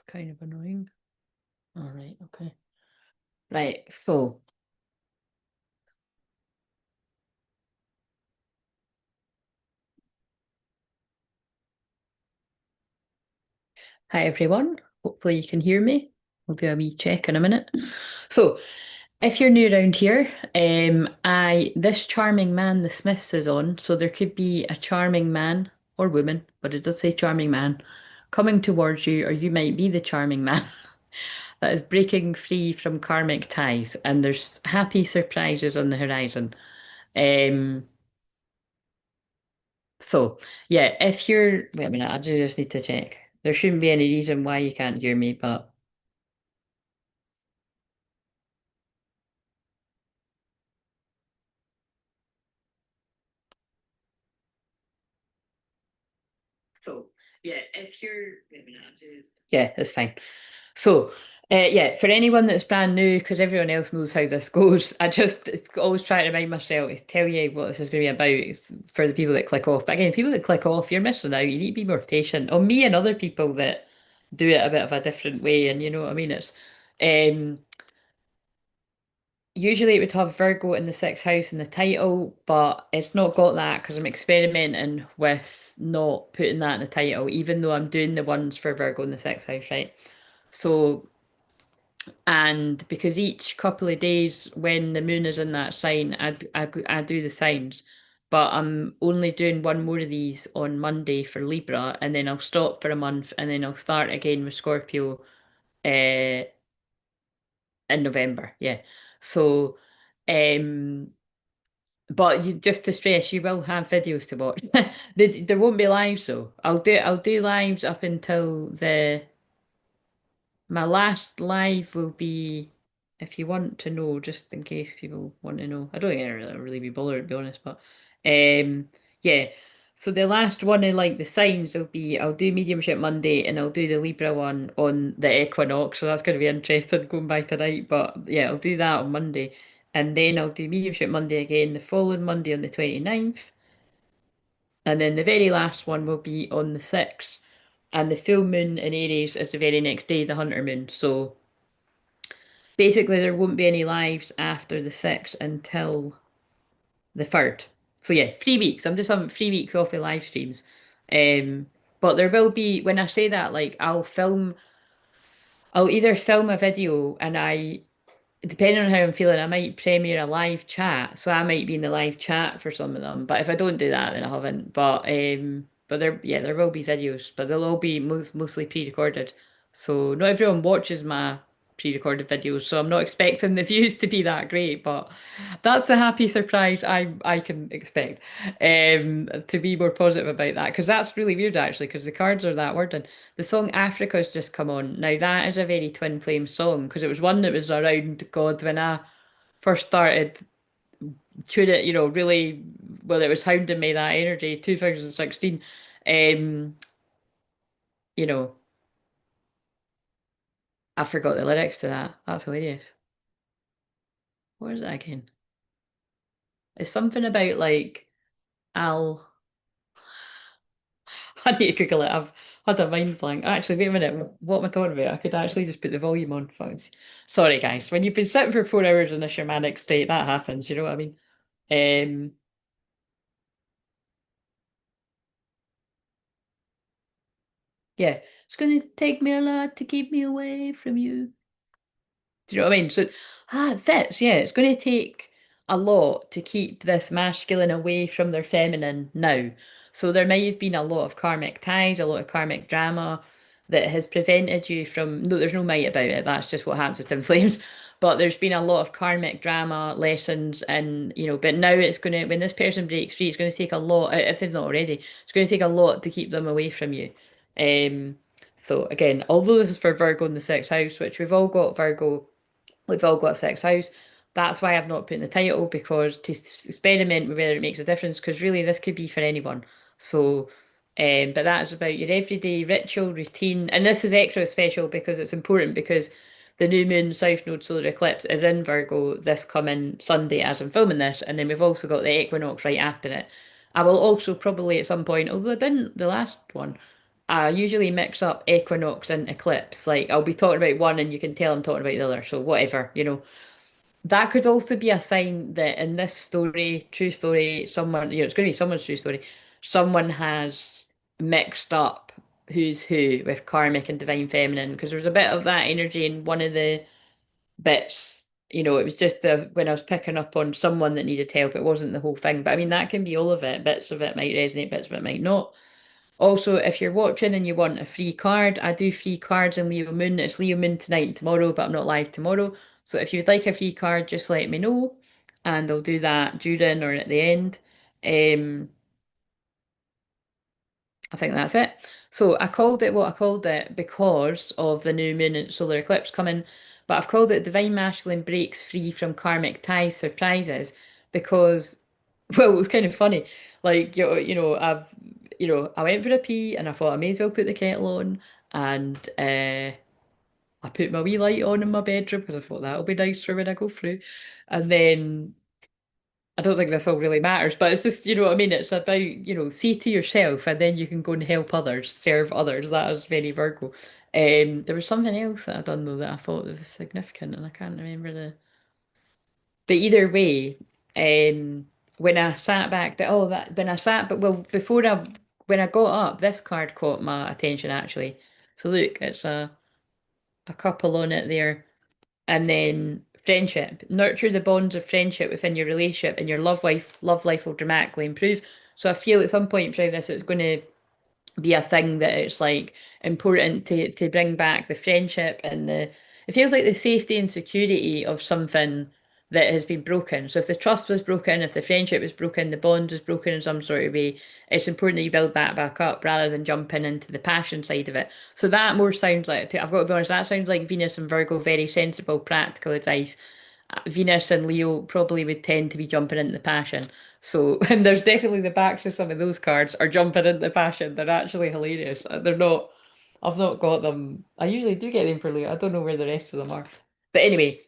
Kind of annoying. All right, okay. Right, so hi everyone. Hopefully you can hear me. We'll do a wee check in a minute. So, if you're new around here, I this charming man, the Smiths is on, so there could be a charming man or woman, but it does say charming man coming towards you, or you might be the charming man that is breaking free from karmic ties, and there's happy surprises on the horizon. Um, So, yeah, if you're, wait a minute, I just need to check. There shouldn't be any reason why you can't hear me, but so, yeah, if you're, wait a minute, yeah, that's fine. So, yeah, for anyone that's brand new, because everyone else knows how this goes, I just it's always try to remind myself to tell you what this is going to be about. It's for the people that click off. But again, people that click off, you're missing out. You need to be more patient. Or me and other people that do it a bit of a different way, and you know what I mean? It's um usually it would have Virgo in the sixth house in the title, but it's not got that because I'm experimenting with not putting that in the title, even though I'm doing the ones for Virgo in the sixth house, right? So, and because each couple of days when the moon is in that sign, I do the signs, but I'm only doing one more of these on Monday for Libra, and then I'll stop for a month, and then I'll start again with Scorpio, uh, in November. Yeah. So, um, but you, just to stress, you will have videos to watch. There won't be lives though. I'll do lives up until the my last live will be, if you want to know, just in case people want to know. I don't think I'll really be bothered to be honest, but yeah. So the last one in like the signs will be I'll do mediumship Monday and I'll do the Libra one on the equinox. So that's going to be interesting going by tonight. But yeah, I'll do that on Monday. And then I'll do mediumship Monday again the following Monday on the 29th. And then the very last one will be on the 6th. And the full moon in Aries is the very next day, the Hunter moon. So basically, there won't be any lives after the 6th until the 3rd. So yeah, 3 weeks. I'm just having 3 weeks off the live streams. Um, but there will be, when I say that, like I'll either film a video and depending on how I'm feeling, I might premiere a live chat. So I might be in the live chat for some of them. But if I don't do that, then I haven't. But there, yeah, there will be videos, but they'll all be mostly pre-recorded. So not everyone watches my pre-recorded videos, so I'm not expecting the views to be that great. But that's the happy surprise I can expect. To be more positive about that because that's really weird actually because the cards are that word and the song Africa's just come on. Now that is a very Twinflame song because it was one that was around God when I first started tuning it, really well, it was hounding me that energy, 2016. Um, you know, I forgot the lyrics to that. That's hilarious. What is it again? It's something about like I'll I need to Google it. I've had a mind blank. Actually, wait a minute. What am I talking about? I could actually just put the volume on. Sorry, guys. When you've been sitting for 4 hours in a shamanic state, that happens. You know what I mean? Um, yeah. It's going to take me a lot to keep me away from you. Do you know what I mean? So, it fits. Yeah, it's going to take a lot to keep this masculine away from their feminine now. So there might have been a lot of karmic ties, a lot of karmic drama that has prevented you from. No, there's no might about it. That's just what happens with twin flames. But there's been a lot of karmic drama lessons, and but now it's going to when this person breaks free, it's going to take a lot. If they've not already, it's going to take a lot to keep them away from you. Um. So again, although this is for Virgo in the sixth house, which we've all got Virgo. We've all got a sixth house. That's why I've not put in the title because to experiment with whether it makes a difference. Because really, this could be for anyone. So, but that is about your everyday ritual routine, and this is extra special because it's important because the new moon south node solar eclipse is in Virgo this coming Sunday as I'm filming this, and then we've also got the equinox right after it. I will also probably at some point, although I didn't the last one, I usually mix up equinox and eclipse. Like I'll be talking about one and you can tell I'm talking about the other. So whatever, you know. That could also be a sign that in this story, true story, someone, you know, it's going to be someone's true story, someone has mixed up who's who with karmic and divine feminine because there's a bit of that energy in one of the bits. You know, it was just when I was picking up on someone that needed help, it wasn't the whole thing. But I mean, that can be all of it. Bits of it might resonate, bits of it might not. Also, if you're watching and you want a free card, I do free cards in Leo Moon. It's Leo Moon tonight and tomorrow, but I'm not live tomorrow. So if you'd like a free card, just let me know and I'll do that during or at the end. Um, I think that's it. So I called it what I called it because of the new moon and solar eclipse coming, but I've called it Divine Masculine Breaks Free from Karmic Ties Surprises because, well, it was kind of funny. Like, I went for a pee and I thought I may as well put the kettle on and I put my wee light on in my bedroom because I thought that'll be nice for when I go through. And then I don't think this all really matters, but it's just, you know what I mean? It's about, see to yourself and then you can go and help others, serve others. That is very Virgo. There was something else that I done though that I thought was significant and I can't remember the. But either way, when I sat back, when I sat, but well, when I got up, this card caught my attention actually. So look, it's a couple on it there. And then friendship. Nurture the bonds of friendship within your relationship and your love life will dramatically improve. So I feel at some point through this it's going to be a thing that it's like important to bring back the friendship and the it feels like the safety and security of something that has been broken. So if the trust was broken, if the friendship was broken, the bond was broken in some sort of way, it's important that you build that back up rather than jumping into the passion side of it. So that more sounds like, I've got to be honest, that sounds like Venus and Virgo, very sensible, practical advice. Venus and Leo probably would tend to be jumping into the passion. So, and there's definitely the backs of some of those cards are jumping into the passion. They're actually hilarious. They're not, I've not got them. I usually do get them for Leo. I don't know where the rest of them are. But anyway,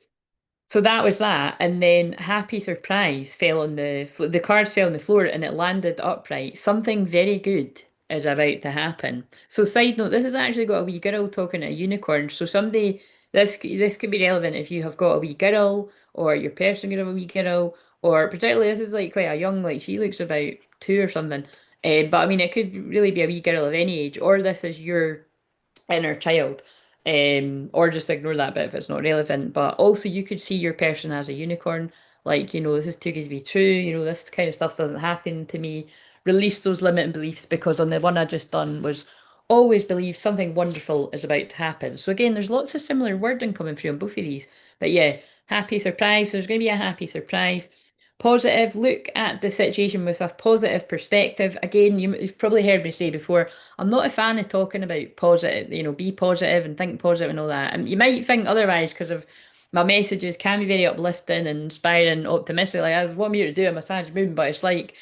so that was that, and then Happy Surprise fell on the cards fell on the floor and it landed upright. Something very good is about to happen. So side note, this has actually got a wee girl talking to a unicorn. So somebody this could be relevant if you have got a wee girl or your person could have a wee girl, or particularly this is like quite a young, like she looks about two or something. But I mean, it could really be a wee girl of any age, or this is your inner child. Or just ignore that bit if it's not relevant. But also you could see your person as a unicorn, like, this is too good to be true, this kind of stuff doesn't happen to me. Release those limiting beliefs because on the one I just done was always believe something wonderful is about to happen. So again, there's lots of similar wording coming through on both of these. But yeah, happy surprise. There's going to be a happy surprise. Positive, look at the situation with a positive perspective. Again, you've probably heard me say before, I'm not a fan of talking about positive, be positive and think positive and all that. And you might think otherwise because of my messages can be very uplifting and inspiring, optimistic. Like, that's what I'm here to do, a massage movement. But it's like,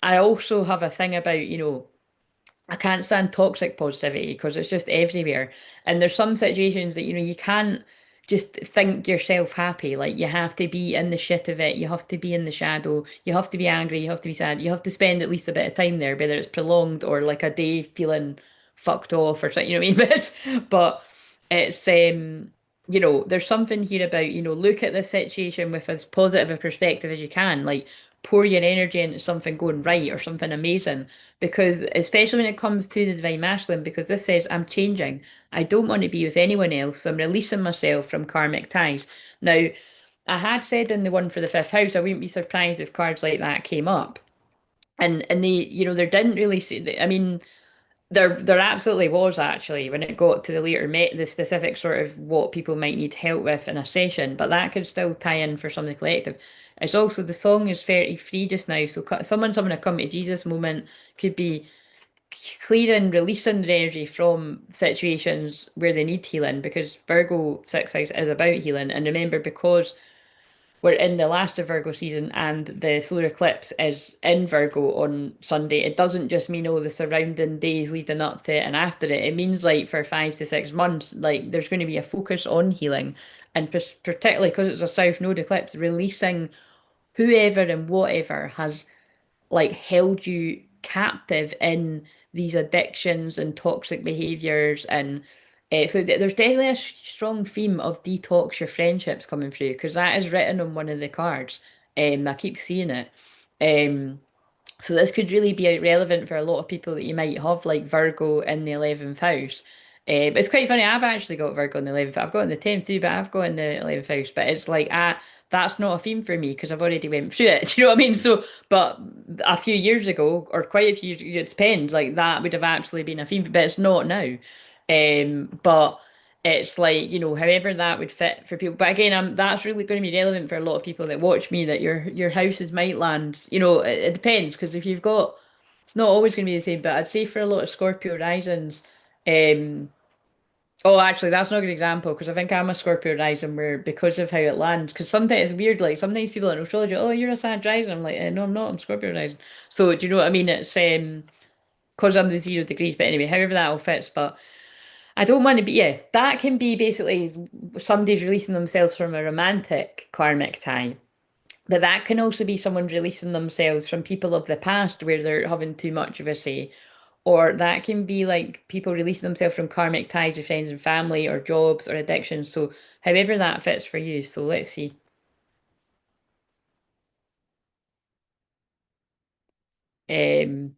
I also have a thing about, I can't stand toxic positivity because it's just everywhere. And there's some situations that, you can't just think yourself happy. Like you have to be in the shit of it. You have to be in the shadow. You have to be angry. You have to be sad. You have to spend at least a bit of time there, whether it's prolonged or like a day feeling fucked off or something, you know what I mean? But it's there's something here about, look at this situation with as positive a perspective as you can. Like pour your energy into something going right or something amazing. Because especially when it comes to the divine masculine, because this says I'm changing. I don't want to be with anyone else. So I'm releasing myself from karmic ties. Now, I had said in the one for the fifth house, I wouldn't be surprised if cards like that came up. And they, there didn't really see. I mean, there absolutely was actually when it got to the later met the specific sort of what people might need help with in a session, but that could still tie in for something collective. It's also the song is fairly free just now, so someone's having a come to Jesus moment could be clearing, releasing their energy from situations where they need healing because Virgo sixth house is about healing. And remember, because we're in the last of Virgo season and the solar eclipse is in Virgo on Sunday, it doesn't just mean the surrounding days leading up to it and after it. It means like for 5 to 6 months, like there's going to be a focus on healing and particularly because it's a South Node eclipse, releasing whoever and whatever has like held you captive in these addictions and toxic behaviors and there's definitely a strong theme of detox your friendships coming through because that is written on one of the cards. I keep seeing it. Um, so this could really be relevant for a lot of people that you might have like Virgo in the 11th house. But it's quite funny. I've actually got Virgo in the 11th. I've got in the 10th too, but I've got in the 11th house. But it's like, that's not a theme for me because I've already went through it. Do you know what I mean? So, but a few years ago, or quite a few years, it depends. Like that would have actually been a theme, but it's not now. But it's like, however that would fit for people. But again, that's really going to be relevant for a lot of people that watch me, that your houses might land, it depends, because if you've got, it's not always going to be the same, but I'd say for a lot of Scorpio risings, um, oh, actually, that's not a good example, because I think I'm a Scorpio rising where, because of how it lands, because sometimes it's weird, like sometimes people in astrology, oh, you're a Sag rising. I'm like, no, I'm not, I'm Scorpio rising. So, do you know what I mean? It's, because I'm the 0 degrees, but anyway, however that all fits, but I don't want to be, yeah, that can be basically somebody's releasing themselves from a romantic karmic tie. But that can also be someone releasing themselves from people of the past where they're having too much of a say. Or that can be like people releasing themselves from karmic ties with friends and family or jobs or addictions. So however that fits for you. So let's see. Um,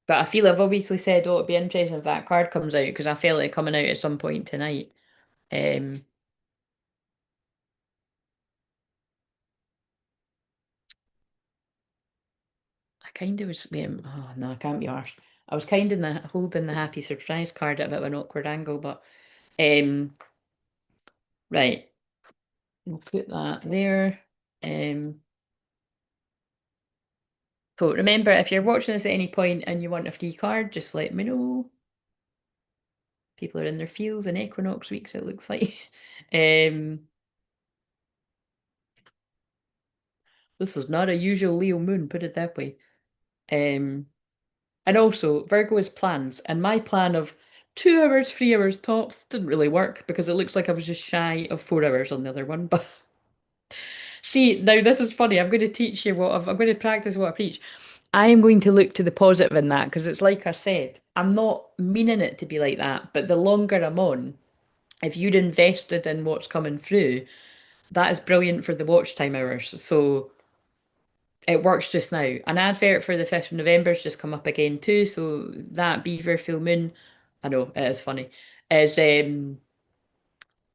but I feel I've obviously said, oh, it'd be interesting if that card comes out because I feel it coming out at some point tonight. Um, I kind of was, oh no, I can't be arsed. I was kind of holding the happy surprise card at a bit of an awkward angle, but um, right, we'll put that there. Um, so remember, if you're watching this at any point and you want a free card, just let me know. People are in their fields and equinox weeks, it looks like. Um, this is not a usual Leo moon, put it that way. Um, And also, Virgo is plans, and my plan of 2 hours, 3 hours tops didn't really work because it looks like I was just shy of 4 hours on the other one. But see, now this is funny. I'm going to teach you I'm going to practice what I preach. I am going to look to the positive in that because it's like I said, I'm not meaning it to be like that. But the longer I'm on, if you're invested in what's coming through, that is brilliant for the watch time hours. So it works just now. An advert for the 5th of November's just come up again too. So that Beaver full moon, I know it is funny, is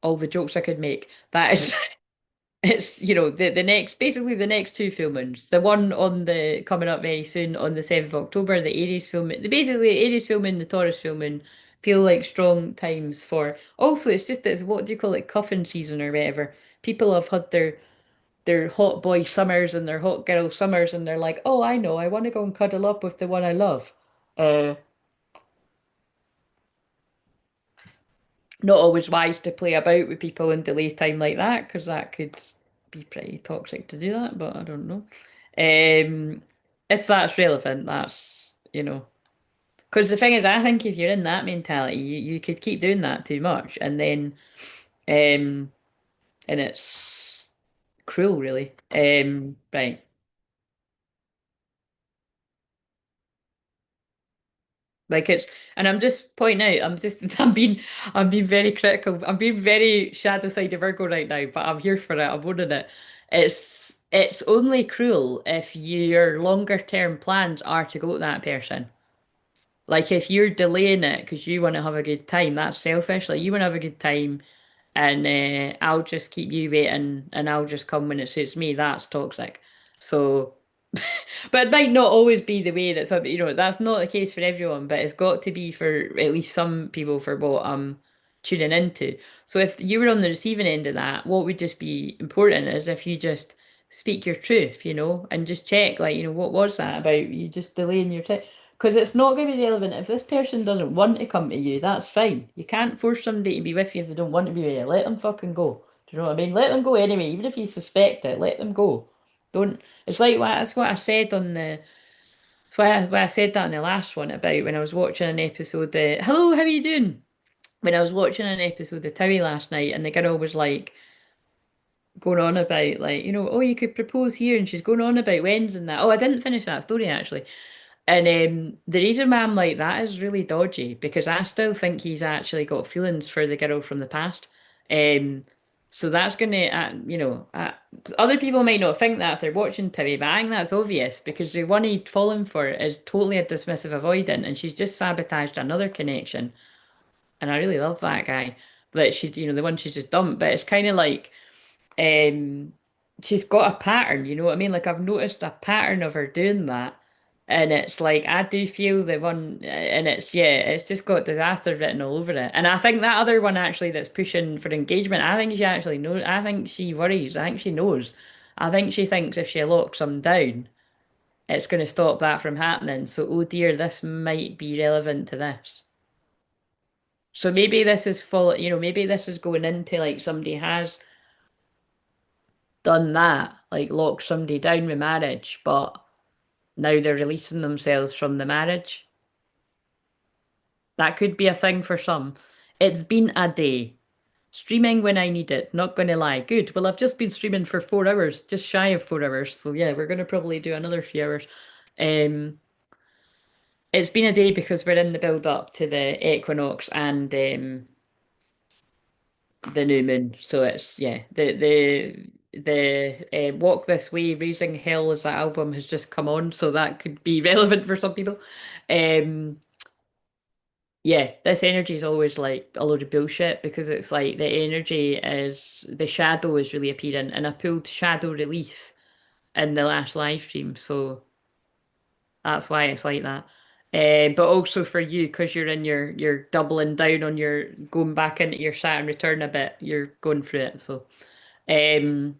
all the jokes I could make. That is it's the next, basically the next two full moons. The one on the coming up very soon on the 7th of October, the Aries full moon. Basically the Aries full moon, the Taurus full moon feel like strong times for, also it's just, it's, what do you call it, cuffing season or whatever. People have had their hot boy summers and their hot girl summers, and they're like, oh, I know, I want to go and cuddle up with the one I love. Uh, Not always wise to play about with people and delay time like that, because that could be pretty toxic to do that, but I don't know. If that's relevant, that's, because the thing is, I think if you're in that mentality, you could keep doing that too much, and then, um, and it's cruel, really. Right. Like it's, and I'm just pointing out, I'm being very critical. I'm being very shadow side of Virgo right now, but I'm here for it. I'm owning it. It's only cruel if your longer term plans are to go to that person. Like if you're delaying it because you want to have a good time, that's selfish. Like you want to have a good time, and I'll just keep you waiting, and I'll just come when it suits me. That's toxic. So. But it might not always be the way that some, that's not the case for everyone, but it's got to be for at least some people for what I'm tuning into. So if you were on the receiving end of that, what would just be important is if you just speak your truth, and just check, like, what was that about you just delaying your time? Because it's not going to be relevant. If this person doesn't want to come to you, that's fine. You can't force somebody to be with you if they don't want to be with you. Let them fucking go. Do you know what I mean? Let them go anyway, even if you suspect it, let them go. Don't. It's like that's what I said on the. That's why I said that in the last one about when I was watching an episode. Hello, how are you doing? When I was watching an episode of Towie last night, and the girl was like going on about, like, oh, you could propose here, and she's going on about whens and that. Oh, I didn't finish that story actually. And the reason why I'm like that is really dodgy because I still think he's actually got feelings for the girl from the past. Um, so that's gonna, other people might not think that if they're watching Timmy, but I think that's obvious because the one he's fallen for is totally a dismissive avoidant, and she's just sabotaged another connection. And I really love that guy, that she, the one she's just dumped. But it's kind of like um she's got a pattern, you know what I mean? Like I've noticed a pattern of her doing that. And it's like I do feel the one and it's yeah, it's just got disaster written all over it. And I think that other one actually that's pushing for engagement, I think she actually knows. I think she worries. I think she knows. I think she thinks if she locks him down, it's going to stop that from happening. So, oh dear, this might be relevant to this. So maybe this is full, maybe this is going into like somebody has done that, like locked somebody down with marriage, but now they're releasing themselves from the marriage. That could be a thing for some. It's been a day. Streaming when I need it, not gonna lie. Good. Well, I've just been streaming for 4 hours, just shy of 4 hours. So yeah, we're gonna probably do another few hours. Um, it's been a day because we're in the build up to the equinox and the new moon. So it's yeah, the Walk This Way, Raising Hell as that album has just come on, so that could be relevant for some people. Um, yeah, this energy is always like a load of bullshit because it's like the energy is the shadow is really appearing, and I pulled shadow release in the last live stream, so that's why it's like that. But also for you, because you're in you're doubling down on your going back into your Saturn return a bit, you're going through it. So, um,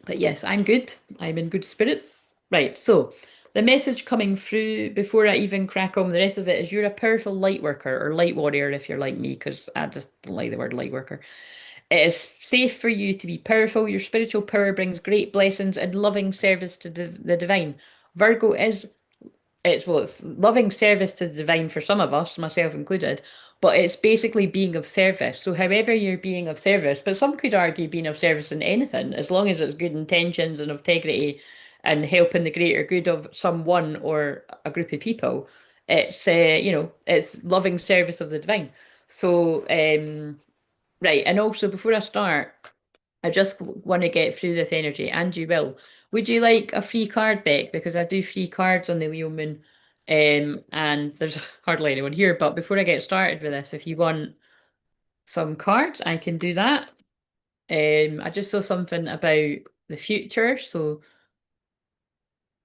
but yes, I'm good. I'm in good spirits. Right, so the message coming through before I even crack on with the rest of it is you're a powerful light worker or light warrior if you're like me, because I just don't like the word light worker. It is safe for you to be powerful. Your spiritual power brings great blessings and loving service to the divine. Virgo is it's loving service to the divine for some of us, myself included, but it's basically being of service. So however you're being of service, but some could argue being of service in anything, as long as it's good intentions and integrity and helping the greater good of someone or a group of people, it's it's loving service of the divine. So right, and also before I start, I just want to get through this energy, and you will. Would you like a free card back? Because I do free cards on the Leo Moon, and there's hardly anyone here. But before I get started with this, if you want some cards, I can do that. I just saw something about the future, so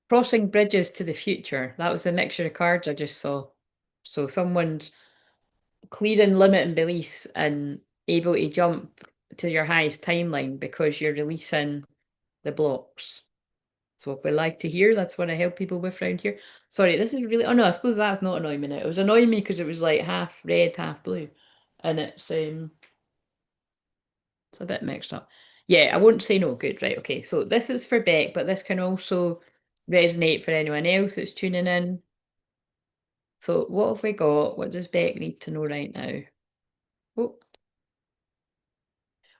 crossing bridges to the future. That was a mixture of cards I just saw. So someone's clearing limiting beliefs and able to jump to your highest timeline because you're releasing the blocks. That's what we like to hear. That's what I help people with around here. Sorry, this is really. Oh no, I suppose that's not annoying me now. It was annoying me because it was like half red, half blue, and it's a bit mixed up. Yeah, I won't say no. Good, right? Okay, so this is for Beck, but this can also resonate for anyone else that's tuning in. So what have we got? What does Beck need to know right now? Oh,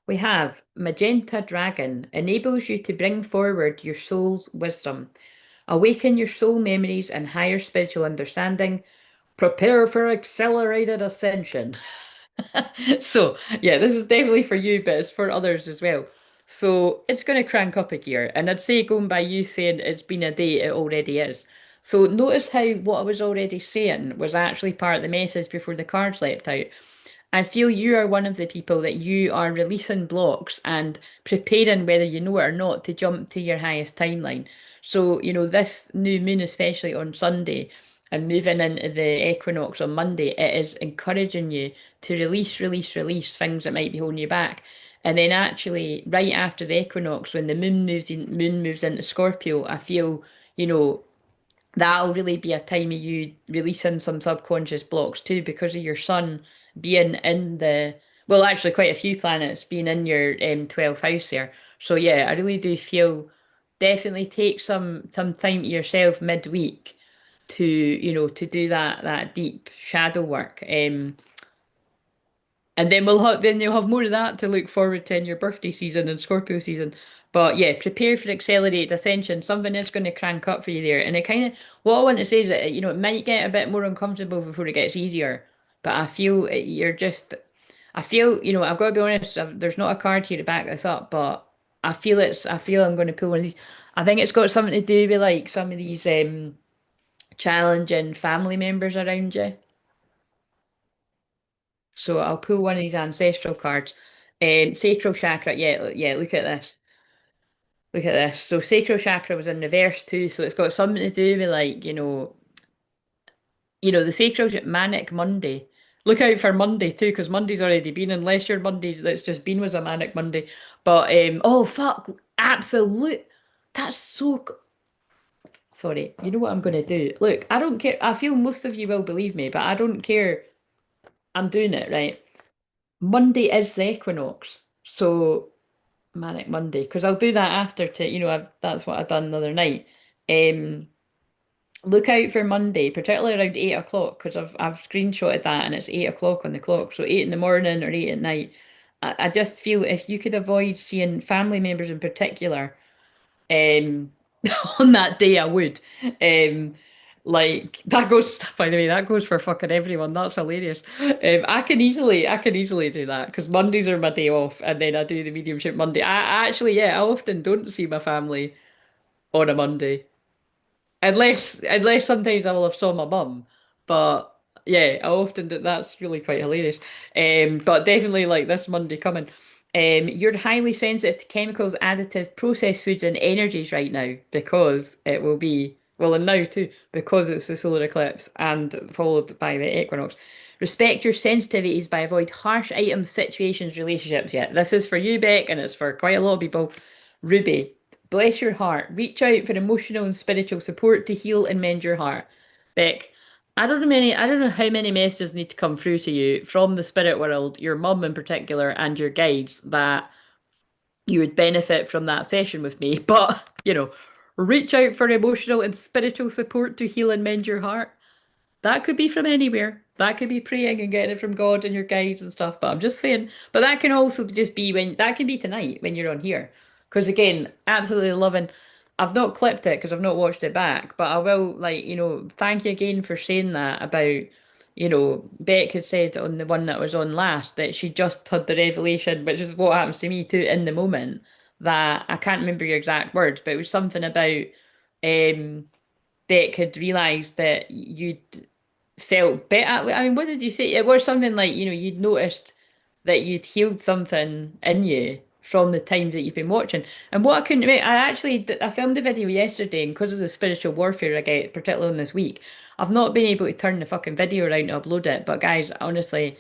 we have Magenta Dragon enables you to bring forward your soul's wisdom. Awaken your soul memories and higher spiritual understanding. Prepare for accelerated ascension. So, yeah, this is definitely for you, but it's for others as well. So, it's going to crank up a gear. And I'd say, going by you saying it's been a day, it already is. So, notice how what I was already saying was actually part of the message before the cards leapt out. I feel you are one of the people that you are releasing blocks and preparing, whether you know it or not, to jump to your highest timeline. So, this new moon, especially on Sunday, and moving into the equinox on Monday, it is encouraging you to release, release, release things that might be holding you back. And then actually, right after the equinox, when the moon moves into Scorpio, I feel, you know, that'll really be a time of you releasing some subconscious blocks too because of your sun being in the well actually quite a few planets being in your 12th house there. So yeah, I really do feel definitely take some time to yourself midweek to to do that deep shadow work. And then you'll have more of that to look forward to in your birthday season and Scorpio season. But yeah, prepare for accelerated ascension. Something is going to crank up for you there. And it kind of what I want to say is that it might get a bit more uncomfortable before it gets easier. But I feel you're just I feel I've got to be honest. There's not a card here to back this up, but I feel I'm going to pull one of these. I think it's got something to do with like some of these challenging family members around you. So I'll pull one of these ancestral cards. Sacral chakra. Yeah, yeah. Look at this. Look at this. So sacral chakra was in reverse too. So it's got something to do with like the sacral manic Monday. Look out for Monday too, because Monday's already been. Unless your Monday that's just been was a manic Monday. But oh fuck, absolute. That's so. Sorry. You know what I'm gonna do? Look, I don't care. I feel most of you will believe me, but I don't care. I'm doing it right. Monday is the equinox. So Manic Monday, because I'll do that after that's what I done the other night. Um, look out for Monday, particularly around 8 o'clock, because I've screenshotted that and it's 8 o'clock on the clock, so 8 in the morning or 8 at night. I just feel if you could avoid seeing family members in particular, um, on that day I would. Um, like that goes, by the way, that goes for fucking everyone. That's hilarious. I can easily do that because Mondays are my day off, and then I do the mediumship Monday. I actually, yeah, I often don't see my family on a Monday. Unless sometimes I will have saw my mum, but yeah, I often do. That's really quite hilarious. But definitely like this Monday coming. You're highly sensitive to chemicals, additive, processed foods, and energies right now because it will be well, and now too because it's the solar eclipse and followed by the equinox. Respect your sensitivities by avoid harsh items, situations, relationships. Yeah, this is for you, Beck, and it's for quite a lot of people. Ruby, bless your heart. Reach out for emotional and spiritual support to heal and mend your heart. Beck, I don't know how many messages need to come through to you from the spirit world, your mum in particular, and your guides that you would benefit from that session with me. But, reach out for emotional and spiritual support to heal and mend your heart. That could be from anywhere. That could be praying and getting it from God and your guides and stuff. But I'm just saying. But that can also just be that can be tonight when you're on here. Because again, absolutely loving. I've not clipped it because I've not watched it back. But I will, like, thank you again for saying that about, Beck had said on the one that was on last that she just had the revelation, which is what happens to me too in the moment. That I can't remember your exact words, but it was something about um Beck had realised that you'd felt better. I mean, what did you say? It was something like, you'd noticed that you'd healed something in you from the times that you've been watching. And what I couldn't, I filmed the video yesterday, and because of the spiritual warfare I get, particularly on this week, I've not been able to turn the fucking video around to upload it. But guys, honestly,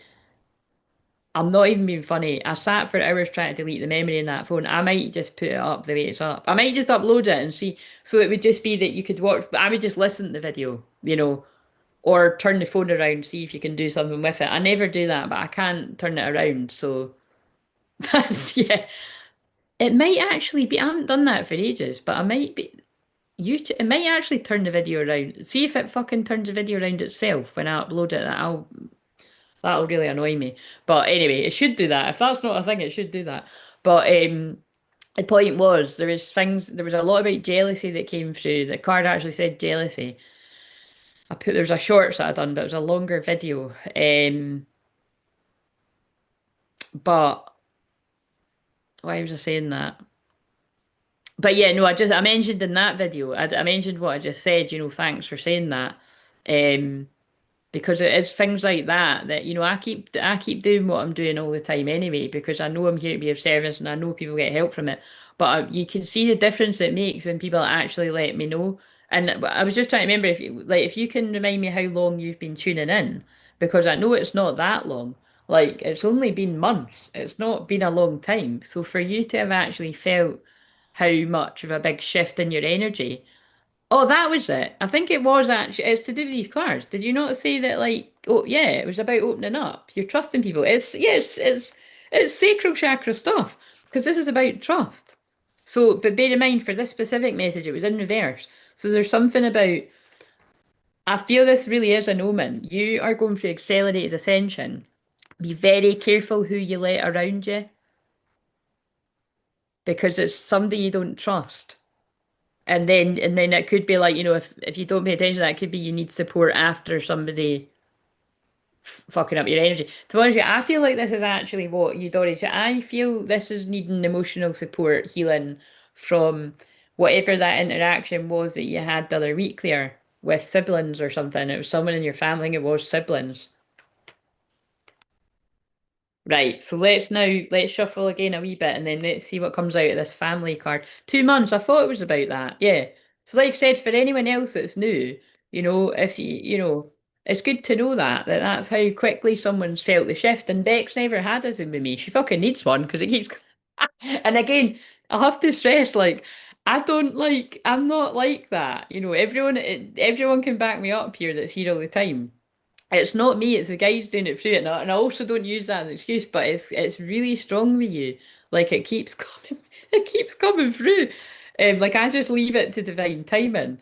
I'm not even being funny. I sat for hours trying to delete the memory in that phone. I might just put it up the way it's up. I might just upload it and see. So it would just be that you could watch, but I would just listen to the video, or turn the phone around, see if you can do something with it. I never do that, but I can't turn it around. So that's, yeah. It might actually be, I haven't done that for ages, but I might be, YouTube, it might actually turn the video around. See if it fucking turns the video around itself when I upload it. That'll really annoy me. But anyway, it should do that. If that's not a thing, it should do that. But the point was there was a lot about jealousy that came through. The card actually said jealousy. There was a shorts that I done, but it was a longer video. But why was I saying that? But yeah, no, I mentioned in that video, I mentioned what I just said, thanks for saying that. Um, because it is things like that I keep doing what I'm doing all the time anyway because I know I'm here to be of service and I know people get help from it. But you can see the difference it makes when people actually let me know. And I was just trying to remember if you can remind me how long you've been tuning in because I know it's not that long. Like it's only been months. It's not been a long time. So for you to have actually felt how much of a big shift in your energy. Oh, that was it. I think it was actually. It's to do with these cards. Did you not say that? Like, oh yeah, it was about opening up. You're trusting people. It's yes, it's sacral chakra stuff because this is about trust. So, but bear in mind for this specific message, it was in reverse. So there's something about. I feel this really is an omen. You are going through accelerated ascension Be very careful who you let around you because it's somebody you don't trust. And then it could be like, if you don't pay attention, that could be you need support after somebody fucking up your energy. To be honest with you, I feel like this is actually what you'd already said. I feel this is needing emotional support, healing from whatever that interaction was that you had the other week there with siblings or something. It was someone in your family, and it was siblings. Right, so let's shuffle again a wee bit and then let's see what comes out of this family card. 2 months, I thought it was about that. Yeah. So like I said, for anyone else that's new, if it's good to know that that's how quickly someone's felt the shift. And Bex never had us in with me. She fucking needs one because it keeps. And again, I have to stress, like, I'm not like that. Everyone can back me up here that's here all the time. It's not me, it's the guys doing it through it. And I also don't use that as an excuse, but it's really strong with you. Like it keeps coming, it keeps coming through. Like I just leave it to divine timing.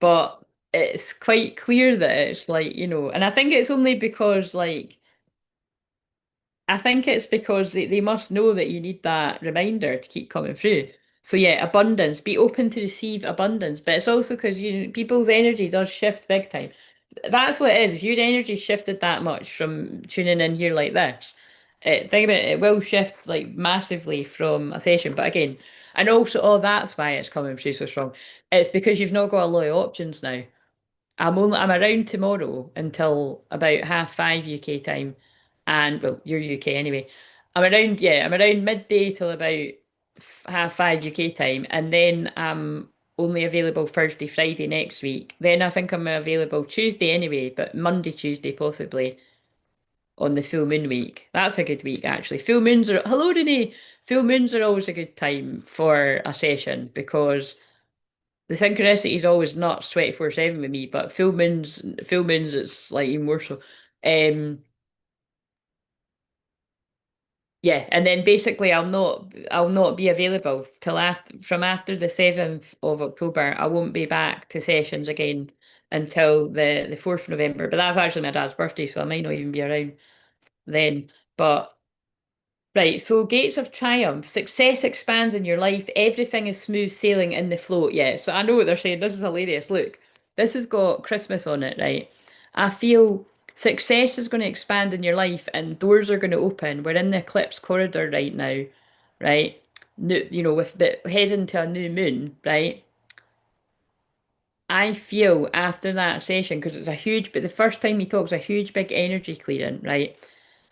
But it's quite clear that it's like, and I think it's because they must know that you need that reminder to keep coming through. So yeah, abundance, be open to receive abundance, but it's also because people's energy does shift big time. That's what it is. If your energy shifted that much from tuning in here like this, think about it, it will shift like massively from a session. But again, and also, oh, that's why it's coming through so strong. It's because you've not got a lot of options now. I'm around tomorrow until about 5:30 UK time, and well, you're UK anyway. I'm around midday till about 5:30 UK time, and then I'm only available Thursday, Friday next week. Then I think I'm available Tuesday anyway, but Monday, Tuesday possibly on the full moon week. That's a good week actually. Full moons are hello Renee. Full moons are always a good time for a session because the synchronicity is always nuts 24/7 with me, but full moons, it's like even more so. Um, yeah, and then basically I'll not be available till after the 7th of October. I won't be back to sessions again until the 4th of November. But that's actually my dad's birthday, so I might not even be around then. But right, so gates of triumph, success expands in your life, everything is smooth sailing in the flow. Yeah, so I know what they're saying. This is hilarious. Look, this has got Christmas on it, right? I feel success is going to expand in your life and doors are going to open. We're in the eclipse corridor right now, right? With the heading to a new moon, right? I feel after that session, because it's a huge, but the first time he talks a huge big energy clearing, right?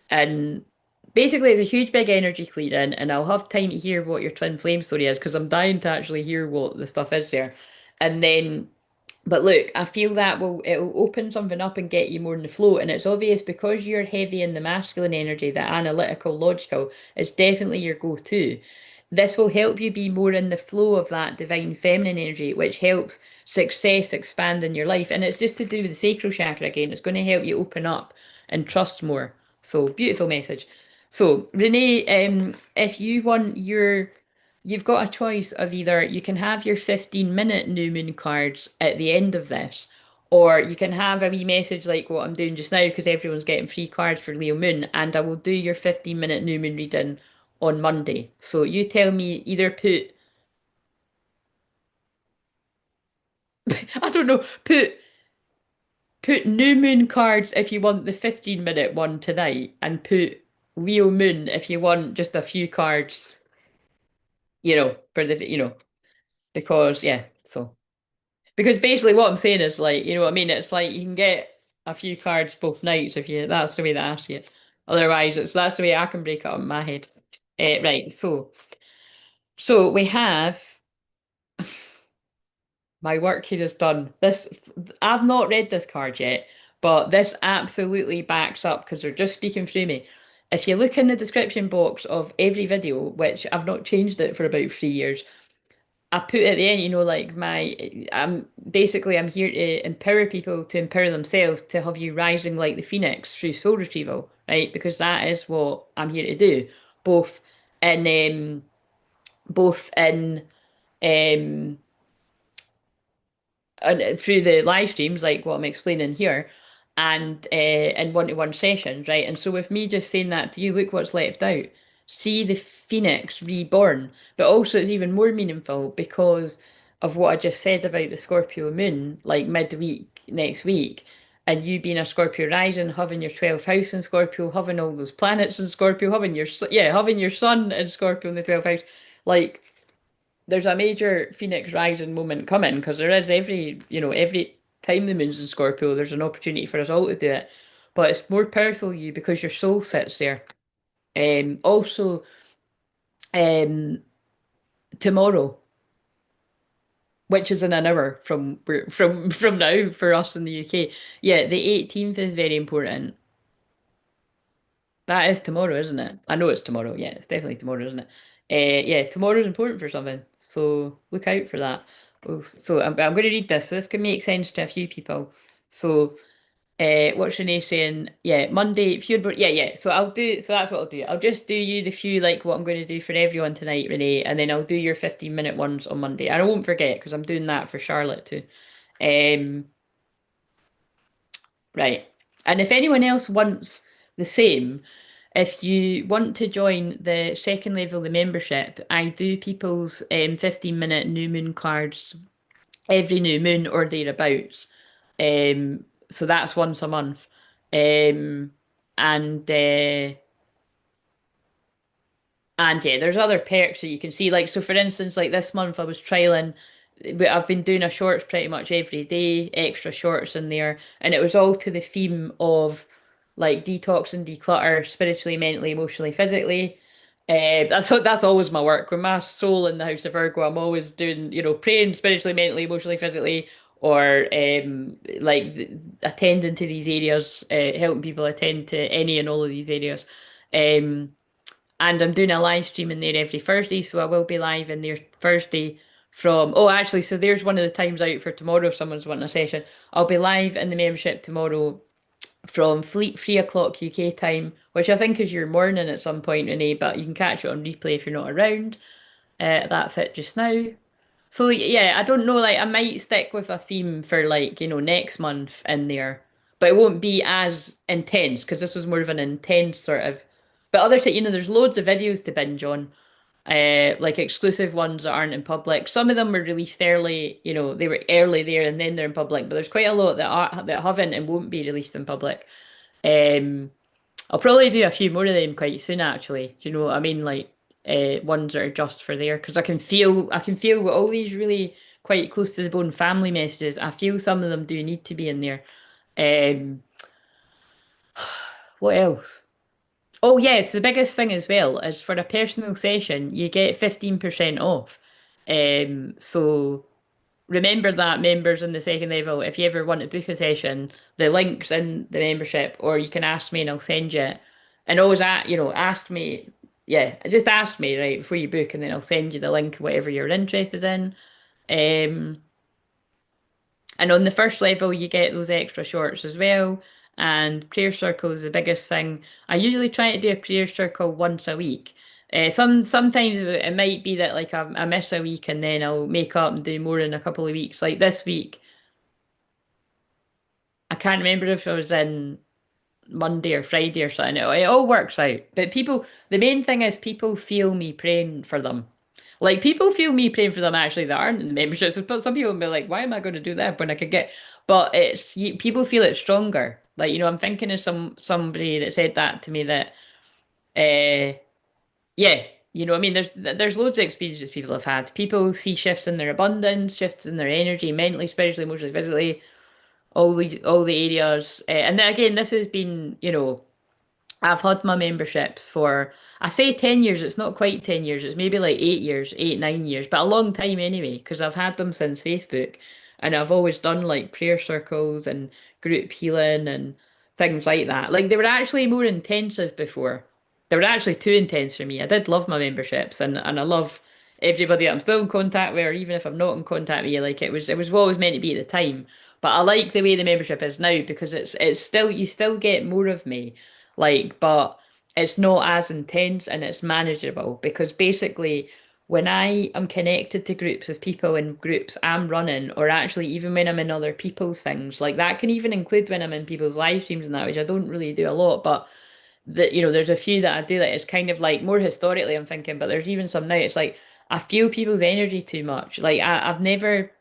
And basically, it's a huge, big energy clearing, and I'll have time to hear what your twin flame story is because I'm dying to actually hear what the stuff is there. And then, but look, I feel that it'll open something up and get you more in the flow. And it's obvious because you're heavy in the masculine energy, the analytical, logical, it's definitely your go-to. This will help you be more in the flow of that divine feminine energy, which helps success expand in your life. And it's just to do with the sacral chakra again. It's going to help you open up and trust more. So beautiful message. So Renee, if you want you've got a choice of either you can have your 15-minute new moon cards at the end of this, or you can have a wee message like what I'm doing just now because everyone's getting free cards for Leo Moon, and I will do your 15-minute new moon reading on Monday. So you tell me either I don't know, put new moon cards if you want the 15-minute one tonight, and put Leo Moon if you want just a few cards, for because yeah, so because basically what I'm saying is like, you know what I mean? It's like you can get a few cards both nights if you that's the way that I see it. Otherwise, that's the way I can break it up in my head. Right, so we have my work here is done. I've not read this card yet, but this absolutely backs up because they're just speaking through me. If you look in the description box of every video, which I've not changed it for about 3 years, I put at the end, like I'm here to empower people to empower themselves to have you rising like the phoenix through soul retrieval, right? Because that is what I'm here to do, both in both in um and through the live streams, like what I'm explaining here, and one-to-one sessions, right? And so with me just saying that to you, look what's left out. See the phoenix reborn. But also it's even more meaningful because of what I just said about the Scorpio moon, like midweek next week, and you being a Scorpio rising, having your 12th house in Scorpio, having all those planets in Scorpio, having your sun in Scorpio in the 12th house. Like there's a major Phoenix rising moment coming because there is every time the moon's in Scorpio, there's an opportunity for us all to do it. But it's more powerful you because your soul sits there. Also, um, tomorrow, which is in an hour from now for us in the UK. Yeah, the 18th is very important. That is tomorrow, isn't it? I know it's tomorrow. Yeah, it's definitely tomorrow, isn't it? Yeah, tomorrow's important for something, so look out for that. Oh, so I'm going to read this. So this can make sense to a few people. So, what's Renee saying? Yeah, Monday. If you're, yeah, yeah. So I'll do. So that's what I'll do. I'll just do you the few like what I'm going to do for everyone tonight, Renee, and then I'll do your 15-minute ones on Monday. And I won't forget because I'm doing that for Charlotte too. Um, Right. And if anyone else wants the same, if you want to join the second level of the membership, I do people's 15-minute new moon cards every new moon or thereabouts. So that's once a month. Um, and and yeah, there's other perks that you can see. Like, so for instance, like this month I was trialing, but I've been doing a shorts pretty much every day, extra shorts in there. And it was all to the theme of like detox and declutter spiritually, mentally, emotionally, physically. That's always my work. With my soul in the House of Virgo, I'm always doing, praying spiritually, mentally, emotionally, physically, or like attending to these areas, helping people attend to any and all of these areas. Um, and I'm doing a live stream in there every Thursday, so I will be live in there Thursday from. Oh, actually, so there's one of the times out for tomorrow if someone's wanting a session. I'll be live in the membership tomorrow from 3 o'clock UK time, which I think is your morning at some point, Renee, but you can catch it on replay if you're not around. That's it just now. So yeah, I don't know, like I might stick with a theme for like, next month in there, but it won't be as intense because this was more of an intense sort of. But there's loads of videos to binge on, like exclusive ones that aren't in public. Some of them were released early, they were early there and then they're in public, but there's quite a lot that haven't and won't be released in public. Um, I'll probably do a few more of them quite soon, actually. Do you know what I mean? Like ones that are just for there, because I can feel with all these really quite close to the bone family messages. I feel some of them do need to be in there. Um, what else? Oh yes, the biggest thing as well is for a personal session, you get 15% off. So remember that members in the second level, if you ever want to book a session, the link's in the membership, or you can ask me and I'll send you it. And always ask me, yeah, just ask me right before you book, and then I'll send you the link, whatever you're interested in. Um, and on the first level, you get those extra shorts as well. And prayer circle is the biggest thing. I usually try to do a prayer circle once a week. Sometimes it might be that like I miss a week and then I'll make up and do more in a couple of weeks. Like this week, I can't remember if I was in Monday or Friday or something. It all works out. But the main thing is people feel me praying for them. Like people feel me praying for them actually that aren't in the memberships. But some people will be like, why am I going to do that when I could get? But people feel it stronger. Like I'm thinking of somebody that said that to me that uh yeah, I mean there's loads of experiences people have had. People see shifts in their abundance, shifts in their energy, mentally, spiritually, emotionally, physically, all the areas. And then again, this has been, I've had my memberships for, I say 10 years, it's not quite 10 years, it's maybe like 8 years, 8, 9 years, but a long time anyway, because I've had them since Facebook. And I've always done like prayer circles and group healing and things like that. Like they were actually more intensive before. They were actually too intense for me. I did love my memberships and I love everybody that I'm still in contact with, or even if I'm not in contact with you, like it was what it was meant to be at the time. But I like the way the membership is now because it's still you still get more of me like, but it's not as intense and it's manageable because basically when I am connected to groups of people and groups I'm running, or actually even when I'm in other people's things, like that can even include when I'm in people's live streams and that, which I don't really do a lot, but there's a few that I do that it's kind of like more historically I'm thinking, but there's even some now it's like I feel people's energy too much. Like I've never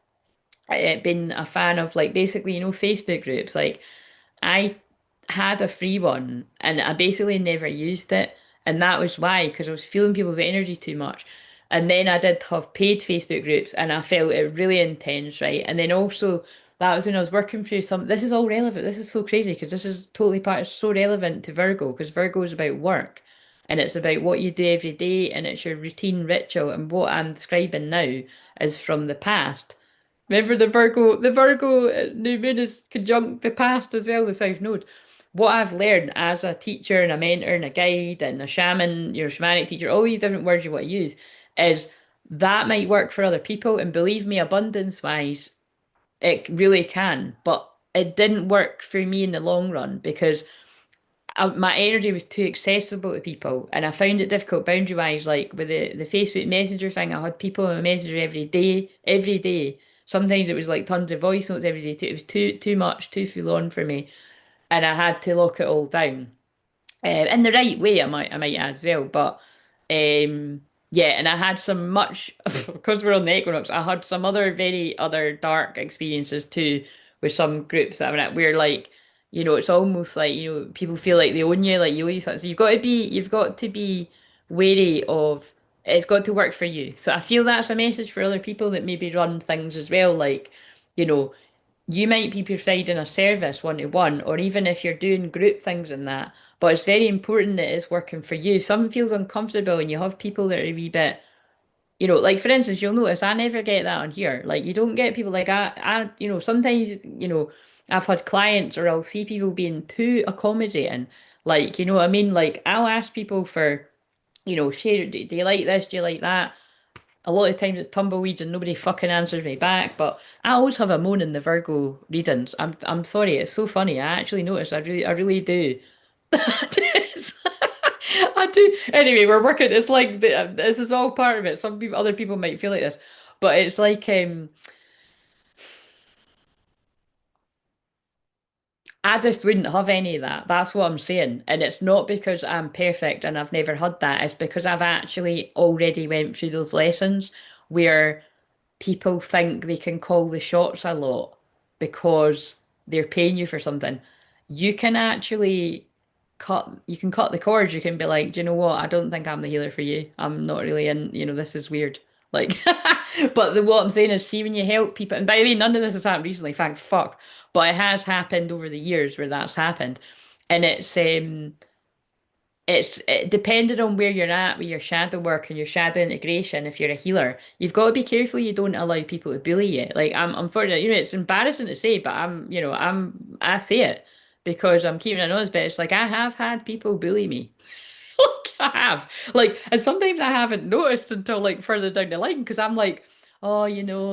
been a fan of like basically, Facebook groups. Like I had a free one and I basically never used it. And that was why, because I was feeling people's energy too much. And then I did have paid Facebook groups and I felt it really intense, right? And then also that was when I was working through this is all relevant. This is so crazy because this is totally it's so relevant to Virgo because Virgo is about work and it's about what you do every day and it's your routine ritual. And what I'm describing now is from the past. Remember the Virgo new moon is conjunct the past as well, the South Node. What I've learned as a teacher and a mentor and a guide and a shaman, shamanic teacher, all these different words you want to use, is that might work for other people. And believe me, abundance wise, it really can. But it didn't work for me in the long run because my energy was too accessible to people, and I found it difficult boundary wise. Like with the Facebook Messenger thing, I had people on my Messenger every day, every day. Sometimes it was like tons of voice notes every day too. It was too much, too full on for me, and I had to lock it all down in the right way, I might add as well. But yeah, and I had some much because we're on the equinox. I had some other dark experiences too with some groups that I'm at where like it's almost like people feel like they own you, like you owe you something. So you've got to be wary of. It's got to work for you. So I feel that's a message for other people that maybe run things as well, like you know you might be providing a service one to one, or even if you're doing group things and that, but it's very important that it's working for you. If something feels uncomfortable and you have people that are a wee bit, like for instance, you'll notice I never get that on here. Like you don't get people like sometimes, I've had clients or I'll see people being too accommodating. Like, you know what I mean? Like I'll ask people for, share, do you like this? Do you like that? A lot of times it's tumbleweeds and nobody fucking answers me back. But I always have a moan in the Virgo readings. I'm sorry, it's so funny. I actually notice. I really do. I do. Anyway, we're working. It's like this is all part of it. Other people might feel like this, but it's like I just wouldn't have any of that. That's what I'm saying. And it's not because I'm perfect and I've never had that. It's because I've actually already went through those lessons where people think they can call the shots a lot because they're paying you for something. You can actually cut the cords. You can be like, do you know what? I don't think I'm the healer for you. I'm not really in, this is weird. Like, but what I'm saying is, see, when you help people, and by the way, none of this has happened recently, thank fuck, but it has happened over the years where that's happened. And it's depending on where you're at with your shadow work and your shadow integration. If you're a healer, you've got to be careful you don't allow people to bully you. Like I'm fortunate, it's embarrassing to say, but I say it because I'm keeping it honest. But it's like I have had people bully me. Like I have. Like, and sometimes I haven't noticed until like further down the line because I'm like, oh,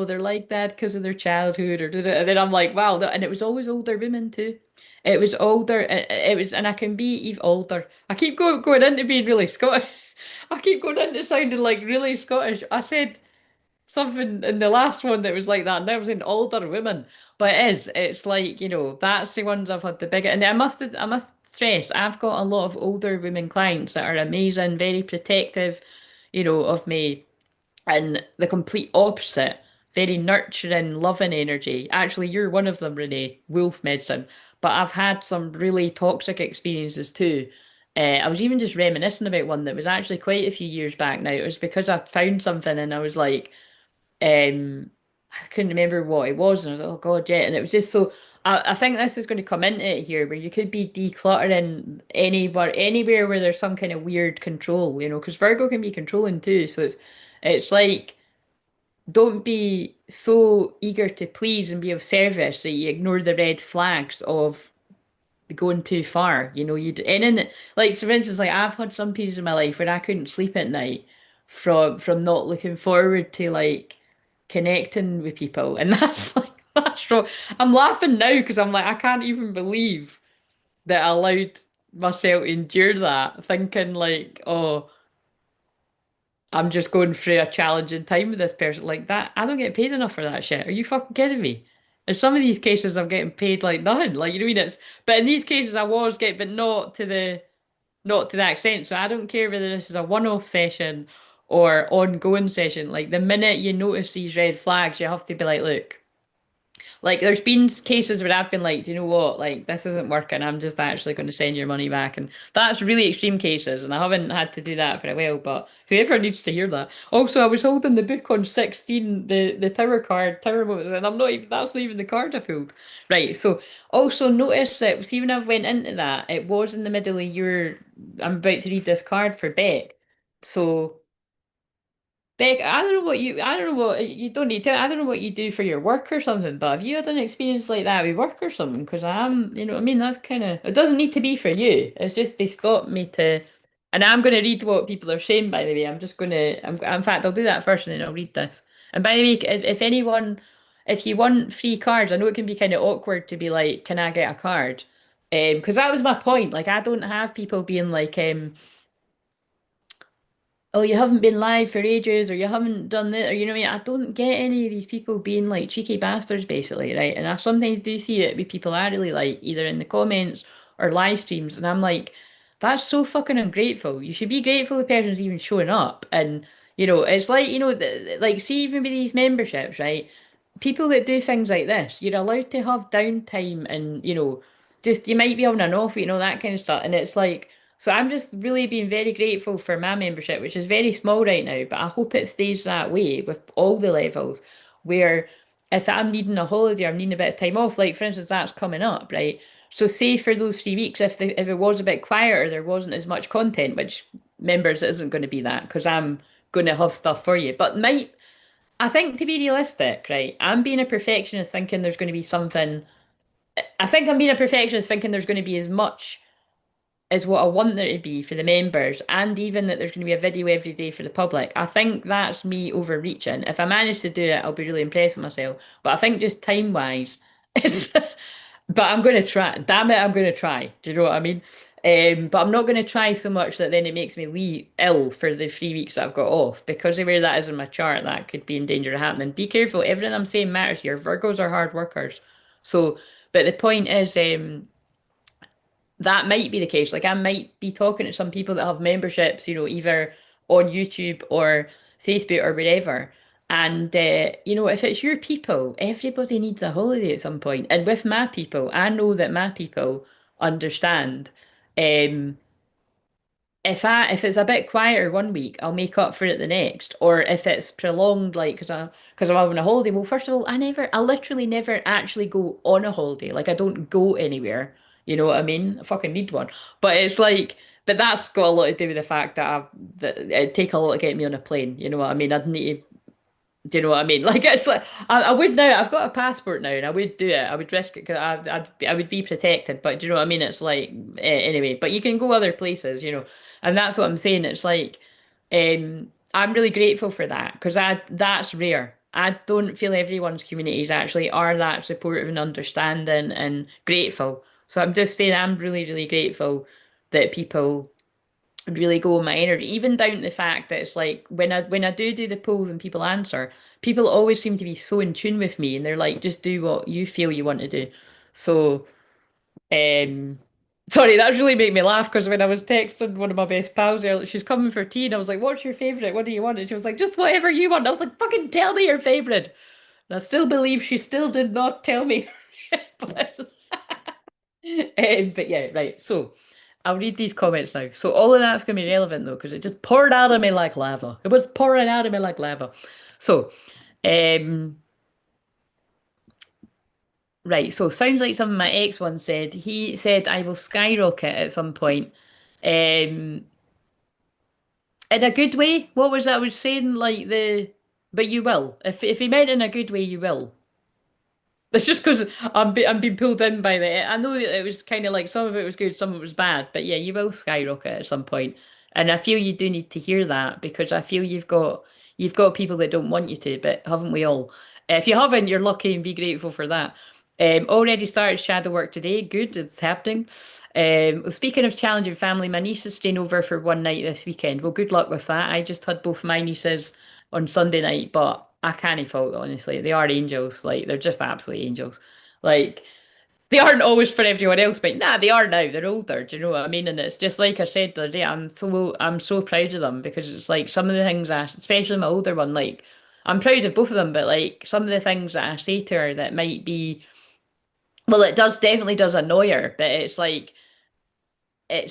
they're like that because of their childhood or da-da. And then I'm like, wow, and it was always older women too. It was older. It was, and I can be even older. I keep going into being really Scottish. I keep going into sounding like really Scottish. I said something in the last one that was like that. Never seen older women, but it is. It's like that's the ones I've had the bigger. And I must stress, I've got a lot of older women clients that are amazing, very protective, of me, and the complete opposite, very nurturing, loving energy. Actually, you're one of them, Renee, wolf medicine. But I've had some really toxic experiences too. I was even just reminiscing about one that was actually quite a few years back now. It was because I found something and I was like, I couldn't remember what it was, and I was like, oh God, yeah. And it was just so. I think this is going to come into it here, where you could be decluttering anywhere where there's some kind of weird control, because Virgo can be controlling too. So it's like don't be so eager to please and be of service that you ignore the red flags of going too far. And in like so for instance, like I've had some periods in my life where I couldn't sleep at night from not looking forward to like connecting with people, and that's like that's wrong. I'm laughing now because I'm like I can't even believe that I allowed myself to endure that, thinking like, oh, I'm just going through a challenging time with this person like that. I don't get paid enough for that shit. Are you fucking kidding me? In some of these cases, I'm getting paid like nothing. Like you know what I mean? But in these cases, I was getting, but not to that extent. So I don't care whether this is a one-off session or ongoing session. Like the minute you notice these red flags, you have to be like, look. Like, there's been cases where I've been like, do you know what? Like, this isn't working. I'm just actually going to send your money back. And that's really extreme cases. And I haven't had to do that for a while, but whoever needs to hear that. Also, I was holding the book on 16, the tower card, tower moments, and I'm not even, that's not even the card I pulled. Right. So also notice that, see, when I've went into that, it was in the middle of your, I'm about to read this card for Beck. So, Beck, I don't know what, you don't need to, I don't know what you do for your work or something, but have you had an experience like that with work or something? Because I'm, you know what I mean? That's kind of, it doesn't need to be for you. It's just they stop me to, and I'm going to read what people are saying, by the way. I'm just going to, in fact, I'll do that first and then I'll read this. And by the way, if anyone, if you want free cards, I know it can be kind of awkward to be like, can I get a card? Because that was my point. Like, I don't have people being like, oh, you haven't been live for ages, or you haven't done this, or you know what I mean? I don't get any of these people being like cheeky bastards, basically, right? And I sometimes do see it with people I really like, either in the comments or live streams, and I'm like, that's so fucking ungrateful. You should be grateful the person's even showing up. And, you know, it's like, you know, like, see, even with these memberships, right? People that do things like this, you're allowed to have downtime and, you know, just you might be having an off, you know, that kind of stuff. And it's like, so I'm just really being very grateful for my membership, which is very small right now, but I hope it stays that way with all the levels, where if I'm needing a holiday, I'm needing a bit of time off, like for instance, that's coming up, right? So say for those 3 weeks, if it was a bit quieter, there wasn't as much content, which members it isn't going to be that because I'm going to have stuff for you. But might I think to be realistic, right? I'm being a perfectionist thinking there's going to be something. I think I'm being a perfectionist thinking there's going to be as much is what I want there to be for the members, and even that there's going to be a video every day for the public. I think that's me overreaching. If I manage to do it, I'll be really impressed with myself. But I think just time wise, it's, but I'm going to try. Damn it, I'm going to try. Do you know what I mean? But I'm not going to try so much that then it makes me ill for the 3 weeks that I've got off because of where that is in my chart. That could be in danger of happening. Be careful. Everything I'm saying matters here. Virgos are hard workers. So, but the point is, that might be the case. Like I might be talking to some people that have memberships, you know, either on YouTube or Facebook or wherever. And you know, if it's your people, everybody needs a holiday at some point. And with my people, I know that my people understand. Um, if it's a bit quieter 1 week, I'll make up for it the next. Or if it's prolonged, like because I'm having a holiday. Well, first of all, I literally never actually go on a holiday. Like I don't go anywhere. You know what I mean? I fucking need one. But it's like, but that's got a lot to do with the fact that it'd take a lot to get me on a plane. You know what I mean? I'd need do you know what I mean? Like it's like I would now. I've got a passport now, and I would do it. I would risk it because I would be protected. But do you know what I mean? It's like anyway. But you can go other places, you know, and that's what I'm saying. It's like I'm really grateful for that because I that's rare. I don't feel everyone's communities actually are that supportive and understanding and grateful. So I'm just saying I'm really really grateful that people really go on my energy, even down to the fact that it's like when I do the polls and people answer, people always seem to be so in tune with me, and they're like, just do what you feel you want to do. So, um, sorry, that's really made me laugh because when I was texting one of my best pals earlier, she's coming for tea, and I was like, "What's your favorite? What do you want?" And she was like, "Just whatever you want." I was like, "Fucking tell me your favorite." And I still believe she still did not tell me. But but yeah, right. So I'll read these comments now. So all of that's going to be relevant though, because it just poured out of me like lava. It was pouring out of me like lava. So, um, right. So sounds like something my ex once said. He said I will skyrocket at some point. Um, in a good way. What was that I was saying? Like but you will. If he meant in a good way, you will. It's just because I'm being pulled in by the. I know that it was kind of like some of it was good, some of it was bad, but yeah, you will skyrocket at some point, and I feel you do need to hear that because I feel you've got people that don't want you to, but haven't we all? If you haven't, you're lucky and be grateful for that. Already started shadow work today. Good, it's happening. Well, speaking of challenging family, my niece is staying over for one night this weekend. Well, good luck with that. I just had both my nieces on Sunday night, but I can't fault them, honestly. They are angels. Like, they're just absolutely angels. Like, they aren't always for everyone else, but nah, they are now. They're older. Do you know what I mean? And it's just like I said the other day, I'm so proud of them because it's like some of the things especially my older one, like I'm proud of both of them, but like some of the things that I say to her that might be, well, it does definitely does annoy her, but it's like, I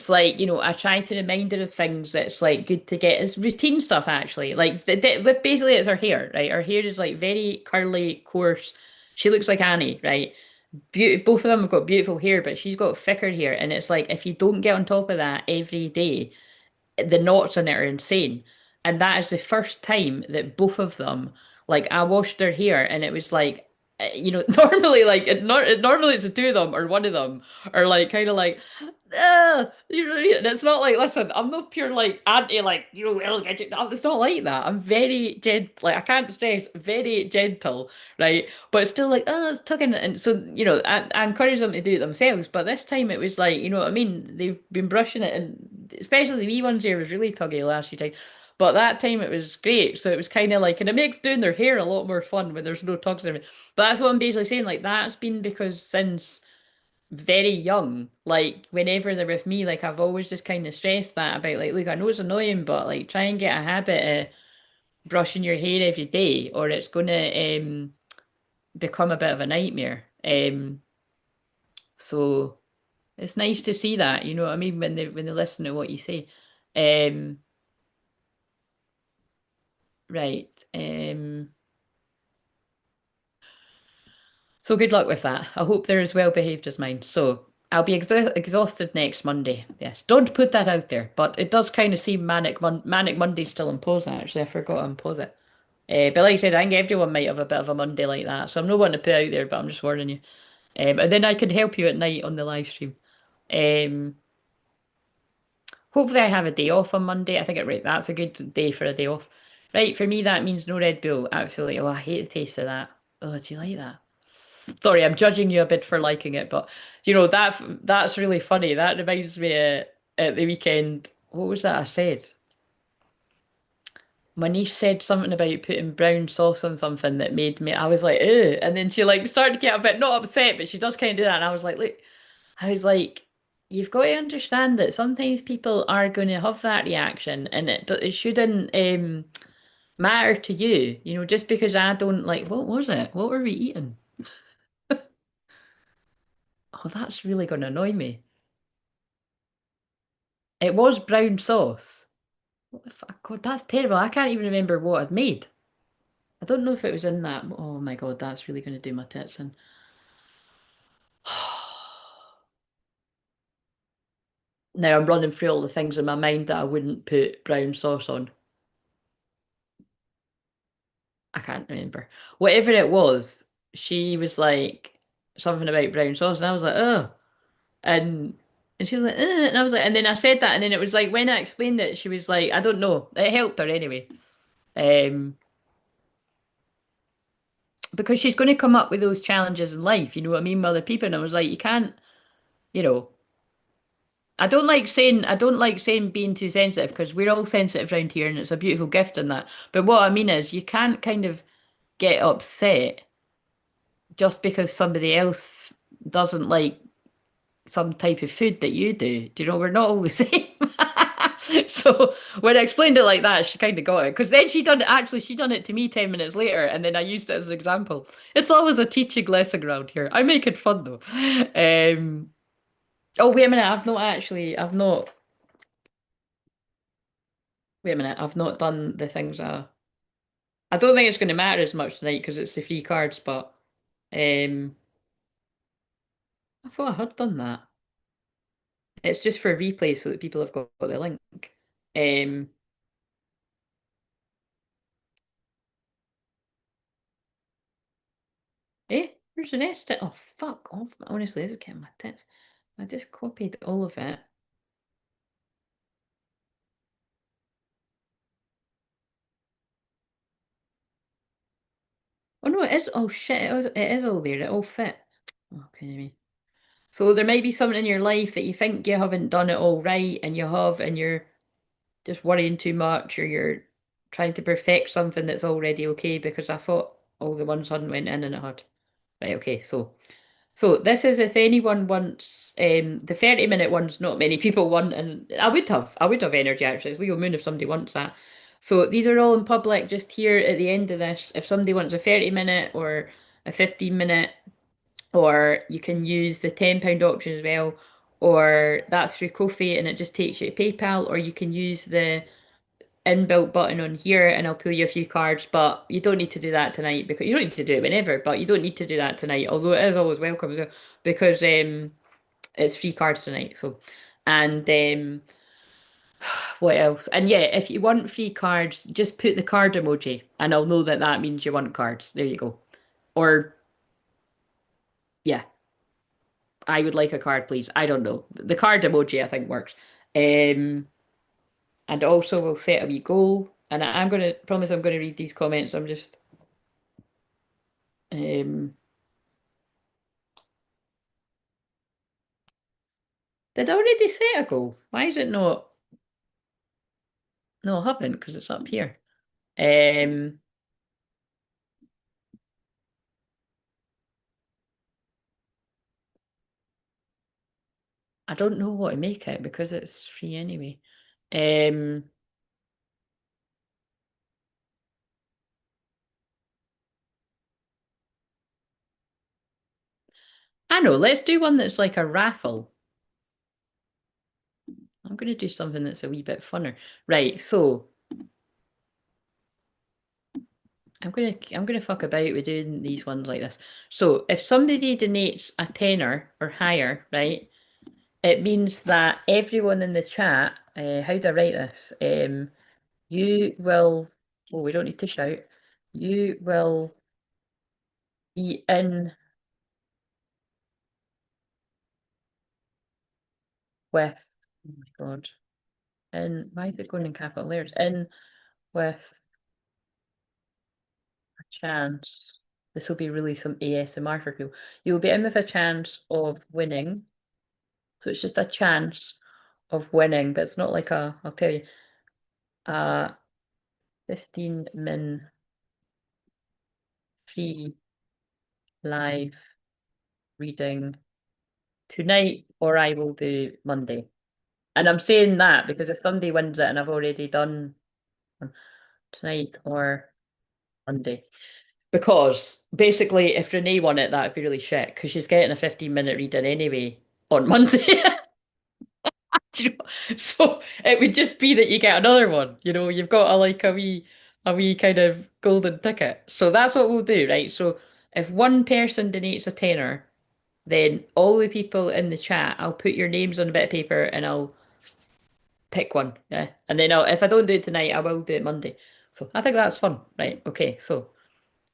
try to remind her of things that's like good to get as routine stuff actually. Like with basically it's her hair, right? Her hair is like very curly, coarse. She looks like Annie, right? Both of them have got beautiful hair, but she's got thicker hair, and it's like if you don't get on top of that every day, the knots in it are insane. And that is the first time that both of them, like I washed their hair and it was like, normally like normally it's the two of them or one of them are like kind of like, you know, and it's not like, listen, I'm not pure like anti like will get you. No, it's not like that. I'm very gentle. Like I can't stress, very gentle, right? But it's still like, it's tugging, and so I encourage them to do it themselves. But this time it was like, you know what I mean? They've been brushing it, and especially the wee ones here was really tuggy last few times. But that time it was great. So it was kind of like, and it makes doing their hair a lot more fun when there's no tugs in it. But that's what I'm basically saying. Like that's been because since very young, like whenever they're with me, like I've always just kind of stressed that about like, look, I know it's annoying, but like try and get a habit of brushing your hair every day, or it's gonna become a bit of a nightmare. So it's nice to see that, you know what I mean, when they listen to what you say. Um, right. So good luck with that. I hope they're as well behaved as mine. So I'll be exhausted next Monday. Yes, don't put that out there, but it does kind of seem manic Monday's still in pause. Actually, I forgot to unpause it. But like I said, I think everyone might have a bit of a Monday like that, so I'm not wanting to put it out there, but I'm just warning you. And then I can help you at night on the live stream. Um, Hopefully I have a day off on Monday. I think right, that's a good day for a day off. Right, for me that means no Red Bull. Absolutely. Oh, I hate the taste of that. Oh, do you like that? Sorry, I'm judging you a bit for liking it, but that's really funny. That reminds me at the weekend. What was that I said? My niece said something about putting brown sauce on something that made me. I was like, ew, and then she like started to get a bit not upset, but she does kind of do that, and I was like, look, I was like, you've got to understand that sometimes people are going to have that reaction, and it shouldn't matter to you, just because I don't like. What was it? What were we eating? Oh, that's really going to annoy me. It was brown sauce. What the fuck? God, that's terrible. I can't even remember what I'd made. I don't know if it was in that. Oh my God, that's really going to do my tits in. Now I'm running through all the things in my mind that I wouldn't put brown sauce on. I can't remember. Whatever it was, she was like something about brown sauce, and I was like, oh, and she was like, and I was like, and then I said that, and then it was like when I explained it, she was like, I don't know. It helped her anyway. Um, because she's going to come up with those challenges in life, you know what I mean, with other people. And I was like, you can't, you know, I don't like saying being too sensitive because we're all sensitive around here and it's a beautiful gift in that. But what I mean is you can't kind of get upset just because somebody else doesn't like some type of food that you do. Do you know, we're not all the same. So when I explained it like that, she kind of got it. Because then she done it to me 10 minutes later, and then I used it as an example. It's always a teaching lesson around here. I make it fun though. Um, oh, wait a minute, wait a minute, I've not done the things I don't think it's going to matter as much tonight because it's the free cards, but um, I thought I had done that. It's just for replay so that people have got the link. Um, where's the rest of it? Oh, fuck off. Honestly, this is getting my tits. I just copied all of it. Oh no, it is. Oh shit, it is all there. It all fit. Okay. So there may be something in your life that you think you haven't done it all right, and you have, and you're just worrying too much, or you're trying to perfect something that's already okay because I thought all the ones hadn't went in and it had. Right, okay, so this is if anyone wants the 30-minute ones not many people want, and I would have energy actually. It's Leo Moon if somebody wants that. So these are all in public just here at the end of this. If somebody wants a 30-minute or a 15-minute, or you can use the £10 option as well, or that's through Kofi and it just takes you to PayPal, or you can use the inbuilt button on here and I'll pull you a few cards, but you don't need to do that tonight because you don't need to do it whenever, but you don't need to do that tonight, although it is always welcome as well, because it's free cards tonight. So, and what else? And yeah, if you want free cards, just put the card emoji and I'll know that that means you want cards. There you go. Or yeah, I would like a card, please. I don't know. The card emoji I think works. Um, and also we'll set a wee goal. And I'm gonna promise I'm gonna read these comments. I'm just um did I already set a goal? Why is it not? No, I haven't because it's up here. Um, I don't know what to make it because it's free anyway. Um, I know. Let's do one that's like a raffle. I'm going to do something that's a wee bit funner. Right. So I'm gonna fuck about with doing these ones like this. So if somebody donates a tenner or higher, right? It means that everyone in the chat, how do I write this? You will, oh, we don't need to shout. You will be in with, oh my God, in, why is it going in capital letters? In with a chance. This will be really some ASMR for people. You'll be in with a chance of winning. So it's just a chance of winning, but it's not like a, I'll tell you, a 15 min free live reading tonight, or I will do Monday. And I'm saying that because if somebody wins it and I've already done tonight or Monday. Because basically, if Renee won it, that'd be really shit because she's getting a 15-minute reading anyway on Monday. Do you know? So it would just be that you get another one. You've got a wee kind of golden ticket. So that's what we'll do, right? So if one person donates a tenner, then all the people in the chat, I'll put your names on a bit of paper and I'll pick one. Yeah. And then if I don't do it tonight, I will do it Monday. So I think that's fun. Right. Okay. So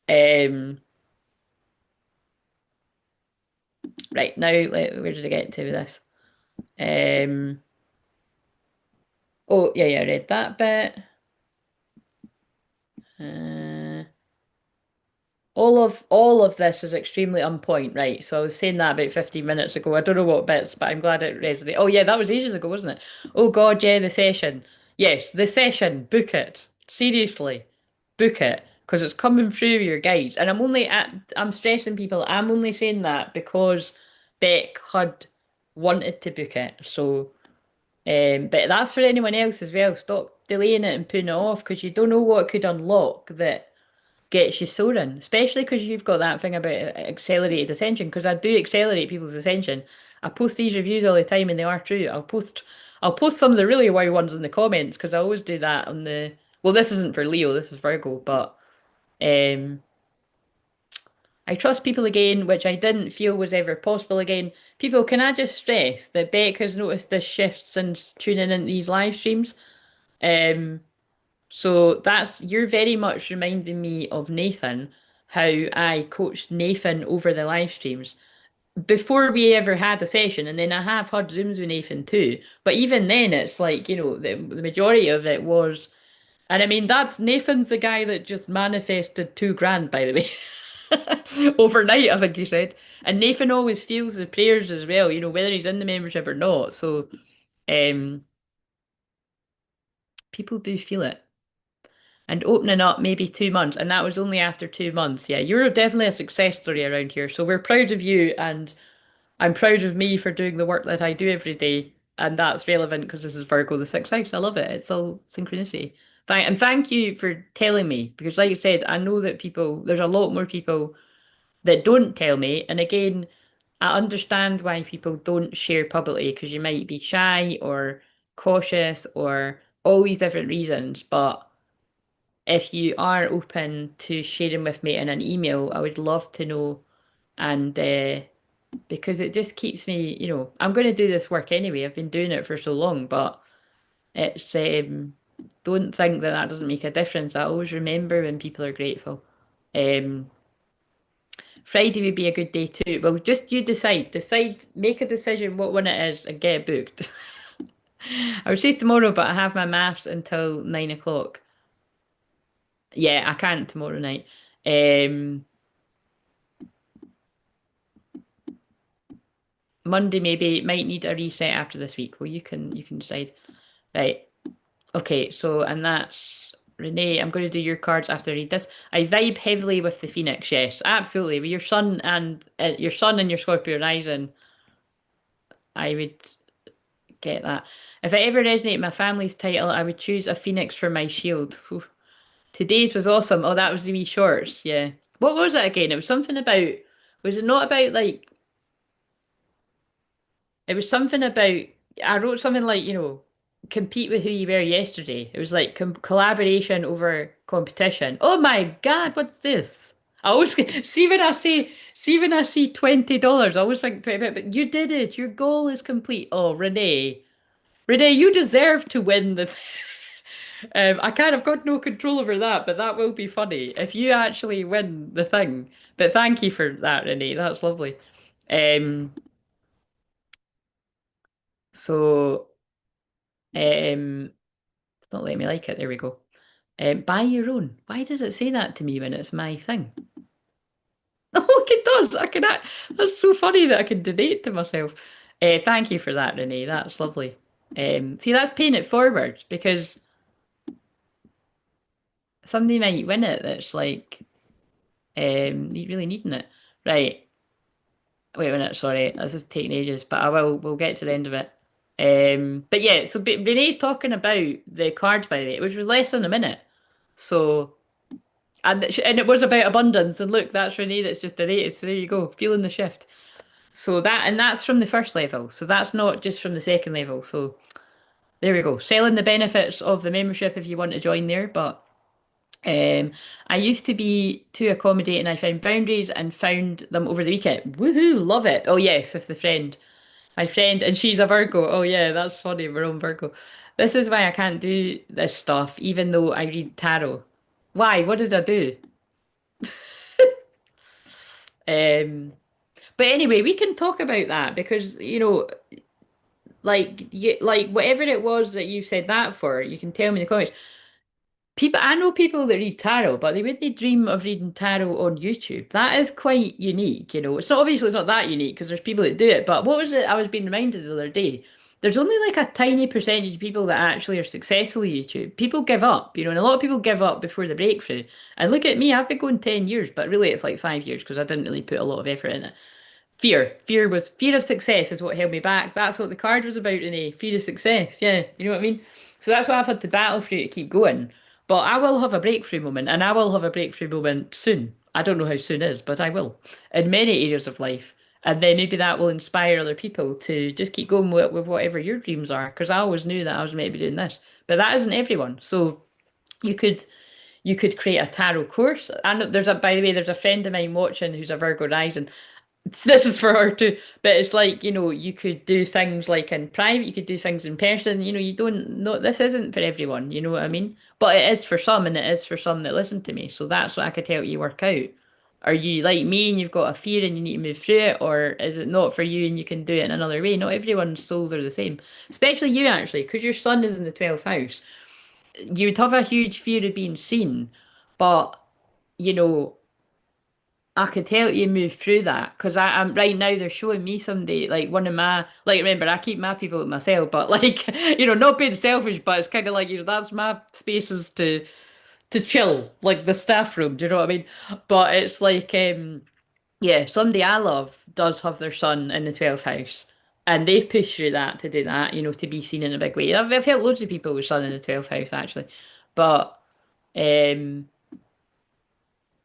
um right now where did I get to with this? Um oh yeah, I read that bit. Uh all of this is extremely on point, right? So I was saying that about 15 minutes ago. I don't know what bits, but I'm glad it resonated. Oh yeah, that was ages ago, wasn't it? Oh God, yeah, the session. Yes, the session. Book it. Seriously, book it because it's coming through your guides. And I'm stressing people. I'm only saying that because Beck had wanted to book it. So, but that's for anyone else as well. Stop delaying it and putting it off because you don't know what could unlock that gets you soaring, especially because you've got that thing about accelerated ascension. Because I do accelerate people's ascension. I post these reviews all the time, and they are true. I'll post some of the really wow ones in the comments because I always do that on the. Well, this isn't for Leo. This is Virgo, but um, I trust people again, which I didn't feel was ever possible again. People, can I just stress that Beck has noticed this shift since tuning into these live streams? Um, so you're very much reminding me of Nathan, how I coached Nathan over the live streams before we ever had a session, and then I have had Zooms with Nathan too. But even then, it's like, the majority of it was, and I mean, that's Nathan's the guy that just manifested 2 grand, by the way. overnight, I think he said. And Nathan always feels the prayers as well, whether he's in the membership or not. So um, people do feel it. And opening up maybe 2 months, and that was only after 2 months. Yeah, you're definitely a success story around here. So we're proud of you, and I'm proud of me for doing the work that I do every day. And that's relevant because this is Virgo, the sixth house. I love it. It's all synchronicity. And thank you for telling me, because like you said, I know that there's a lot more people that don't tell me. And again, I understand why people don't share publicly because you might be shy or cautious or all these different reasons. But if you are open to sharing with me in an email, I would love to know. And because it just keeps me, I'm going to do this work anyway. I've been doing it for so long, but it's, don't think that that doesn't make a difference. I always remember when people are grateful. Um, Friday would be a good day too. Well, just you decide. Make a decision what one it is and get it booked. I would say tomorrow, but I have my maths until 9 o'clock. Yeah, I can't tomorrow night. Um, Monday maybe might need a reset after this week. Well, you can decide. Right. Okay, so and that's Renee. I'm going to do your cards after I read this. I vibe heavily with the Phoenix. Yes, absolutely. With your sun and your Scorpio rising, I would get that. If I ever resonate with my family's title, I would choose a Phoenix for my shield. Whew. Today's was awesome. Oh, that was the wee shorts. Yeah. What was it again? It was something about. Was it not about like It was something about, I wrote something like, compete with who you were yesterday. It was like collaboration over competition. Oh my God, what's this? I always see when I see $20, I always think 20, but you did it. Your goal is complete. Oh, Renee, you deserve to win the. I kind of got no control over that, but that will be funny if you actually win the thing. But thank you for that, Renee. That's lovely. Um, so. It's not letting me like it. There we go. Buy your own. Why does it say that to me when it's my thing? Oh, look, it does. That's so funny that I can donate to myself. Thank you for that, Renee. That's lovely. See, that's paying it forward because somebody might win it that's like really needing it. Right. Wait a minute, sorry. This is taking ages, but we'll get to the end of it. But yeah, so Renee's talking about the cards, by the way, which was less than a minute. So and it was about abundance. And look, that's Renee that's just donated. So there you go, feeling the shift. So that's from the first level. So that's not just from the second level. So there we go. Selling the benefits of the membership if you want to join there. But I used to be too accommodating. I found boundaries and found them over the weekend. Woohoo, love it. Oh yes, with the friend. My friend, and she's a Virgo. Oh yeah, that's funny. We're on Virgo. This is why I can't do this stuff, even though I read tarot. Why? What did I do? Um, but anyway, we can talk about that because like whatever it was that you said that for, you can tell me in the comments. I know people that read tarot, but they wouldn't dream of reading tarot on YouTube. That is quite unique. It's not that unique because there's people that do it. But what was it? I was being reminded the other day. There's only like a tiny percentage of people that actually are successful with YouTube. People give up, and a lot of people give up before the breakthrough. And look at me, I've been going 10 years, but really it's like 5 years because I didn't really put a lot of effort in it. Fear of success is what held me back. That's what the card was about, Renee. Fear of success. Yeah, you know what I mean? So that's what I've had to battle through to keep going. But I will have a breakthrough moment, and I will have a breakthrough moment soon. I don't know how soon is, but I will in many areas of life. And then maybe that will inspire other people to just keep going with whatever your dreams are. Because I always knew that I was meant to be doing this, but that isn't everyone. So you could you could create a tarot course. I know by the way, there's a friend of mine watching who's a Virgo rising. This is for her too, but it's like, you could do things like in private, you could do things in person, you don't know, this isn't for everyone, you know what I mean? But it is for some, and it is for some that listen to me. So that's what I could help you work out. Are you like me and you've got a fear and you need to move through it, or is it not for you and you can do it in another way? Not everyone's souls are the same, especially you actually, because your sun is in the 12th house. You would have a huge fear of being seen, but you know I could help you move through that because I'm right now they're showing me somebody like one of my like remember I keep my people with myself but like not being selfish but it's kind of like that's my spaces to chill like the staff room, do you know what I mean? But it's like yeah, somebody I love does have their son in the 12th house and they've pushed through that to do that, to be seen in a big way. I've helped loads of people with son in the 12th house actually, but um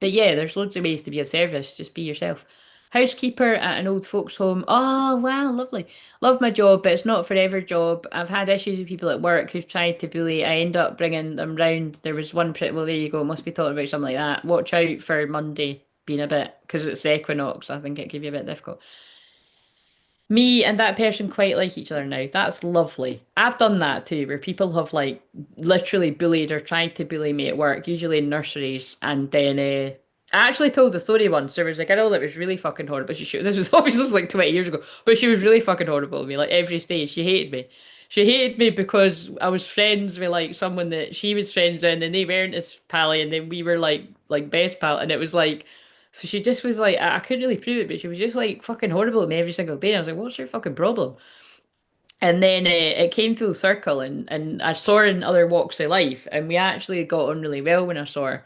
but yeah, there's loads of ways to be of service. Just be yourself. Housekeeper at an old folks' home. Oh, wow, lovely. Love my job, but it's not a forever job. I've had issues with people at work who've tried to bully. I end up bringing them round. There was one pretty, well, there you go. Must be talking about something like that. Watch out for Monday being a bit, because it's the equinox. I think it could be a bit difficult. Me and that person quite like each other now. That's lovely. I've done that too, where people have like literally bullied or tried to bully me at work, usually in nurseries. And then I actually told the story once. There was a girl that was really fucking horrible. This was obviously like 20 years ago, but she was really fucking horrible to me. Like every stage, she hated me. She hated me because I was friends with like someone that she was friends with, and then they weren't as pally, and then we were like best pal, and it was like. So she just was like, I couldn't really prove it, but she was just like fucking horrible to me every single day. And I was like, what's your fucking problem? And then it came full circle, and I saw her in other walks of life, and we actually got on really well when I saw her.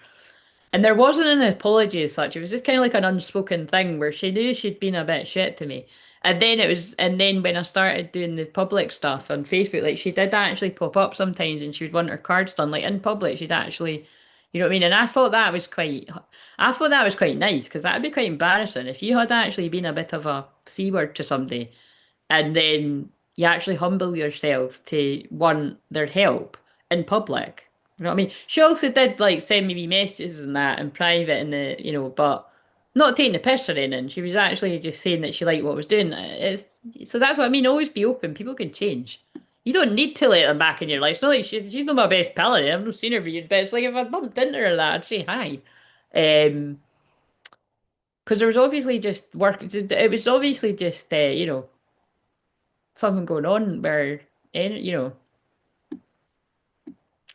And there wasn't an apology as such. It was just kind of like an unspoken thing where she knew she'd been a bit shit to me. And then when I started doing the public stuff on Facebook, like she did actually pop up sometimes and she would want her cards done, like in public, she'd actually, you know what I mean? And I thought that was quite nice because that would be quite embarrassing if you had actually been a bit of a C word to somebody and then you actually humble yourself to want their help in public. You know what I mean? She also did like send me wee messages and that in private and but not taking the piss or anything. She was actually just saying that she liked what I was doing. It's so that's what I mean. Always be open. People can change. You don't need to let them back in your life. It's not like she's not my best pal. I've not seen her for years, but it's like if I bumped into her or that, I'd say hi. Um, because there was obviously just work. It was obviously just something going on where,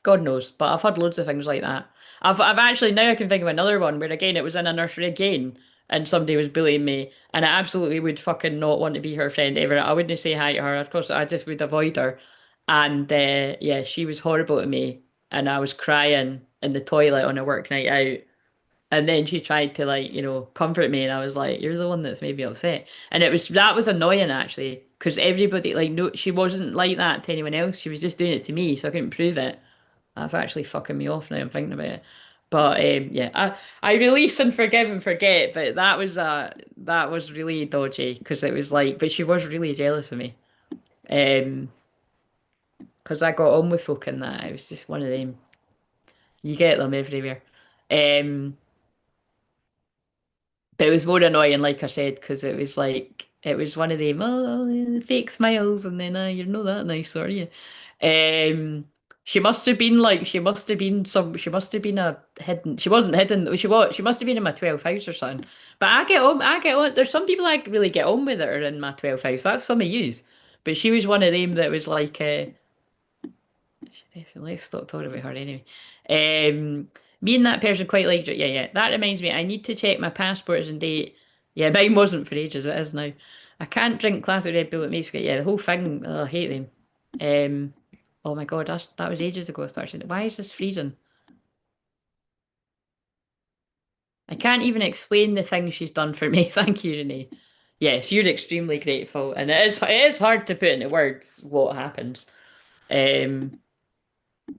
God knows. But I've had loads of things like that. I've actually now I can think of another one where again it was in a nursery again, and somebody was bullying me, and I absolutely would fucking not want to be her friend ever. I wouldn't say hi to her. Of course, I just would avoid her. And yeah, she was horrible to me, and I was crying in the toilet on a work night out. And then she tried to like, comfort me, and I was like, "You're the one that's made me upset." And that was annoying actually, because everybody like no, she wasn't like that to anyone else. She was just doing it to me, so I couldn't prove it. That's actually fucking me off now. I'm thinking about it. But yeah, I release and forgive and forget. But that was really dodgy because it was like, but she was really jealous of me. Um, because I got on with folk in that. It was just one of them. You get them everywhere. Um. But it was more annoying, like I said, because it was like it was one of them fake smiles, and then you're not that nice, are you? She must have been a hidden. She wasn't hidden. She must have been in my 12th house or something. But I get on. There's some people I really get on with that are in my 12th house. That's some of yous. But she was one of them that was like, definitely. Let's stop talking about her anyway. Me and that person quite liked it. Yeah, yeah. That reminds me, I need to check my passport is in date. Yeah, mine wasn't for ages. It is now. I can't drink classic Red Bull. It makes me, yeah, the whole thing. I hate them. Um, oh my God, that was ages ago. I started saying it. Why is this freezing? I can't even explain the things she's done for me. Thank you, Renee. Yes, you're extremely grateful, and it is hard to put into words what happens. Um, oh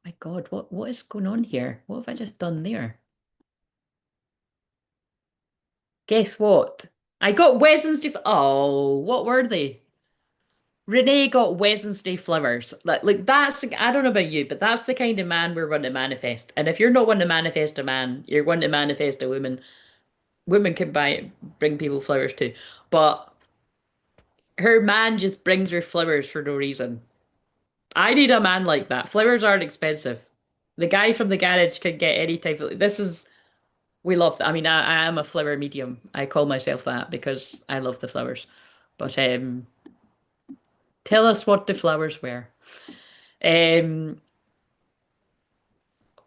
my God, what is going on here? What have I just done there? Guess what? I got Wednesday. Oh, what were they? Renee got Wednesday flowers. Like that's. I don't know about you, but that's the kind of man we're going to manifest. And if you're not going to manifest a man, you're going to manifest a woman. Women can bring people flowers too, but her man just brings her flowers for no reason. I need a man like that. Flowers aren't expensive. The guy from the garage can get any type of. This is. We love that. I mean, I am a flower medium. I call myself that because I love the flowers. But tell us what the flowers were. Um,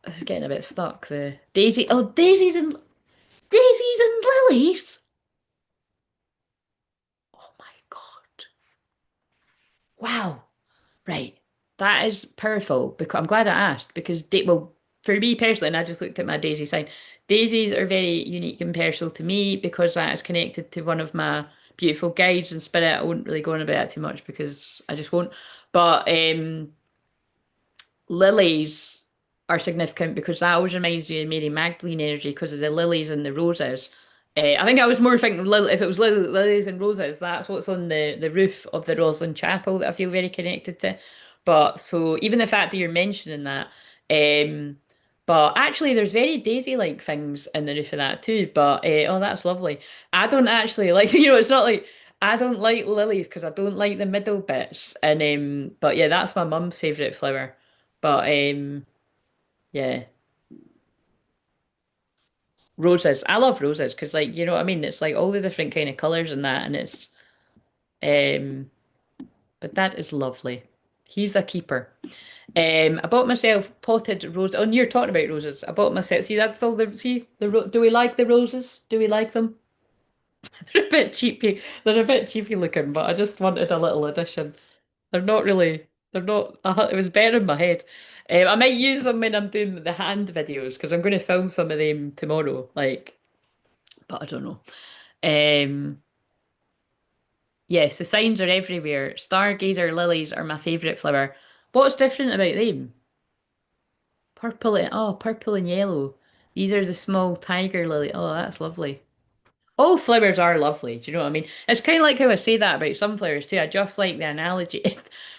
This is getting a bit stuck. The daisy. Oh, daisies and lilies. Oh my God. Wow. Right. That is powerful because I'm glad I asked because well, for me personally, and I just looked at my daisy sign. Daisies are very unique and personal to me because that is connected to one of my beautiful guides and spirit. I won't really go on about it too much because I just won't. But lilies are significant because that always reminds you of Mary Magdalene energy because of the lilies and the roses. I think I was more thinking if it was lilies and roses, that's what's on the roof of the Roslyn Chapel that I feel very connected to. But so even the fact that you're mentioning that, um, but actually there's very daisy-like things in the roof of that too. But oh, that's lovely. I don't actually like, it's not like I don't like lilies because I don't like the middle bits. And but yeah, that's my mum's favorite flower. But yeah, roses. I love roses because like you know what I mean. It's like all the different kind of colors and that, and it's um. But that is lovely. He's the keeper. I bought myself potted roses. Oh, and you're talking about roses. I bought myself. See, that's all the. See the. Do we like the roses? Do we like them? They're a bit cheapy. They're a bit cheapy looking, but I just wanted a little addition. They're not really. They're not. It was better in my head. I might use them when I'm doing the hand videos because I'm going to film some of them tomorrow. Like, but I don't know. Um, yes, the signs are everywhere. Stargazer lilies are my favourite flower. What's different about them? Purple and yellow. These are the small tiger lily. Oh, that's lovely. All flowers are lovely. Do you know what I mean? It's kind of like how I say that about sunflowers too. I just like the analogy.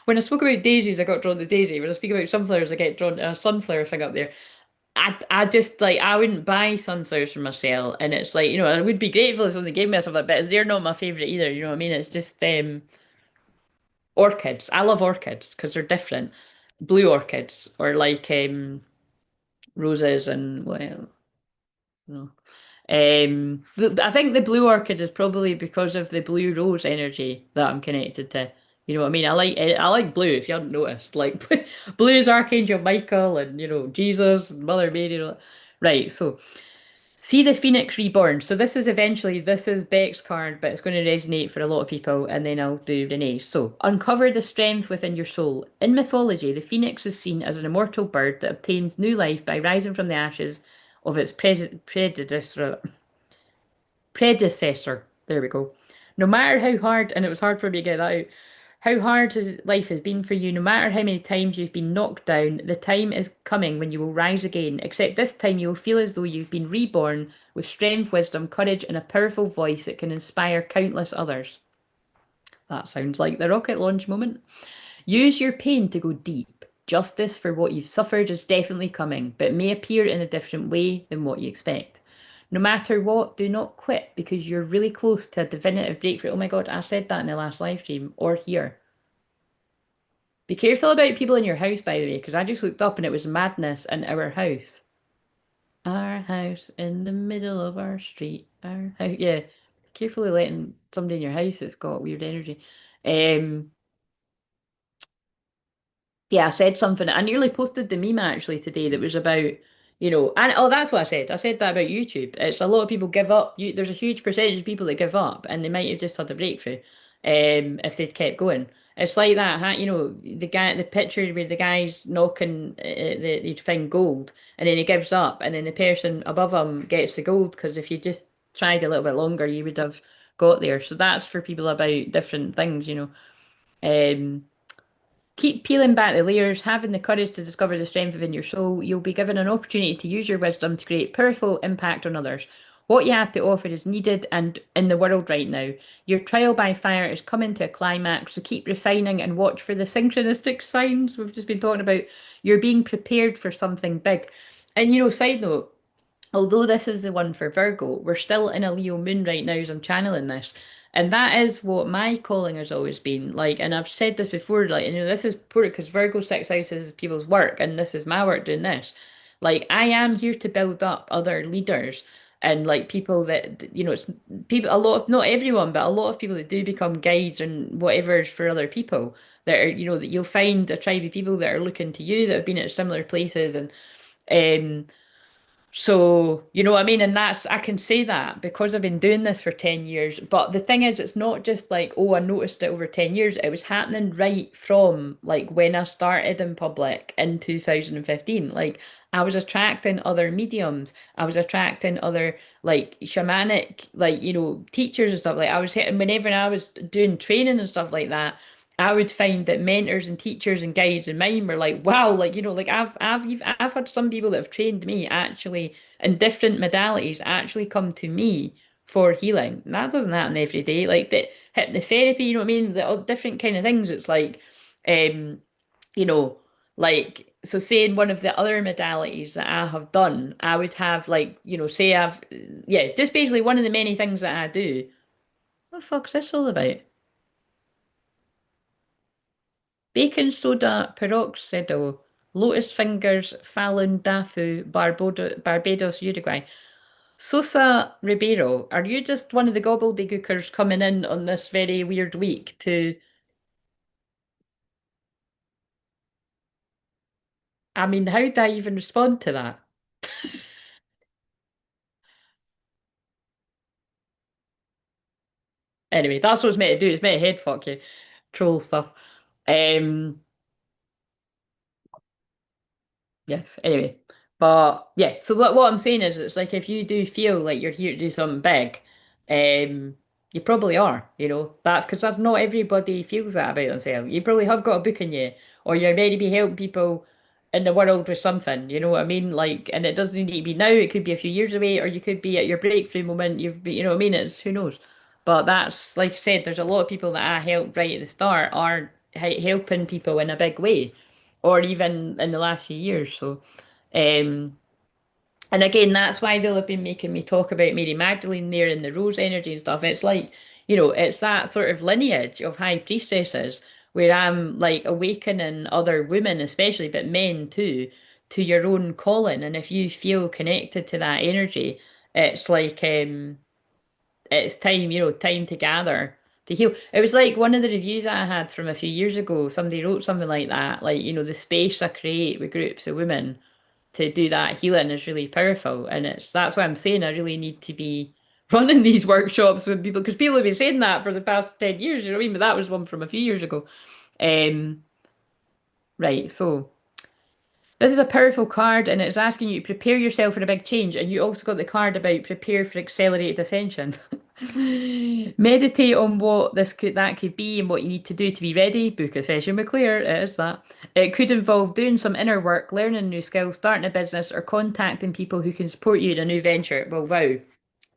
When I spoke about daisies, I got drawn to daisy. When I speak about sunflowers, I get drawn to a sunflower thing up there. I just like I wouldn't buy sunflowers for myself, and it's like I would be grateful if somebody gave me something, but they're not my favorite either. You know what I mean? It's just orchids. I love orchids because they're different. Blue orchids or like roses and well, no. I think the blue orchid is probably because of the blue rose energy that I'm connected to. You know what I mean? I like blue. If you hadn't noticed, like blue is Archangel Michael and Jesus and Mother Mary. Right. So see the Phoenix Reborn. So this is Beck's card, but it's going to resonate for a lot of people, and then I'll do Renee's. So uncover the strength within your soul. In mythology, the phoenix is seen as an immortal bird that obtains new life by rising from the ashes of its predecessor. There we go. No matter how hard, and it was hard for me to get that out, how hard life has been for you, no matter how many times you've been knocked down, the time is coming when you will rise again. Except this time you will feel as though you've been reborn with strength, wisdom, courage, and a powerful voice that can inspire countless others. That sounds like the rocket launch moment. Use your pain to go deep. Justice for what you've suffered is definitely coming, but may appear in a different way than what you expect. No matter what, do not quit because you're really close to a definitive breakthrough. Oh my God, I said that in the last live stream or here. Be careful about people in your house, by the way, because I just looked up and it was madness in our house. Our house in the middle of our street. Our house. Yeah. Carefully letting somebody in your house that's got weird energy. Um, Yeah, I said something. I nearly posted the meme actually today that was about, and oh, that's what I said. I said that about YouTube. It's a lot of people give up. There's a huge percentage of people that give up, and they might have just had a breakthrough, if they'd kept going. It's like that, the picture where the guy's knocking the thing gold, and then he gives up, and then the person above him gets the gold because if you just tried a little bit longer, you would have got there. So that's for people about different things. Um, Keep peeling back the layers, having the courage to discover the strength within your soul. You'll be given an opportunity to use your wisdom to create powerful impact on others. What you have to offer is needed and in the world right now. Your trial by fire is coming to a climax, so keep refining and watch for the synchronistic signs we've just been talking about. You're being prepared for something big. And side note, although this is the one for Virgo, we're still in a Leo moon right now as I'm channeling this. And that is what my calling has always been. Like, and I've said this before, like, this is important because Virgo six house is people's work, and this is my work doing this. Like, I am here to build up other leaders and like people that, it's people, a lot of, not everyone, but a lot of people that do become guides and whatever for other people that are, that you'll find a tribe of people that are looking to you that have been at similar places and Um, so, you know what I mean? And that's, I can say that because I've been doing this for 10 years. But the thing is, it's not just like, oh, I noticed it over 10 years. It was happening right from like when I started in public in 2015. Like, I was attracting other mediums. I was attracting other like shamanic, like, you know, teachers and stuff. Like, I was hitting whenever I was doing training and stuff like that. I would find that mentors and teachers and guides in mine were like, wow, like, you know, like I've had some people that have trained me actually in different modalities actually come to me for healing. And that doesn't happen every day. Like the hypnotherapy, you know what I mean? The all different kind of things. It's like, um, you know, like so saying one of the other modalities that I have done, I would have like, you know, say I've yeah, just basically one of the many things that I do. What the fuck's this all about? Baking soda peroxido, lotus fingers, Falun Dafu, Barbados, Uruguay. Sosa Ribeiro, are you just one of the gobbledygookers coming in on this very weird week to, I mean, how do I even respond to that? Anyway, that's what it's meant to do. It's meant to head fuck you. Troll stuff. Um, Yes, anyway. But yeah, so what I'm saying is it's like if you do feel like you're here to do something big, um, you probably are, you know. That's not everybody feels that about themselves. You probably have got a book in you, or you're ready to be helping people in the world with something, you know what I mean? Like, and it doesn't need to be now, it could be a few years away, or you could be at your breakthrough moment, you know what I mean? It's who knows. But that's like I said, there's a lot of people that I helped right at the start are helping people in a big way, or even in the last few years. So, um, and again, that's why they'll have been making me talk about Mary Magdalene there and the rose energy and stuff. It's like, you know, it's that sort of lineage of high priestesses where I'm like awakening other women, especially, but men too, to your own calling. And if you feel connected to that energy, it's like, it's time, you know, time to gather to heal. It was like one of the reviews I had from a few years ago. Somebody wrote something like that, like, you know, the space I create with groups of women to do that healing is really powerful. And it's that's why I'm saying I really need to be running these workshops with people because people have been saying that for the past 10 years, you know what I mean? But that was one from a few years ago. Um, right, so this is a powerful card and it's asking you to prepare yourself for a big change. And you also got the card about prepare for accelerated ascension. Meditate on what that could be and what you need to do to be ready. Book a session with Claire. It is that. It could involve doing some inner work, learning new skills, starting a business, or contacting people who can support you in a new venture. Well, wow.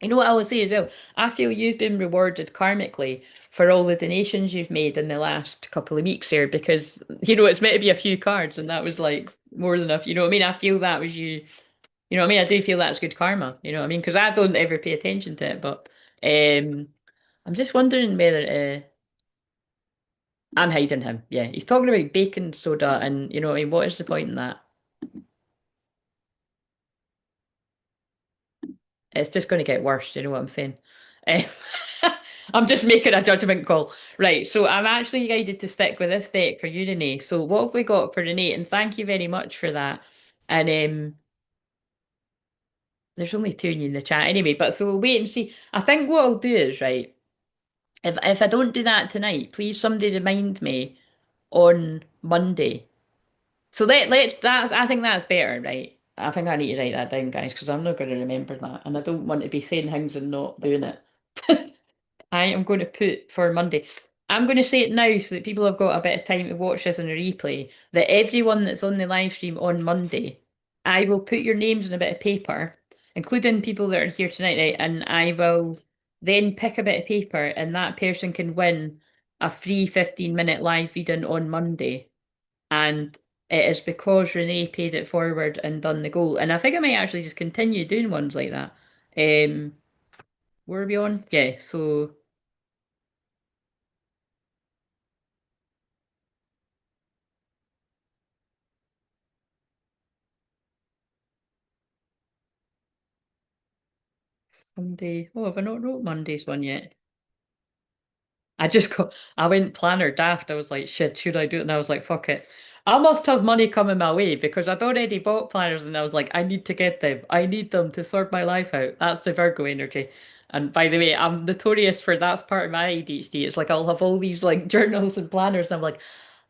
You know what I will say as well? I feel you've been rewarded karmically for all the donations you've made in the last couple of weeks here because, you know, it's meant to be a few cards and that was like more than enough. You know what I mean? I feel that was you. You know what I mean? I do feel that's good karma. You know what I mean? Because I don't ever pay attention to it, but um, I'm just wondering whether I'm hiding him. Yeah, he's talking about baking soda, and you know what I mean. What is the point in that? It's just going to get worse. You know what I'm saying? Um, I'm just making a judgment call. Right, so I'm actually guided to stick with this deck for you, Renee. So what have we got for Renee? And thank you very much for that. And there's only two in the chat anyway, but so we'll wait and see. I think what I'll do is right. If I don't do that tonight, please somebody remind me on Monday. So let's that's I think that's better, right? I think I need to write that down, guys, because I'm not going to remember that, and I don't want to be saying things and not doing it. I am going to put for Monday. I'm going to say it now so that people have got a bit of time to watch this on a replay. That everyone that's on the live stream on Monday, I will put your names in a bit of paper, including people that are here tonight, right? And I will then pick a bit of paper, and that person can win a free 15-minute live reading on Monday. And it is because Renee paid it forward and done the goal. And I think I might actually just continue doing ones like that. Were we on? Yeah, so Monday. Oh, have I not wrote Monday's one yet? I went planner daft. I was like, shit, should I do it? And I was like, fuck it. I must have money coming my way because I'd already bought planners and I was like, I need to get them. I need them to sort my life out. That's the Virgo energy. And by the way, I'm notorious for that's part of my ADHD. It's like I'll have all these like journals and planners and I'm like,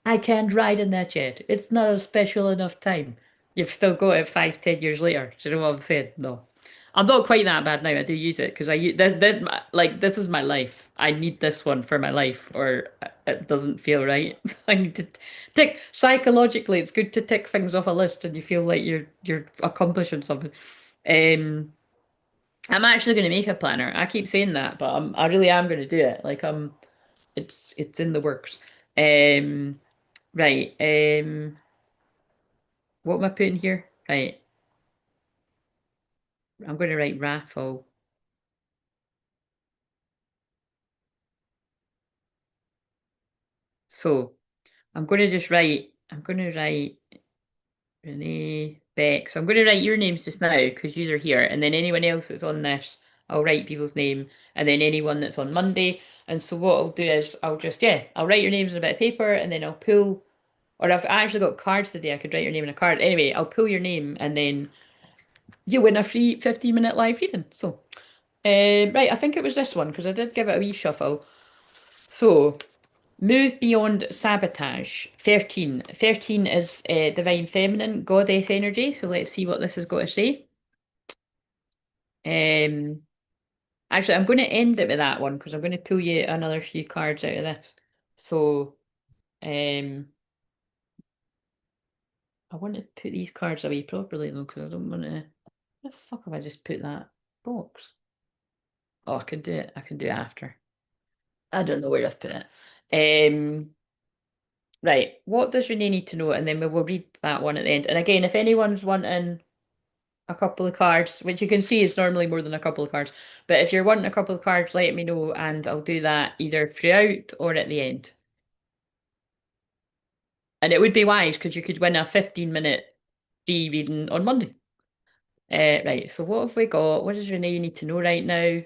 I can't write in that yet. It's not a special enough time. You've still got it 5, 10 years later. Do you know what I'm saying? No. I'm not quite that bad now. I do use it because I use like this is my life. I need this one for my life, or it doesn't feel right. I need to tick psychologically. It's good to tick things off a list, and you feel like you're accomplishing something. Um, I'm actually going to make a planner. I keep saying that, but I really am going to do it. Like it's in the works. Um, right. What am I putting here? Right. I'm going to write raffle. So. I'm going to write Renee, Beck. So I'm going to write your names just now because you are here. And then anyone else that's on this, I'll write people's name. And then anyone that's on Monday. And so what I'll do is I'll write your names on a bit of paper and then I'll pull, or I've actually got cards today. I could write your name in a card. Anyway, I'll pull your name and then you win a free 15-minute live reading. So, right, I think it was this one because I did give it a wee shuffle. So, move beyond sabotage. 13. 13 is divine feminine, goddess energy. So let's see what this has got to say. Um, Actually, I'm going to end it with that one because I'm going to pull you another few cards out of this. So, um, I want to put these cards away properly though because I don't want to. Where the fuck have I just put that box? Oh, I can do it. I can do it after. I don't know where I've put it. Right. What does Renee need to know? And then we will read that one at the end. And again, if anyone's wanting a couple of cards, which you can see is normally more than a couple of cards. But if you're wanting a couple of cards, let me know and I'll do that either throughout or at the end. And it would be wise because you could win a 15-minute free reading on Monday. Right, so what have we got? What does Renee need to know right now?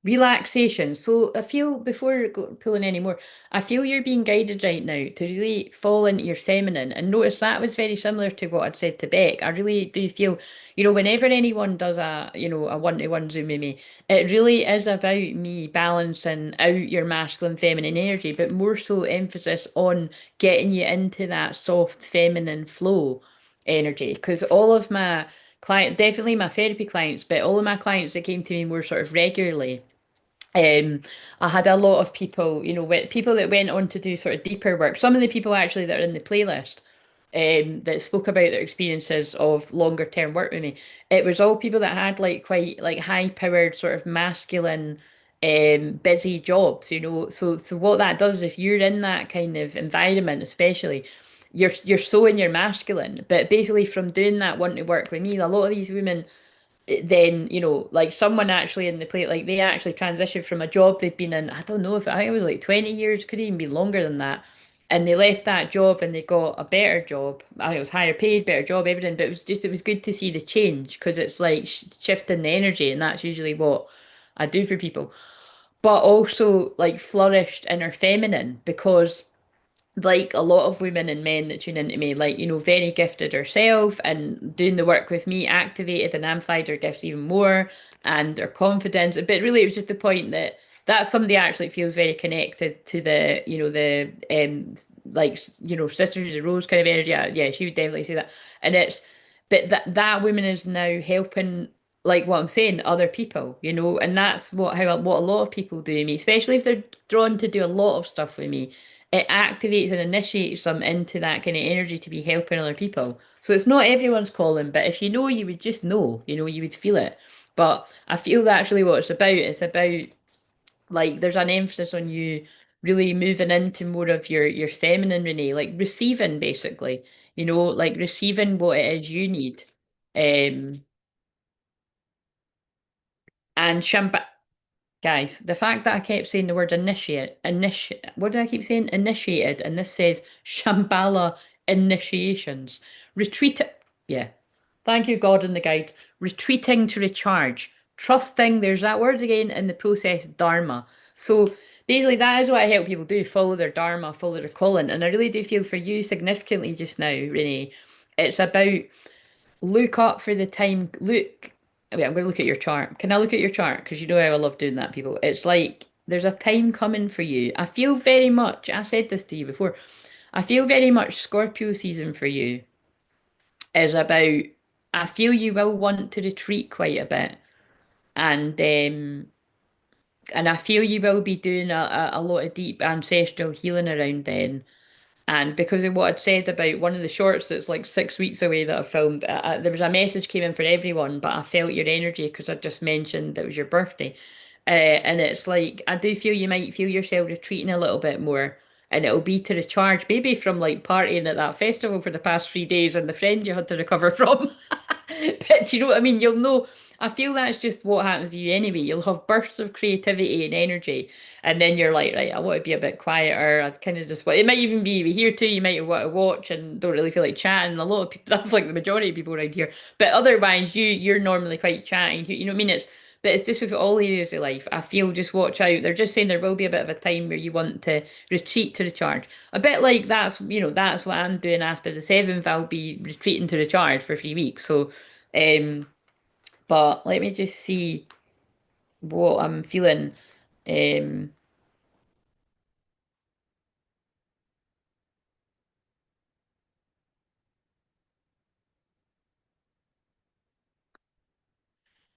Relaxation. So I feel before pulling any more, I feel you're being guided right now to really fall into your feminine. And notice that was very similar to what I'd said to Beck. I really do feel, whenever anyone does a one-to-one Zoom with me, it really is about me balancing out your masculine, feminine energy, but more so emphasis on getting you into that soft, feminine flow energy. Because all of my clients, definitely my therapy clients, but all of my clients that came to me more sort of regularly. Um, I had a lot of people, people that went on to do sort of deeper work. Some of the people actually that are in the playlist, that spoke about their experiences of longer term work with me. It was all people that had like quite like high powered sort of masculine, busy jobs. So what that does, if you're in that kind of environment, especially. You're so in your masculine, but basically from doing that wanting to work with me, a lot of these women then like someone actually in the plate like they actually transitioned from a job they'd been in. I don't know if I think it was like 20 years, could even be longer than that, and they left that job and they got a better job. I think it was higher paid, better job, everything, but it was good to see the change because it's like shifting the energy, and that's usually what I do for people, but also like flourished in her feminine because like a lot of women and men that tune into me, like, very gifted herself and doing the work with me activated and amplified her gifts even more and their confidence. But really, it was just the point that that's somebody actually feels very connected to like, Sisters of the Rose kind of energy. Yeah, she would definitely say that. And but that woman is now helping, like what I'm saying, other people, and that's what a lot of people do with me, especially if they're drawn to do a lot of stuff with me. It activates and initiates them into that kind of energy to be helping other people. So it's not everyone's calling, but if you know, you would just know, you would feel it. But I feel that's really what it's about. It's about like there's an emphasis on you really moving into more of your feminine, Renee, like receiving basically, like receiving what it is you need. Um and champagne. Guys, the fact that I kept saying the word what did I keep saying? Initiated, and this says Shambhala initiations. Retreat, yeah. Thank you, God in the guide. Retreating to recharge, trusting, there's that word again in the process, dharma. So basically, that is what I help people do, follow their dharma, follow their calling. And I really do feel for you significantly just now, Renee. It's about look up for the time. Look, wait, I'm going to look at your chart. Can I look at your chart? Because you know how I love doing that, people. It's like there's a time coming for you. I feel very much, I said this to you before, I feel very much Scorpio season for you is about, I feel you will want to retreat quite a bit. And I feel you will be doing a lot of deep ancestral healing around then. And because of what I'd said about one of the shorts that's like 6 weeks away that I filmed, there was a message came in for everyone, but I felt your energy because I just mentioned that it was your birthday. And it's like, I do feel you might feel yourself retreating a little bit more. And it'll be to recharge, maybe from like partying at that festival for the past 3 days and the friend you had to recover from. But do you know what I mean? You'll know. I feel that's just what happens to you anyway. You'll have bursts of creativity and energy, and then you're like, right, I want to be a bit quieter. I kind of just want. It might even be here too. You might want to watch and don't really feel like chatting. A lot of people. That's like the majority of people around here. But otherwise, you're normally quite chatting. You know what I mean? But it's just with all areas of life. I feel just watch out. They're just saying there will be a bit of a time where you want to retreat to recharge. A bit like that's what I'm doing after the seventh. I'll be retreating to recharge for 3 weeks. So, um, but let me just see what I'm feeling. Um,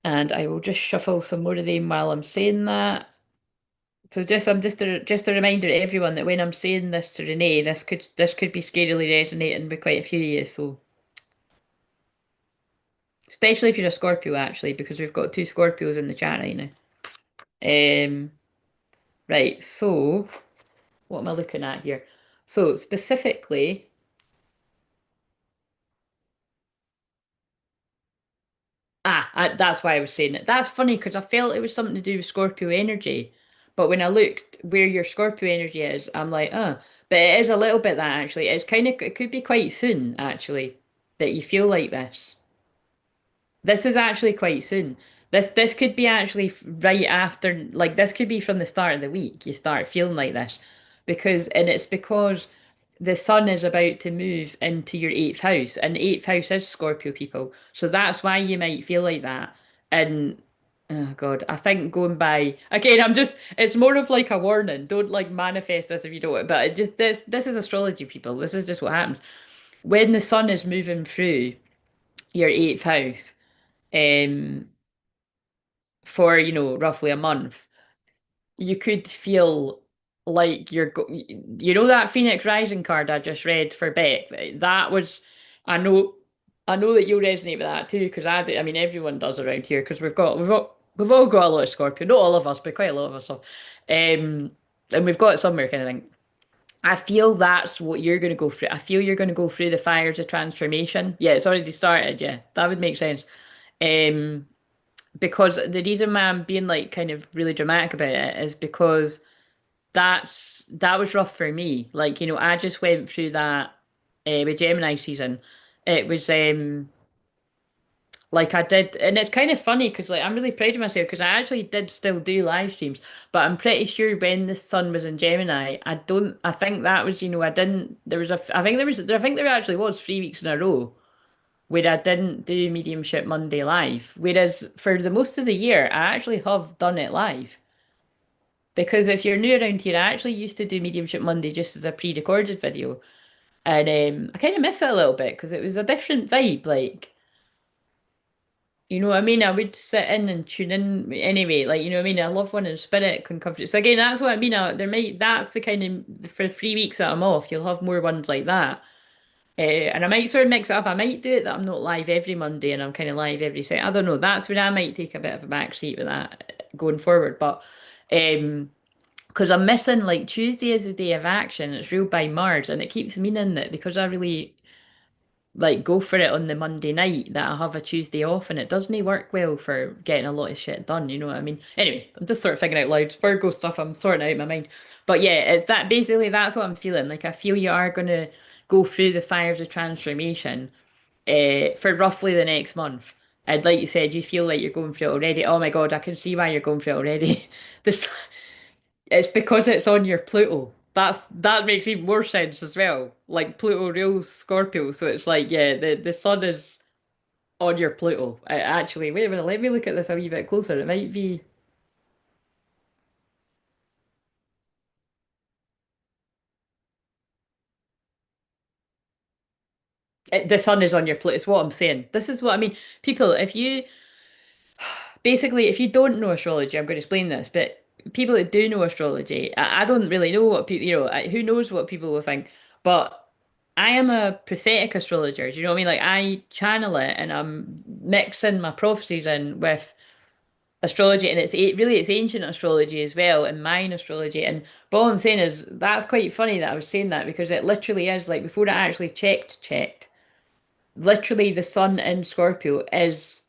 and I will just shuffle some more of them while I'm saying that. So just a reminder to everyone that when I'm saying this to Renee, this could be scarily resonating with quite a few of you. So especially if you're a Scorpio, actually, because we've got two Scorpios in the chat right now. Um, right. So what am I looking at here? So specifically. That's why I was saying it. That's funny because I felt it was something to do with Scorpio energy. But when I looked where your Scorpio energy is, I'm like, oh. But it is a little bit that actually. It could be quite soon, actually, that you feel like this. This is actually quite soon. This could be actually right after, like this could be from the start of the week. You start feeling like this and it's because the sun is about to move into your eighth house, and the eighth house is Scorpio people. So that's why you might feel like that. And oh God, I think going by again, it's more of like a warning. Don't like manifest this if you don't. But it just this is astrology, people. This is just what happens when the sun is moving through your eighth house um, for, roughly a month, you could feel like that Phoenix Rising card I just read for Beck. That was, I know, I know that you'll resonate with that too, because I mean, everyone does around here, because we've all got a lot of Scorpio. Not all of us, but quite a lot of us have. And we've got it somewhere kind of thing. I feel that's what you're going to go through. I feel you're going to go through the fires of transformation. Yeah, it's already started. Yeah, that would make sense. Um, because the reason why I'm being like kind of really dramatic about it is because that was rough for me. Like, I just went through that with Gemini season. It was like I did, and it's kind of funny because like I'm really proud of myself because I actually did still do live streams, but I'm pretty sure when the sun was in Gemini, I think that was, I didn't, there was I think I think there actually was 3 weeks in a row where I didn't do Mediumship Monday live. Whereas for the most of the year, I actually have done it live. Because if you're new around here, I actually used to do Mediumship Monday just as a pre-recorded video. And I kind of miss it a little bit because it was a different vibe. Like, you know what I mean? I would sit in and tune in anyway. Like, you know what I mean? I love one in spirit can come through. So again, that's what I mean. That's the kind of, for 3 weeks that I'm off, you'll have more ones like that. And I might sort of mix it up. I might do it that I'm not live every Monday and I'm kind of live every set. I don't know. That's where I might take a bit of a back seat with that going forward. But because I'm missing like Tuesday is the day of action. It's ruled by Mars, and it keeps meaning that because I really like go for it on the Monday night that I have a Tuesday off, and it doesn't work well for getting a lot of shit done. You know what I mean? Anyway, I'm just sort of thinking out loud. Virgo stuff. I'm sorting out in my mind. But yeah, it's that basically that's what I'm feeling. Like I feel you are gonna go through the fires of transformation for roughly the next month. And like you said, you feel like you're going through it already. Oh my God, I can see why you're going through it already. This it's because it's on your Pluto. That makes even more sense as well. Like Pluto rules Scorpio, so it's like yeah, the sun is on your Pluto. Actually, wait a minute, let me look at this a wee bit closer. It might be the sun is on your Pluto. It's what I'm saying. This is what I mean. People, if you basically if you don't know astrology, I'm going to explain this, but people that do know astrology, I don't really know what people, who knows what people will think, but I am a prophetic astrologer. Do you know what I mean? Like I channel it and I'm mixing my prophecies in with astrology, and really it's ancient astrology as well and mine astrology. And but all I'm saying is that's quite funny that I was saying that because it literally is like before I actually checked, literally the sun in Scorpio is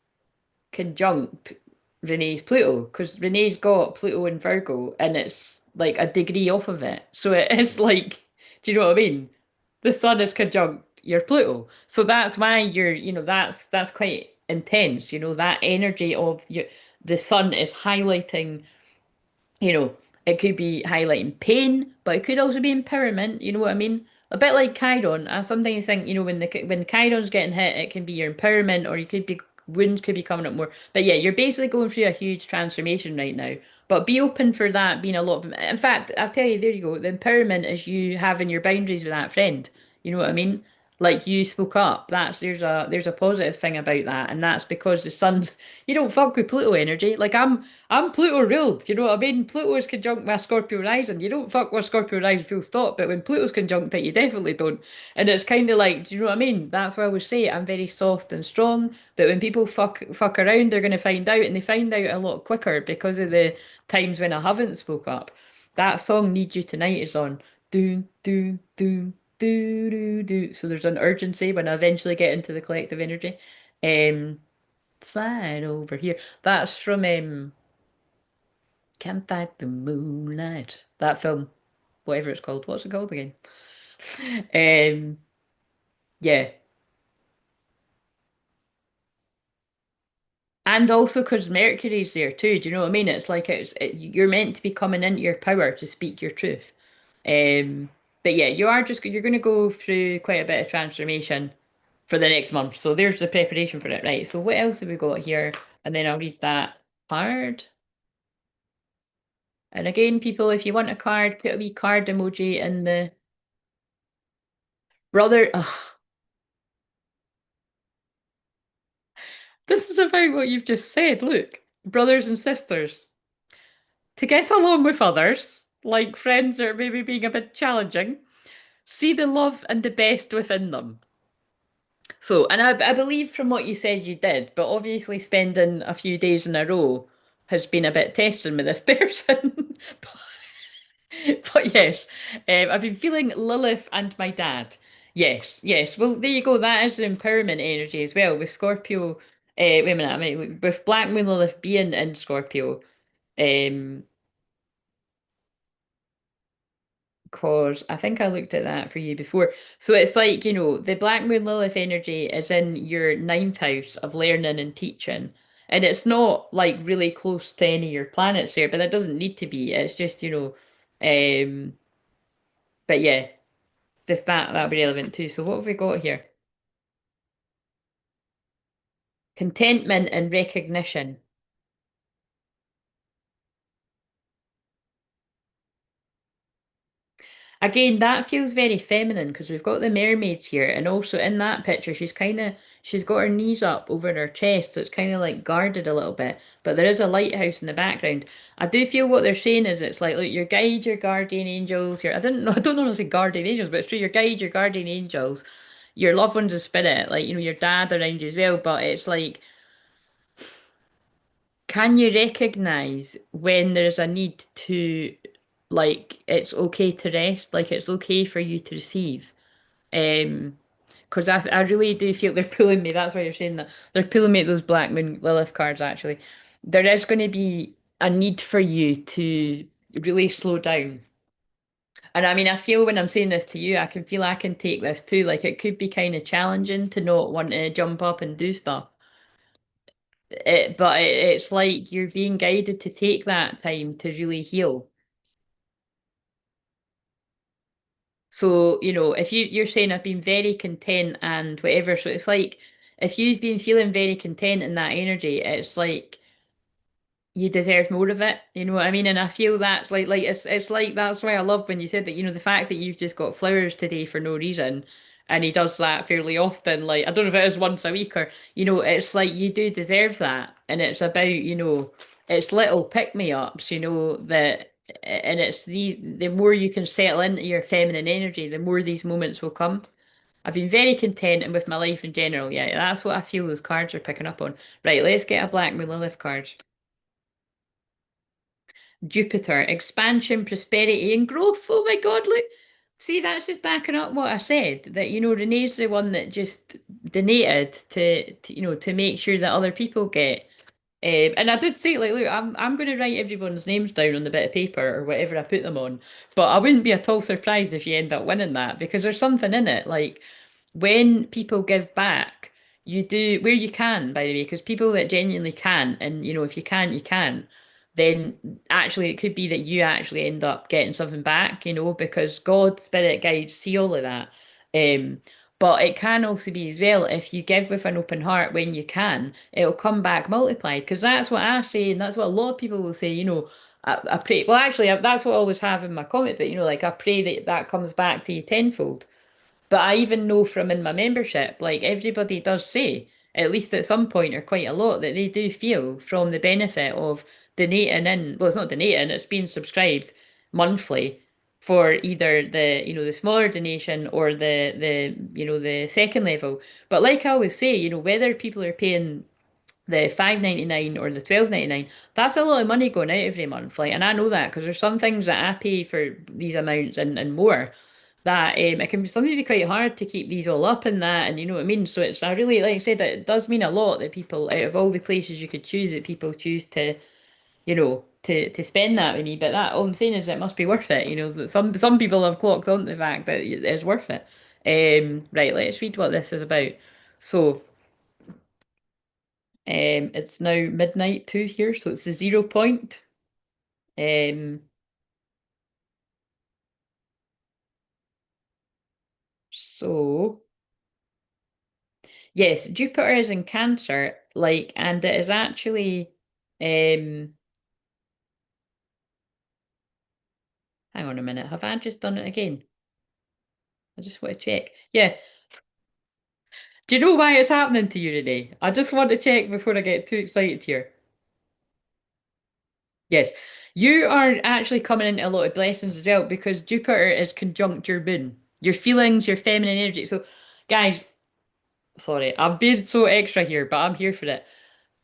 conjunct Renee's Pluto because Renee's got Pluto in Virgo and it's like a degree off of it. So it is like, do you know what I mean? The sun is conjunct your Pluto. So that's why that's quite intense, that energy of the sun is highlighting you know, it could be highlighting pain, but it could also be empowerment. You know what I mean? A bit like Chiron. I sometimes think, when Chiron's getting hit, it can be your empowerment, or you could be wounds could be coming up more. But yeah, you're basically going through a huge transformation right now. But be open for that being a lot of. In fact, I'll tell you, there you go. The empowerment is you having your boundaries with that friend. You know what I mean? Like you spoke up. There's a positive thing about that, and that's because the sun's. You don't fuck with Pluto energy. Like I'm Pluto ruled, you know what I mean? Pluto is conjunct my Scorpio rising. You don't fuck with Scorpio rising full stop, but when Pluto's conjunct it, you definitely don't. And it's kind of like, do you know what I mean? That's why I always say I'm very soft and strong, but when people fuck around, they're going to find out, and they find out a lot quicker because of the times when I haven't spoke up. That song Need You Tonight is on. Doon, doon, doon, doo, doo, doo. So there's an urgency when I eventually get into the collective energy. Um, Slide over here. That's from Can't Fight the Moonlight. That film, whatever it's called. What's it called again? Um, yeah. And also because Mercury's there too. Do you know what I mean? It's like you're meant to be coming into your power to speak your truth. Um, but yeah, you're going to go through quite a bit of transformation for the next month. So there's the preparation for it, right? So what else have we got here? And then I'll read that card. And again, people, if you want a card, put a wee card emoji in the brother. Ugh, this is about what you've just said. Look, brothers and sisters, to get along with others, like friends that are maybe being a bit challenging, see the love and the best within them. So, and I believe from what you said you did, but obviously spending a few days in a row has been a bit testing with this person. But yes, I've been feeling Lilith and my dad. Yes, yes. Well, there you go. That is the empowerment energy as well with Scorpio. Wait a minute. I mean, with Black Moon Lilith being in Scorpio, um, cause I think I looked at that for you before. So it's like, the Black Moon Lilith energy is in your ninth house of learning and teaching. And it's not like really close to any of your planets there, but it doesn't need to be. It's just, but yeah. If that'll be relevant too. So what have we got here? Contentment and recognition. Again, that feels very feminine because we've got the mermaids here, and also in that picture, she's got her knees up over her chest, so it's kind of like guarded a little bit. But there is a lighthouse in the background. I do feel what they're saying is it's like, look, your guide, your guardian angels, your I don't know how to say guardian angels, but it's true, your guide, your guardian angels, your loved ones of spirit, like your dad around you as well. But it's like can you recognize when there's a need to, like, it's okay to rest, like it's okay for you to receive? Um, because I really do feel they're pulling me. That's why you're saying that. They're pulling me at those Black Moon Lilith cards, actually. There is going to be a need for you to really slow down. And I mean, I feel when I'm saying this to you, I can feel I can take this too. Like, it could be kind of challenging to not want to jump up and do stuff. It's like you're being guided to take that time to really heal. So, if you're saying I've been very content and whatever, so it's like if you've been feeling very content in that energy, it's like you deserve more of it. You know what I mean? And I feel that's like it's like that's why I love when you said that, the fact that you've just got flowers today for no reason and he does that fairly often, like I don't know if it is once a week or it's like you do deserve that. And it's about, it's little pick-me-ups, that and it's the more you can settle into your feminine energy, the more these moments will come. I've been very content and with my life in general. Yeah, that's what I feel those cards are picking up on. Right, let's get a Black Moon Lilith card. Jupiter, expansion, prosperity, and growth. Oh my God, look. See, that's just backing up what I said. That, Renee's the one that just donated to make sure that other people get. And I did say, like, look, I'm going to write everyone's names down on the bit of paper or whatever I put them on. But I wouldn't be at all surprised if you end up winning that because there's something in it. Like, when people give back, you do where you can, by the way, because people that genuinely can, and if you can't, you can, then actually it could be that you actually end up getting something back, because God, spirit guides see all of that. Um, but it can also be as well, if you give with an open heart when you can, it'll come back multiplied. Because that's what I say, and that's what a lot of people will say, I pray, well, actually, that's what I always have in my comment, but like I pray that that comes back to you tenfold. But I even know from in my membership, like everybody does say, at least at some point or quite a lot, that they do feel from the benefit of donating in, well, it's not donating, it's being subscribed monthly for either the smaller donation or the second level. But like I always say, whether people are paying the 5.99 or the 12.99, that's a lot of money going out every month. Like, and I know that because there's some things that I pay for these amounts and more that it can be sometimes be quite hard to keep these all up and that, and you know what I mean. So it's I really like I said that it does mean a lot that people out of all the places you could choose that people choose to to spend that with me. But that all I'm saying is it must be worth it. That some people have clocked on the fact that it's worth it. Right, let's read what this is about. So. It's now midnight two here, so it's the 0 point. Um, so yes, Jupiter is in Cancer, like, and it is actually, um, hang on a minute, have I just done it again? I just want to check. Yeah, do you know why it's happening to you today? I just want to check before I get too excited here. Yes, you are actually coming into a lot of blessings as well because Jupiter is conjunct your moon, your feelings, your feminine energy. So, guys, sorry, I'm being so extra here, but I'm here for it.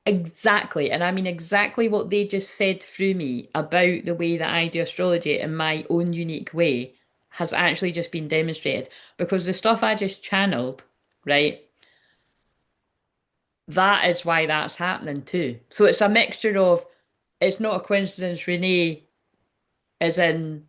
Exactly. And I mean exactly what they just said through me about the way that I do astrology in my own unique way has actually just been demonstrated. Because the stuff I just channeled, right, that is why that's happening too. So it's a mixture of, it's not a coincidence Renee is in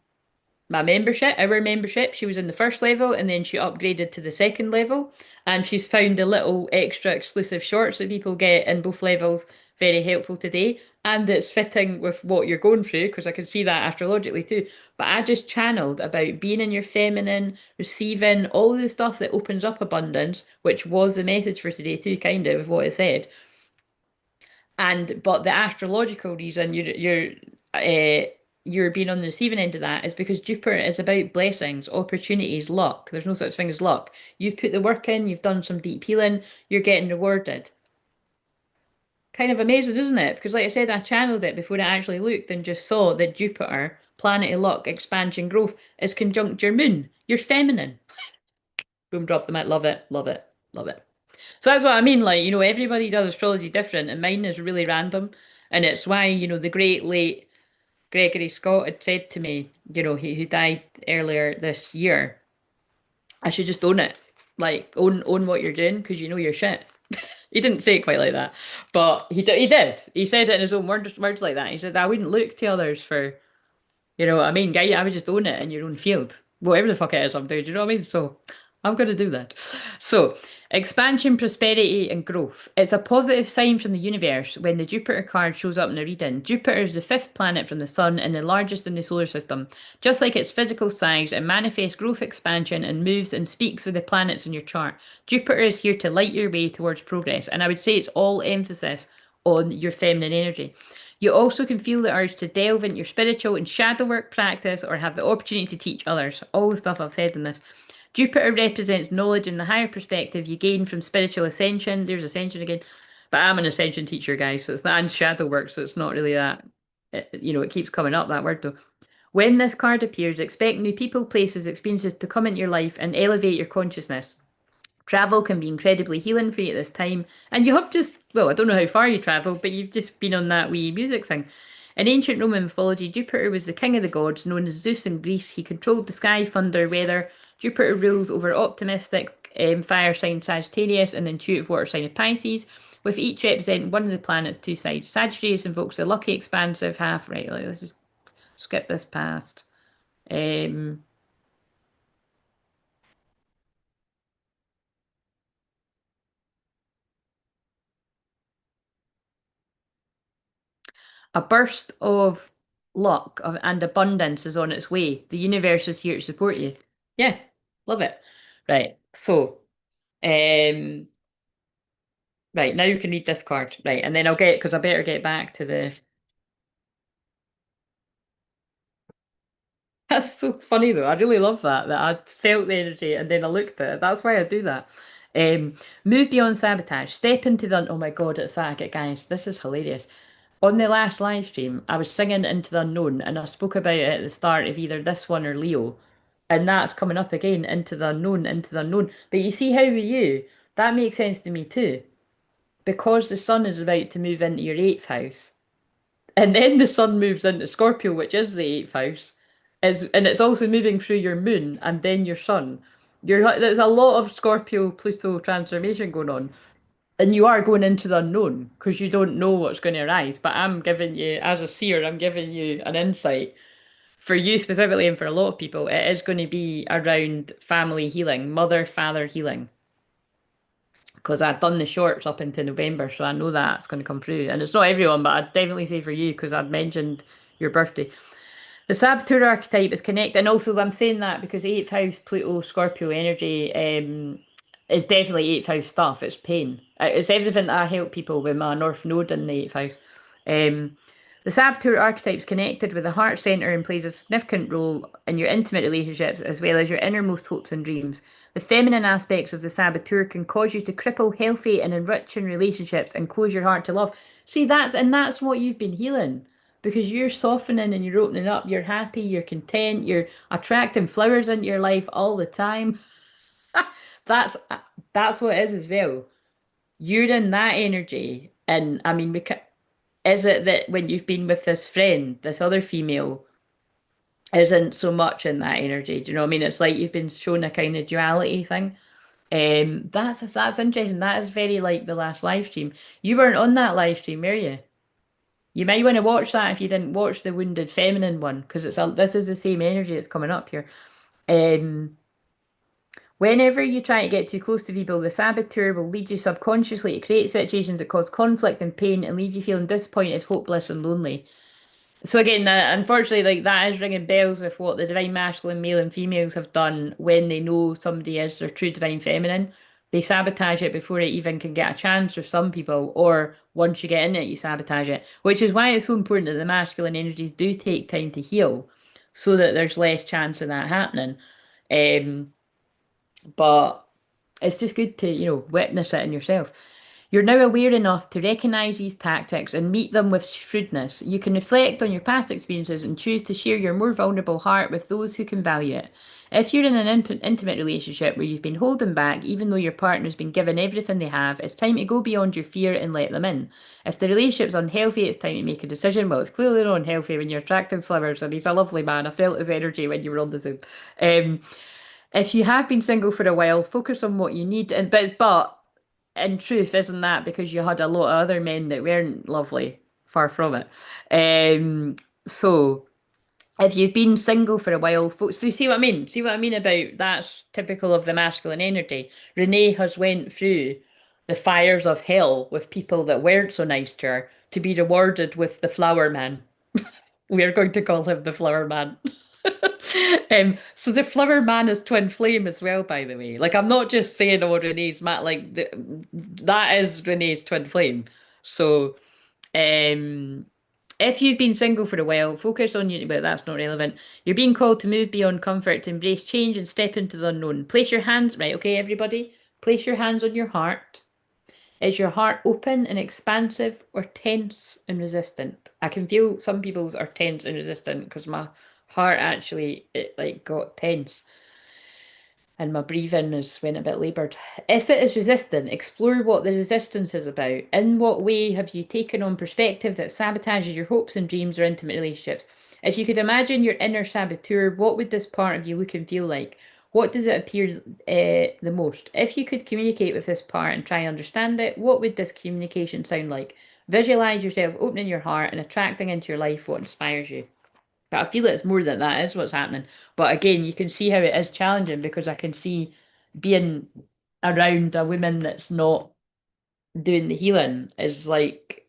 my membership, our membership. She was in the first level and then she upgraded to the second level. And she's found the little extra exclusive shorts that people get in both levels very helpful today. And it's fitting with what you're going through because I can see that astrologically too. But I just channeled about being in your feminine, receiving all the stuff that opens up abundance, which was the message for today too, kind of what it said. And but the astrological reason you're being on the receiving end of that is because Jupiter is about blessings, opportunities, luck. There's no such thing as luck. You've put the work in, you've done some deep healing, you're getting rewarded. Kind of amazing, isn't it? Because like I said, I channeled it before I actually looked and just saw that Jupiter, planet of luck, expansion, growth, is conjunct your moon. You're feminine. Boom, drop the mic. Love it, love it, love it. So that's what I mean. Like, everybody does astrology different, and mine is really random. And it's why, the great late Gregory Scott had said to me, he who died earlier this year, I should just own it. Like, own what you're doing because you know your shit. He didn't say it quite like that, but he did. He did. He said it in his own words like that. He said, "I wouldn't look to others for, what I mean, guy. I would just own it in your own field, whatever the fuck it is I'm doing. Do you know what I mean?" So I'm going to do that. So, expansion, prosperity, and growth. It's a positive sign from the universe when the Jupiter card shows up in a reading. Jupiter is the fifth planet from the Sun and the largest in the solar system. Just like its physical size, it manifests growth, expansion, and moves and speaks with the planets in your chart. Jupiter is here to light your way towards progress, and I would say it's all emphasis on your feminine energy. You also can feel the urge to delve into your spiritual and shadow work practice or have the opportunity to teach others. All the stuff I've said in this. Jupiter represents knowledge and the higher perspective you gain from spiritual ascension. There's ascension again. But I'm an ascension teacher, guys, so it's that and shadow work, so it's not really that. It keeps coming up, that word though. When this card appears, expect new people, places, experiences to come into your life and elevate your consciousness. Travel can be incredibly healing for you at this time, and you have just, well, I don't know how far you travel, but you've just been on that wee music thing. In ancient Roman mythology, Jupiter was the king of the gods, known as Zeus in Greece. He controlled the sky, thunder, weather. Jupiter rules over optimistic fire sign Sagittarius and the intuitive water sign of Pisces, with each representing one of the planet's two sides. Sagittarius invokes the lucky, expansive half. Right, let's just skip this past. Um, A burst of luck and abundance is on its way. The universe is here to support you. Yeah, love it. Right. So, um, right, now you can read this card. Right, and then I'll get because I better get back to the. That's so funny though. I really love that I felt the energy and then I looked at it. That's why I do that. Move beyond sabotage. Step into the. Oh my God, it's Saget, guys. This is hilarious. On the last live stream, I was singing Into the Unknown and I spoke about it at the start of either this one or Leo. And that's coming up again, Into the Unknown, Into the Unknown. But you see how with you, that makes sense to me too. Because the sun is about to move into your eighth house. And then the sun moves into Scorpio, which is the eighth house. And it's also moving through your moon and then your sun. There's a lot of Scorpio Pluto transformation going on. And you are going into the unknown because you don't know what's going to arise. But I'm giving you, as a seer, I'm giving you an insight for you specifically and for a lot of people. It is going to be around family healing, mother, father healing. Because I've done the shorts up into November, so I know that's going to come through. And it's not everyone, but I'd definitely say for you because I'd mentioned your birthday. The Saboteur archetype is connected, and also I'm saying that because eighth house Pluto Scorpio energy is definitely eighth house stuff. It's pain. It's everything that I help people with my North Node in the eighth house. Um, the Saboteur archetype is connected with the heart center and plays a significant role in your intimate relationships as well as your innermost hopes and dreams. The feminine aspects of the Saboteur can cause you to cripple healthy and enriching relationships and close your heart to love. See, that's what you've been healing because you're softening and you're opening up, you're happy, you're content, you're attracting flowers into your life all the time. That's that's what it is as well. You're in that energy, and I mean, is it that when you've been with this friend, this other female, isn't so much in that energy? Do you know what I mean? It's like you've been shown a kind of duality thing. That's interesting. That is very like the last live stream. You weren't on that live stream, were you? You might want to watch that if you didn't watch the Wounded Feminine one, because this is the same energy that's coming up here. Um, Whenever you try to get too close to people, the saboteur will lead you subconsciously to create situations that cause conflict and pain and leave you feeling disappointed, hopeless, and lonely. So again, unfortunately, like that is ringing bells with what the divine masculine, male and females have done when they know somebody is their true divine feminine. They sabotage it before it even can get a chance with some people, or once you get in it, you sabotage it. Which is why it's so important that the masculine energies do take time to heal, so that there's less chance of that happening. But it's just good to, witness it in yourself. You're now aware enough to recognize these tactics and meet them with shrewdness. You can reflect on your past experiences and choose to share your more vulnerable heart with those who can value it. If you're in an intimate relationship where you've been holding back, even though your partner's been given everything they have, it's time to go beyond your fear and let them in. If the relationship's unhealthy, it's time to make a decision. Well, it's clearly not unhealthy when you're attracting flowers, and he's a lovely man. I felt his energy when you were on the Zoom. Um, if you have been single for a while, focus on what you need. And but in truth, isn't that because you had a lot of other men that weren't lovely? Far from it. So If you've been single for a while, so you see what I mean? See what I mean about that's typical of the masculine energy. Renee has went through the fires of hell with people that weren't so nice to her to be rewarded with the flower man. We are going to call him the flower man. So the flower man is twin flame as well, by the way. Like I'm not just saying, oh, Renee's Matt, that is Renee's twin flame. So um if you've been single for a while, focus on you, but that's not relevant. You're being called to move beyond comfort, to embrace change and step into the unknown. Place your hands, right, okay, everybody? Place your hands on your heart. Is your heart open and expansive or tense and resistant? I can feel some people's are tense and resistant because my heart actually it like got tense and my breathing is went a bit laboured. If it is resistant, explore what the resistance is about. In what way have you taken on perspective that sabotages your hopes and dreams or intimate relationships? If you could imagine your inner saboteur, what would this part of you look and feel like? What does it appear the most? If you could communicate with this part and try and understand it, what would this communication sound like? Visualize yourself opening your heart and attracting into your life what inspires you. But I feel it's more than that is what's happening. But again, you can see how it is challenging because I can see being around a woman that's not doing the healing is like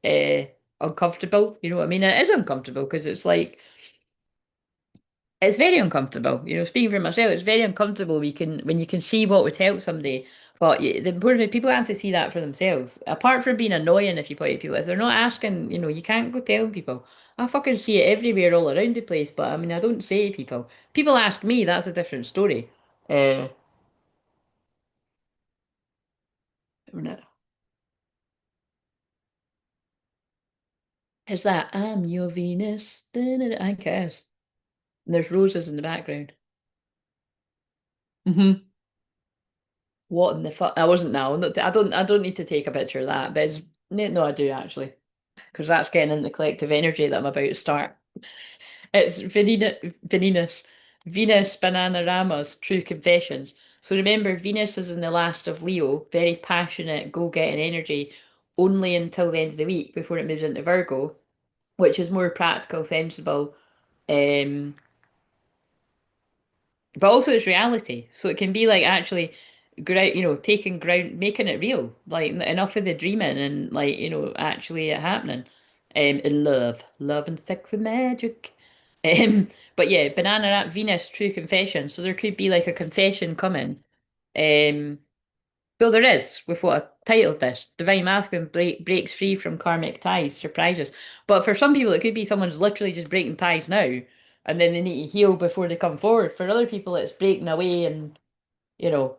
uncomfortable. You know what I mean? It is uncomfortable because it's like it's very uncomfortable. You know, speaking for myself, it's very uncomfortable. When you can see what would help somebody, but the important thing, people have to see that for themselves. Apart from being annoying, if you put it people, if they're not asking, you know, you can't go telling people. I fucking see it everywhere, all around the place. But I mean, I don't say to people. People ask me. That's a different story. Uh, is that I'm your Venus? Da-da-da, I guess. And there's roses in the background. What in the fuck? I wasn't now. I don't need to take a picture of that, but it's no, I do actually, because that's getting in the collective energy that I'm about to start. It's Venus Bananarama's True Confessions. So remember, Venus is in the last of Leo, very passionate, go-getting energy, only until the end of the week before it moves into Virgo, which is more practical, sensible, um, but also it's reality. So it can be like actually ground, you know, taking ground, making it real. Like enough of the dreaming and like, you know, actually it happening. In love and sex and magic. Um, but yeah, Banana at Venus, True Confession. So there could be like a confession coming. Um, well, there is with what I titled this. Divine Masculine breaks free from karmic ties, surprises. But for some people, it could be someone's literally just breaking ties now, and then they need to heal before they come forward. For other people, it's breaking away, and you know,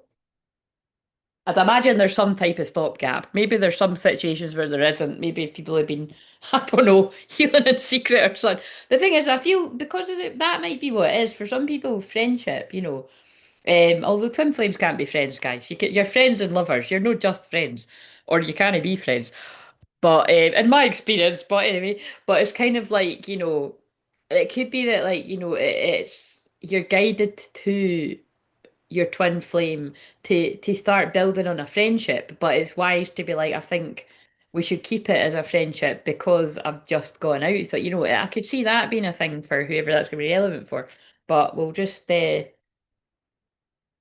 I'd imagine there's some type of stopgap. Maybe there's some situations where there isn't. Maybe if people have been, I don't know, healing in secret or something. The thing is, I feel because of that might be what it is. For some people, friendship, you know. Although twin flames can't be friends, guys. You're friends and lovers. You're not just friends, or you can't be friends. But in my experience, but anyway, but it's kind of like you know, it could be that like you know, it's you're guided to your twin flame to start building on a friendship. But it's wise to be like, I think we should keep it as a friendship because I've just gone out. So you know, I could see that being a thing for whoever that's going to be relevant for. But we'll just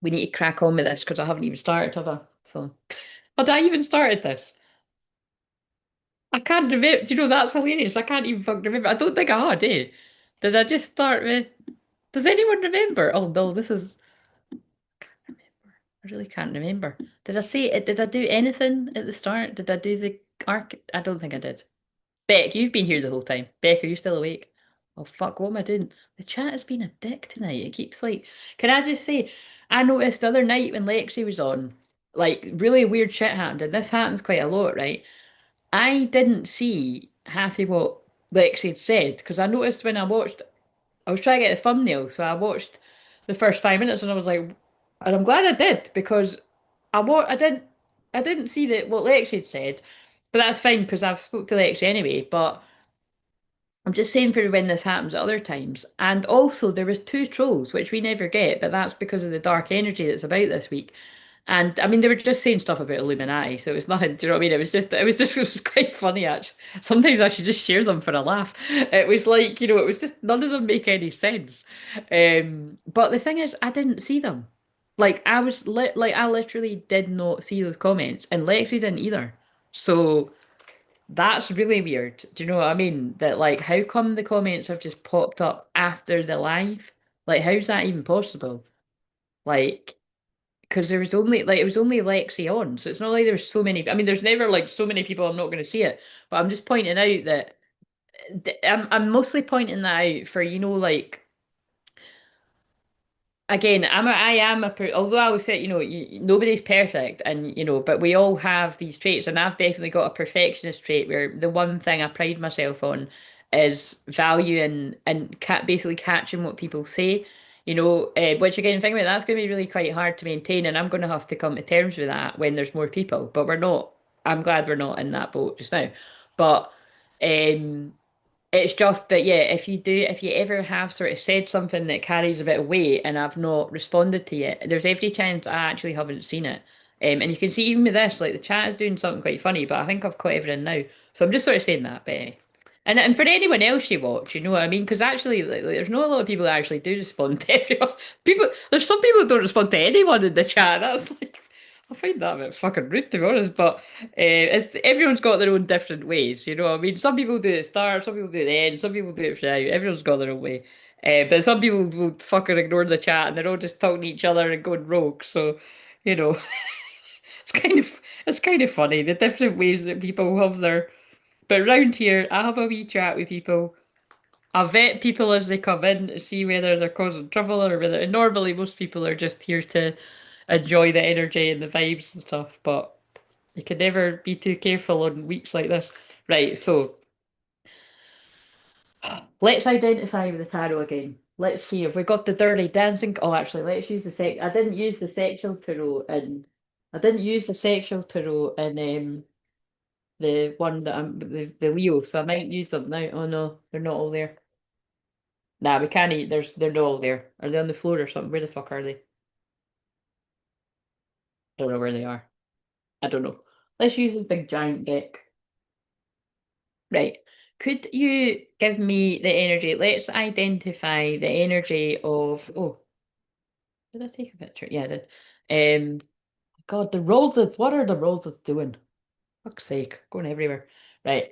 we need to crack on with this because I haven't even started, have I? So, had I even started this? I can't remember. Do you know that's hilarious? I can't even fucking remember. I don't think I had, eh? Did I just start with? Does anyone remember? Oh no, this is. I really can't remember. Did I say it? Did I do anything at the start? Did I do the arc? I don't think I did. Beck, you've been here the whole time. Beck, are you still awake? Oh fuck, what am I doing? The chat has been a dick tonight. It keeps like, can I just say, I noticed the other night when Lexi was on, like really weird shit happened, and this happens quite a lot, right? I didn't see half of what Lexi had said because I noticed when I watched, I was trying to get the thumbnail, so I watched the first 5 minutes and I was like, and I'm glad I did because I didn't see that what Lexi had said, but that's fine because I've spoke to Lexi anyway. But I'm just saying for when this happens at other times. And also there was two trolls, which we never get, but that's because of the dark energy that's about this week. And I mean, they were just saying stuff about Illuminati, so it was nothing. Do you know what I mean? It was quite funny actually. Sometimes I should just share them for a laugh. It was like, it was just none of them make any sense. But the thing is, I didn't see them. Like I literally did not see those comments, and Lexi didn't either. So that's really weird. Do you know what I mean? That like, how come the comments have just popped up after the live? Like, how's that even possible? Like because there was only like it was only Lexi on, so it's not like there was so many. I mean, there's never like so many people. I'm not going to see it, but I'm just pointing out that I'm mostly pointing that out for like again, I am although I always say, nobody's perfect, and but we all have these traits, and I've definitely got a perfectionist trait where the one thing I pride myself on is valuing and basically catching what people say, which again, think about it, that's going to be really quite hard to maintain, and I'm going to have to come to terms with that when there's more people, but we're not. I'm glad we're not in that boat just now, but. Um, it's just that, yeah, if you ever have sort of said something that carries a bit of weight and I've not responded to it, there's every chance I actually haven't seen it. And you can see even with this, like the chat is doing something quite funny, but I think I've caught everything now. So I'm just sort of saying that, but anyway. And for anyone else you watch, you know what I mean? Because actually, there's not a lot of people that actually do respond to everyone. There's some people that don't respond to anyone in the chat. That's like, I find that a bit fucking rude to be honest. But everyone's got their own different ways, you know what I mean? Some people do it at the start, some people do it at the end, some people do it throughout. Everyone's got their own way. But some people will fucking ignore the chat and they're all just talking to each other and going rogue. So, you know, it's kind of funny the different ways that people have their. But round here, I have a wee chat with people. I vet people as they come in to see whether they're causing trouble or whether. And normally, most people are just here to enjoy the energy and the vibes and stuff. But you can never be too careful on weeks like this. Right, so let's identify with the tarot again. Let's see if we got the dirty dancing. Oh, actually, let's use the I didn't use the sexual tarot and I didn't use the sexual tarot in the one that the Leo, so I might use them now. Oh no, they're not all there. Nah, we can't eat. They're not all there. Are they on the floor or something? Where the fuck are they? Don't know where they are. I don't know. Let's use this big giant deck. Right. Could you give me the energy? Let's identify the energy of. Oh, did I take a picture? Yeah, I did. God, the roses. What are the roses doing? Fuck's sake, going everywhere. Right.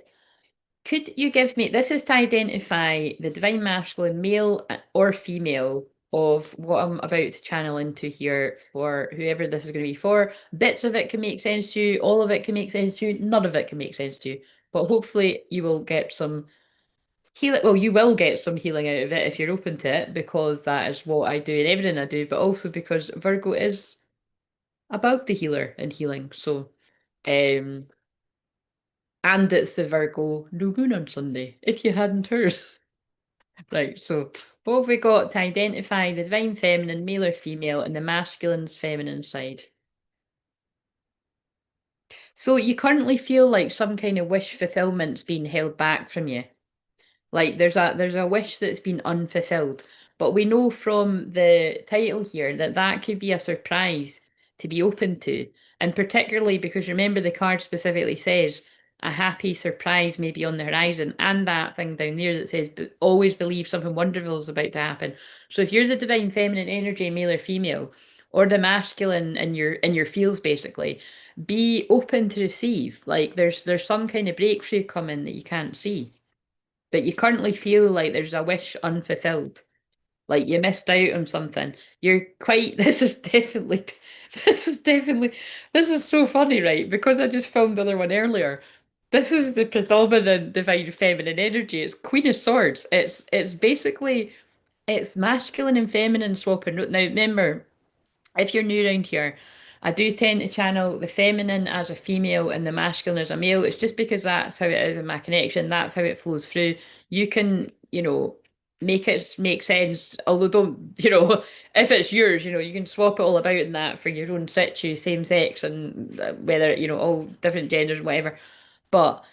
Could you give me, this is to identify the divine masculine, male or female, of what I'm about to channel into here for whoever this is going to be for. Bits of it can make sense to you, all of it can make sense to you, none of it can make sense to you. But hopefully you will get some healing. Well, you will get some healing out of it if you're open to it, because that is what I do and everything I do, but also because Virgo is about the healer and healing. So, um, and it's the Virgo new moon on Sunday, if you hadn't heard. Right, so what have we got to identify the divine feminine, male or female, and the masculine's feminine side? So you currently feel like some kind of wish fulfillment's being held back from you. Like there's a wish that's been unfulfilled. But we know from the title here that that could be a surprise to be open to. And particularly because remember the card specifically says a happy surprise may be on the horizon, and that thing down there that says always believe something wonderful is about to happen. So if you're the divine feminine energy, male or female, or the masculine in your fields basically, be open to receive. Like there's some kind of breakthrough coming that you can't see, but you currently feel like there's a wish unfulfilled, like you missed out on something. You're quite, this is so funny, right? Because I just filmed the other one earlier. This is the predominant divine feminine energy. It's Queen of Swords. It's basically it's masculine and feminine swapping. Now remember, if you're new around here, I do tend to channel the feminine as a female and the masculine as a male. It's just because that's how it is in my connection. That's how it flows through. You can, make it make sense. Although don't, if it's yours, you can swap it all about in that for your own situ, same sex and whether, all different genders, whatever. But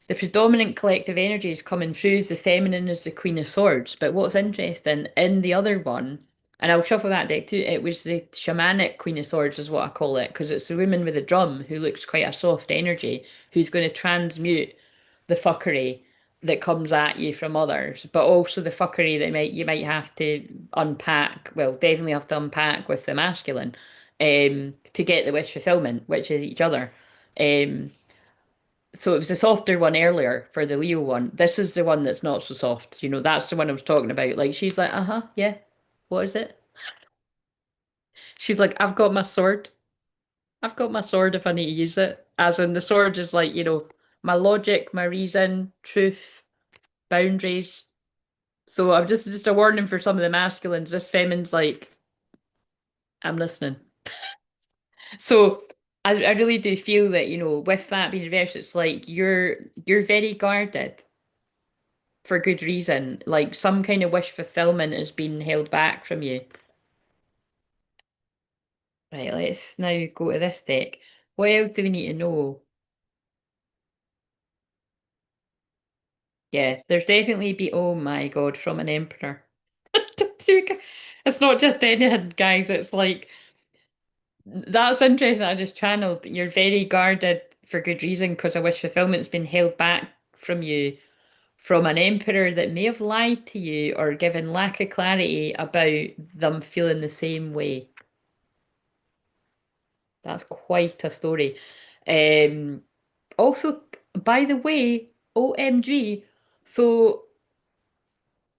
the predominant collective energy is coming through as the feminine is the Queen of Swords. But what's interesting in the other one, And I'll shuffle that deck too. It was the shamanic Queen of Swords, is what I call it, because it's the woman with a drum who looks quite a soft energy, who's going to transmute the fuckery that comes at you from others, but also the fuckery that might you might have to unpack. Well, definitely have to unpack with the masculine, to get the wish fulfillment, which is each other. Um, so it was the softer one earlier for the Leo one. This is the one that's not so soft. You know, that's the one I was talking about. Like she's like, uh-huh, yeah. What is it? She's like, I've got my sword. I've got my sword if I need to use it. As in the sword is like, my logic, my reason, truth, boundaries. So I'm just a warning for some of the masculines. This feminine's like, I'm listening. So I really do feel that, with that being reversed, it's like you're very guarded for good reason. Like some kind of wish fulfillment is being held back from you. Right, let's now go to this deck. What else do we need to know? Yeah, there's definitely be, oh my God, from an emperor. It's not just anything, guys. It's like that's interesting. I just channeled. You're very guarded for good reason because a wish fulfillment's been held back from you from an emperor that may have lied to you or given lack of clarity about them feeling the same way. That's quite a story. Um, Also, by the way, OMG, so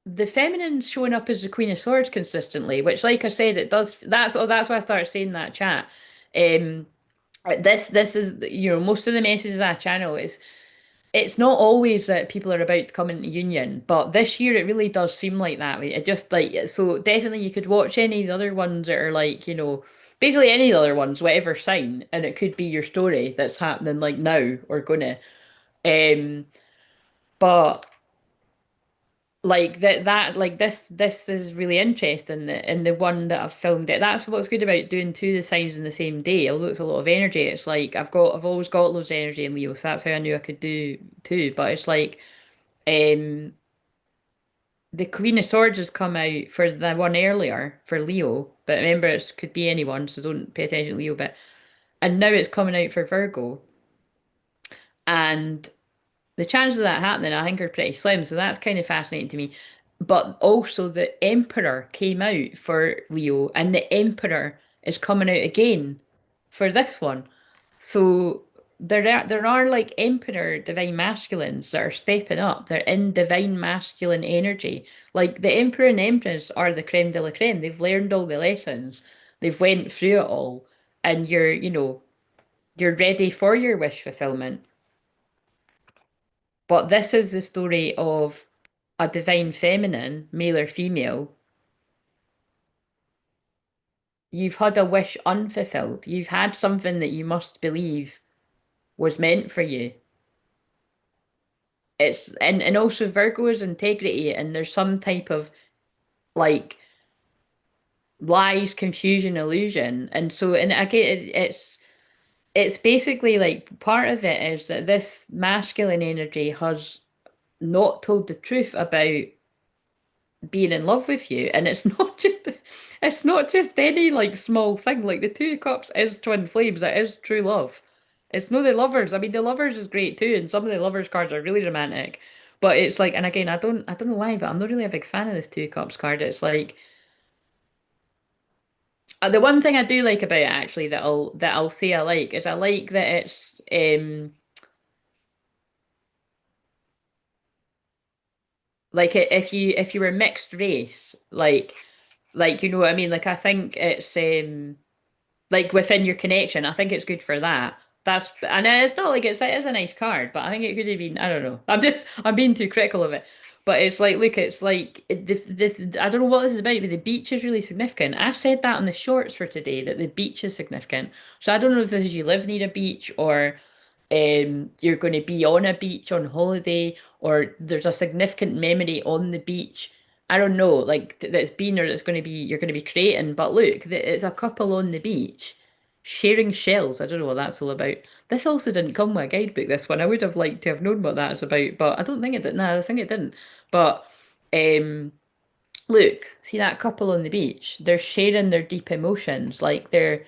the feminine's showing up as the Queen of Swords consistently, which, like I said, it does. That's why I started saying that chat. Um, this is most of the messages I channel is it's not always that people are about to come into union, but this year it really does seem like that. It just like so definitely you could watch any of the other ones that are like basically any of the other ones, whatever sign, and it could be your story that's happening like now or gonna. Um, but like that like this is really interesting in the one that I've filmed it. That's what's good about doing two of the signs in the same day. Although it's a lot of energy, it's like I've always got loads of energy in Leo, so that's how I knew I could do two. But it's like um the Queen of Swords has come out for the one earlier for Leo, but remember it could be anyone, so don't pay attention to Leo. But and now it's coming out for Virgo, and the chances of that happening, I think, are pretty slim. So that's kind of fascinating to me. But also, the Emperor came out for Leo, and the Emperor is coming out again for this one. So there are like Emperor divine masculines that are stepping up. They're in divine masculine energy. Like the Emperor and Empress are the creme de la creme. They've learned all the lessons. They've went through it all, and you're ready for your wish fulfillment. But this is the story of a divine feminine, male or female. You've had a wish unfulfilled. You've had something that you must believe was meant for you. And also Virgo is integrity, and there's some type of like lies, confusion, illusion. And so and again it's basically like part of it is that this masculine energy has not told the truth about being in love with you, and it's not just any like small thing. Like the Two of Cups is twin flames, it is true love. It's no the lovers. I mean the lovers is great too, and some of the lovers cards are really romantic, but it's like, and again I don't know why, but I'm not really a big fan of this Two of Cups card. It's like the one thing I do like about it actually that I'll say I like is I like that it's like if you were mixed race, like you know what I mean. Like I think it's like within your connection. I think it's good for that. And it's not like it is a nice card, but I think it could have been. I don't know. I'm being too critical of it. But it's like, look, it's like this. I don't know what this is about, but the beach is really significant. I said that in the shorts for today that the beach is significant. So I don't know if this is you live near a beach or you're going to be on a beach on holiday, or there's a significant memory on the beach. I don't know, like that's been or that's going to be you're going to be creating. But look, it's a couple on the beach sharing shells. I don't know what that's all about. This also didn't come with a guidebook. This one, I would have liked to have known what that is about, but I don't think it did. No, I think it didn't. But um, Look, see that couple on the beach? They're sharing their deep emotions. Like there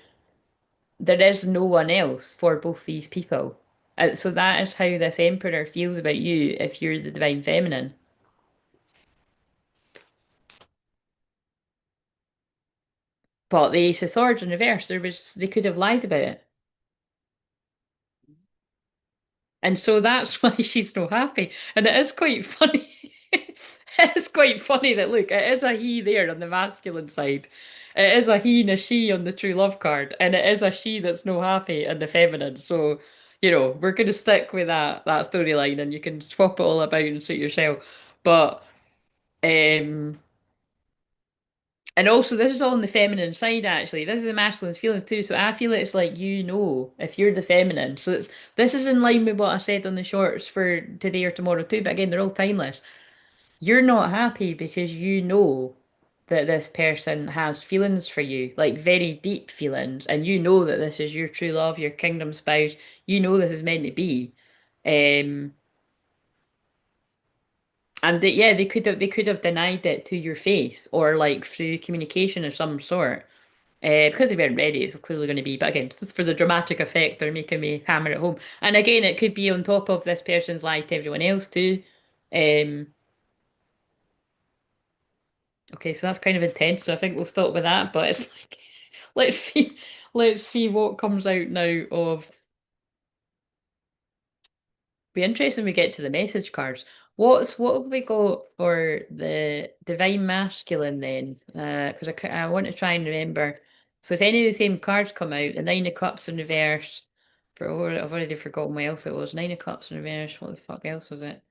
is no one else for both these people. So that is how this emperor feels about you if you're the divine feminine. But the Ace of Swords in reverse, they could have lied about it. And so that's why she's so happy. And it is quite funny. It is quite funny that, look, it is a he there on the masculine side. It is a he and a she on the true love card. And it is a she that's no happy in the feminine. So, we're going to stick with that storyline and you can swap it all about and suit yourself. But, um, and also, this is all on the feminine side, actually. This is the masculine's feelings too. So I feel it's like if you're the feminine. So this is in line with what I said on the shorts for today or tomorrow too. But again, they're all timeless. You're not happy because you know that this person has feelings for you, like very deep feelings, and you know that this is your true love, your kingdom spouse. You know this is meant to be. Um, and yeah, they could have denied it to your face or like through communication of some sort. Because they weren't ready, it's clearly going to be. But again, just for the dramatic effect, they're making me hammer it home. And again, it could be on top of this person's lie to everyone else too. Um, okay, so that's kind of intense. So I think we'll stop with that. But it's like, let's see, let's see what comes out now of. Be interesting when we get to the message cards. What have we got for the divine masculine then? Because I want to try and remember. So if any of the same cards come out, the Nine of Cups in reverse. I've already forgotten what else it was. Nine of Cups in reverse. What the fuck else was it?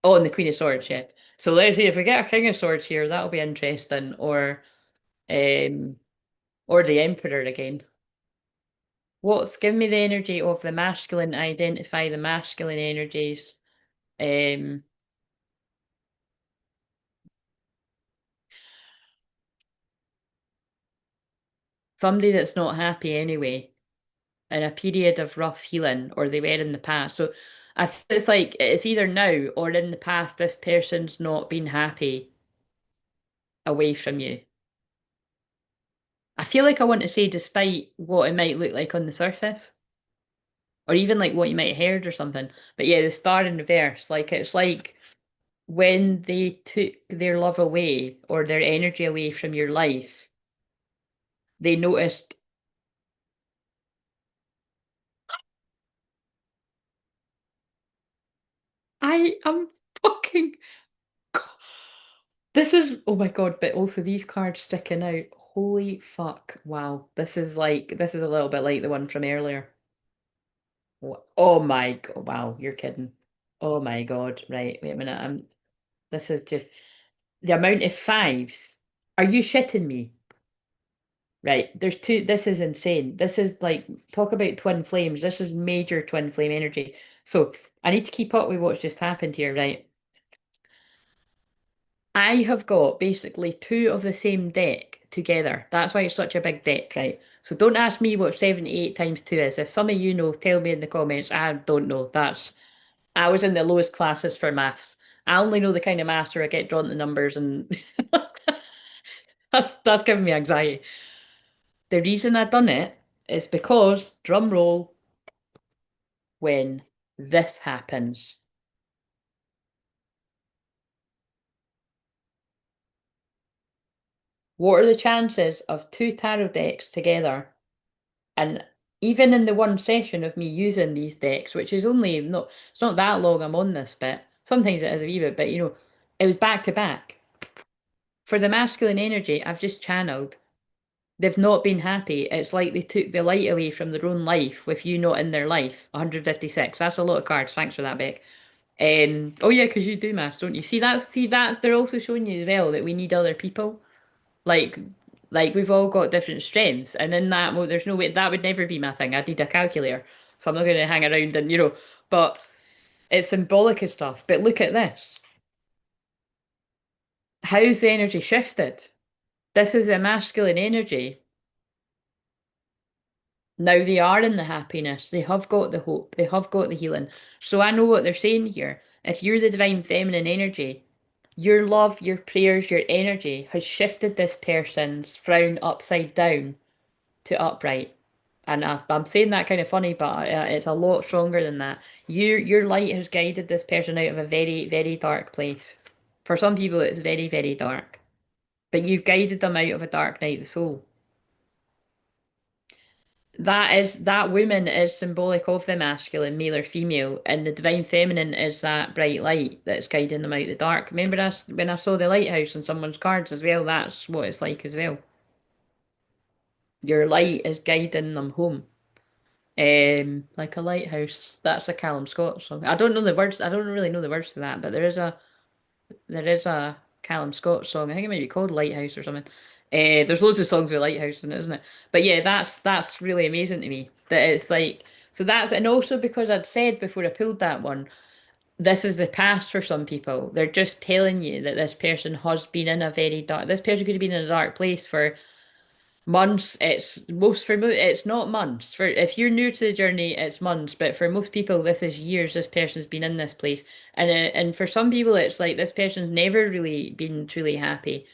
Oh, and the Queen of Swords. Yeah. So let's see if we get a King of Swords here. That'll be interesting. Um, or the Emperor again. Give me the energy of the masculine? Identify the masculine energies. Um. Somebody that's not happy anyway, in a period of rough healing, or they were in the past. So it's like it's either now or in the past, this person's not been happy away from you. I feel like I want to say, despite what it might look like on the surface, or even like what you might have heard or something. But yeah, the star in reverse, like it's like when they took their love away or their energy away from your life, they noticed, I am fucking. This is, oh my God, but also these cards sticking out. Holy fuck. Wow. This is a little bit like the one from earlier. Oh my God. Wow, you're kidding. Oh my God. Right. Wait a minute. This is just the amount of fives. Are you shitting me? Right. There's two. This is insane. This is like, talk about twin flames. This is major twin flame energy. So I need to keep up with what's just happened here, right? I have got basically two of the same deck together. That's why it's such a big deck, right? So don't ask me what 78 times 2 is. If some of you know, tell me in the comments. I don't know. I was in the lowest classes for maths. I only know the kind of maths where I get drawn to numbers and that's giving me anxiety. The reason I done it is because, drum roll, when this happens. What are the chances of two tarot decks together? And even in the one session of me using these decks, which is only not, it's not that long I'm on this bit. Sometimes it is a wee bit, but it was back to back. For the masculine energy, I've just channeled. They've not been happy. It's like they took the light away from their own life with you not in their life. 156. That's a lot of cards. Thanks for that, Beck. Oh yeah, because you do maths, don't you? See that they're also showing you as well that we need other people. Like, like we've all got different strengths, and in that mode, there's no way that would never be my thing. I'd need a calculator, so I'm not going to hang around and But it's symbolic and stuff. But look at this. How's the energy shifted? This is a masculine energy. Now they are in the happiness. They have got the hope. They have got the healing. So I know what they're saying here. If you're the divine feminine energy, Your love, your prayers, your energy has shifted this person's frown upside down to upright. And I'm saying that kind of funny, but it's a lot stronger than that. Your light has guided this person out of a very, very dark place. For some people, it's very, very dark. But you've guided them out of a dark night of the soul. That woman is symbolic of the masculine, male or female, and the divine feminine is that bright light that's guiding them out the dark. Remember us when I saw the lighthouse on someone's cards as well? That's what it's like as well. Your light is guiding them home. Like a lighthouse. That's a Callum Scott song. I don't know the words. I don't really know the words to that, but there is a Callum Scott song. I think it might be called Lighthouse or something. There's loads of songs with lighthouse in it, isn't it? But yeah, that's really amazing to me. That it's like so that's and also because I'd said before I pulled that one, this is the past for some people. They're just telling you that this person has been in a very dark. This person could have been in a dark place for months. It's not months. For if you're new to the journey, it's months. But for most people, this is years. This person's been in this place, and for some people, it's like this person's never really been truly happy.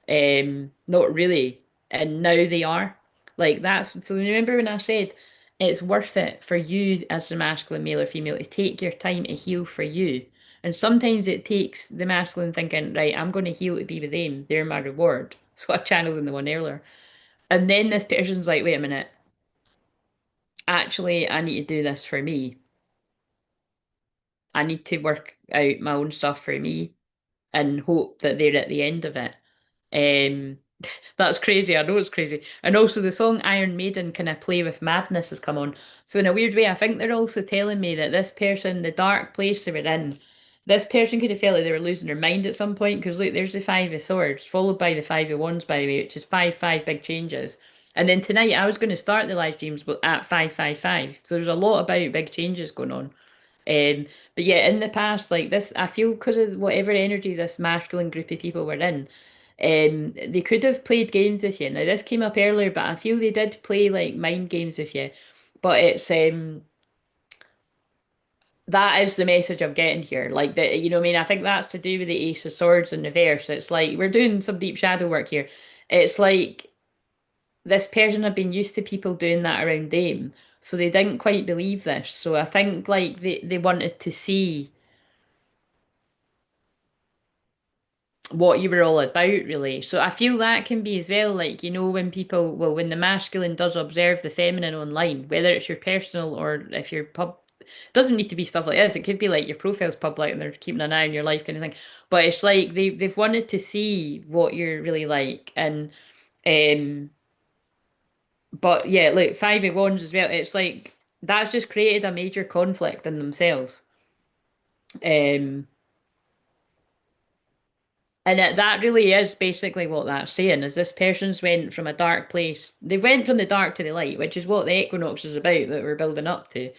Not really, and now they are. Like that's so. Remember when I said it's worth it for you as the masculine, male or female, to take your time to heal for you. And sometimes it takes the masculine thinking, right, I'm going to heal to be with them. They're my reward. So I channeled in the one earlier. And then this person's like, wait a minute, actually, I need to do this for me. I need to work out my own stuff for me and hope that they're at the end of it. Um, that's crazy. I know it's crazy. And also the song Iron Maiden kind of play with madness has come on. So in a weird way, I think they're also telling me that this person, the dark place they were in, this person could have felt like they were losing their mind at some point. Because look, there's the Five of Swords, followed by the Five of Wands, by the way, which is five big changes. And then tonight I was going to start the live streams at 555. So there's a lot about big changes going on. But yeah, in the past, like this, I feel because of whatever energy this masculine group of people were in, they could have played games with you. Now, this came up earlier, but I feel they did play like mind games with you. But it's that is the message I'm getting here. Like that, you know what I mean? I think that's to do with the Ace of Swords in reverse. It's like we're doing some deep shadow work here. It's like this person had been used to people doing that around them, so they didn't quite believe this. So I think like they wanted to see what you were all about, really. So I feel that can be as well, like, you know, when people, well, when the masculine does observe the feminine online, whether it's your personal or if you're doesn't need to be stuff like this. It could be like your profile's public and they're keeping an eye on your life kind of thing. But it's like they've wanted to see what you're really like. And um but yeah, look, Five of Wands as well, it's like that's just created a major conflict in themselves. Um And that really is basically what that's saying, is this person's went from a dark place. They went from the dark to the light, which is what the equinox is about that we're building up to.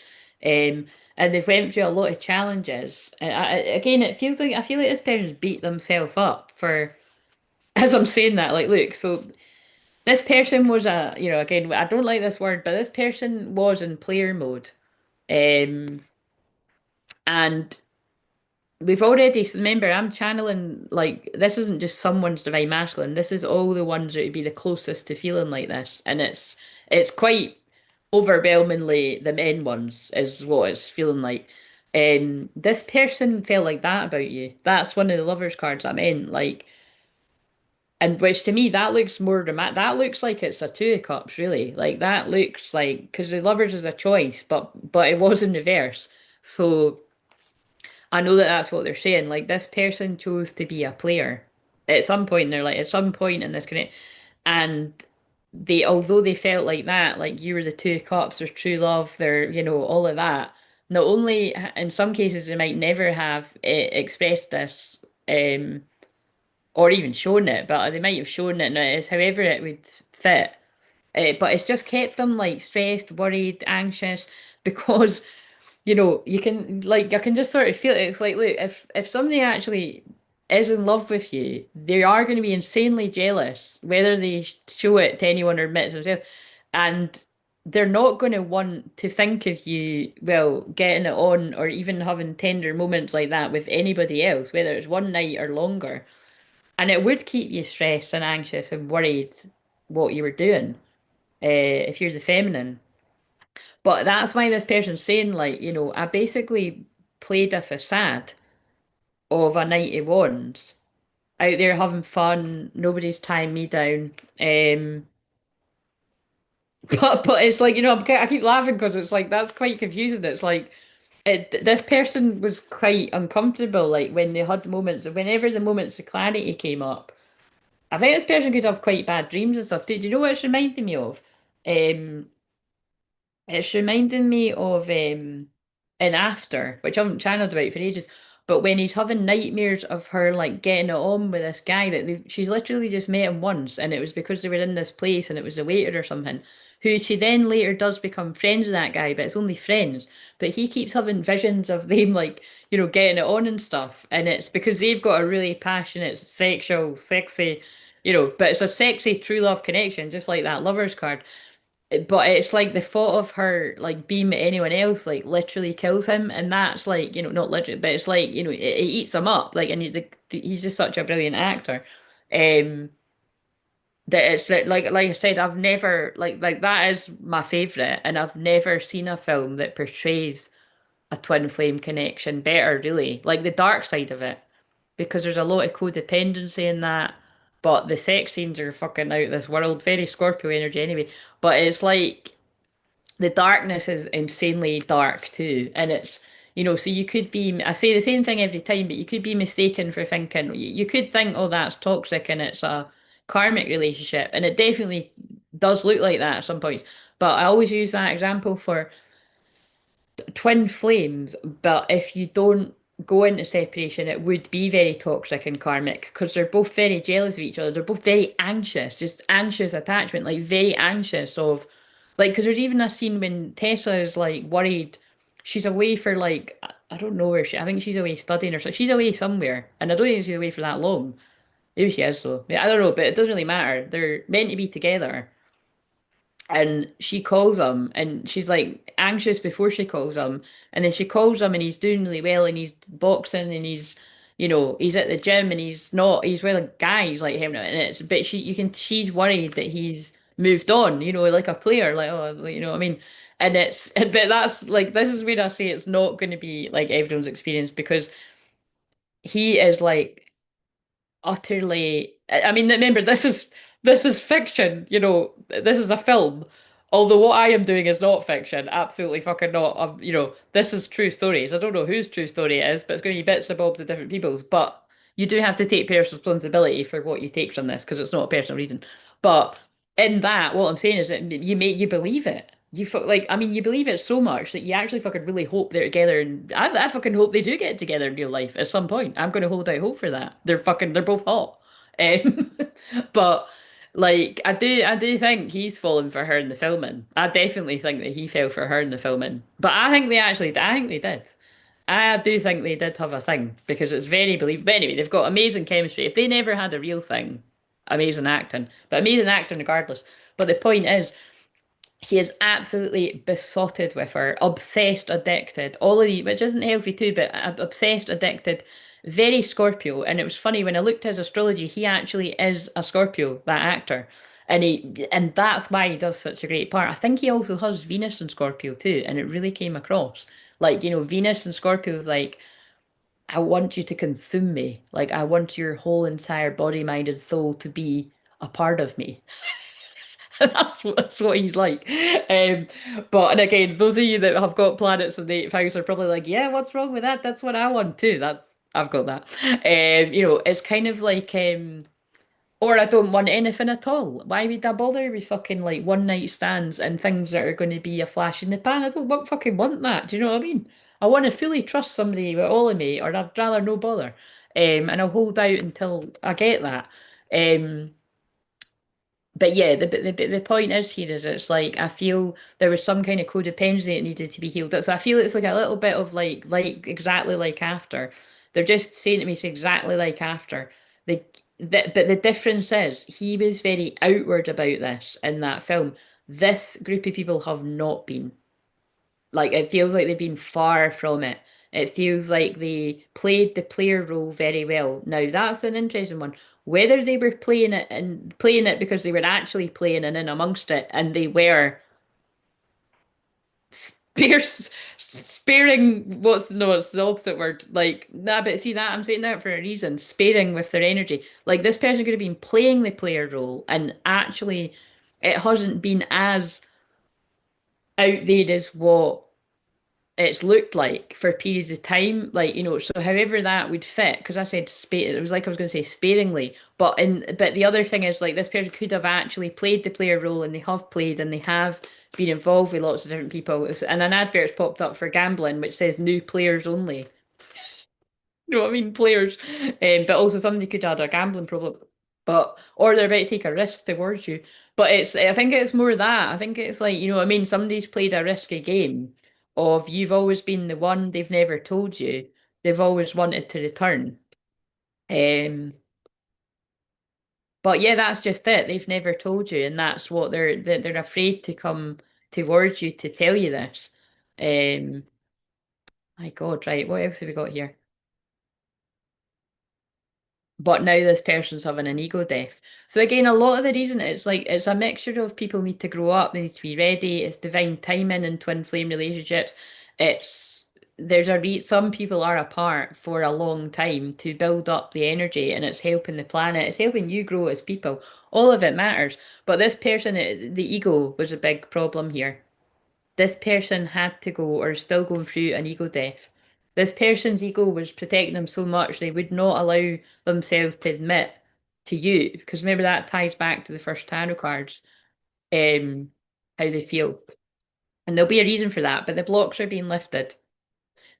And they've went through a lot of challenges. And again, it feels like I feel like this person's beat themselves up for, as I'm saying that, like, look, so this person was again, I don't like this word, but this person was in player mode. Um, and we've already, remember, I'm channeling, like, this isn't just someone's divine masculine. This is all the ones that would be the closest to feeling like this. And it's quite overwhelmingly the men ones is what it's feeling like. This person felt like that about you. That's one of the lovers cards I meant, like, and which to me, that looks more dramatic. That looks like it's a two of cups, really. Like, that looks like, because the lovers is a choice, but it was in reverse. So I know that that's what they're saying. Like this person chose to be a player at some point in their life, at some point in this connect, and they, although they felt like that, like you were the two of cups, there's true love, there, all of that. Not only in some cases they might never have expressed this, or even shown it, but they might have shown it, and it's however it would fit. But it's just kept them like stressed, worried, anxious, because you can like I can just sort of feel it. It's like, look, if somebody actually is in love with you, they are going to be insanely jealous, whether they show it to anyone or admit it themselves. And they're not going to want to think of you, well, getting it on or even having tender moments like that with anybody else, whether it's one night or longer. And it would keep you stressed and anxious and worried what you were doing, if you're the feminine. But that's why this person's saying, like, I basically played a facade of a knight of wands out there having fun, nobody's tying me down. But it's like, I keep laughing because it's like that's quite confusing. It's like this person was quite uncomfortable, like when they had moments, whenever the moments of clarity came up. I think this person could have quite bad dreams and stuff. Do you know what it's reminding me of? Um, it's reminding me of in After, which I haven't channeled about for ages. But when he's having nightmares of her like getting it on with this guy that she's literally just met him once, and it was because they were in this place and it was a waiter or something, who she then later does become friends with that guy, but it's only friends. But he keeps having visions of them like, getting it on and stuff. And it's because they've got a really passionate, sexual, sexy, but it's a sexy true love connection, just like that lover's card. But it's like the thought of her like being with anyone else like literally kills him, and that's like, not literally, but it's like, it eats him up. Like, and he's just such a brilliant actor. Um, that it's that like I said, I've never like that is my favorite, and I've never seen a film that portrays a twin flame connection better, really. Like the dark side of it, because there's a lot of codependency in that. But the sex scenes are fucking out of this world, very Scorpio energy anyway. But it's like the darkness is insanely dark too. And it's, so you could be, I say the same thing every time, but you could be mistaken for thinking, you could think, oh, that's toxic and it's a karmic relationship. And it definitely does look like that at some points. But I always use that example for twin flames, but if you don't go into separation, it would be very toxic and karmic because they're both very jealous of each other. They're both very anxious, just anxious attachment, like very anxious of, like, because there's even a scene when Tessa is like worried. She's away for like, I don't know where I think she's away studying or so. She's away somewhere, and I don't think she's away for that long. Maybe she is though. Yeah, I don't know, but it doesn't really matter. They're meant to be together. And she calls him and she's like anxious before she calls him. And then she calls him and he's doing really well and he's boxing and he's at the gym and he's with like guys like him now. And but she's worried that he's moved on, like a player, like, oh, like, what I mean? And but that's like, this is where I say it's not going to be like everyone's experience because he is like utterly. I mean, remember, this is fiction, this is a film. Although what I am doing is not fiction, absolutely fucking not. This is true stories. I don't know whose true story it is, but it's going to be bits and bobs of different people's. But you do have to take personal responsibility for what you take from this because it's not a personal reading. But in that, what I'm saying is that you believe it. Like, I mean, you believe it so much that you actually fucking really hope they're together, and I fucking hope they do get together in real life at some point. I'm gonna hold out hope for that. They're both hot, um, but like I do think he's fallen for her in the filming. I definitely think that he fell for her in the filming, but I think they did. I do think they did have a thing because it's very believable. But anyway, they've got amazing chemistry. If they never had a real thing, amazing acting, but amazing acting regardless. But the point is, he is absolutely besotted with her, obsessed, addicted, all of these, which isn't healthy too, but obsessed, addicted, very Scorpio. And it was funny when I looked at his astrology, he actually is a Scorpio, that actor. And that's why he does such a great part. I think he also has Venus in Scorpio too, and it really came across. Like, Venus and Scorpio is like, I want you to consume me. Like, I want your whole entire body, mind, and soul to be a part of me. That's what he's like. Um, but and again, those of you that have got planets in the eighth house are probably like, yeah, what's wrong with that? That's what I want too. I've got that. It's kind of like or I don't want anything at all. Why would I bother with fucking like one night stands and things that are going to be a flash in the pan? I don't fucking want that. Do you know what I mean? I want to fully trust somebody with all of me, or I'd rather no bother. And I'll hold out until I get that. Um, but yeah, the point is here is it's like I feel there was some kind of codependency that needed to be healed. So I feel it's like a little bit of like exactly like after. They're just saying to me it's exactly like after. But the difference is he was very outward about this in that film. This group of people have not been. Like it feels like they've been far from it. It feels like they played the player role very well. Now that's an interesting one. Whether they were playing it because they were actually playing and in amongst it, and they were spare, sparing. What's no? What's the opposite word? Like nah, but see that I'm saying that for a reason. Sparing with their energy. Like this person could have been playing the player role, and actually, it hasn't been as out there as what it's looked like for periods of time, like so however that would fit, because I said it was like I was going to say sparingly, but the other thing is like this person could have actually played the player role, and they have played and they have been involved with lots of different people. And an advert's popped up for gambling which says new players only. You know what I mean? Players. But also somebody could add a gambling problem. But or they're about to take a risk towards you. But I think it's more that. I think it's like, you know what I mean? Somebody's played a risky game of you've always been the one, they've never told you. They've always wanted to return. Um, but yeah, that's just it. They've never told you, and that's what they're afraid to come towards you to tell you this. Um, my God, right, what else have we got here? But now this person's having an ego death. So again, a lot of the reason it's like it's a mixture of people need to grow up, they need to be ready, it's divine timing in twin flame relationships. It's there's a re some people are apart for a long time to build up the energy, and it's helping the planet, it's helping you grow as people. All of it matters. But this person, the ego was a big problem here. This person had to go or is still going through an ego death. This person's ego was protecting them so much they would not allow themselves to admit to you, because remember that ties back to the first tarot cards, how they feel. And there'll be a reason for that, but the blocks are being lifted.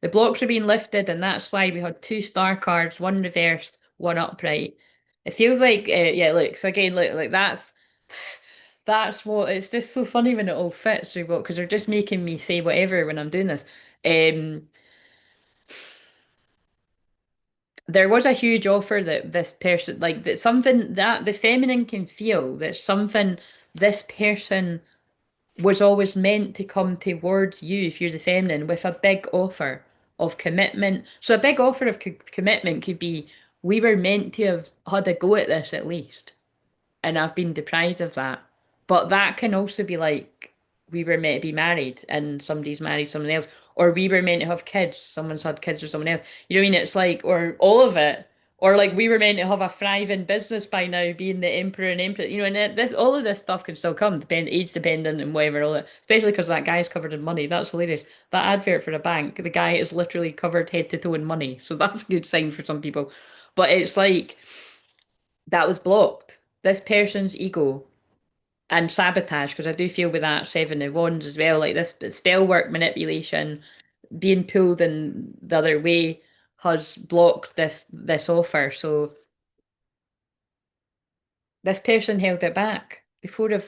The blocks are being lifted, and that's why we had two star cards, one reversed, one upright. It feels like, yeah, look, so again, look, like that's what it's just so funny when it all fits really well because they're just making me say whatever when I'm doing this. Um, there was a huge offer that this person like that something that the feminine can feel that something this person was always meant to come towards you if you're the feminine with a big offer of commitment. So a big offer of commitment could be we were meant to have had a go at this at least, and I've been deprived of that. But that can also be like we were meant to be married and somebody's married someone else, or we were meant to have kids, someone's had kids with someone else. You know what I mean? It's like, or all of it, or like we were meant to have a thriving business by now, being the emperor and empress. You know, and this all of this stuff can still come, age dependent and whatever. All that, especially because that guy's covered in money. That's hilarious. That advert for a bank, the guy is literally covered head to toe in money, so that's a good sign for some people. But it's like that was blocked. This person's ego and sabotage, because I do feel with that Seven of Wands as well, like this spell work manipulation, being pulled in the other way has blocked this offer. So this person held it back. The Four of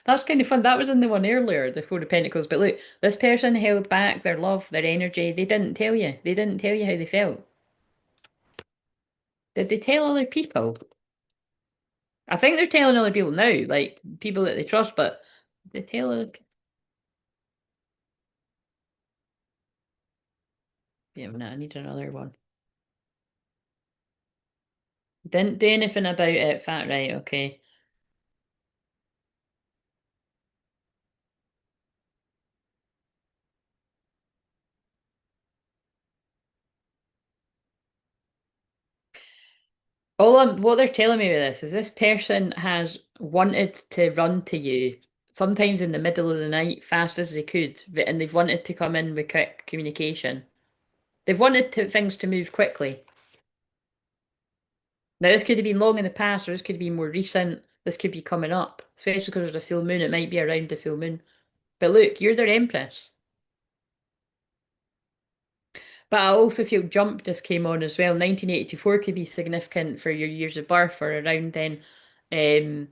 that's kind of fun. That was in the one earlier, the Four of Pentacles. But look, this person held back their love, their energy. They didn't tell you. They didn't tell you how they felt. Did they tell other people? I think they're telling other people now, like people that they trust, but they tell other people. Yeah, no, I need another one. Didn't do anything about it, fat right, okay. What they're telling me with this is this person has wanted to run to you, sometimes in the middle of the night, fast as they could, and they've wanted to come in with quick communication. They've wanted things to move quickly. Now, this could have been long in the past, or this could be more recent. This could be coming up, especially because there's a full moon. It might be around the full moon. But look, you're their empress. But I also feel Jump just came on as well. 1984 could be significant for your years of birth or around then. Um,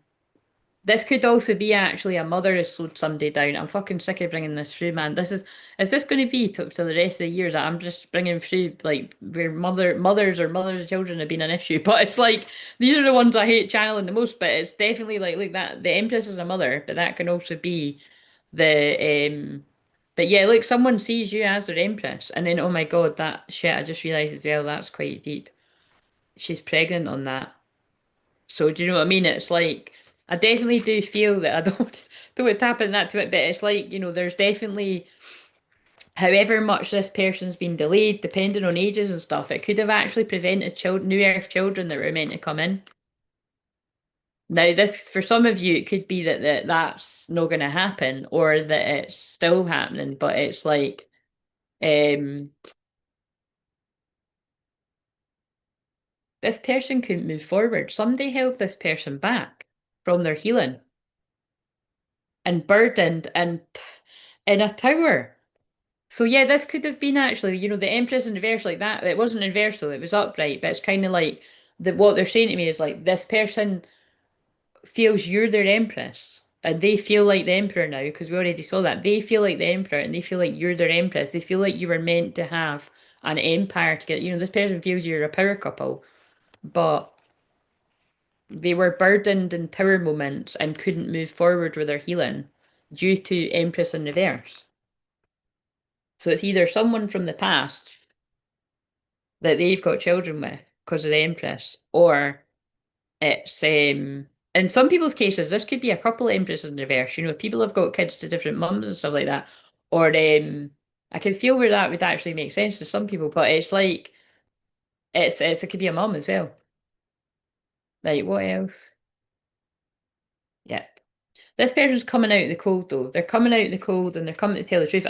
This could also be actually a mother has slowed somebody down. I'm fucking sick of bringing this through, man. Is this going to be till the rest of the year that I'm just bringing through like where mothers of children have been an issue? But it's like these are the ones I hate channeling the most. But it's definitely like that. The Empress is a mother, but that can also be the. But yeah, look, someone sees you as their Empress, and then oh my God, that shit! I just realised as well. That's quite deep. She's pregnant on that. So do you know what I mean? It's like I definitely do feel that I don't want to tap into that to it, but it's like, there's definitely however much this person's been delayed, depending on ages and stuff, it could have actually prevented New Earth children that were meant to come in. Now, this for some of you, it could be that's not going to happen or that it's still happening, but it's like um this person couldn't move forward. Somebody held this person back from their healing and burdened and in a tower. So yeah, this could have been actually, the Empress in reverse like that. It wasn't in reverse though, it was upright, but it's kind of like what they're saying to me is like this person feels you're their Empress. And they feel like the Emperor now, because we already saw that. They feel like the Emperor and they feel like you're their Empress. They feel like you were meant to have an empire together. This person feels you're a power couple, but they were burdened in tower moments and couldn't move forward with their healing due to Empress in reverse. So it's either someone from the past that they've got children with because of the Empress, or it's in some people's cases, this could be a couple of Empresses in reverse. People have got kids to different mums and stuff like that. Or I can feel where that would actually make sense to some people, but it's like it could be a mum as well. Like what else? Yeah. This person's coming out of the cold though. They're coming out of the cold and they're coming to tell the truth.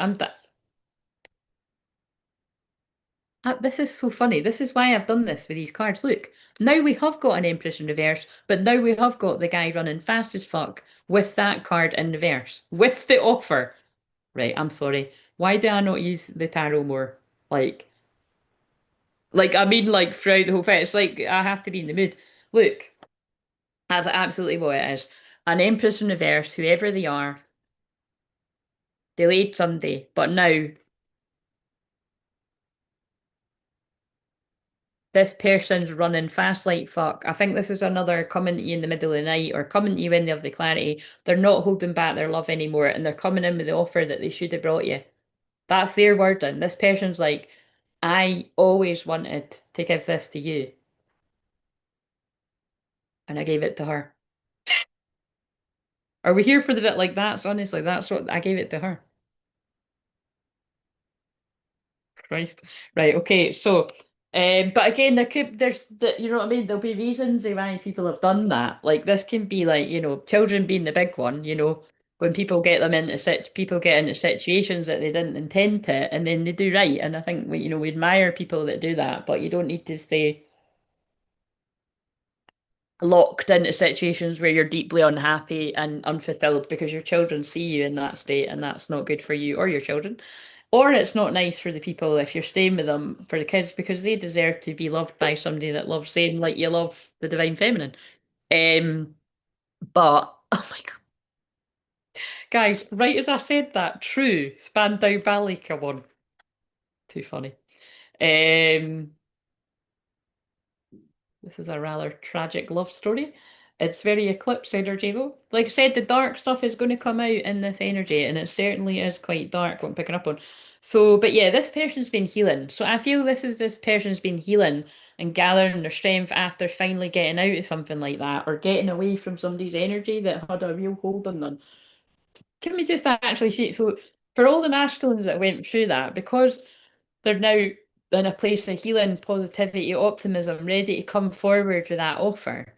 This is so funny. This is why I've done this with these cards. Look, now we have got an Empress in reverse, but now we have got the guy running fast as fuck with that card in reverse, with the offer. Right, I'm sorry. Why do I not use the tarot more? Like, I mean, like throughout the whole thing, it's like I have to be in the mood. Look, that's absolutely what it is. An Empress in reverse, whoever they are, delayed someday, but now this person's running fast like fuck. I think this is another coming to you in the middle of the night or coming to you when they have the clarity. They're not holding back their love anymore and they're coming in with the offer that they should have brought you. That's their wording. This person's like, I always wanted to give this to you and I gave it to her. Are we here for the bit like that's honestly, that's what I gave it to her. Christ. Right, okay, so but again you know what I mean, there'll be reasons why people have done that. Like this can be like, children being the big one, when people get into situations that they didn't intend to and then they do right. And I think we admire people that do that, but you don't need to stay locked into situations where you're deeply unhappy and unfulfilled because your children see you in that state and that's not good for you or your children. Or it's not nice for the people if you're staying with them for the kids because they deserve to be loved by somebody that loves them like you love the divine feminine. Um, but oh my God, guys, right as I said that, true, Spandau Ballet, come on. Too funny. Um, This is a rather tragic love story. It's very eclipse energy though. Like I said, the dark stuff is going to come out in this energy, and it certainly is quite dark what I'm picking up on. So, but yeah, this person's been healing. So I feel this person's been healing and gathering their strength after finally getting out of something like that or getting away from somebody's energy that had a real hold on them. Can we just actually see? So, for all the masculines that went through that, because they're now in a place of healing, positivity, optimism, ready to come forward with that offer.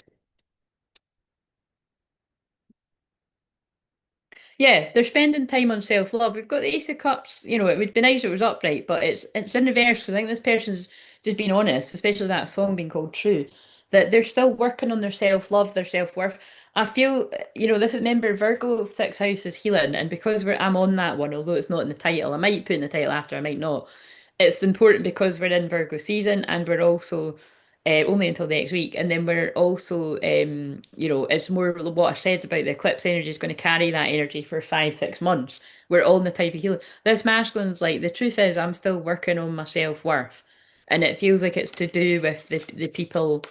Yeah, they're spending time on self-love. We've got the Ace of Cups, it would be nice if it was upright, but it's in reverse 'cause I think this person's just being honest, especially that song being called True, that they're still working on their self-love, their self-worth. I feel, this is remember Virgo sixth house is healing, and because I'm on that one, although it's not in the title, I might put in the title after, I might not. It's important because we're in Virgo season and we're also only until next week. And then we're also, it's more what I said about the eclipse energy is going to carry that energy for 5, 6 months. We're all in the type of healing. This masculine's like, the truth is, I'm still working on my self-worth. And it feels like it's to do with the people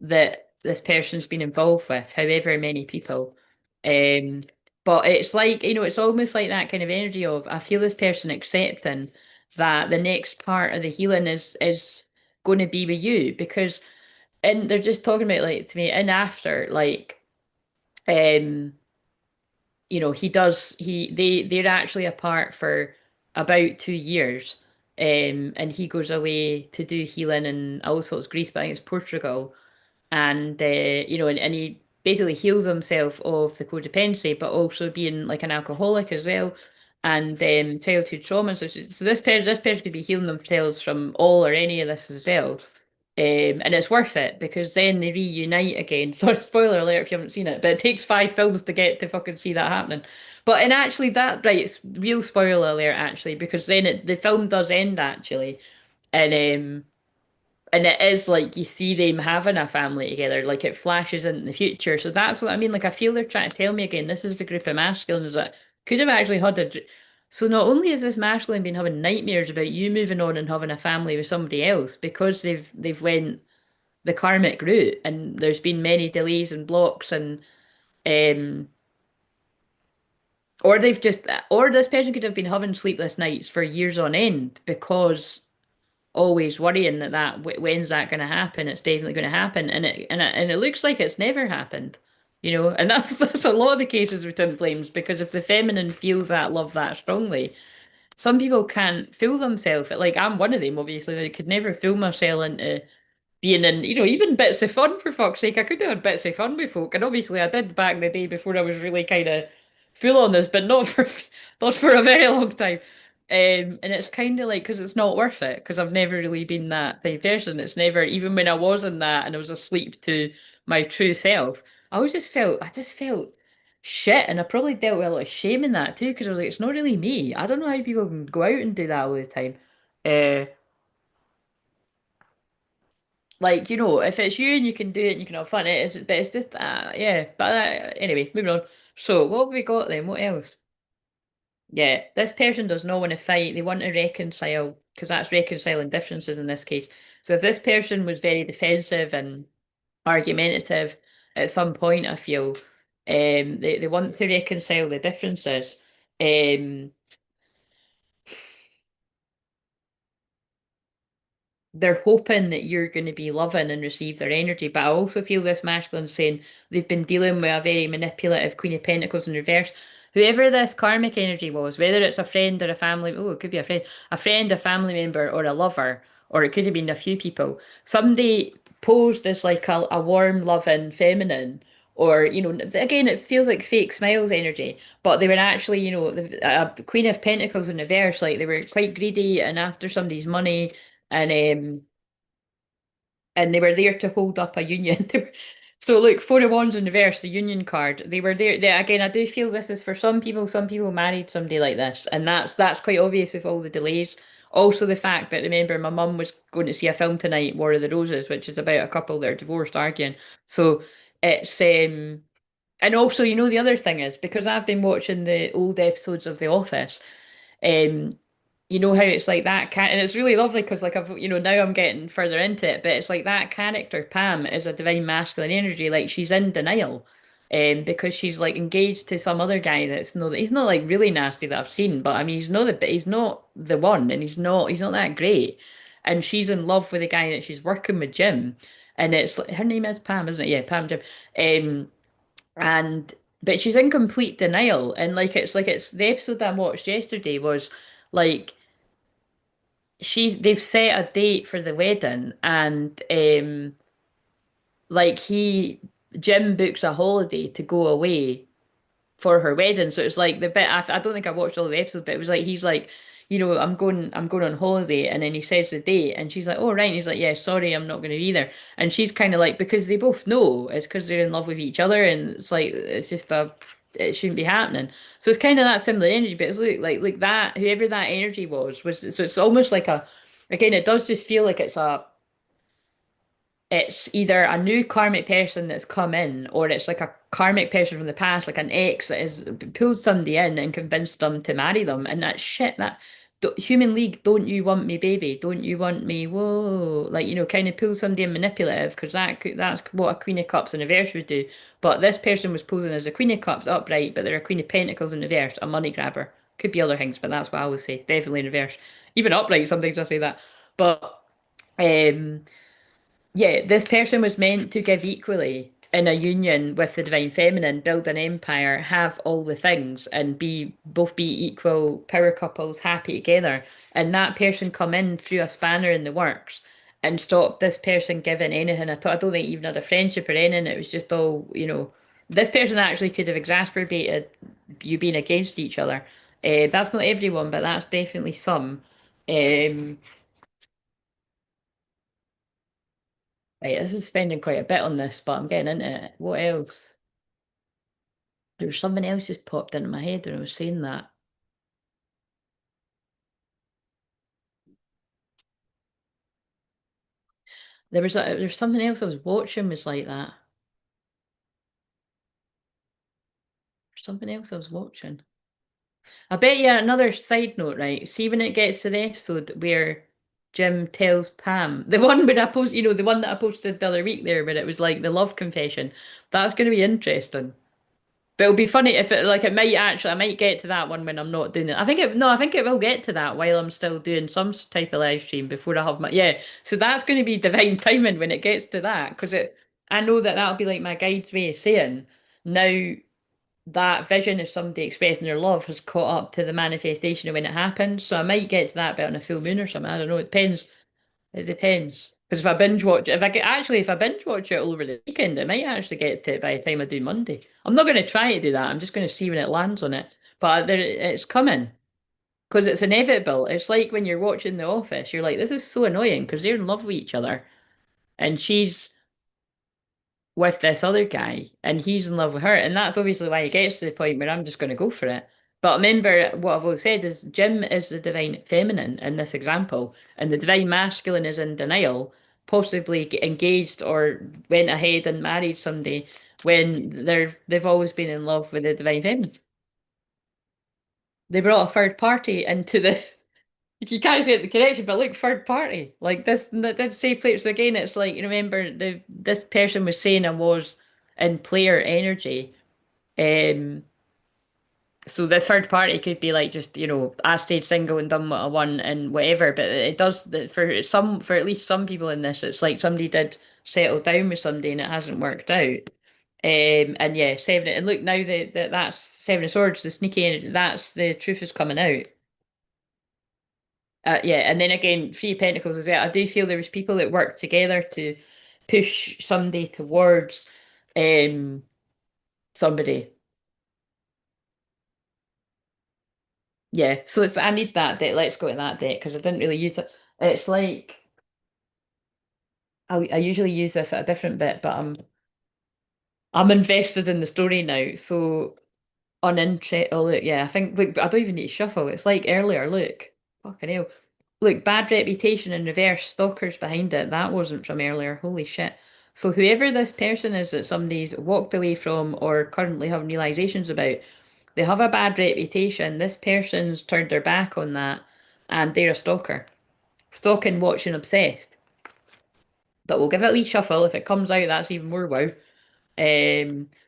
that this person's been involved with, however many people. Um, but it's like, it's almost like that kind of energy of I feel this person accepting that the next part of the healing is going to be with you because and they're just talking about like to me and after like um he does they're actually apart for about 2 years and he goes away to do healing and I always thought it was Greece but I think it's Portugal and and he basically heals himself of the codependency, but also being like an alcoholic as well, and childhood trauma. So this person could be healing themselves from all or any of this as well. And it's worth it because then they reunite again. Sorry, spoiler alert if you haven't seen it, but it takes 5 films to get to fucking see that happening. But and actually that right, it's real spoiler alert actually because then the film does end actually, and and it is like you see them having a family together, like it flashes in the future. So that's what I mean. Like I feel they're trying to tell me again, this is the group of masculines that could have actually had so not only has this masculine been having nightmares about you moving on and having a family with somebody else because they've went the karmic route and there's been many delays and blocks and um or they've just or this person could have been having sleepless nights for years on end because always worrying that when's that going to happen? It's definitely going to happen, and it looks like it's never happened, and that's a lot of the cases with twin flames because if the feminine feels that love that strongly, some people can't fool themselves. Like I'm one of them, obviously. They could never fool myself into being in, even bits of fun for fuck's sake. I could have had bits of fun with folk, and obviously I did back in the day before I was really kind of full on this, but not for not for a very long time. And it's kind of like because it's not worth it because I've never really been that type of person. It's never even when I was in that and I was asleep to my true self. I just felt shit, and I probably dealt with a lot of shame in that too because I was like, it's not really me. I don't know how people can go out and do that all the time. Uh, like, if it's you and you can do it and you can have fun, but it's just, yeah. But anyway, moving on. So, what have we got then? What else? Yeah, this person does not want to fight. They want to reconcile because that's reconciling differences in this case. So, if this person was very defensive and argumentative at some point, I feel, they want to reconcile the differences. Um, they're hoping that you're going to be loving and receive their energy. But I also feel this masculine saying they've been dealing with a very manipulative Queen of Pentacles in reverse. Whoever this karmic energy was, whether it's a friend or a family, oh, it could be a friend, a family member, or a lover, or it could have been a few people. Somebody posed as like a warm, loving, feminine, or again, it feels like fake smiles energy, but they were actually, a Queen of Pentacles in reverse, like they were quite greedy and after somebody's money and they were there to hold up a union. So look, Four of Wands in reverse, the union card. They were there. Again, I do feel this is for some people. Some people married somebody like this, and that's quite obvious with all the delays. Also, the fact that remember, my mum was going to see a film tonight, War of the Roses, which is about a couple that are divorced arguing. So it's and also, the other thing is because I've been watching the old episodes of The Office. Um, you know how it's like that can and it's really lovely because like I've now I'm getting further into it, but it's like that character Pam is a divine masculine energy, like she's in denial, because she's like engaged to some other guy that's no he's not like really nasty that I've seen, but I mean he's not the one, and he's not that great, and she's in love with the guy that she's working with, Jim, and it's her name is Pam, isn't it? Yeah, Pam Jim, um, and but she's in complete denial, and like it's the episode that I watched yesterday was like they've set a date for the wedding and like he Jim books a holiday to go away for her wedding. So it's like the bit I don't think I watched all the episodes, but it was like he's like, I'm going on holiday, and then he says the date, and she's like, oh right, and he's like, yeah, sorry, I'm not going to be there, and she's kind of like because they both know it's because they're in love with each other, and it's like it's just it shouldn't be happening. So it's kind of that similar energy, but it's like that whoever that energy was so it's almost like a again it does just feel like it's a it's either a new karmic person that's come in, or it's like a karmic person from the past, like an ex that has pulled somebody in and convinced them to marry them. And that shit, that human league, don't you want me, baby? Don't you want me? Whoa, like kind of pull somebody in manipulative, because that's what a Queen of Cups in reverse would do. But this person was posing as a Queen of Cups upright, but they're a Queen of Pentacles in reverse, a money grabber. Could be other things, but that's what I would say. Definitely in reverse. Even upright, sometimes I say that. But um. Yeah, this person was meant to give equally in a union with the divine feminine, build an empire, have all the things, and be both be equal power couples, happy together. And that person come in through a spanner in the works and stop this person giving anything at all. I don't think even had a friendship or anything. It was just all, this person actually could have exacerbated you being against each other. That's not everyone, but that's definitely some. Um, Right, this is spending quite a bit on this, but I'm getting into it. What else? There was something else just popped into my head when I was saying that. There's something else I was watching was like that. Something else I was watching. I bet you another side note, right? See when it gets to the episode where Jim tells Pam, the one where I post, the one that I posted the other week there, where it was like the love confession. That's going to be interesting. But it'll be funny if it might actually I might get to that one when I'm not doing it. I think it will get to that while I'm still doing some type of live stream before I have my yeah. So that's going to be divine timing when it gets to that because I know that that'll be like my guide's way of saying now that vision of somebody expressing their love has caught up to the manifestation of when it happens. So I might get to that bit on a full moon or something. I don't know. It depends. It depends. Because if I binge watch it all over the weekend, I might actually get to it by the time I do Monday. I'm not going to try to do that. I'm just going to see when it lands on it. But it's coming because it's inevitable. It's like when you're watching The Office, you're like, this is so annoying because they're in love with each other, and she's with this other guy, and he's in love with her, and that's obviously why it gets to the point where I'm just going to go for it. But remember, what I've always said is Jim is the divine feminine in this example, and the divine masculine is in denial, possibly engaged or went ahead and married somebody when they've always been in love with the divine feminine. They brought a third party into the. You can't say it the connection, but look, third party. Like this, that did say plates again. It's like you remember this person was saying I was in player energy. Um, so the third party could be like just I stayed single and done what I want and whatever. But it does that for at least some people in this. It's like somebody did settle down with somebody and it hasn't worked out. And yeah, seven. And look now that's Seven of Swords, the sneaky energy. That's the truth is coming out. Yeah, and then again, Three of Pentacles as well. I do feel there was people that worked together to push somebody towards um somebody. Yeah, so it's I need that deck. Let's go to that deck because I didn't really use it. It's like I usually use this at a different bit, but I'm invested in the story now. So uninterested. Oh look, yeah, I think look, I don't even need to shuffle. It's like earlier. Look, fucking hell. Look, bad reputation in reverse, stalkers behind it. That wasn't from earlier. Holy shit. So whoever this person is that somebody's walked away from or currently having realizations about, they have a bad reputation. This person's turned their back on that and they're a stalker. Stalking, watching, obsessed. But we'll give it a wee shuffle. If it comes out, that's even more wow.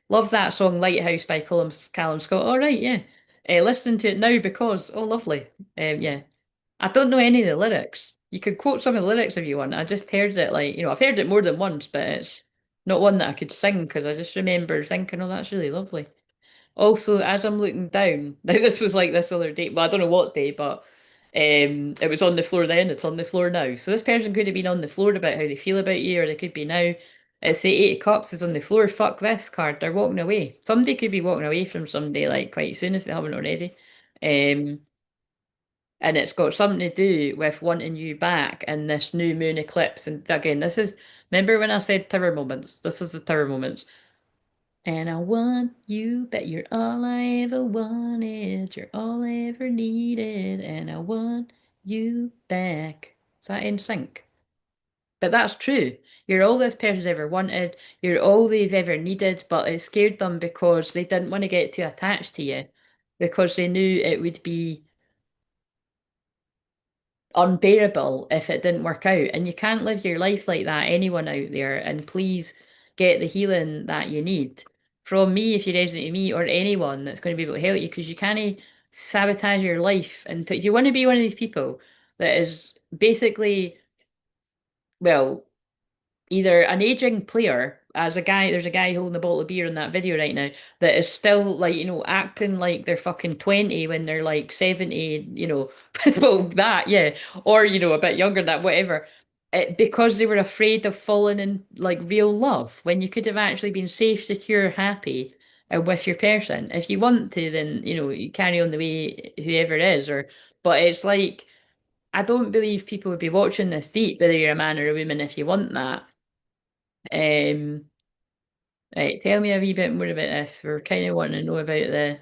Love that song Lighthouse by Callum Scott. All right, yeah. Listen to it now because, oh, lovely. Yeah. I don't know any of the lyrics. You could quote some of the lyrics if you want. I just heard it like, I've heard it more than once, but it's not one that I could sing because I just remember thinking, oh, that's really lovely. Also, as I'm looking down, now this was like this other day, well, I don't know what day, but it was on the floor then, it's on the floor now. So this person could have been on the floor about how they feel about you, or they could be now. It's the Eight of Cups is on the floor. Fuck this card. They're walking away. Somebody could be walking away from somebody like quite soon if they haven't already. Um, and it's got something to do with wanting you back in this new moon eclipse. And again, remember when I said tower moments? This is the tower moments. And I want you, but you're all I ever wanted. You're all I ever needed. And I want you back. Is that in sync? But that's true. You're all this person's ever wanted, you're all they've ever needed, but it scared them because they didn't want to get too attached to you because they knew it would be unbearable if it didn't work out. And you can't live your life like that, anyone out there. And please get the healing that you need from me if you resonate with me or anyone that's going to be able to help you because you can't sabotage your life. And you want to be one of these people that is basically, well, either an aging player as a guy, there's a guy holding a bottle of beer in that video right now that is still like, acting like they're fucking 20 when they're like 70, well, that, yeah, or, a bit younger than that, whatever. Because they were afraid of falling in like real love when you could have actually been safe, secure, happy with your person. If you want to, then, you carry on the way whoever it is, but it's like, I don't believe people would be watching this deep, whether you're a man or a woman, if you want that. Um, right, tell me a wee bit more about this. We're kind of wanting to know about the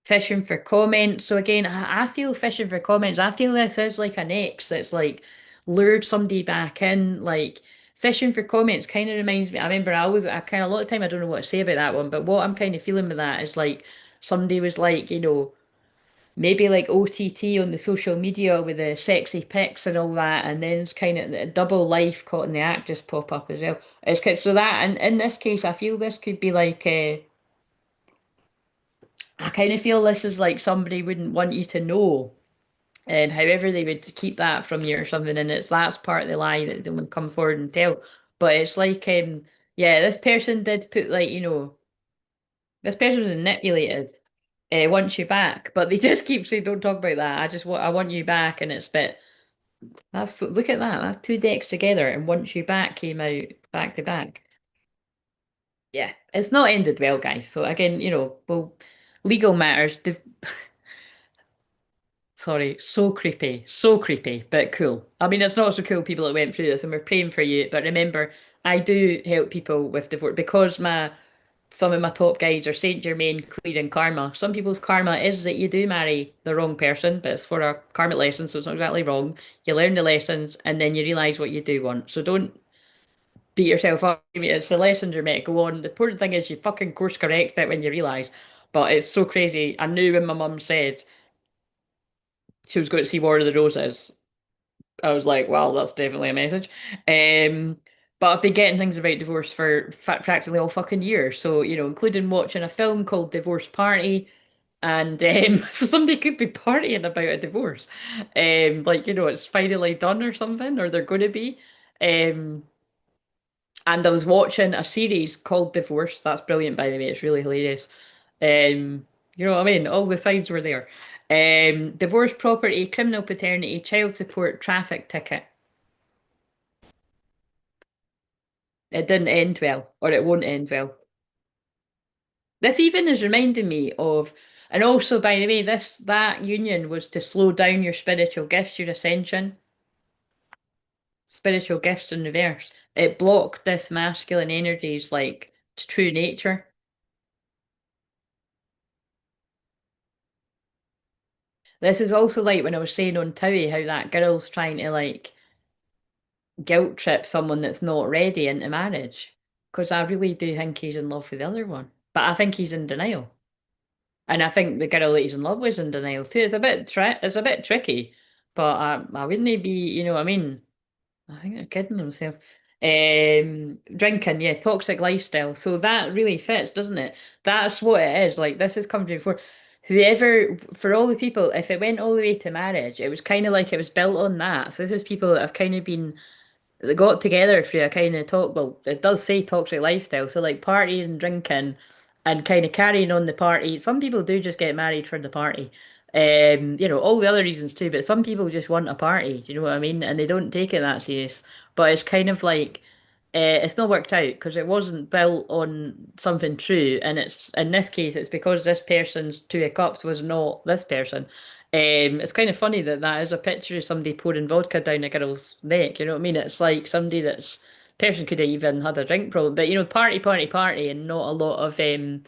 fishing for comments. So again, I feel fishing for comments. I feel this is like an ex that's like lured somebody back in. Like fishing for comments kind of reminds me. I remember I kind of a lot of time I don't know what to say about that one, but what I'm kind of feeling with that is like somebody was like, maybe like OTT on the social media with the sexy pics and all that, and then it's kind of a double life caught in the act just pop up as well. It's kind so that, and in this case, I feel this could be like I kind of feel this is like somebody wouldn't want you to know, however they would keep that from you or something, and that's part of the lie that they would come forward and tell. But it's like, yeah, this person did put like, this person was manipulated wants you back, but they just keep saying, "Don't talk about that. I want you back," and it's a bit. Look at that. That's two decks together, and once you back came out back to back. Yeah, it's not ended well, guys. So again, well, legal matters. Sorry, so creepy, but cool. I mean, it's not so cool people that went through this, and we're praying for you. But remember, I do help people with divorce because some of my top guides are Saint Germain, Clear, and Karma. Some people's karma is that you do marry the wrong person, but it's for a karmic lesson, so it's not exactly wrong. You learn the lessons, and then you realise what you do want. So don't beat yourself up. I mean, it's the lessons you're meant to go on. The important thing is you fucking course correct it when you realise. But it's so crazy. I knew when my mum said she was going to see War of the Roses, I was like, well, that's definitely a message. Um, but I've been getting things about divorce for practically all fucking years. So, including watching a film called Divorce Party. And so somebody could be partying about a divorce. Like, it's finally done or something, or they're going to be. Um, and I was watching a series called Divorce. That's brilliant, by the way. It's really hilarious. You know what I mean? All the signs were there. Divorce, property, criminal paternity, child support, traffic ticket. It didn't end well, or it won't end well. This even is reminding me of, and also, by the way, that union was to slow down your spiritual gifts, your ascension, spiritual gifts in reverse. It blocked this masculine energy's like true nature. This is also like when I was saying on Towie how that girl's trying to like guilt trip someone that's not ready into marriage. Because I really do think he's in love with the other one. But I think he's in denial. And I think the girl that he's in love with is in denial too. It's a bit tricky. But I wouldn't be, what I mean? I think they're kidding themselves. Drinking, yeah, toxic lifestyle. So that really fits, doesn't it? That's what it is. Like this has come before. Whoever, for all the people, if it went all the way to marriage, it was kind of like it was built on that. So this is people that have kind of been they got together through a kind of well, it does say toxic lifestyle, so like partying and drinking and kind of carrying on the party. Some people do just get married for the party. All the other reasons too, but some people just want a party, do you know what I mean? And they don't take it that serious. But it's kind of like it's not worked out because it wasn't built on something true, and it's in this case it's because this person's two of cups was not this person. It's kind of funny that that is a picture of somebody pouring vodka down a girl's neck. You know what I mean? It's like somebody that's person could have even had a drink problem, but party, party, party, and not a lot of. It's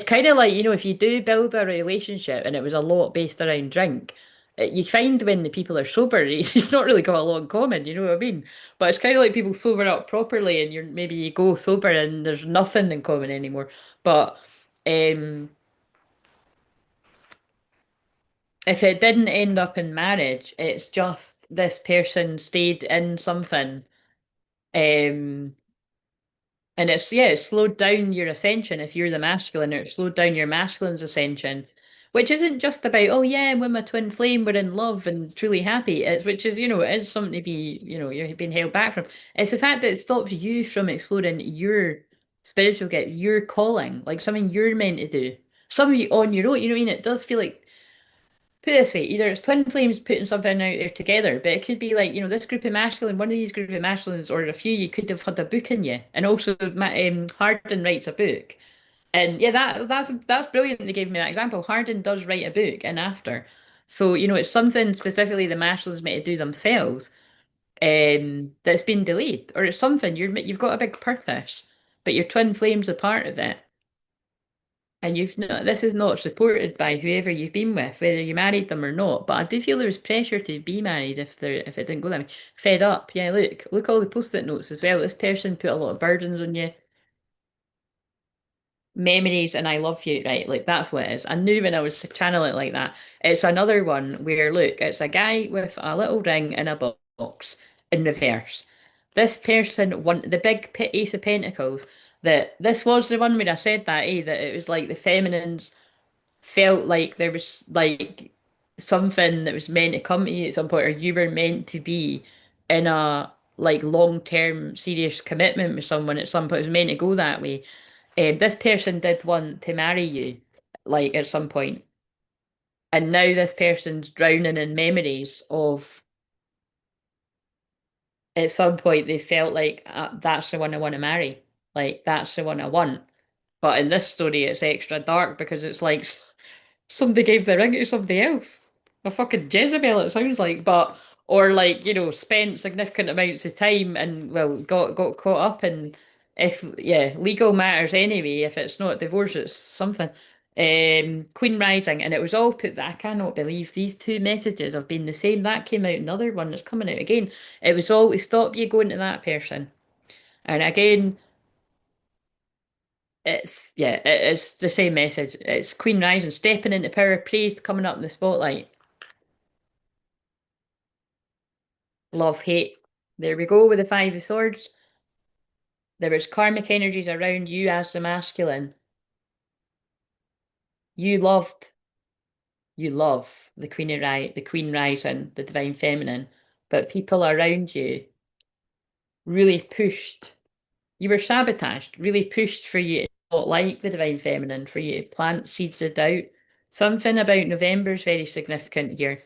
kind of like if you do build a relationship and it was a lot based around drink, You find when the people are sober, you've not really got a lot in common, you know what I mean? But it's kind of like people sober up properly and you're maybe you go sober and there's nothing in common anymore. But um if it didn't end up in marriage, it's just this person stayed in something. Um And it's yeah, it slowed down your ascension if you're the masculine, or it slowed down your masculine's ascension, which isn't just about, oh yeah, with my twin flame, we're in love and truly happy. It's which is, it is something to be, you're being held back from. It's the fact that it stops you from exploring your spiritual gift, your calling, like something you're meant to do. Something on your own, you know what I mean? It does feel like put it this way, either it's twin flames putting something out there together, but it could be like, this group of masculine, one of these group of masculines, or a few, you could have had a book in you. And also, Harden writes a book. And yeah, that's brilliant. They gave me that example. Harden does write a book and after. So, it's something specifically the masculines meant to do themselves, that's been delayed. Or it's something you've got a big purpose, but your twin flame's a part of it. And this is not supported by whoever you've been with, whether you married them or not. But I do feel there was pressure to be married if it didn't go that way. Fed up, yeah. Look all the post-it notes as well. This person put a lot of burdens on you, memories, and I love you, right? Like that's what it is. I knew when I was channeling it like that. It's another one where look, it's a guy with a little ring in a box in reverse. This person won the big Ace of Pentacles. That this was the one where I said that, that it was like the feminines felt like there was like something that was meant to come to you at some point, or you were meant to be in a like long-term serious commitment with someone at some point. It was meant to go that way. This person did want to marry you, like at some point, and now this person's drowning in memories of at some point they felt like that's the one I want to marry, like that's the one I want. But in this story, it's extra dark because it's like somebody gave the ring to somebody else. A fucking Jezebel, it sounds like, but or like, spent significant amounts of time and well, got caught up in if yeah, legal matters anyway. If it's not divorce, it's something. Queen Rising, and it was all to I cannot believe these two messages have been the same. That came out, another one that's coming out again. It was all to stop you going to that person. And again, it's the same message. It's Queen Rising, stepping into power, praised, coming up in the spotlight. Love, hate. There we go with the Five of Swords. There was karmic energies around you as the masculine. You loved, you love the the Queen Rising, the Divine Feminine, but people around you really pushed. You were sabotaged, really pushed for you to not like the Divine Feminine, for you to plant seeds of doubt. Something about November is very significant here.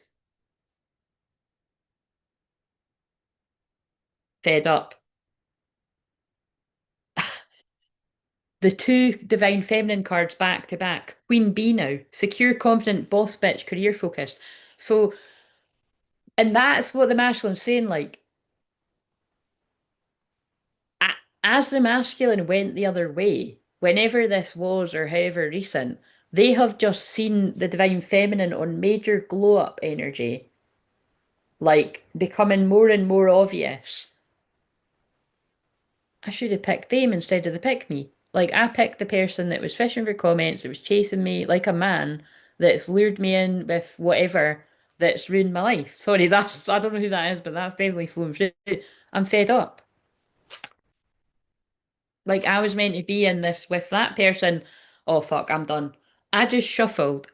Fed up. The two Divine Feminine cards back to back. Queen Bee now. Secure, confident, boss bitch, career focused. So, and that's what the masculine's saying. Like, as the masculine went the other way, whenever this was or however recent, they have just seen the Divine Feminine on major glow up energy, like becoming more and more obvious. I should have picked them instead of the pick me. Like I picked the person that was fishing for comments, that was chasing me like a man, that's lured me in with whatever, that's ruined my life. Sorry, that's I don't know who that is, but that's definitely flown through. I'm fed up. Like I was meant to be in this with that person. Oh fuck, I'm done. I just shuffled.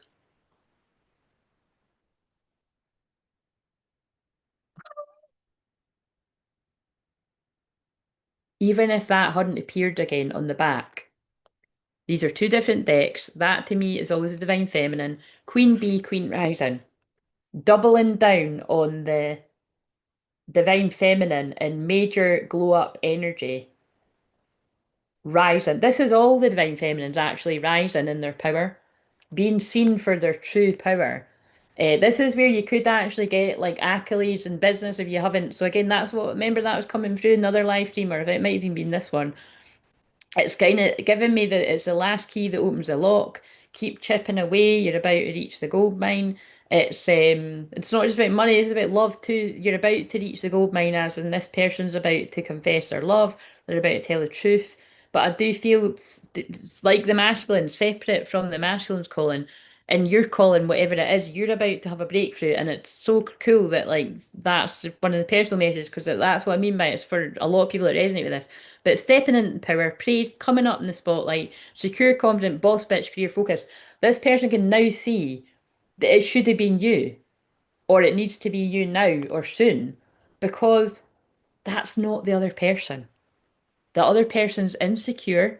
Even if that hadn't appeared again on the back. These are two different decks. That to me is always a Divine Feminine. Queen Bee, Queen Rising. Doubling down on the Divine Feminine and major glow up energy rising. This is all the Divine Feminines actually rising in their power, being seen for their true power. This is where you could actually get like accolades in business if you haven't. So again, that's what remember that was coming through another live stream, or if it might even been this one. It's kind of giving me that it's the last key that opens the lock. Keep chipping away. You're about to reach the gold mine. It's not just about money, it's about love too. You're about to reach the gold mine, as in this person's about to confess their love, they're about to tell the truth. But I do feel it's like the masculine, separate from the masculine's calling, and your calling, whatever it is, you're about to have a breakthrough, and it's so cool that like that's one of the personal messages because that's what I mean by it. It's for a lot of people that resonate with this. But stepping into power, praise, coming up in the spotlight, secure, confident, boss bitch, career focus. This person can now see that it should have been you, or it needs to be you now or soon, because that's not the other person. The other person's insecure.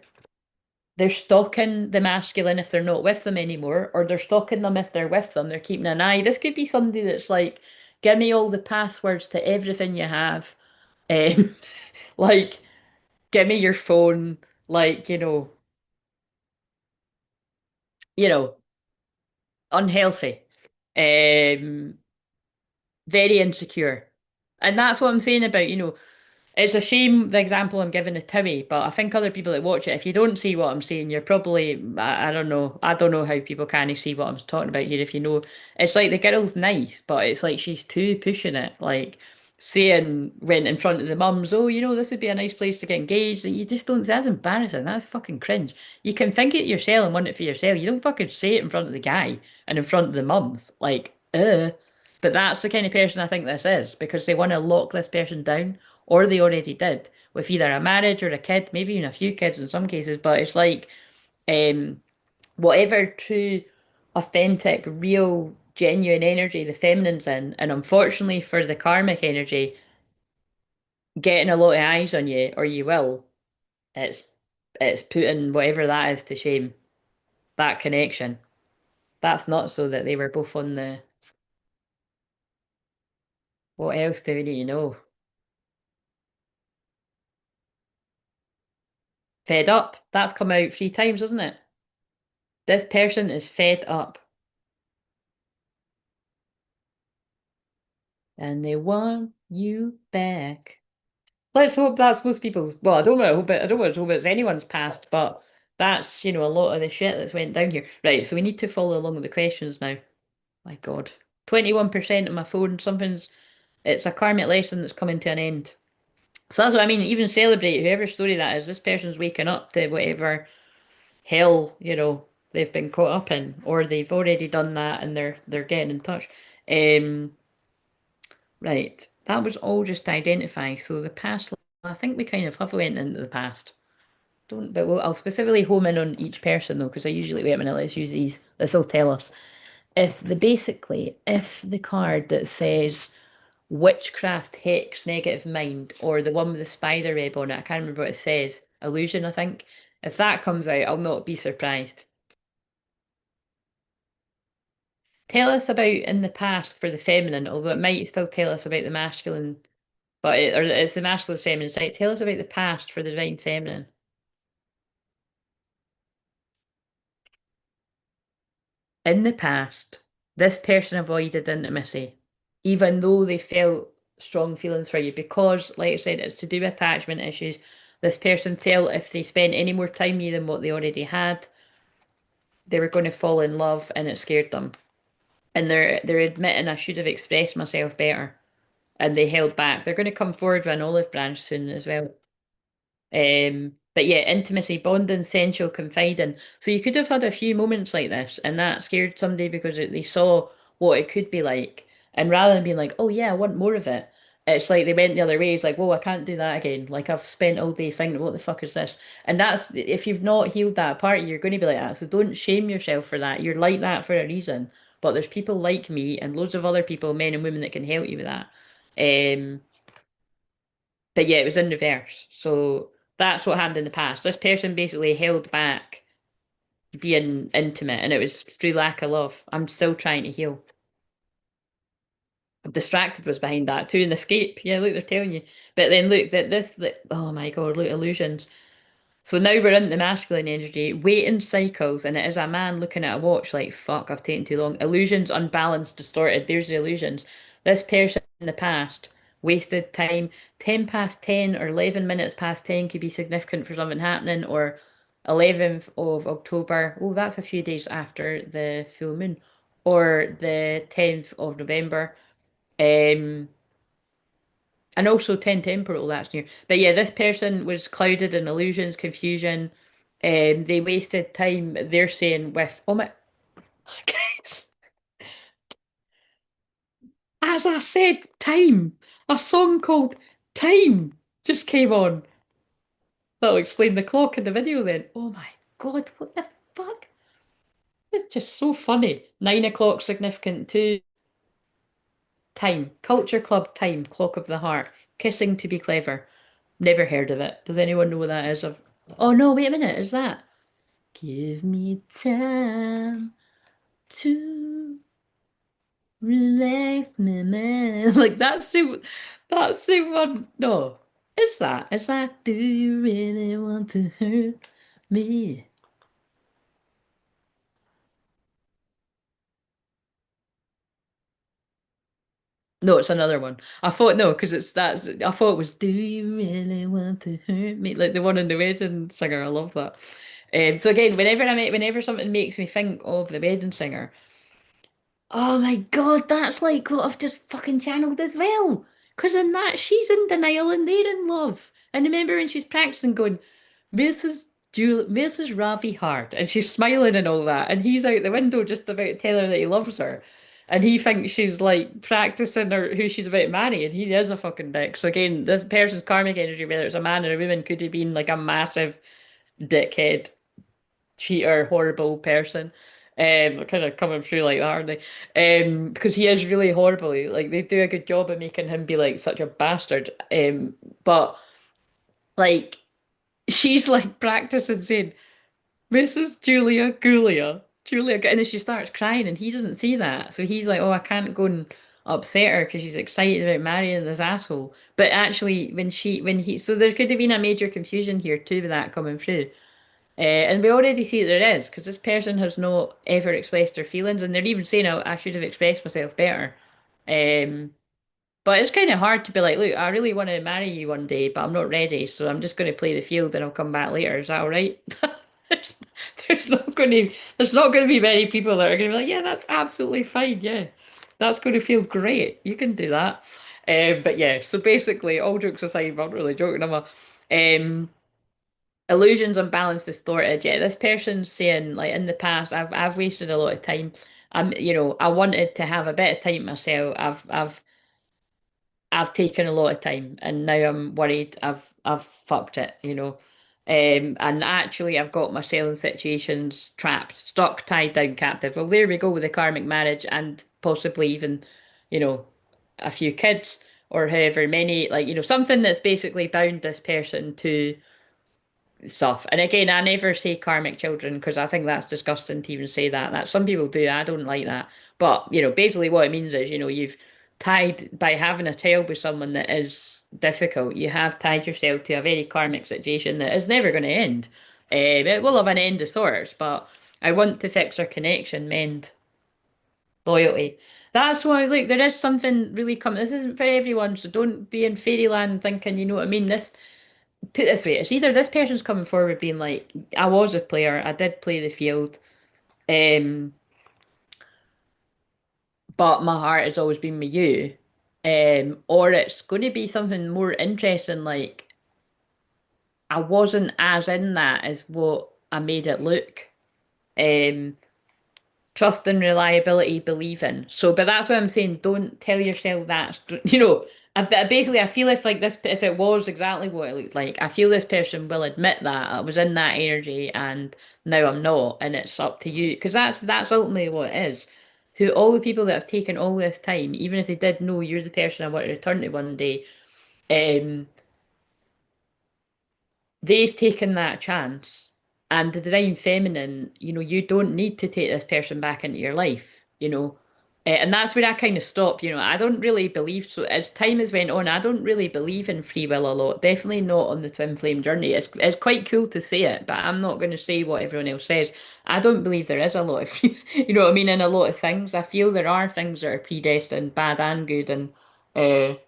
They're stalking the masculine if they're not with them anymore, or they're stalking them if they're with them. They're keeping an eye. This could be somebody that's like, give me all the passwords to everything you have. Um, like, give me your phone. Like, you know, unhealthy. Um, very insecure. And that's what I'm saying about, it's a shame the example I'm giving is Timmy, but I think other people that watch it, if you don't see what I'm saying, you're probably, I don't know. I don't know how people can see what I'm talking about here if you know. It's like the girl's nice, but it's like she's too pushing it. Like saying went in front of the mums, oh, this would be a nice place to get engaged. And you just don't, that's embarrassing. That's fucking cringe. You can think it yourself and want it for yourself. You don't fucking say it in front of the guy and in front of the mums. Like, But that's the kind of person I think this is because they want to lock this person down, or they already did with either a marriage or a kid, maybe even a few kids in some cases. But it's like um, whatever true, authentic, real, genuine energy the feminine's in, and unfortunately for the karmic energy, getting a lot of eyes on you, or you will, it's it's putting whatever that is to shame. That connection. That's not so that they were both on the. What else do we need to know? Fed up. That's come out 3 times, isn't it? This person is fed up and they want you back. Let's hope that's most people's. Well, I don't want to hope it. I don't want to hope it's anyone's past, but that's a lot of the shit that's went down here. Right, so we need to follow along with the questions now. My God, 21% of my phone. Something's. It's a karmic lesson that's coming to an end. So that's what I mean. Even celebrate whoever story that is. This person's waking up to whatever hell they've been caught up in, or they've already done that and they're getting in touch. Um, right, that was all just to identify. So the past, I think we kind of have went into the past. Don't, but I'll specifically home in on each person though, because I usually wait a minute. Let's use these. This will tell us if the card that says witchcraft, hex, negative mind, or the one with the spider web on it, I can't remember what it says. Illusion, I think. If that comes out, I'll not be surprised. Tell us about in the past for the feminine, although it might still tell us about the masculine, or it's the masculine feminine side. Tell us about the past for the divine feminine. In the past, this person avoided intimacy, even though they felt strong feelings for you, because, like I said, it's to do with attachment issues. This person felt if they spent any more time with you than what they already had, they were going to fall in love, and it scared them. And they're admitting I should have expressed myself better, and they held back. They're going to come forward with an olive branch soon as well. But yeah, intimacy, bonding, sensual, confiding. So you could have had a few moments like this, and that scared somebody because they saw what it could be like. And rather than being like, oh yeah, I want more of it, it's like they went the other way. It's like, whoa, I can't do that again. Like I've spent all day thinking, what the fuck is this? And that's if you've not healed that part, you're going to be like that. So don't shame yourself for that. You're like that for a reason. But there's people like me and loads of other people, men and women, that can help you with that. Um, but yeah, it was in reverse. So that's what happened in the past. This person basically held back being intimate, and it was through lack of love. I'm still trying to heal. Distracted was behind that too, and escape. Yeah, look, they're telling you. But then look, oh my God, look, illusions. So now we're in the masculine energy, waiting cycles, and it is a man looking at a watch like, fuck, I've taken too long. Illusions, unbalanced, distorted. There's the illusions. This person in the past wasted time. 10 past 10 or 11 minutes past 10 could be significant for something happening, or 11th of October. Oh, that's a few days after the full moon. or the 10th of November. Um, and also 10 temporal that's near. But yeah, this person was clouded in illusions, confusion. They wasted time, they're saying, with, oh my, guys, as I said, time. A song called Time just came on. That'll explain the clock in the video then. Oh my God, what the fuck? It's just so funny. 9 o'clock significant too. Time. Culture Club Time. Clock of the Heart. Kissing to be clever. Never heard of it. Does anyone know what that is? Oh no, wait a minute. Is that? Give me time to relax me, man. Like that's the one. No. Is that? Is that? Do you really want to hurt me? No, it's another one. I thought no, because it's that's. I thought it was. Do you really want to hurt me? Like the one in the wedding singer. I love that. So again, whenever something makes me think of the wedding singer, oh my God, that's like what I've just fucking channeled as well. Because in that she's in denial and they're in love. And remember when she's practicing, going, Mrs. Ravi Hart, and she's smiling and all that, and he's out the window just about to tell her that he loves her. And he thinks she's like practicing or who she's about to marry, and he is a fucking dick. So again, this person's karmic energy, whether it's a man or a woman, could have been like a massive dickhead, cheater, horrible person. Kind of coming through like that, aren't they? Because he is really horrible. Like they do a good job of making him be like such a bastard. But like she's like practicing saying, Mrs. Julia Gulia. And then she starts crying and he doesn't see that. So he's like, oh, I can't go and upset her because she's excited about marrying this asshole. But actually, so there could have been a major confusion here too with that coming through. And we already see that there is because this person has not ever expressed their feelings and they're even saying, oh, I should have expressed myself better. Um, but it's kind of hard to be like, look, I really want to marry you one day, but I'm not ready, so I'm just going to play the field and I'll come back later. Is that all right? There's, there's not going to be many people that are going to be like, yeah, that's absolutely fine. Yeah, that's going to feel great. You can do that. But yeah, so basically, all jokes aside, I'm not really joking. Illusions unbalanced, distorted. Yeah, this person's saying like in the past, I've wasted a lot of time. I wanted to have a bit of time myself. I've taken a lot of time and now I'm worried I've fucked it. And actually I've got myself in situations trapped, stuck, tied down, captive. Well, there we go with the karmic marriage and possibly even, you know, a few kids or however many, like, something that's basically bound this person to stuff. And again, I never say karmic children because I think that's disgusting to even say that. That some people do. I don't like that. But, basically what it means is, you've tied by having a child with someone that is difficult, you have tied yourself to a very karmic situation that is never going to end. It will have an end of sorts, but I want to fix our connection, mend loyalty. That's why, look, there is something really coming. This isn't for everyone, so don't be in fairyland thinking, you know what I mean? Put it this way, it's either this person's coming forward being like, I was a player, I did play the field, um, but my heart has always been with you. Or it's going to be something more interesting, like I wasn't as in that as what I made it look. Um, Trust and reliability, believe in. So, but that's what I'm saying. Don't tell yourself that. Basically, I feel like this, if it was exactly what it looked like, I feel this person will admit that I was in that energy and now I'm not, and it's up to you because that's ultimately what it is. Who all the people that have taken all this time, even if they did know you're the person I want to return to one day, um, they've taken that chance. And the divine feminine, you don't need to take this person back into your life. And that's where I kind of stop. I don't really believe so. As time has went on, I don't really believe in free will a lot. Definitely not on the twin flame journey. It's quite cool to say it, but I'm not going to say what everyone else says. I don't believe there is a lot of you know what I mean, in a lot of things. I feel there are things that are predestined, bad and good, and uh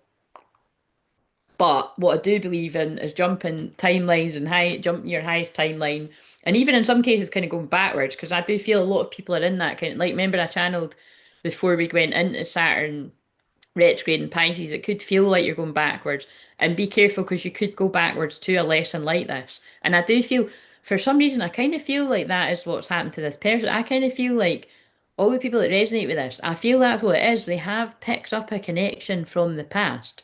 But what I do believe in is jumping timelines and jumping your highest timeline, and even in some cases, kind of going backwards. Because I do feel a lot of people are in that kind of like. Remember, I channeled before we went into Saturn retrograde in Pisces. It could feel like you're going backwards, and be careful because you could go backwards to a lesson like this. And I do feel, for some reason, I kind of feel like that is what's happened to this person. I kind of feel like all the people that resonate with this, I feel that's what it is. They have picked up a connection from the past,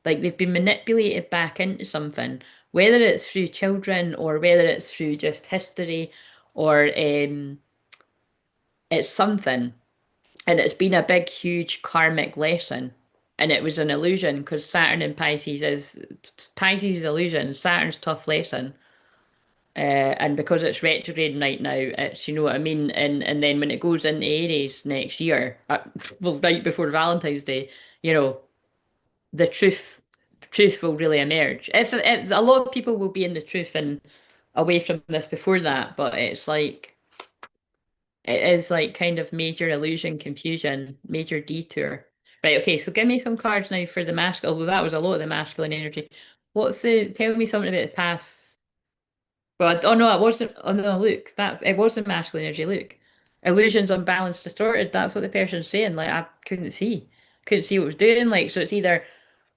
like they've been manipulated back into something, whether it's through children or whether it's through just history or it's something. And it's been a big, huge karmic lesson. And it was an illusion because Saturn in Pisces is illusion, Saturn's tough lesson. And because it's retrograde right now, it's, you know what I mean? And then when it goes into Aries next year, well, right before Valentine's Day, you know, the truth will really emerge. If a lot of people will be in the truth and away from this before that, but it's like it is like kind of major illusion, confusion, major detour. Right, okay, so give me some cards now for the masculine, although that was a lot of the masculine energy. Tell me something about the past. Well, oh no, it wasn't, oh no, look, it was the masculine energy, look. Illusions unbalanced, distorted, that's what the person's saying. Like, I couldn't see what it was doing. Like, so it's either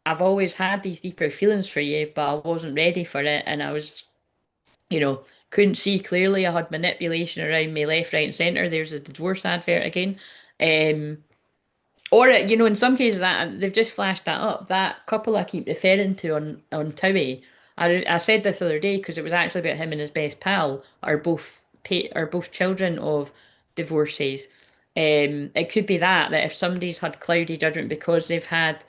I've always had these deeper feelings for you, but I wasn't ready for it, and I was, you know, couldn't see clearly. I had manipulation around me left, right, and centre. There's a divorce advert again. Um, or, you know, in some cases that they've just flashed that up. That couple I keep referring to on Towie, I said this the other day because it was actually about him and his best pal are both children of divorcees. It could be that if somebody's had cloudy judgment because they've had,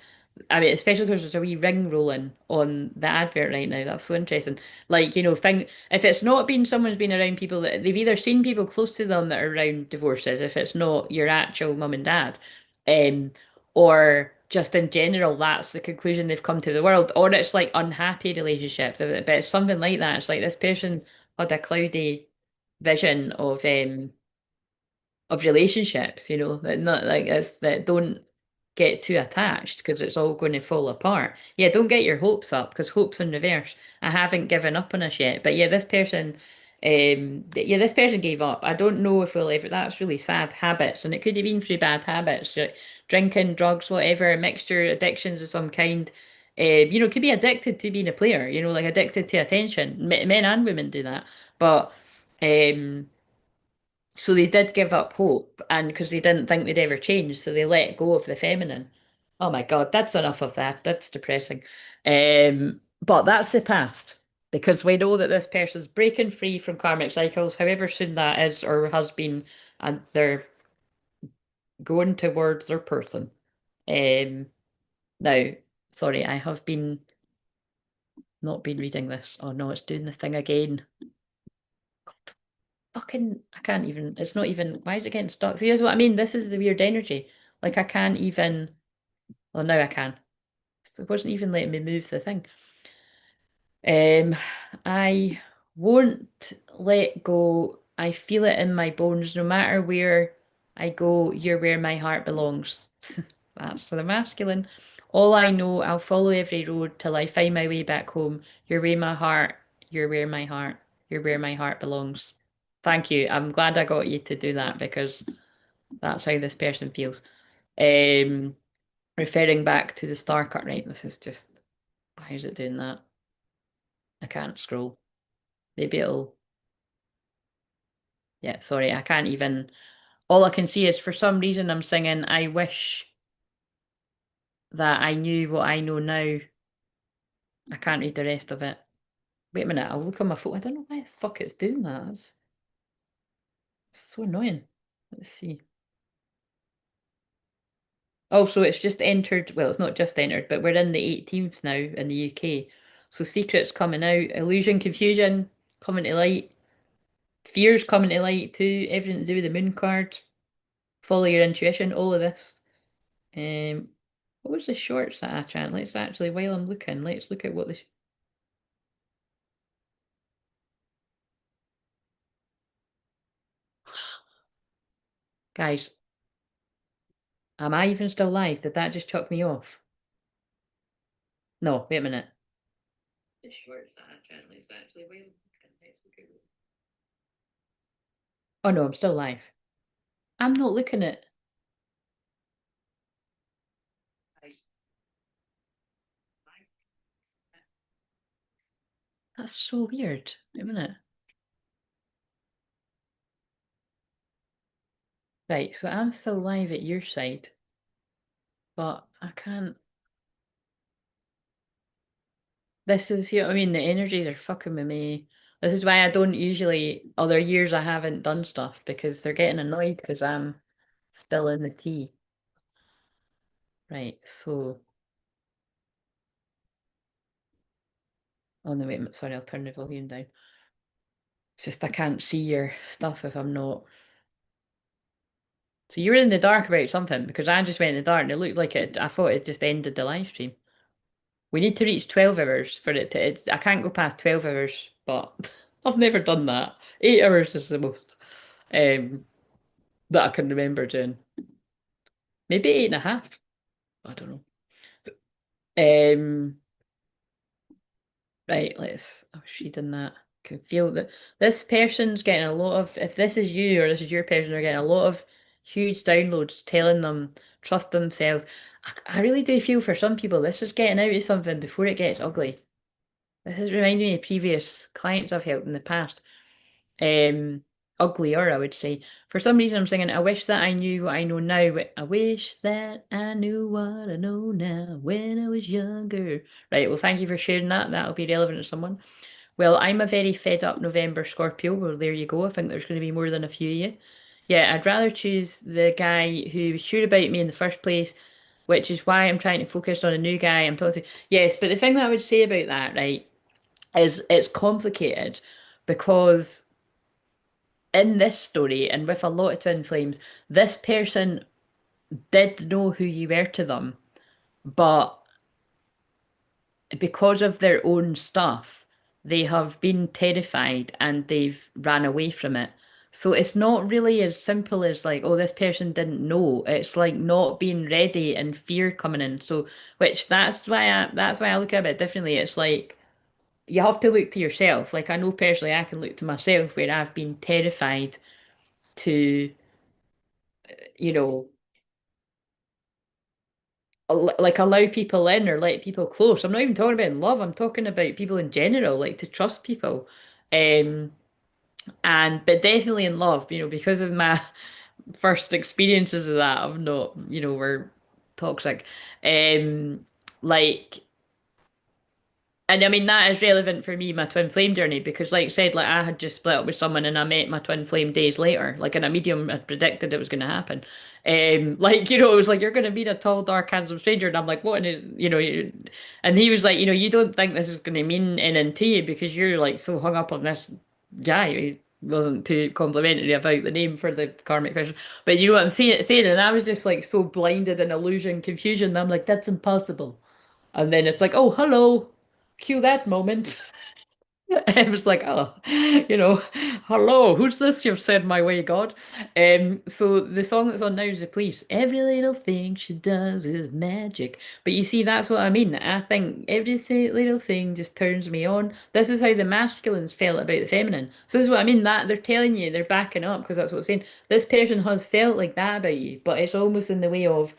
I mean, especially because there's a wee ring rolling on the advert right now. That's so interesting. Like, you know, if it's not been someone's been around people that they've either seen people close to them that are around divorces, if it's not your actual mum and dad, um, or just in general, that's the conclusion they've come to the world, or it's like unhappy relationships. But it's something like that. It's like this person had a cloudy vision of relationships, you know, that not like it's that don't get too attached because it's all going to fall apart. Yeah, don't get your hopes up because hope's in reverse. I haven't given up on us yet. But yeah, this person gave up. I don't know if we'll ever, that's really sad habits, and it could have been through bad habits, like drinking, drugs, whatever, mixture, addictions of some kind. You know, could be addicted to being a player, you know, like addicted to attention. Men and women do that. But um so they did give up hope, and because they didn't think they'd ever change, so they let go of the feminine. Oh my God, that's enough of that. That's depressing. But that's the past, because we know that this person's breaking free from karmic cycles, however soon that is or has been, and they're going towards their person. Um, Now, sorry, I have been not been reading this. Oh no, it's doing the thing again. Fucking, I can't even, it's not even, why is it getting stuck? See, here's what I mean. This is the weird energy. Like, I can't even, well, now I can. It wasn't even letting me move the thing. Um, I won't let go. I feel it in my bones. No matter where I go, you're where my heart belongs. That's the masculine. All I know, I'll follow every road till I find my way back home. You're where my heart, you're where my heart, you're where my heart belongs. Thank you. I'm glad I got you to do that because that's how this person feels. Um, Referring back to the star cut, right? This is just, why is it doing that? I can't scroll. Maybe it'll, yeah, sorry, I can't even, all I can see is for some reason I'm singing, I wish that I knew what I know now. I can't read the rest of it. Wait a minute, I'll look on my phone. I don't know why the fuck it's doing that. It's so annoying. Let's see. Oh, so it's just entered, well, it's not just entered, but we're in the 18th now in the UK. So secrets coming out, illusion, confusion coming to light, fears coming to light too, everything to do with the moon card, follow your intuition, all of this. Um, what was the shorts that I chant? Let's actually, while I'm looking, let's look at what the guys. Am I even still live? Did that just chuck me off? No, wait a minute. It's short that gently, so actually, wait. Oh no, I'm still live. I'm not looking at. That's so weird. Wait a minute. Right, so I'm still live at your side, but I can't. This is, you know what I mean? The energies are fucking with me. This is why I don't usually, other years I haven't done stuff because they're getting annoyed because I'm still in the tea. Right, so, oh no, wait, sorry, I'll turn the volume down. It's just I can't see your stuff if I'm not. So you were in the dark about something because I just went in the dark and it looked like it, I thought it just ended the live stream. We need to reach 12 hours for it to, I can't go past 12 hours, but I've never done that. 8 hours is the most um, that I can remember doing. Maybe 8.5. I don't know. Um, right, let's, oh, she done that. Can feel that this person's getting a lot of, if this is you or this is your person, they're getting a lot of huge downloads telling them trust themselves. I really do feel for some people this is getting out of something before it gets ugly. This is reminding me of previous clients I've helped in the past. Um, Uglier, I would say. For some reason, I'm singing, I wish that I knew what I know now. I wish that I knew what I know now when I was younger. Right, well, thank you for sharing that. That'll be relevant to someone. Well, I'm a very fed up November Scorpio. Well, there you go. I think there's going to be more than a few of you. Yeah, I'd rather choose the guy who was sure about me in the first place, which is why I'm trying to focus on a new guy I'm talking to. Yes, but the thing that I would say about that, right, is it's complicated because in this story and with a lot of twin flames, this person did know who you were to them, but because of their own stuff, they have been terrified and they've ran away from it. So it's not really as simple as like, oh, this person didn't know. It's like not being ready and fear coming in. So, which that's why I look at it a bit differently. It's like you have to look to yourself. Like I know personally, I can look to myself where I've been terrified to, you know, like allow people in or let people close. I'm not even talking about in love. I'm talking about people in general, like to trust people. Um, and but definitely in love, because of my first experiences of that, of not, were toxic. Like and I mean that is relevant for me, my twin flame journey, because like I said, like I had just split up with someone and I met my twin flame days later. Like in a medium had predicted it was gonna happen. Like, it was like you're gonna meet a tall, dark, handsome stranger, and I'm like, what and he was like, you don't think this is gonna mean anything to you because you're like so hung up on this guy. He wasn't too complimentary about the name for the karmic person. But you know what I'm saying? And I was just like so blinded in illusion, confusion, that I'm like, that's impossible. And then it's like, oh, hello. Cue that moment. It was like, oh, hello, who's this you've sent my way, God? So the song that's on now is The Police. Every little thing she does is magic. But you see, that's what I mean. I think little thing just turns me on. This is how the masculines felt about the feminine. So this is what I mean, that they're telling you, they're backing up because that's what I'm saying. This person has felt like that about you, but it's almost in the way of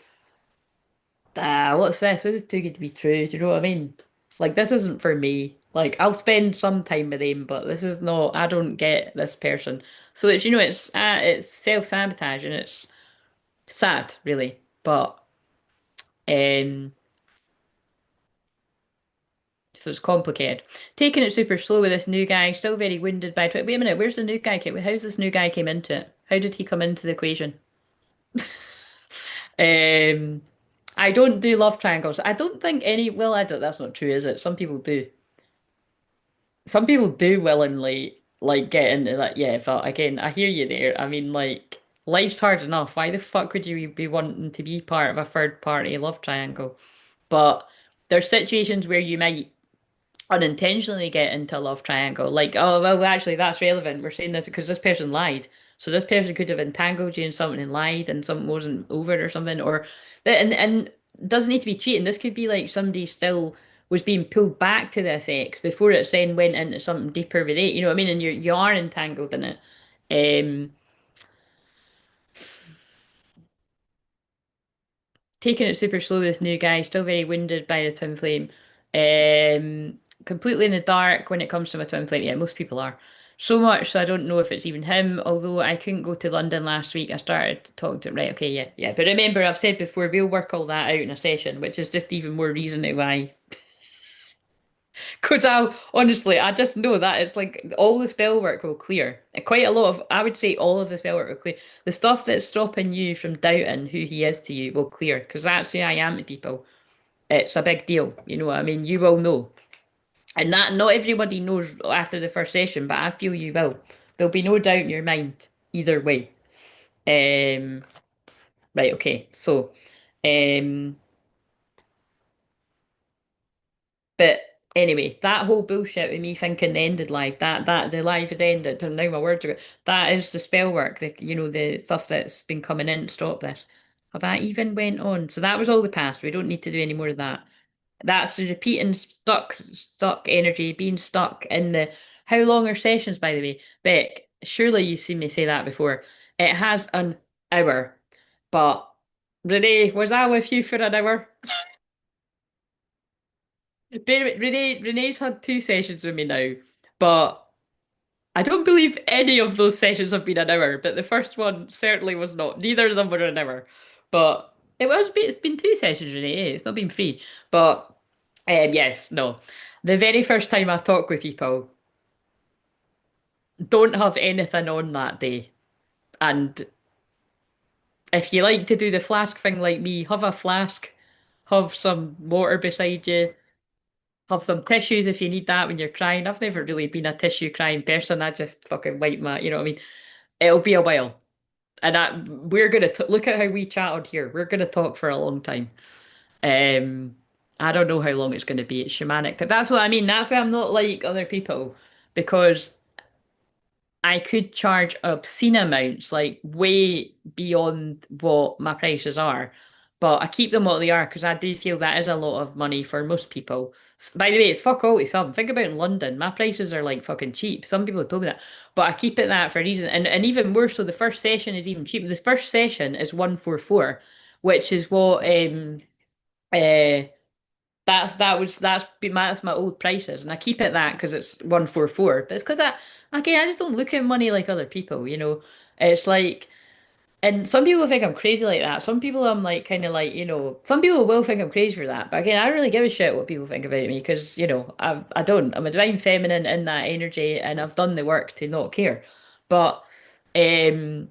what's this? This is too good to be true. Do you know what I mean? Like, this isn't for me. Like, I'll spend some time with him, but this is not, I don't get this person. So it's, it's self-sabotage and it's sad, really. But, um, so it's complicated. Taking it super slow with this new guy, still very wounded by it. Wait a minute, where's the new guy? How's this new guy came into it? How did he come into the equation? Um, I don't do love triangles. I don't think any, well, I don't, that's not true, is it? Some people do. Some people do willingly like get into that, yeah, but again, I hear you there. I mean, like, life's hard enough. Why the fuck would you be wanting to be part of a third party love triangle? But there's situations where you might unintentionally get into a love triangle. Like, oh, well, actually, that's relevant. We're saying this because this person lied. So this person could have entangled you in something and lied and something wasn't over it or something. Or, and doesn't need to be cheating. This could be like somebody still was being pulled back to this X before it then went into something deeper with it. You know what I mean? And you are entangled in it. Um, Taking it super slow, this new guy, still very wounded by the twin flame. Completely in the dark when it comes to my twin flame. Yeah, most people are. So much so I don't know if it's even him, although I couldn't go to London last week. I started talking to him. Right, okay, yeah, yeah. But remember, I've said before, we'll work all that out in a session, which is just even more reason to why. Because I honestly, I just know that it's like all the spell work will clear. Quite a lot of, I would say all of the spell work will clear. The stuff that's stopping you from doubting who he is to you will clear, because that's who I am to people. It's a big deal. You know what I mean? You will know. And that not everybody knows after the first session, but I feel you will. There'll be no doubt in your mind either way. Um, right, okay. So, um, but anyway, that whole bullshit with me thinking the ended live, that the live had ended, and now my words are that is the spell work, the stuff that's been coming in to stop this. Have that even went on? So that was all the past. We don't need to do any more of that. That's the repeating stuck energy, being stuck in the how long are sessions, by the way? Beck, surely you've seen me say that before. It has an hour. But Renee, was I with you for an hour? Renee's had two sessions with me now, but I don't believe any of those sessions have been an hour, but the first one certainly was not. Neither of them were an hour. But it's been two sessions, Renee. It's not been three. But yes, no. The very first time I talk with people, don't have anything on that day. And if you like to do the flask thing like me, have a flask, have some water beside you, have some tissues if you need that when you're crying. I've never really been a tissue crying person. I just fucking wipe my, you know what I mean? It'll be a while. And we're gonna look at how we chat on here. We're gonna talk for a long time. Um, I don't know how long it's gonna be. It's shamanic. That's what I mean. That's why I'm not like other people because I could charge obscene amounts, like way beyond what my prices are. But I keep them what they are because I do feel that is a lot of money for most people. By the way, it's fuck all to some. Think about in London, my prices are like fucking cheap. Some people have told me that, but I keep it that for a reason. And even more so, the first session is even cheap. This first session is 144, which is what uh that's my old prices, and I keep it that because it's 144. But it's because I just don't look at money like other people, you know. It's like, and some people think I'm crazy like that. Some people I'm like kind of like, you know, some people will think I'm crazy for that. But again, I don't really give a shit what people think about me because you know I don't. I'm a divine feminine in that energy, and I've done the work to not care. But um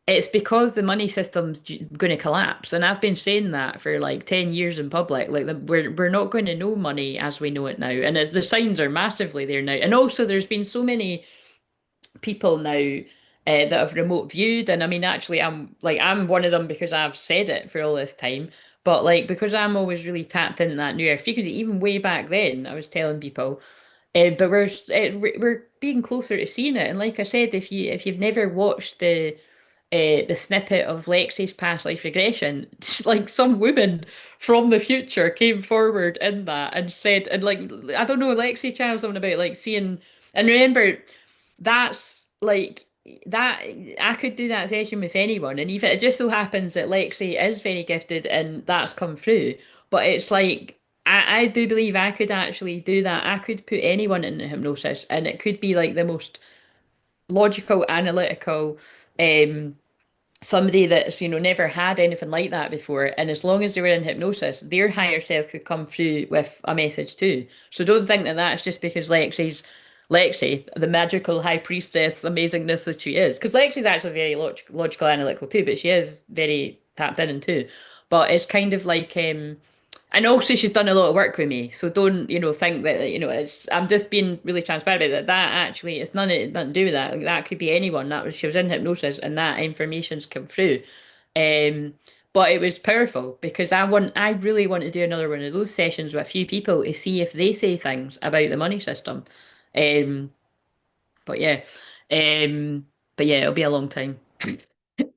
it's because the money system's going to collapse, and I've been saying that for like 10 years in public. Like we're not going to know money as we know it now, and as the signs are massively there now. And also, there's been so many people now that have remote viewed, and I mean, actually, I'm one of them because I've said it for all this time. But like because I'm always really tapped into that new earth frequency, even way back then, I was telling people. But we're being closer to seeing it, and like I said, if you've never watched the snippet of Lexi's past life regression, like some woman from the future came forward in that and said, and like I don't know, Lexi channeled something about like seeing, and remember, that's like that I could do that session with anyone, and even it just so happens that Lexi is very gifted and that's come through, but it's like. I do believe I could actually do that. I could put anyone in hypnosis, and it could be like the most logical, analytical, um, somebody that's never had anything like that before, and as long as they were in hypnosis their higher self could come through with a message too. So don't think that that's just because Lexi, the magical high priestess amazingness that she is, because Lexi's actually very logical, analytical too, but she is very tapped in too. But it's kind of like and also she's done a lot of work with me, so don't think that it's I'm just being really transparent about that. That actually it's nothing to do with that. Like, that could be anyone. She was in hypnosis and that information's come through. Um, but it was powerful because I really want to do another one of those sessions with a few people to see if they say things about the money system. Um, but yeah, um, but yeah, it'll be a long time.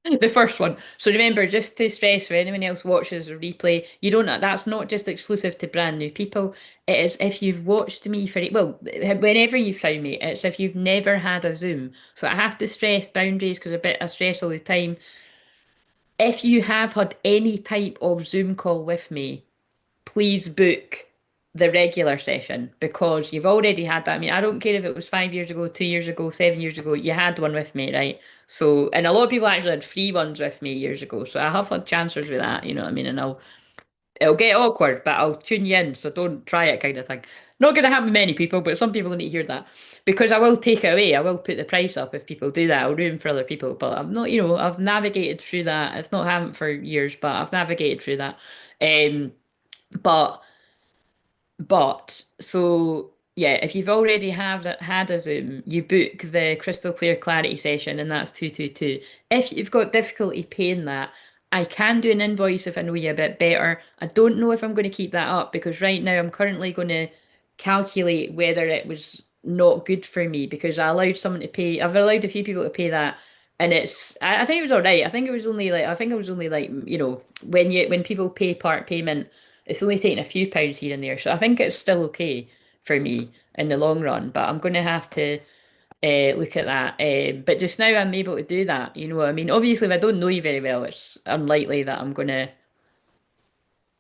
The first one. So remember, just to stress for anyone else watches a replay, you don't. That's not just exclusive to brand new people. It is if you've watched me for well, whenever you found me. It's if you've never had a Zoom. So I have to stress boundaries because I stress all the time. If you have had any type of Zoom call with me, please book the regular session because you've already had that. I mean, I don't care if it was 5 years ago, 2 years ago, 7 years ago, you had one with me, right? So, and a lot of people actually had free ones with me years ago. So I have had chances with that, you know what I mean? And it'll get awkward, but I'll tune you in, so don't try it kind of thing. Not going to happen to many people, but some people need to hear that because I will take it away. I will put the price up if people do that. I'll ruin for other people, but I'm not, I've navigated through that. It's not happened for years, but I've navigated through that. Um, but so yeah, if you've already have had a Zoom, you book the crystal clear clarity session, and that's 222. If you've got difficulty paying that, I can do an invoice if I know you a bit better. I don't know if I'm going to keep that up because right now I'm currently going to calculate whether it was not good for me because I allowed someone to pay. I've allowed a few people to pay that. And I think it was all right. I think it was only like, when people pay part payment, it's only taking a few pounds here and there, so I think it's still okay for me in the long run. But I'm going to have to look at that. But just now I'm able to do that. You know what I mean? Obviously, if I don't know you very well, it's unlikely that I'm going to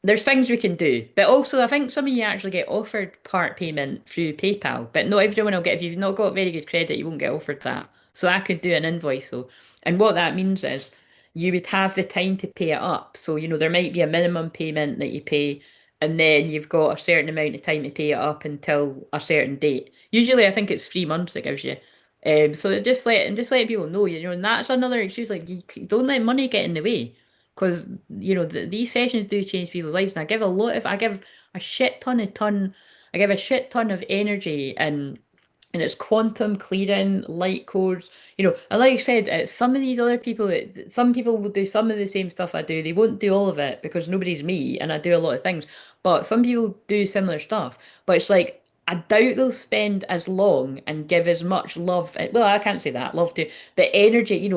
there's things we can do, but also I think some of you actually get offered part payment through PayPal, but not everyone will get. If you've not got very good credit, you won't get offered that. So I could do an invoice though, and what that means is you would have the time to pay it up. So there might be a minimum payment that you pay, and then you've got a certain amount of time to pay it up until a certain date. Usually, I think it's 3 months it gives you. So just let people know, and that's another excuse. Like don't let money get in the way. Because these sessions do change people's lives, and I give a I give a shit ton of energy, and it's quantum clearing, light codes. And like I said, some of these other people, some people will do some of the same stuff I do. They won't do all of it because nobody's me, and I do a lot of things. But some people do similar stuff. But it's like I doubt they'll spend as long and give as much love. Well, I can't say that love to, but energy.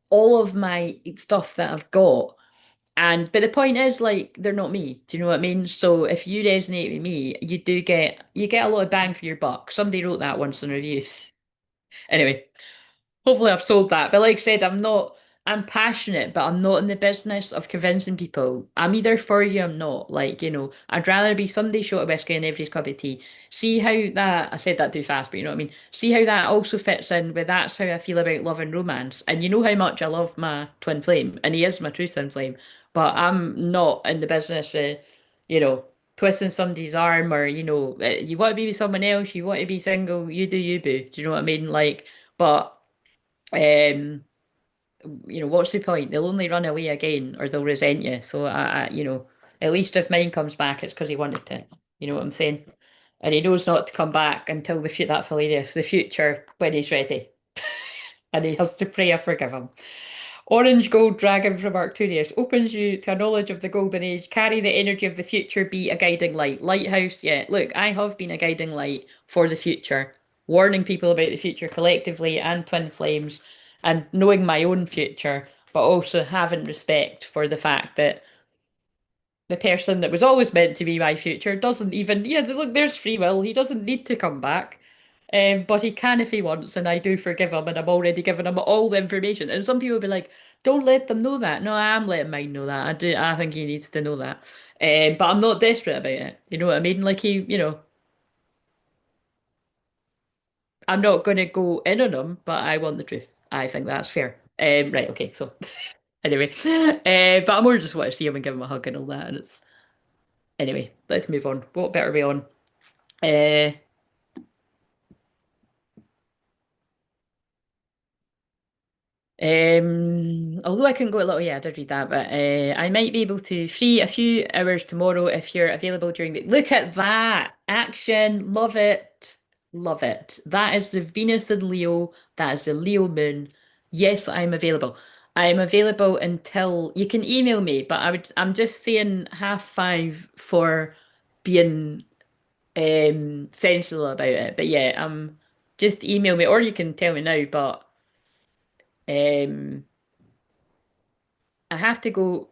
All of my stuff that I've got. But the point is, like, they're not me. Do you know what I mean? So if you resonate with me, you get a lot of bang for your buck. Somebody wrote that once in a review. Anyway, hopefully I've sold that. But like I said, I'm passionate, but I'm not in the business of convincing people. I'm either for you, I'm not. Like, I'd rather be somebody's shot of whiskey and everybody's cup of tea. See how I said that too fast, but you know what I mean? See how that also fits in with that's how I feel about love and romance. And you know how much I love my twin flame, and he is my true twin flame. But I'm not in the business of, you know, twisting somebody's arm or, you want to be with someone else, you want to be single, you do you, boo. Do you know what I mean? Like, but um, what's the point? They'll only run away again or they'll resent you. So at least if mine comes back, it's because he wanted to. You know what I'm saying? And he knows not to come back until the future. That's hilarious. The future when he's ready, and he has to pray I forgive him. Orange gold dragon from Arcturus opens you to a knowledge of the golden age. Carry the energy of the future. Be a guiding light. Lighthouse. Yeah, look, I have been a guiding light for the future, warning people about the future collectively and twin flames, and knowing my own future, but also having respect for the fact that the person that was always meant to be my future doesn't even, yeah, look, there's free will. He doesn't need to come back. But he can if he wants, and I do forgive him, and I'm already giving him all the information. And some people will be like, don't let them know that. No, I am letting mine know that. I think he needs to know that. But I'm not desperate about it. You know what I mean? Like I'm not going to go in on him, but I want the truth. I think that's fair. Right, okay, so anyway. But I more just want to see him and give him a hug and all that. And anyway, let's move on. What better we on? Uh, although I couldn't go a little, yeah, I did read that, but I might be able to free a few hours tomorrow if you're available during the. Look at that action, love it, love it. That is the Venus in Leo. That is the Leo moon. Yes, I'm available. I'm available until you can email me, but I'm just saying 5:30 for being sensible about it. But yeah, just email me, or you can tell me now. But um. I have to go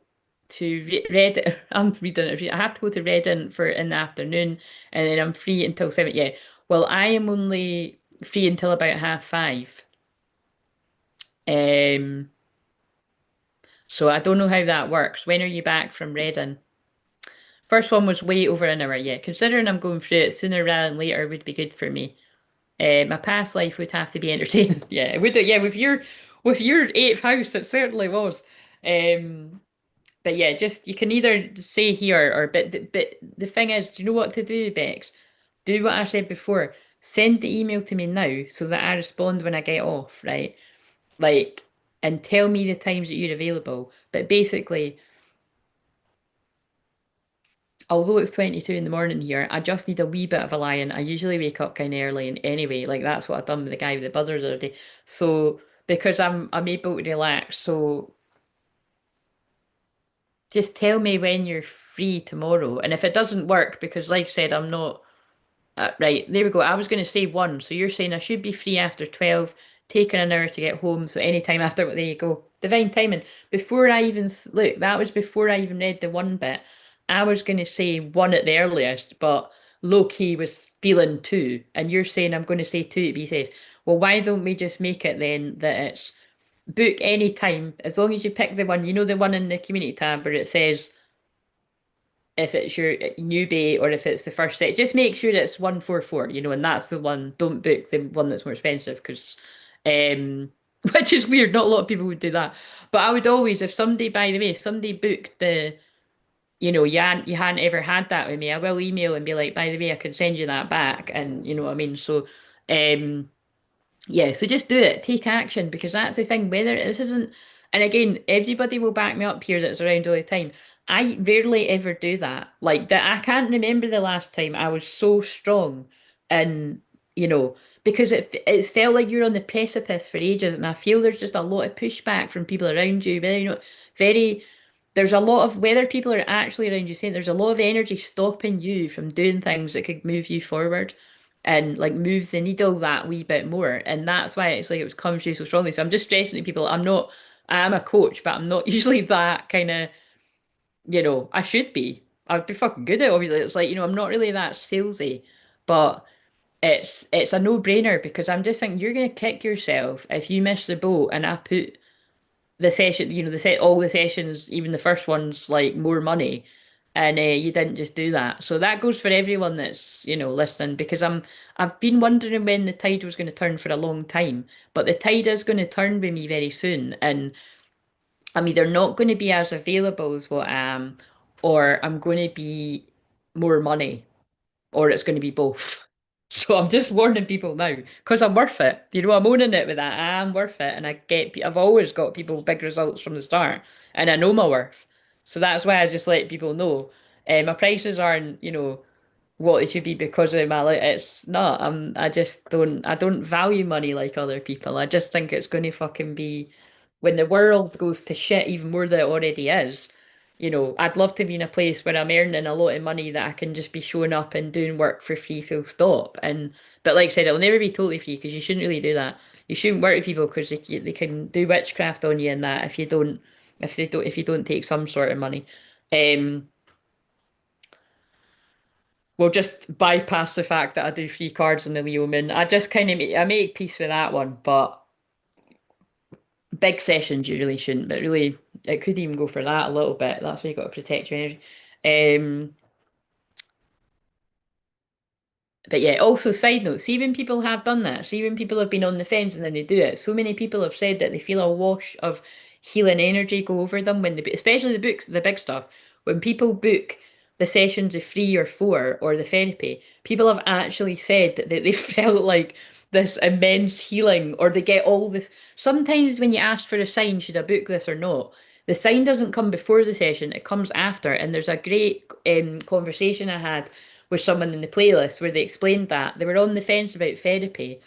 to Reddit. I'm reading it. I have to go to Reddit for in the afternoon, and then I'm free until 7. Yeah. Well, I am only free until about 5:30. Um, so I don't know how that works. When are you back from Reading? First one was way over an hour. Yeah, considering I'm going through it sooner rather than later would be good for me. My past life would have to be entertaining. Yeah, it would. Yeah, with your eighth house, it certainly was. Um, But yeah, just you can either say here or but the thing is, do you know what to do, Bex? Do what I said before. Send the email to me now so that I respond when I get off, right? Like, and tell me the times that you're available. But basically, although it's 22 in the morning here, I just need a wee bit of a lie-in. I usually wake up kind of early and anyway, like that's what I've done with the guy with the buzzers the other day. So because I'm able to relax, so just tell me when you're free tomorrow. And if it doesn't work, because like I said, I'm not right, there we go. I was going to say 1. So you're saying I should be free after 12, taking an hour to get home. So any time after, there you go. Divine timing. Before I even, look, that was before I even read the 1 bit. I was going to say 1 at the earliest, but low key was feeling 2. And you're saying I'm going to say 2 to be safe. Well, why don't we just make it then that it's book any time, as long as you pick the one, the one in the community tab where it says if it's your newbie or if it's the first set, just make sure it's 144, and that's the one. Don't book the one that's more expensive because, which is weird. Not a lot of people would do that. But I would always, if somebody, by the way, if somebody booked the, you hadn't ever had that with me, I will email and be like, by the way, I can send you that back. And you know what I mean? So, um, yeah, so just do it. Take action because that's the thing. Whether this isn't, and again, everybody will back me up here that's around all the time. I rarely ever do that. Like that, I can't remember the last time I was so strong, and because it's felt like you're on the precipice for ages, and I feel there's just a lot of pushback from people around you. Whether very, there's a lot of whether people are actually around you saying there's a lot of energy stopping you from doing things that could move you forward and like move the needle that wee bit more. And that's why it's like it was coming through so strongly. So I'm just stressing to people, I am a coach, but I'm not usually that kind of, I should be. I'd be fucking good at it, obviously. It's like, I'm not really that salesy, but it's a no-brainer because I'm just thinking you're gonna kick yourself if you miss the boat and I put the session, all the sessions, even the first ones, like more money, and you didn't just do that. So that goes for everyone that's listening because I've been wondering when the tide was going to turn for a long time, but the tide is going to turn with me very soon, and I'm either not going to be as available as what I am, or I'm going to be more money or it's going to be both. So I'm just warning people now because I'm worth it. I'm owning it with that. I am worth it, and I've always got people big results from the start, and I know my worth. So that's why I just let people know. My prices aren't, what it should be because of my it's not. I don't value money like other people. I just think it's going to fucking be when the world goes to shit even more than it already is. I'd love to be in a place where I'm earning a lot of money that I can just be showing up and doing work for free, full stop. But like I said, it'll never be totally free because you shouldn't really do that. You shouldn't work with people because they can do witchcraft on you and that if you don't take some sort of money. Um, we'll just bypass the fact that I do free cards in the Leo Moon. I just kind of I make peace with that one, but big sessions you really shouldn't. But really, it could even go for that a little bit. That's why you got to protect your energy. Um, But yeah, also side note, see when people have done that, see when people have been on the fence and then they do it. So many people have said that they feel a wash of healing energy go over them when they, especially the books, the big stuff. When people book the sessions of 3 or 4 or the therapy, people have actually said that they felt like this immense healing or they get all this. Sometimes when you ask for a sign, should I book this or not? The sign doesn't come before the session, it comes after. And there's a great conversation I had with someone in the playlist where they explained that they were on the fence about therapy.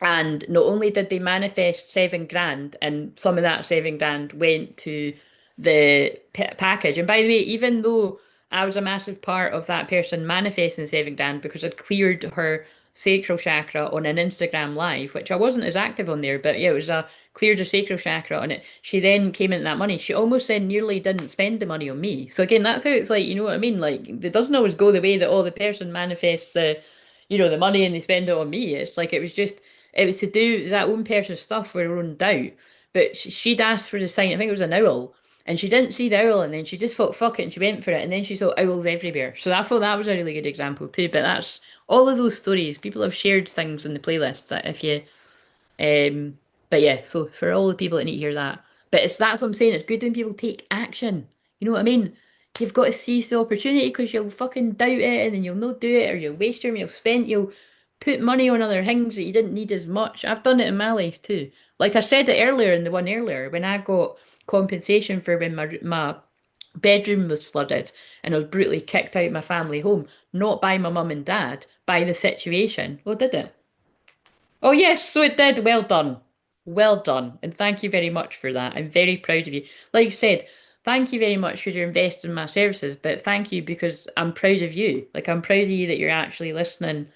And not only did they manifest 7 grand, and some of that 7 grand went to the package. And by the way, even though I was a massive part of that person manifesting the 7 grand because I'd cleared her sacral chakra on an Instagram live, which I wasn't as active on there, but yeah, it was a cleared the sacral chakra on it. She then came into that money. She almost then nearly didn't spend the money on me. So again, that's how it's like, you know what I mean? Like it doesn't always go the way that the person manifests the money and they spend it on me. It's like it was to do that own person's stuff with her own doubt. But she'd asked for the sign, I think it was an owl. And she didn't see the owl, and then she just thought, fuck it, and she went for it, and then she saw owls everywhere. So I thought that was a really good example too. But that's all of those stories. People have shared things in the playlist that if you but yeah, so for all the people that need to hear that. But that's what I'm saying, it's good when people take action. You know what I mean? You've got to seize the opportunity because you'll fucking doubt it and then you'll not do it or you'll waste your you'll put money on other things that you didn't need as much. I've done it in my life too. Like I said it earlier in the one earlier, when I got compensation for when my bedroom was flooded and I was brutally kicked out of my family home, not by my mum and dad, by the situation. Well, did it? Oh, yes, so it did. Well done. Well done. And thank you very much for that. I'm very proud of you. Like I said, thank you very much for your investment in my services, but thank you because I'm proud of you. Like, I'm proud of you that you're actually listening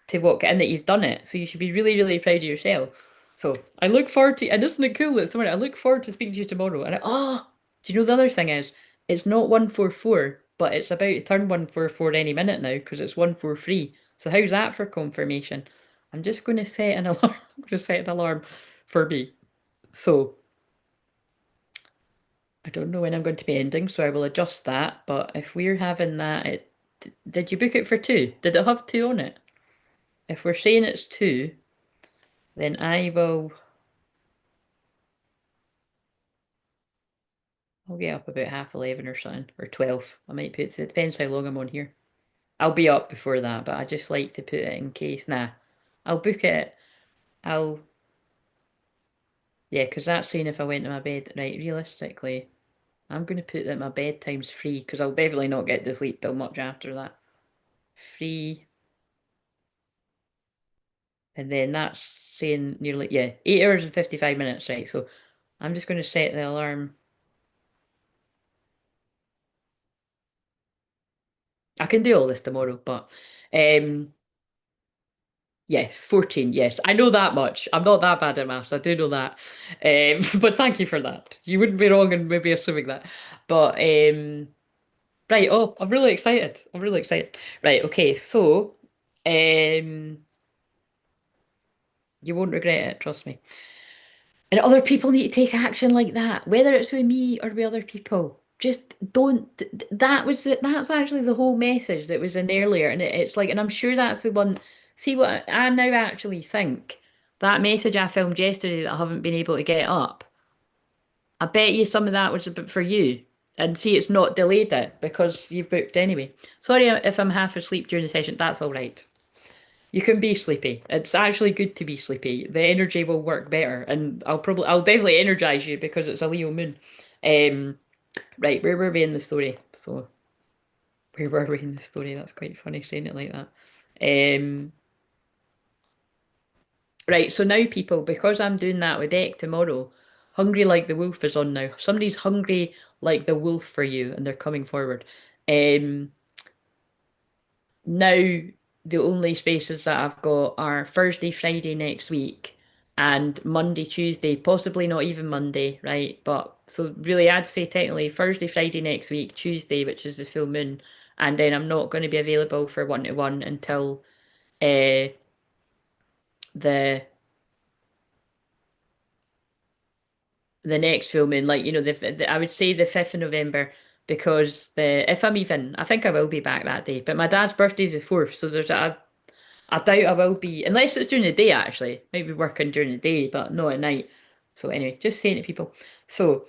to what and that you've done it. So you should be really, really proud of yourself. So I look forward to, and isn't it cool that someone I look forward to speaking to you tomorrow. And do you know the other thing is, it's not 144, but it's about to turn 144 any minute now because it's 143. So how's that for confirmation? I'm just going to set an alarm. I'm going to set an alarm for me. So I don't know when I'm going to be ending, so I will adjust that. But if we're having that, did you book it for two? Did it have two on it? If we're saying it's two, then I'll get up about 11:30 or something, or 12. I might put, it depends how long I'm on here. I'll be up before that, but I just like to put it in case. Nah, I'll book it. I'll, yeah, because that's saying if I went to my bed. Right, realistically, I'm going to put that my bedtime's free, because I'll definitely not get to sleep till much after that. Free, and then that's saying nearly, yeah, 8 hours and 55 minutes, right? So I'm just going to set the alarm. I can do all this tomorrow, but yes, 14, yes. I know that much. I'm not that bad at maths. I do know that. But thank you for that. You wouldn't be wrong in maybe assuming that. But right, oh, I'm really excited. I'm really excited. Right, okay, so um you won't regret it, trust me. And other people need to take action like that, whether it's with me or with other people. Just don't. That's actually the whole message that was in earlier, and it's like, and I'm sure that's the one. See what I now actually think. That message I filmed yesterday that I haven't been able to get up. I bet you some of that was a bit for you. And see, it's not delayed it because you've booked anyway. Sorry if I'm half asleep during the session. That's all right. You can be sleepy. It's actually good to be sleepy. The energy will work better, and I'll definitely energize you because it's a Leo moon. Um, right, where were we in the story? So, where were we in the story? That's quite funny saying it like that. Um, right, so now people, because I'm doing that with Beck tomorrow, Hungry Like the Wolf is on now. Somebody's hungry like the wolf for you, and they're coming forward. Um, Now the only spaces that I've got are Thursday, Friday next week, and Monday, Tuesday, possibly not even Monday, right? But so really, I'd say technically Thursday, Friday next week, Tuesday, which is the full moon, and then I'm not going to be available for one-to-one until uh the the next full moon, like I would say the 5th of November, because the if I'm even, I think I will be back that day. But my dad's birthday's the 4th, so I doubt I will be, unless it's during the day actually. Maybe working during the day, but not at night. So anyway, just saying to people. So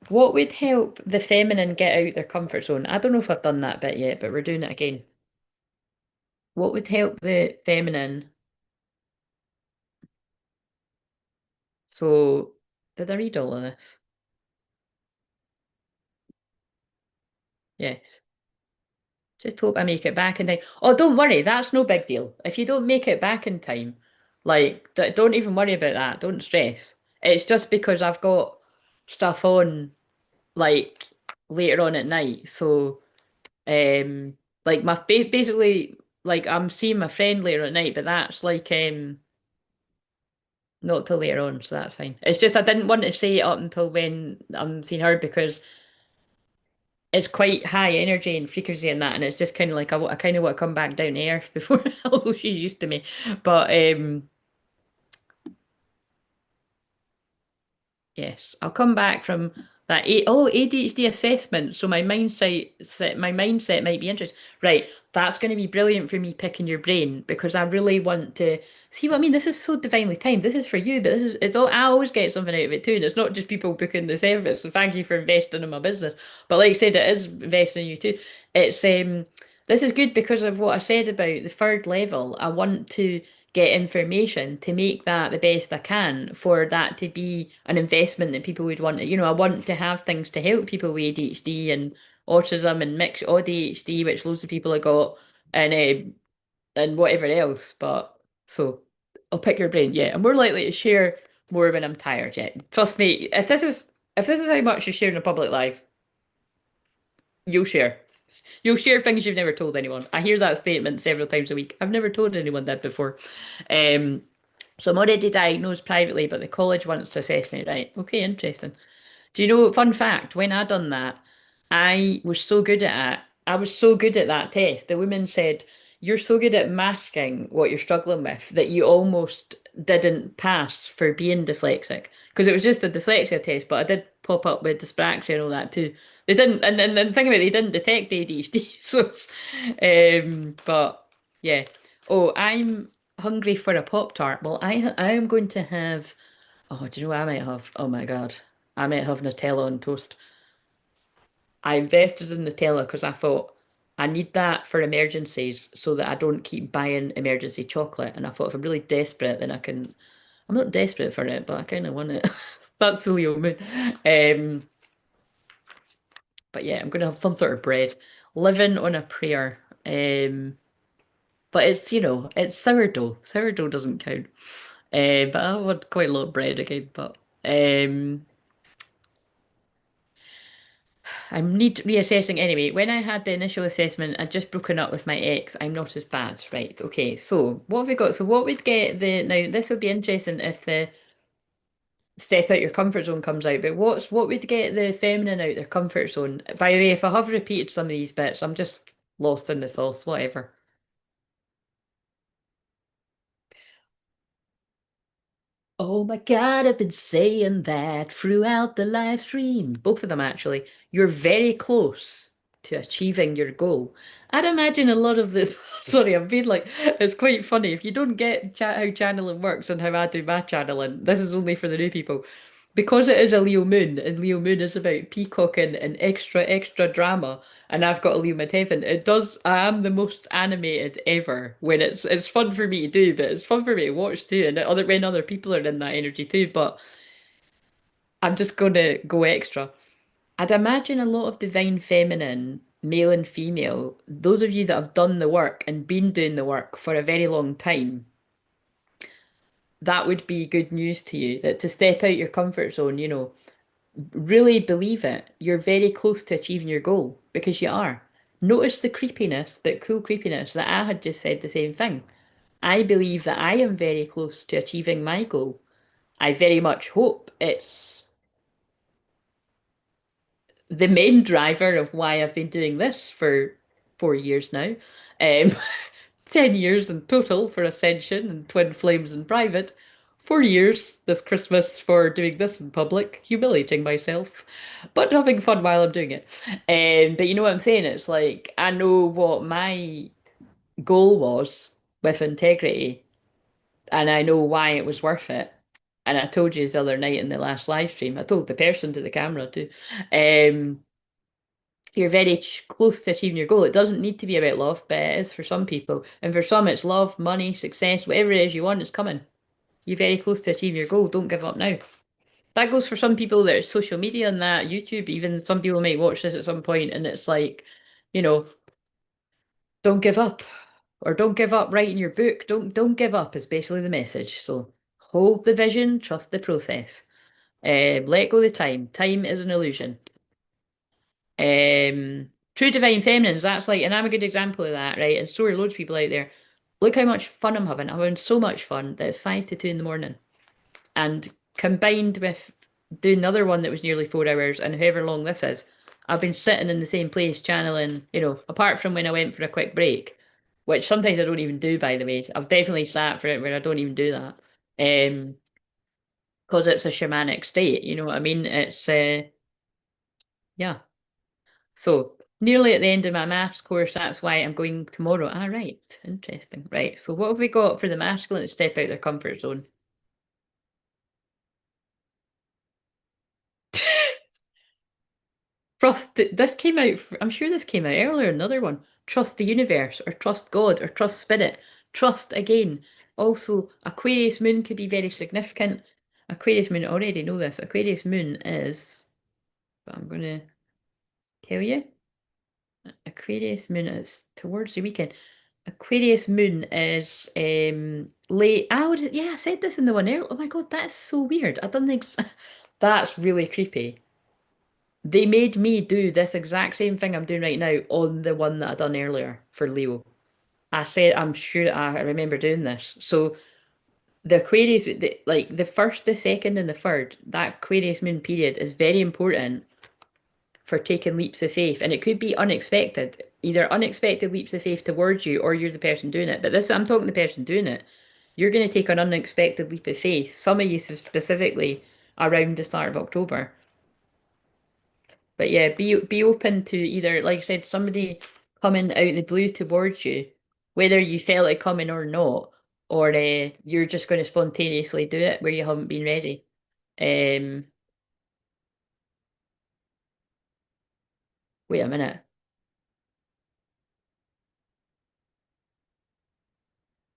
what would help the feminine get out their comfort zone? I don't know if I've done that bit yet, but we're doing it again. What would help the feminine? So did I read all of this? Yes. Just hope I make it back in time. Oh, don't worry, that's no big deal. If you don't make it back in time, like, don't even worry about that. Don't stress. It's just because I've got stuff on like later on at night. So, like basically like I'm seeing my friend later at night, but that's like not till later on, so that's fine. It's just I didn't want to say it up until when I'm seeing her because it's quite high energy and frequency and that, and it's just kind of like I kind of want to come back down to earth before, although she's used to me. But yes, I'll come back from that. ADHD assessment. So my mindset might be interesting. Right, that's going to be brilliant for me picking your brain because I really want to see what I mean. This is so divinely timed. This is for you, but this is it's all. I always get something out of it too, and it's not just people booking the service. So thank you for investing in my business. But like I said, it is investing in you too. It's This is good because of what I said about the third level. I want to get information to make that the best I can for that to be an investment that people would want. I want to have things to help people with ADHD and autism and mixed ADHD, which loads of people have got, and whatever else. But so I'll pick your brain. Yeah, I'm more likely to share more when I'm tired. Yeah, trust me. If this is how much you share in a public life, you'll share. You'll share things you've never told anyone. I hear that statement several times a week. I've never told anyone that before. Um, so I'm already diagnosed privately, but the college wants to assess me, right? Okay, interesting. Do you know, fun fact, when I done that, I was so good at it. I was so good at that test. The woman said, "You're so good at masking what you're struggling with that you almost didn't pass for being dyslexic." Because it was just a dyslexia test, but I did pop up with dyspraxia and all that too. They didn't, and think of it, they didn't detect ADHD. So, but yeah. Oh, I'm hungry for a Pop Tart. Well, I am going to have. Oh, do you know what I might have? Oh my God. I might have Nutella on toast. I invested in Nutella because I thought I need that for emergencies so that I don't keep buying emergency chocolate. And I thought if I'm really desperate, then I can. I'm not desperate for it, but I kind of want it. That's the Leo moon. Um, but yeah, I'm going to have some sort of bread. Living on a prayer. But it's sourdough. Sourdough doesn't count. But I want quite a lot of bread again. But um, I need reassessing anyway. When I had the initial assessment, I'd just broken up with my ex. I'm not as bad. Right. Okay. So what have we got? So what would get the now this would be interesting if the step out your comfort zone comes out, but what would get the feminine out their comfort zone? By the way, if I have repeated some of these bits, I'm just lost in the sauce, whatever. Oh my God, I've been saying that throughout the live stream. Both of them actually. You're very close to achieving your goal. I'd imagine a lot of this, sorry, I'm being like, it's quite funny. If you don't get how channeling works and how I do my channeling, this is only for the new people. Because it is a Leo moon, and Leo moon is about peacocking and extra, extra drama, and I've got a Leo midheaven, I am the most animated ever when it's fun for me to do, but it's fun for me to watch too, and when other people are in that energy too, but I'm just gonna go extra. I'd imagine a lot of divine feminine, male and female, those of you that have done the work and been doing the work for a very long time, that would be good news to you, that to step out your comfort zone, really believe it. You're very close to achieving your goal because you are. Notice the creepiness, but cool creepiness, that I had just said the same thing. I believe that I am very close to achieving my goal. I very much hope it's the main driver of why I've been doing this for 4 years now. Um, 10 years in total for Ascension and Twin Flames in private. 4 years this Christmas for doing this in public, humiliating myself, but having fun while I'm doing it. But you know what I'm saying? It's like I know what my goal was with integrity, and I know why it was worth it. And I told you the other night in the last live stream, I told the person to the camera too. Um, you're very close to achieving your goal. It doesn't need to be about love, but it is for some people. And for some, it's love, money, success, whatever it is you want is coming. You're very close to achieving your goal. Don't give up now. That goes for some people that are social media and that, YouTube, even some people might watch this at some point and it's like, you know, don't give up. Or don't give up writing your book. Don't give up is basically the message. So hold the vision, trust the process. Let go of the time. Time is an illusion. Um, True divine feminines, that's like, and I'm a good example of that, right? And so are loads of people out there. Look how much fun I'm having. I'm having so much fun that it's 5 to 2 in the morning. And combined with doing another one that was nearly 4 hours and however long this is, I've been sitting in the same place channeling, apart from when I went for a quick break, which sometimes I don't even do, by the way. I've definitely sat for it where I don't even do that. Because it's a shamanic state, you know what I mean? Yeah. So nearly at the end of my maths course, that's why I'm going tomorrow. Ah, right. Interesting. Right. So what have we got for the masculine to step out their comfort zone? Trust, this came out, I'm sure this came out earlier, another one. Trust the universe or trust God or trust spirit. Trust again. Also, Aquarius moon could be very significant. Aquarius moon, I already know this. Aquarius moon is, but I'm going to tell you. Aquarius moon is towards the weekend. Aquarius moon is late. Yeah, I said this in the one earlier. Oh my God, that's so weird. I don't think that's really creepy. They made me do this exact same thing I'm doing right now on the one that I done earlier for Leo. I said I'm sure I remember doing this. So the Aquarius, like the first, the second, and the third, that Aquarius moon period is very important for taking leaps of faith. And it could be unexpected, either unexpected leaps of faith towards you or you're the person doing it. But this, I'm talking the person doing it. You're going to take an unexpected leap of faith. Some of you specifically around the start of October. But yeah, be open to either, like I said, somebody coming out the blue towards you, whether you felt it coming or not, or you're just going to spontaneously do it where you haven't been ready. Um, Wait a minute.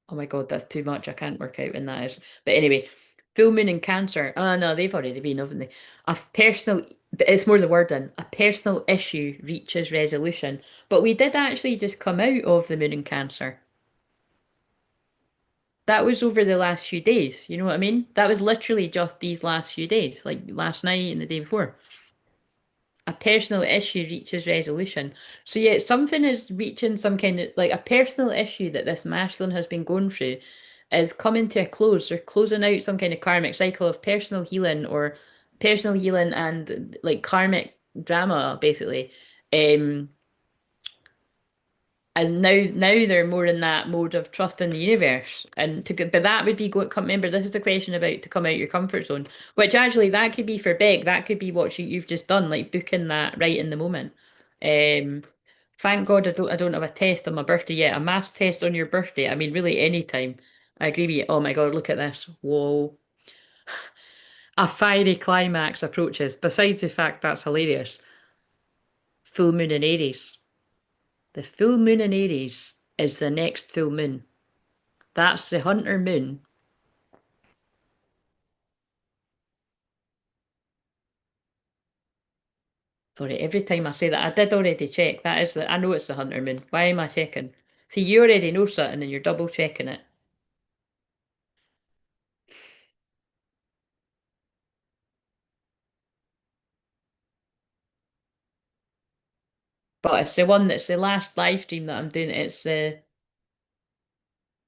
Oh my God, that's too much. I can't work out when that is. But anyway, full moon in Cancer. Oh no, they've already been, haven't they? A personal, it's more the wording. A personal issue reaches resolution. But we did actually just come out of the moon in Cancer. That was over the last few days. You know what I mean? That was literally just these last few days, like last night and the day before. A personal issue reaches resolution. So yeah, something is reaching some kind of like a personal issue that this masculine has been going through is coming to a close. They're closing out some kind of karmic cycle of personal healing and like karmic drama, basically. Um, and now they're more in that mode of trust in the universe. And to go, but that would be go come remember, this is the question about to come out your comfort zone, which actually that could be for Beck, that could be what you've just done, like booking that right in the moment. Um thank God I don't have a test on my birthday yet. A mass test on your birthday. I mean really any time. I agree with you. Oh my God, look at this. Whoa. A fiery climax approaches. Besides the fact that's hilarious. Full moon in Aries. The full moon in Aries is the next full moon. That's the Hunter moon. Sorry, every time I say that, I did already check. I know it's the Hunter moon. Why am I checking? See, you already know something and you're double checking it. But it's the one that's the last live stream that I'm doing.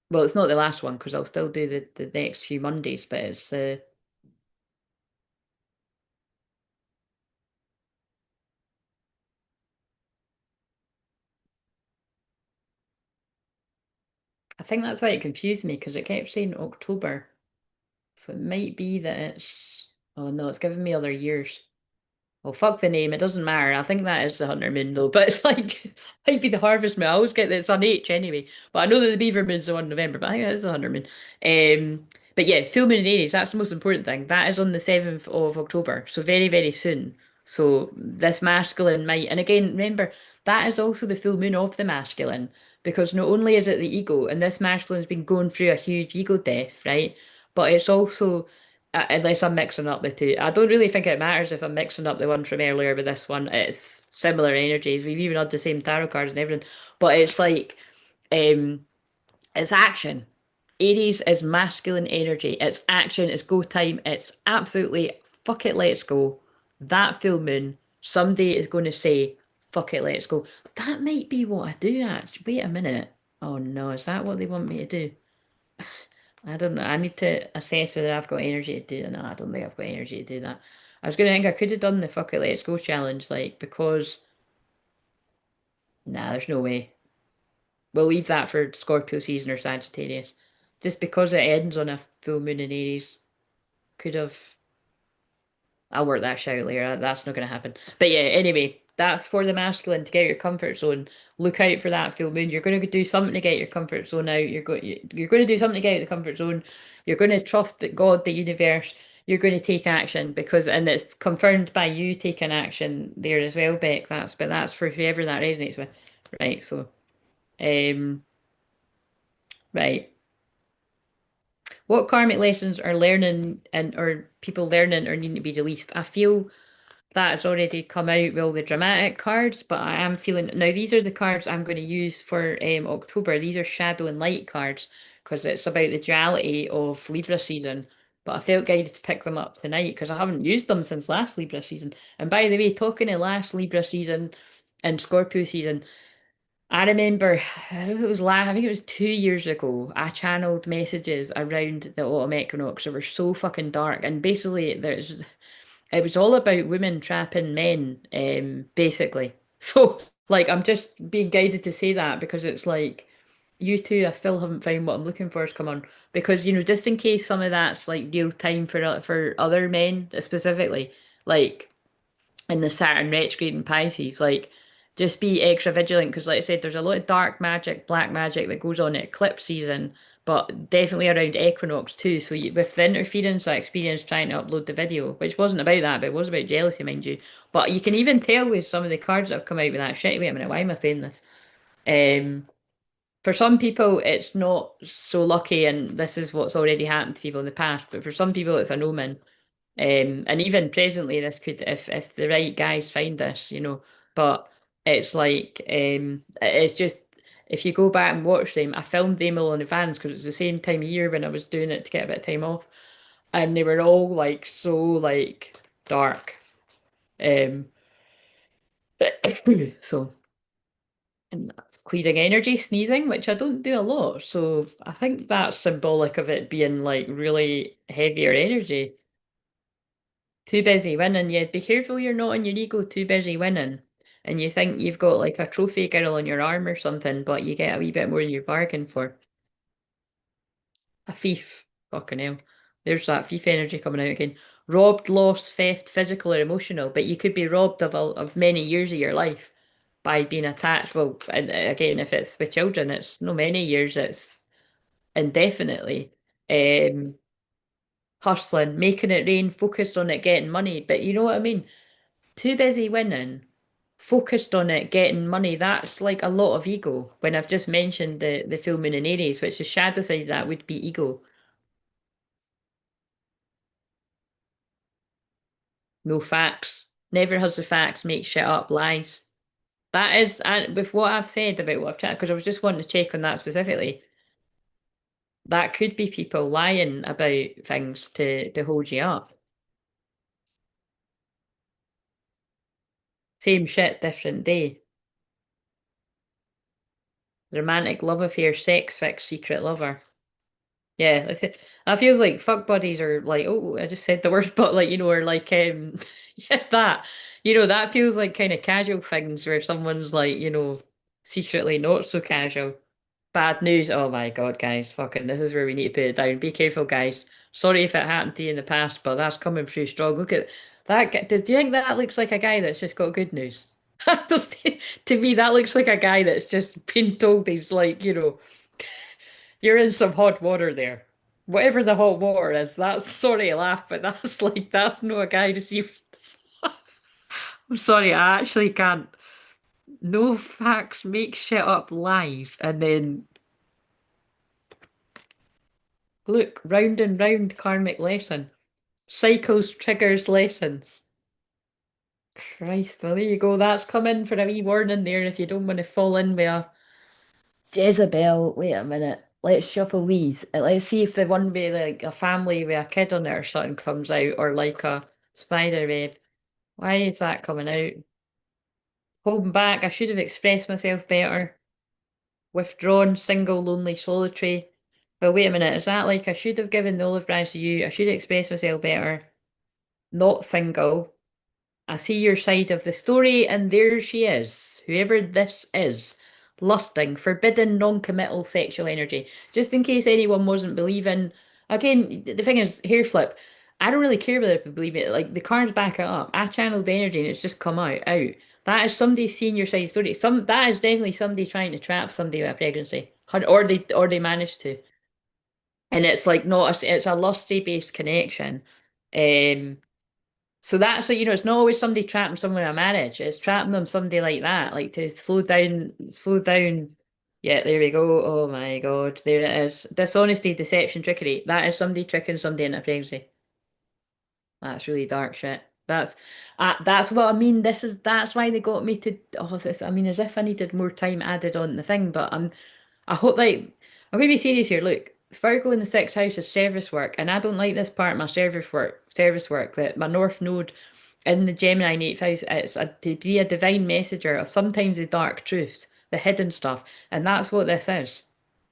Well, it's not the last one because I'll still do the next few Mondays, but I think that's why it confused me because it kept saying October. So it might be that oh no, it's giving me other years. Well, fuck the name. It doesn't matter. I think that is the Hunter Moon though. But it's like might be the Harvest Moon. I always get that it's on H anyway. But I know that the Beaver Moon's the one in November. But I think that is the Hunter Moon. But yeah, full moon in Aries. That's the most important thing. That is on the 7th of October. So very very soon. So this masculine might. And again, remember that is also the full moon of the masculine because not only is it the ego, and this masculine's been going through a huge ego death, right? But it's also unless I'm mixing up the two. I don't really think it matters if I'm mixing up the one from earlier with this one. It's similar energies. We've even had the same tarot cards and everything. But it's like, um, it's action. Aries is masculine energy. It's action. It's go time. It's absolutely fuck it, let's go. That full moon, someday is going to say, Fuck it, let's go. That might be what I do actually. Wait a minute. Oh no, is that what they want me to do? I don't know. I need to assess whether I've got energy to do it. No, I don't think I've got energy to do that. I was gonna think I could have done the fuck it, let's go challenge, like, because nah, there's no way. We'll leave that for Scorpio season or Sagittarius. Just because it ends on a full moon in Aries. Could have I'll work that out later. That's not going to happen. But yeah, anyway, that's for the masculine to get out your comfort zone. Look out for that full moon. You're going to do something to get your comfort zone out. You're going to do something to get out of the comfort zone. You're going to trust that God, the universe, you're going to take action because, and it's confirmed by you taking action there as well, Beck. That's for whoever that resonates with. Right. So, um, right. What karmic lessons are learning and or people learning or needing to be released? I feel that's already come out with all the dramatic cards, but I am feeling now these are the cards I'm going to use for October. These are shadow and light cards because it's about the duality of Libra season. But I felt guided to pick them up tonight because I haven't used them since last Libra season. And by the way, talking of last Libra season and Scorpio season, I remember I don't know if it was I think it was 2 years ago. I channeled messages around the autumn equinox that were so fucking dark, and basically there's it was all about women trapping men, basically. So, like, I'm just being guided to say that because it's like, you two, I still haven't found what I'm looking for has come on. Because, just in case some of that's like real time for other men specifically, like in the Saturn retrograde in Pisces, like just be extra vigilant because, like I said, there's a lot of dark magic, black magic that goes on at eclipse season, but definitely around equinox too. So with the interference I experienced trying to upload the video, which wasn't about that, but it was about jealousy, mind you. But you can even tell with some of the cards that have come out with that shit. Wait a minute, why am I saying this? Um, for some people, it's not so lucky, and this is what's already happened to people in the past. But for some people, it's an omen. And even presently, this could, if the right guys find this, but it's like, it's just, if you go back and watch them, I filmed them all in advance because it's the same time of year when I was doing it to get a bit of time off, and they were all like so like dark. Um, so, and that's clearing energy, sneezing, which I don't do a lot, so I think that's symbolic of it being like really heavier energy. Too busy winning. Yeah, be careful you're not on your ego too busy winning. And you think you've got like a trophy girl on your arm or something, but you get a wee bit more than you bargained for. A thief. Fucking hell. There's that thief energy coming out again. Robbed, lost, theft, physical or emotional. But you could be robbed of many years of your life by being attached. Well, and again, if it's with children, it's no many years, it's indefinitely. Um, Hustling, making it rain, focused on it, getting money. But you know what I mean? Too busy winning, focused on it, getting money. That's like a lot of ego. When I've just mentioned the full moon in Aries, which the shadow side of that would be ego. No facts. Never has the facts, make shit up, lies. That is, and with what I've said about what I've chatted, because I was just wanting to check on that specifically. That could be people lying about things to hold you up. Same shit, different day. Romantic love affair, sex fix, secret lover. Yeah, like I said, that feels like fuck buddies are like, oh, I just said the word, but like, or like, yeah, that, that feels like kind of casual things where someone's like, secretly not so casual. Bad news. Oh my God, guys, fucking, this is where we need to put it down. Be careful, guys. Sorry if it happened to you in the past, but that's coming through strong. Look at that. Do you think that looks like a guy that's just got good news? To me, that looks like a guy that's just been told he's like, you're in some hot water there. Whatever the hot water is, that's sorry I laugh, but that's like that's not a guy to see. I'm sorry, I actually can't. No facts, make shit up lies, and then look, round and round karmic lesson. Cycles triggers lessons. Christ, well there you go. That's come in for a wee warning there if you don't want to fall in with a Jezebel. Wait a minute. Let's shuffle these. Let's see if the one with like a family with a kid on it or something comes out, or like a spider web. Why is that coming out? holding back. I should have expressed myself better. Withdrawn, single, lonely, solitary. Well, wait a minute. Is that like I should have given the olive branch to you? I should have expressed myself better. Not single. I see your side of the story, and there she is, whoever this is, lusting, forbidden, non-committal sexual energy. Just in case anyone wasn't believing, again, the thing is, hair flip. I don't really care whether people believe it. Like the cards back it up. I channeled the energy, and it's just come out. That is somebody seeing your side story. That is definitely somebody trying to trap somebody with a pregnancy, or they managed to. And it's like not a, it's a lusty based connection. Um, so that's like, it's not always somebody trapping someone in a marriage. It's trapping them somebody like that, like to slow down, slow down. Yeah, there we go. Oh my God, there it is. Dishonesty, deception, trickery. That is somebody tricking somebody into pregnancy. That's really dark shit. That's what I mean. That's why they got me to this. I mean, as if I needed more time added on the thing, but I hope like I'm gonna be serious here. Look, Virgo in the sixth house is service work, and I don't like this part of my service work that my North Node in the Gemini in eighth house, it's to be a divine messenger of sometimes the dark truths, the hidden stuff, and that's what this is.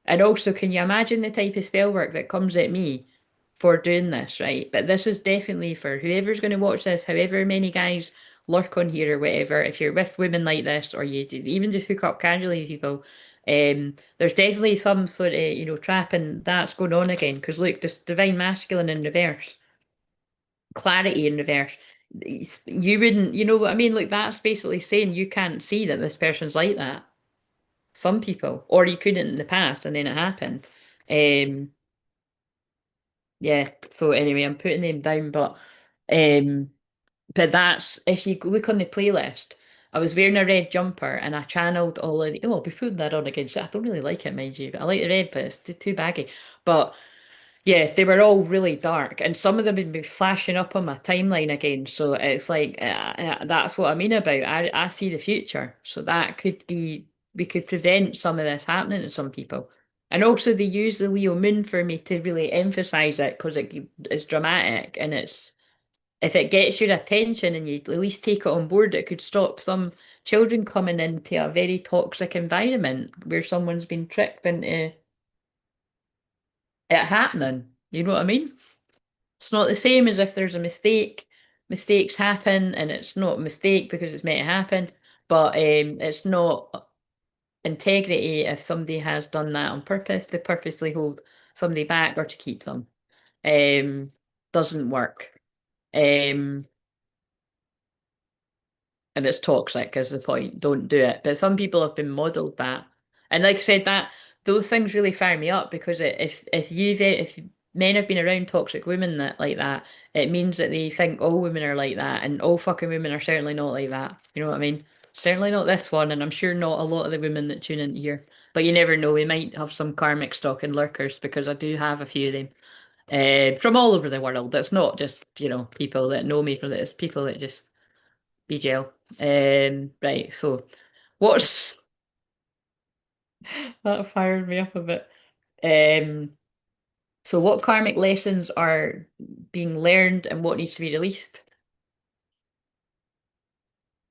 And also, can you imagine the type of spell work that comes at me for doing this, right? But this is definitely for whoever's going to watch this, however many guys lurk on here or whatever. If you're with women like this, or even just hook up casually with people, there's definitely some sort of, trapping that's going on again. Because look, this divine masculine in reverse, clarity in reverse. You wouldn't, you know what I mean? Like that's basically saying you can't see that this person's like that. Some people, or you couldn't in the past, and then it happened. Um, yeah. So anyway, I'm putting them down, um, but that's if you look on the playlist. I was wearing a red jumper and I channeled all of the. Oh, I'll be putting that on again. So I don't really like it, mind you, but I like the red, but it's too baggy. But yeah, they were all really dark, and some of them had been flashing up on my timeline again. So it's like that's what I mean about. I see the future, so that could be we could prevent some of this happening to some people. And also, they use the Leo Moon for me to really emphasize it because it's dramatic and it's if it gets your attention and you at least take it on board, it could stop some children coming into a very toxic environment where someone's been tricked into it happening. You know what I mean? It's not the same as if there's a mistake. Mistakes happen, and it's not a mistake because it's meant to happen. But it's not integrity if somebody has done that on purpose to purposely hold somebody back or to keep them. Um, doesn't work. Um, and it's toxic is the point. Don't do it. But some people have been modeled that, and like I said, that those things really fire me up because if men have been around toxic women that like that, it means that they think all women are like that, and all fucking women are certainly not like that. You know what I mean? Certainly not this one, and I'm sure not a lot of the women that tune in here. But you never know. We might have some karmic stock and lurkers because I do have a few of them. From all over the world. It's not just, people that know me, but it's people that just BGL. Right, so what's that fired me up a bit. Um, so what karmic lessons are being learned and what needs to be released?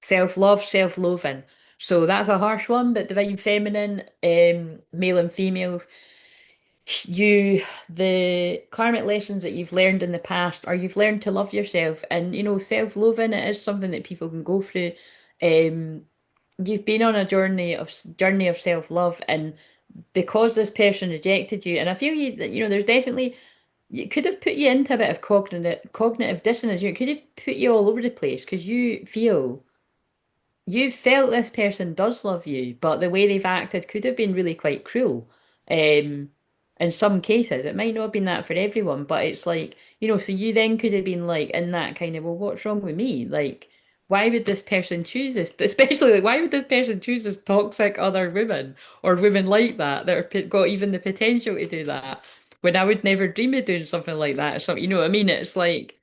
Self-love, self-loathing. So that's a harsh one, but divine feminine, male and females, the karmic lessons that you've learned in the past, or you've learned to love yourself, and self-loathing, it is something that people can go through. Um, you've been on a journey of self-love, and because this person rejected you, and I feel there's definitely it could have put you into a bit of cognitive dissonance. It could have put you all over the place because you felt this person does love you, but the way they've acted could have been really quite cruel. Um, in some cases, it might not have been that for everyone, but it's like, so you then could have been like in that kind of, well, what's wrong with me? Like, why would this person choose this? Especially like, why would this person choose this toxic other women or women like that are got even the potential to do that? When I would never dream of doing something like that. So, you know what I mean? It's like,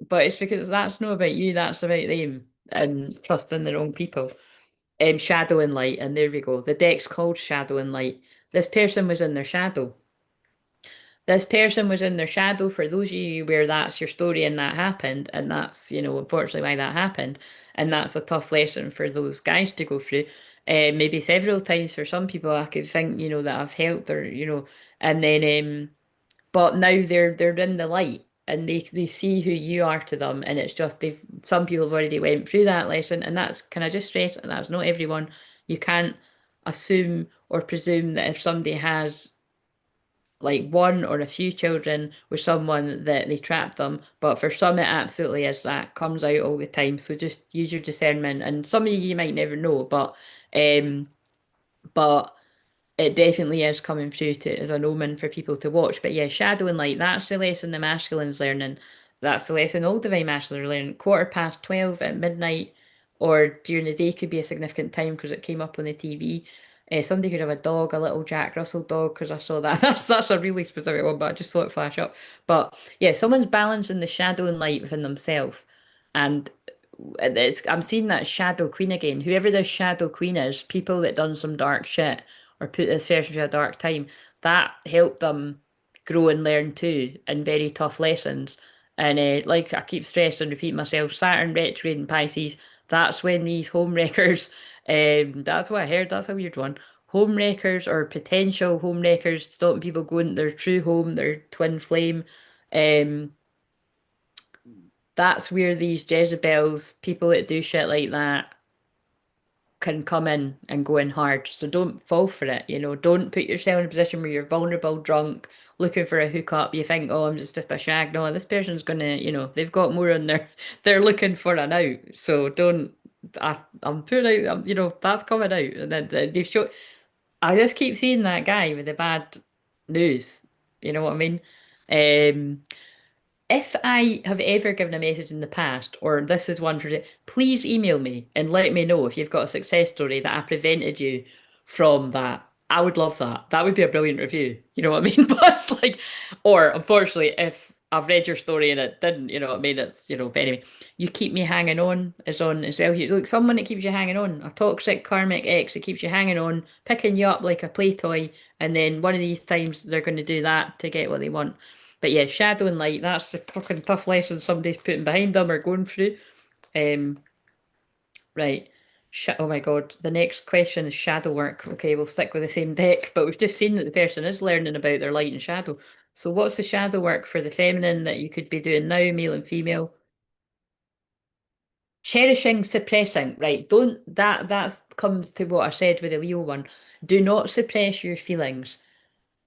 but it's because that's not about you, that's about them and trusting their own people. Shadow and light, and there we go. The deck's called Shadow and Light. This person was in their shadow. this person was in their shadow for those of you where that's your story and that happened, and that's, unfortunately why that happened. And that's a tough lesson for those guys to go through. Maybe several times for some people I could think, that I've helped or, and then but now they're in the light and they see who you are to them, and it's just they've some people have already went through that lesson, and that's, can I just stress that that's not everyone. You can't assume or presume that if somebody has like one or a few children with someone that they trap them, but for some it absolutely is, that comes out all the time. So just use your discernment, and some of you might never know, um but it definitely is coming through to as an omen for people to watch. But yeah, shadow and light, that's the lesson the masculine's learning. That's the lesson all divine masculine are learning. 12:15 at midnight or during the day could be a significant time because it came up on the TV. Somebody could have a dog, a little Jack Russell dog, because I saw that. That's a really specific one, but I just saw it flash up. But yeah, someone's balancing the shadow and light within themselves. And I'm seeing that shadow queen again. Whoever this shadow queen is, people that done some dark shit or put this person through a dark time, that helped them grow and learn too in very tough lessons. And like I keep stressing and repeat myself, Saturn retrograde in Pisces, that's when these home wreckers, that's what I heard, that's a weird one. Home wreckers or potential home wreckers, stopping people going to their true home, their twin flame. Um, that's where these Jezebels, people that do shit like that, can come in and go in hard. So don't fall for it, Don't put yourself in a position where you're vulnerable, drunk, looking for a hookup. You think, oh, I'm just a shag. No, this person's gonna, they've got more on their, they're looking for an out. So don't. I'm putting out, that's coming out, and then they've showed. I just keep seeing that guy with the bad news. You know what I mean? Um, if I have ever given a message in the past, or this is one for the, please email me and let me know if you've got a success story that I prevented you from that. I would love that. That would be a brilliant review. You know what I mean? But it's like, or unfortunately, if I've read your story and it didn't, you know what I mean? But anyway, you keep me hanging on is on as well. Look, someone that keeps you hanging on, a toxic karmic ex that keeps you hanging on, picking you up like a play toy, and then one of these times they're going to do that to get what they want. But yeah, shadow and light, that's the fucking tough lesson somebody's putting behind them or going through. Um, right. Oh my God. The next question is shadow work. Okay, we'll stick with the same deck, but we've just seen that the person is learning about their light and shadow. So what's the shadow work for the feminine that you could be doing now, male and female? Cherishing, suppressing, right? Don't that comes to what I said with the Leo one. Do not suppress your feelings.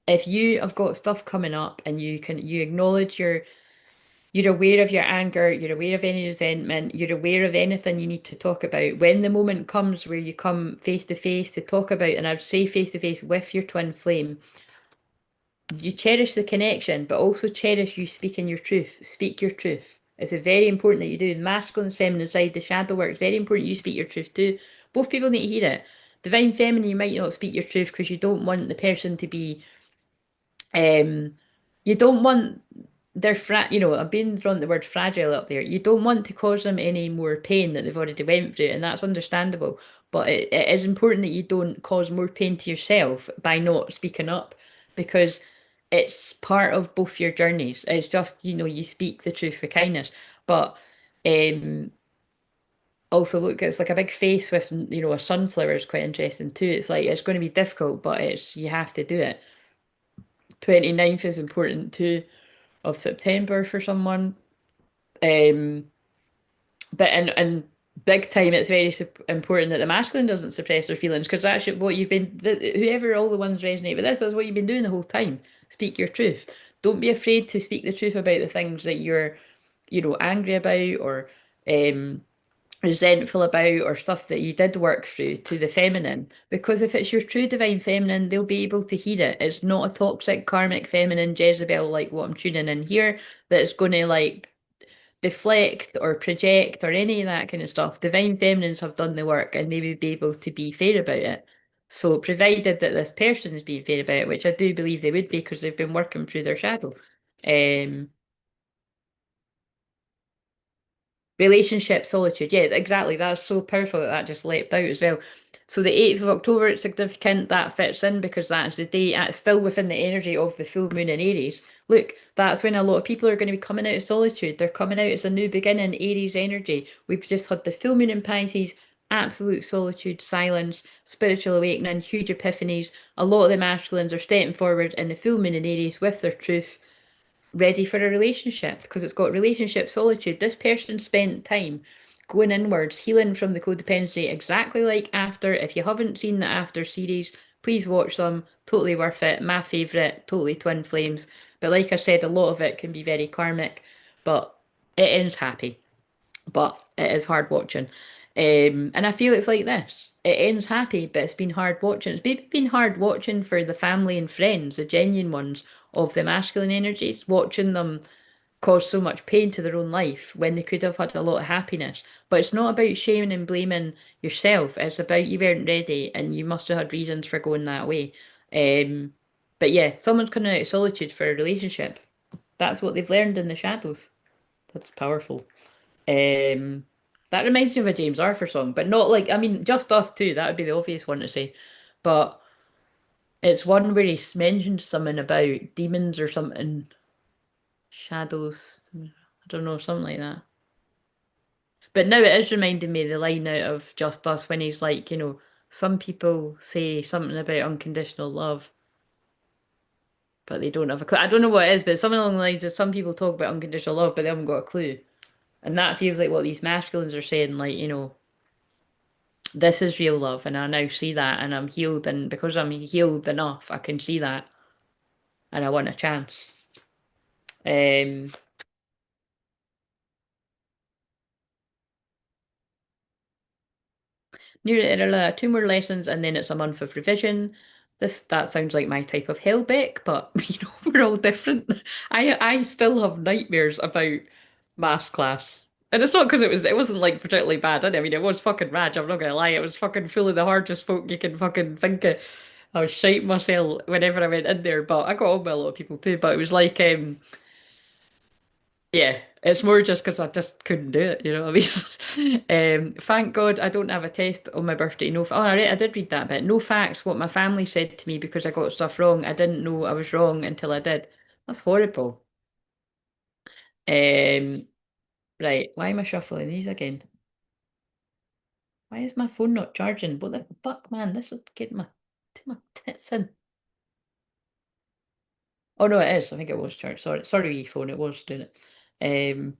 If you have got stuff coming up and you acknowledge you're aware of your anger, you're aware of any resentment, you're aware of anything you need to talk about. When the moment comes where you come face to face to talk about, and I'd say face to face with your twin flame, you cherish the connection, but also cherish you speaking your truth. Speak your truth. It's a very important that you do. The masculine and feminine side, the shadow work, it's very important you speak your truth too. Both people need to hear it. Divine feminine, you might not speak your truth because you don't want the person to be um, you don't want I'm being thrown the word fragile up there. You don't want to cause them any more pain that they've already went through, and that's understandable. But it is important that you don't cause more pain to yourself by not speaking up, because it's part of both your journeys. It's just, you speak the truth with kindness. But um also look, it's like a big face with, a sunflower is quite interesting too. It's like it's going to be difficult, but it's you have to do it. 29th is important too of September for someone. Um, but and big time, it's very important that the masculine doesn't suppress their feelings, because that's what you've been. Whoever all the ones resonate with this, that's what you've been doing the whole time. Speak your truth. Don't be afraid to speak the truth about the things that you're, angry about or um resentful about, or stuff that you did work through, to the feminine, because if it's your true divine feminine, they'll be able to hear it. It's not a toxic karmic feminine Jezebel like what I'm tuning in here that's going to like deflect or project or any of that kind of stuff. Divine feminines have done the work and they would be able to be fair about it. So provided that this person is being fair about it, which I do believe they would be because they've been working through their shadow. Um, Relationship, solitude. Yeah, exactly. That's so powerful that that just leapt out as well. So the 8th of October, it's significant that fits in because that's the day, it's still within the energy of the full moon in Aries. Look, that's when a lot of people are going to be coming out of solitude. They're coming out as a new beginning, Aries energy. We've just had the full moon in Pisces, absolute solitude, silence, spiritual awakening, huge epiphanies. A lot of the masculines are stepping forward in the full moon in Aries with their truth, ready for a relationship because it's got relationship solitude. This person spent time going inwards, healing from the codependency, exactly like After. If you haven't seen the After series, please watch them. Totally worth it. My favourite, totally twin flames. But like I said, a lot of it can be very karmic, but it ends happy. But it is hard watching. And I feel it's like this. It ends happy, but it's been hard watching. It's maybe been hard watching for the family and friends, the genuine ones of the masculine energies, watching them cause so much pain to their own life when they could have had a lot of happiness. But it's not about shaming and blaming yourself. It's about you weren't ready and you must have had reasons for going that way. Um, but yeah, someone's coming out of solitude for a relationship. That's what they've learned in the shadows. That's powerful. Um, that reminds me of a James Arthur song, but not like, I mean, Just Us Two, that would be the obvious one to say. But it's one where he mentions something about demons or something, shadows, I don't know, something like that. But now it is reminding me of the line out of Just Us when he's like, some people say something about unconditional love, but they don't have a clue. I don't know what it is, but something along the lines of some people talk about unconditional love, but they haven't got a clue. And that feels like what these masculines are saying, like, this is real love, and I now see that, and I'm healed, and because I'm healed enough, I can see that, and I want a chance. Um, two more lessons, and then it's a month of revision. That sounds like my type of hellbeck, but we're all different. I still have nightmares about maths class. And it's not because it wasn't like particularly bad, did it? I mean, it was fucking rad, I'm not gonna lie. It was fucking full of the hardest folk you can fucking think of. I was shiting myself whenever I went in there, but I got on with a lot of people too. But it was like, yeah, it's more just because I just couldn't do it, you know what I mean? Thank God I don't have a test on my birthday. No, I did read that bit. No facts, what my family said to me because I got stuff wrong. I didn't know I was wrong until I did. That's horrible. Um, right, why am I shuffling these again? Why is my phone not charging? What the fuck, man? This is getting my tits in. Oh no, it is. I think it was charged. Sorry, phone. It was doing it. Um,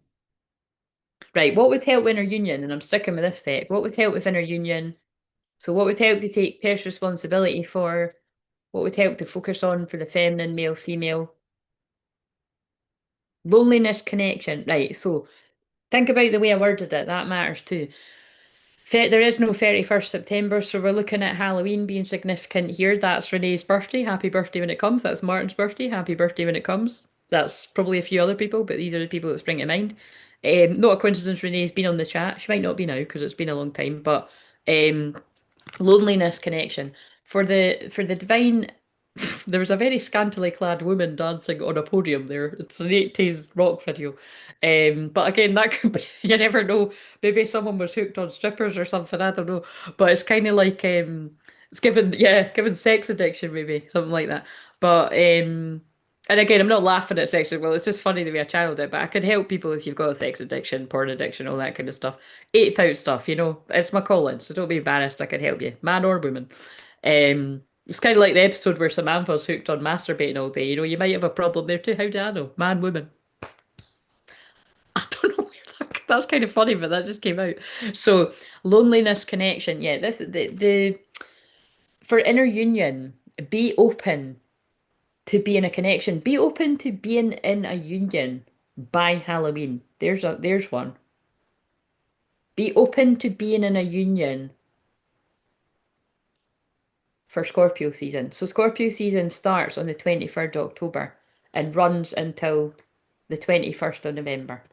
right. What would help inner union? And I'm sticking with this deck. What would help with inner union? So, what would help to take personal responsibility for? What would help to focus on for the feminine, male, female? Loneliness, connection. Right. So, think about the way I worded it. That matters too. There is no 31st September, so we're looking at Halloween being significant here. That's Renee's birthday. Happy birthday when it comes. That's Martin's birthday. Happy birthday when it comes. That's probably a few other people, but these are the people that spring to mind. Not a coincidence Renee's been on the chat. She might not be now because it's been a long time, but um, loneliness connection. For the divine, there was a very scantily clad woman dancing on a podium there. It's an 80s rock video. But again, that could be, you never know. Maybe someone was hooked on strippers or something, I don't know. But it's kind of like it's given sex addiction maybe, something like that. But and again, I'm not laughing at sex. Well, it's just funny the way I channeled it. But I can help people if you've got a sex addiction, porn addiction, all that kind of stuff. 8th out stuff, It's my calling, so don't be embarrassed. I can help you, man or woman. It's kind of like the episode where Samantha's hooked on masturbating all day. You might have a problem there too. How do I know? Man, woman. I don't know where that's kind of funny, but that just came out. So loneliness connection. Yeah, this the for inner union, be open to be in a connection. Be open to being in a union by Halloween. There's one. Be open to being in a union for Scorpio season. So Scorpio season starts on the 23rd of October and runs until the 21st of November.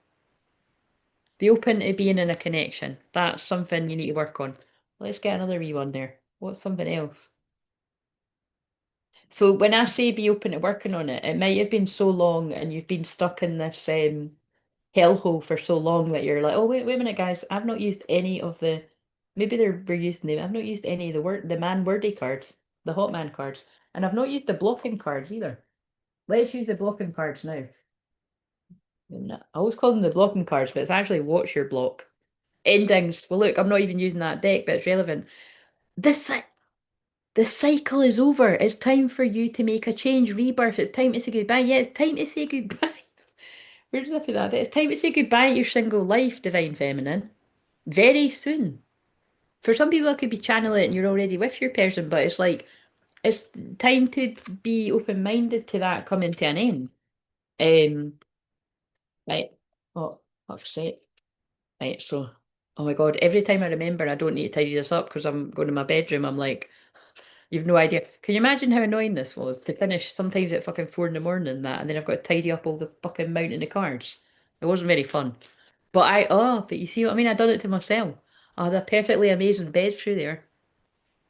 Be open to being in a connection. That's something you need to work on. Let's get another wee one there. What's something else? So when I say be open to working on it, it might have been so long and you've been stuck in this hellhole for so long that you're like, oh wait a minute, guys, I've not used any of the maybe we're using them. I've not used any of the man wordy cards, the hot man cards, and I've not used the blocking cards either. Let's use the blocking cards now. I always call them the blocking cards, but it's actually watch your block. Endings. Well, look, I'm not even using that deck, but it's relevant. This the cycle is over. It's time for you to make a change, rebirth. It's time to say goodbye. Yeah, it's time to say goodbye. Where did I put that? It's time to say goodbye to your single life, Divine Feminine. Very soon. For some people, it could be channel it and you're already with your person, but it's like it's time to be open-minded to that coming to an end. Um, right. Oh, fuck's sake. Right, so, oh my God, every time I remember I don't need to tidy this up because I'm going to my bedroom, I'm like, you've no idea. Can you imagine how annoying this was to finish sometimes at fucking 4 in the morning and that, and then I've got to tidy up all the fucking mountain of cards. It wasn't very fun. But you see what I mean? I done it to myself. I had a perfectly amazing bed through there.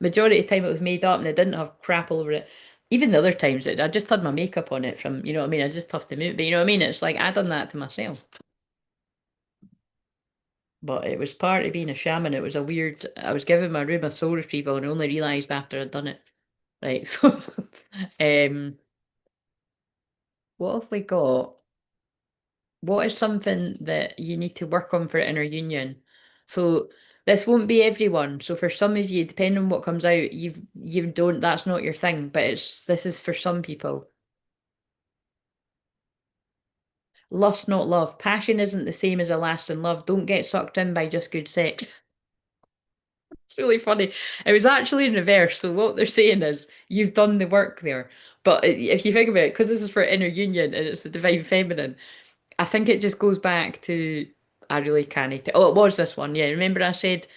Majority of the time it was made up and it didn't have crap all over it. Even the other times I just had my makeup on it from, you know what I mean? I just have to move. But you know what I mean? It's like I done that to myself. But it was part of being a shaman. It was a weird. I was giving my room a soul retrieval and I only realised after I'd done it. Right, so um, what have we got? What is something that you need to work on for inner union? So this won't be everyone. So for some of you, depending on what comes out, you don't. That's not your thing. But this is for some people. Lust, not love. Passion isn't the same as a lasting love. Don't get sucked in by just good sex. It's really funny. It was actually in reverse. So what they're saying is you've done the work there. But if you think about it, because this is for inner union and it's the divine feminine, I think it just goes back to I really can't. Oh, it was this one. Yeah, remember I said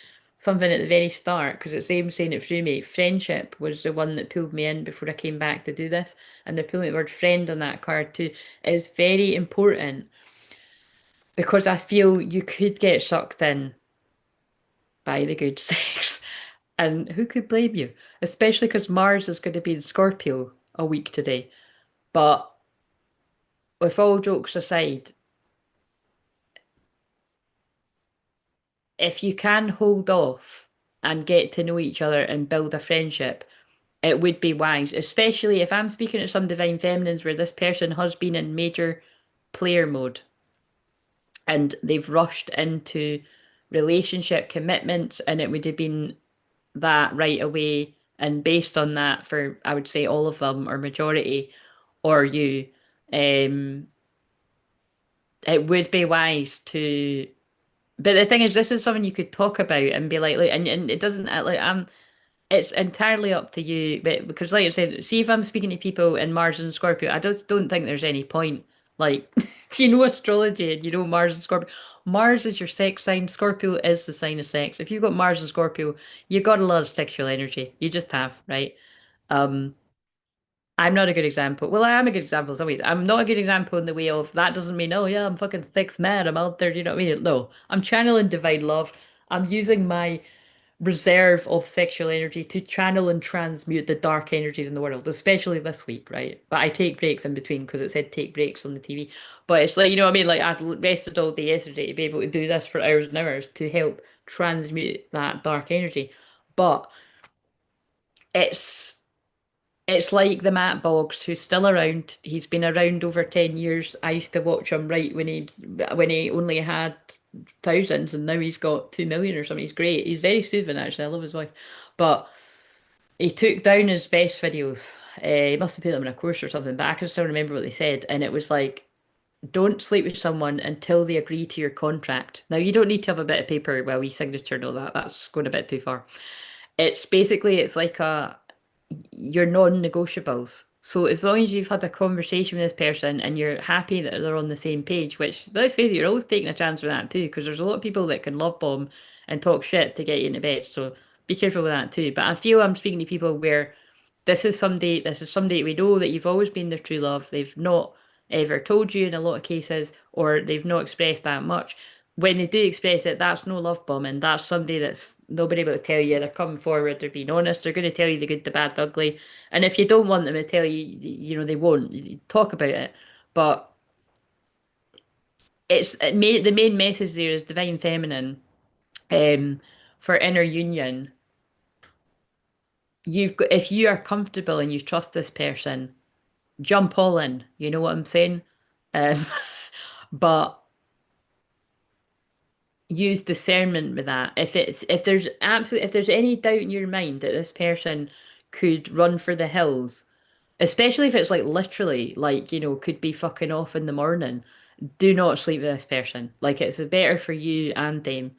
something at the very start because it's Aim saying it through me. Friendship was the one that pulled me in before I came back to do this, and they're pulling the word friend on that card too. Is very important because I feel you could get sucked in by the good sex. And who could blame you? Especially because Mars is going to be in Scorpio a week today. But with all jokes aside, if you can hold off and get to know each other and build a friendship, it would be wise, especially if I'm speaking to some divine feminines where this person has been in major player mode and they've rushed into relationship commitments and it would have been that right away. And based on that, for I would say all of them or majority or you, um, it would be wise to. But the thing is, this is something you could talk about and be like, and it doesn't like it's entirely up to you. But because, like I said, see if I'm speaking to people in Mars and Scorpio, I just don't think there's any point. Like, if you know astrology and you know Mars and Scorpio, Mars is your sex sign, Scorpio is the sign of sex. If you've got Mars and Scorpio, you've got a lot of sexual energy. You just have, right? Um, I'm not a good example. Well, I am a good example in some ways. I'm not a good example in the way of that doesn't mean, oh yeah, I'm fucking sixth man, I'm out there, you know what I mean? No, I'm channeling divine love. I'm using my reserve of sexual energy to channel and transmute the dark energies in the world, especially this week, right? But I take breaks in between because it said take breaks on the TV. But it's like, you know what I mean? Like I've rested all day yesterday to be able to do this for hours and hours to help transmute that dark energy. But it's it's like the Matt Boggs, who's still around. He's been around over 10 years. I used to watch him right when he only had thousands and now he's got 2 million or something. He's great. He's very soothing actually. I love his voice. But he took down his best videos. He must have put them in a course or something, but I can still remember what they said. And it was like, don't sleep with someone until they agree to your contract. Now, you don't need to have a bit of paper, well, we signature and all that. That's going a bit too far. It's basically, it's like your non-negotiables. So as long as you've had a conversation with this person and you're happy that they're on the same page, which let's face it, you're always taking a chance with that too, because there's a lot of people that can love bomb and talk shit to get you into bed. So be careful with that too. But I feel I'm speaking to people where this is somebody we know that you've always been their true love. They've not ever told you in a lot of cases, or they've not expressed that much. When they do express it, that's no love bombing. That's somebody that's nobody able to tell you. They're coming forward, they're being honest, they're going to tell you the good, the bad, the ugly. And if you don't want them to tell you, you know, they won't. You talk about it. But the main message there is divine feminine. Um, for inner union, you've got if you are comfortable and you trust this person, jump all in. You know what I'm saying? Um, but use discernment with that. If there's absolutely if there's any doubt in your mind that this person could run for the hills, especially if it's like literally like, could be fucking off in the morning, do not sleep with this person. Like it's better for you and them.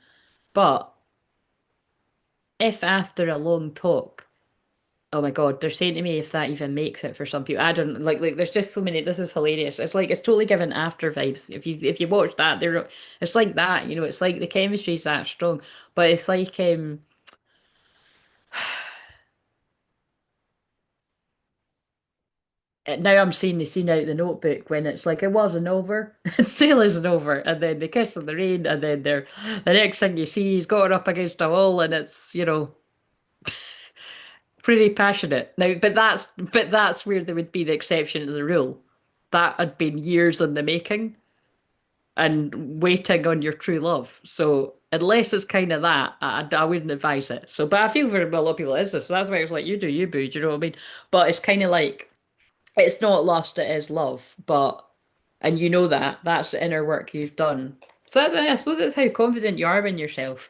But if after a long talk, oh my God, they're saying to me if that even makes it for some people. I don't like there's just so many, this is hilarious. It's like it's totally given after vibes. If you watch that, it's like that, it's like the chemistry's that strong. But it's like now I'm seeing the scene out the Notebook when it's like it wasn't over, and sail isn't over, and then they kiss in the rain, and then the next thing you see he's got her up against a wall, and it's pretty passionate. Now, but that's where there would be the exception to the rule. That had been years in the making and waiting on your true love. So unless it's kind of that, I wouldn't advise it. So, but I feel for a lot of people it is this. So that's why it's like you do you, boo. Do you know what I mean? But it's kind of like it's not lust, it is love. But and you know that's the inner work you've done. So that's I suppose it's how confident you are in yourself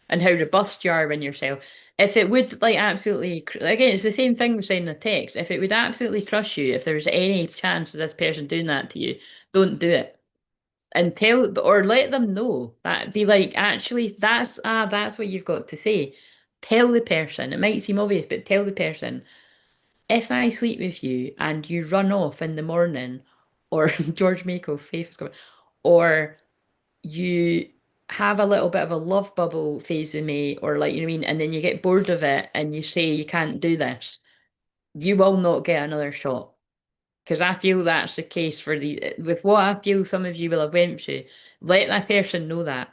and how robust you are in yourself. If it would like absolutely again, it's the same thing with saying the text. If it would absolutely crush you, if there's any chance of this person doing that to you, don't do it. And tell or let them know that be like actually that's what you've got to say. Tell the person. It might seem obvious, but tell the person if I sleep with you and you run off in the morning, or George Michael, Faith is coming, or you have a little bit of a love bubble phase with me, or like, you know what I mean, and then you get bored of it and you say you can't do this, you will not get another shot. Because I feel that's the case for these, with what I feel some of you will have went through. Let that person know that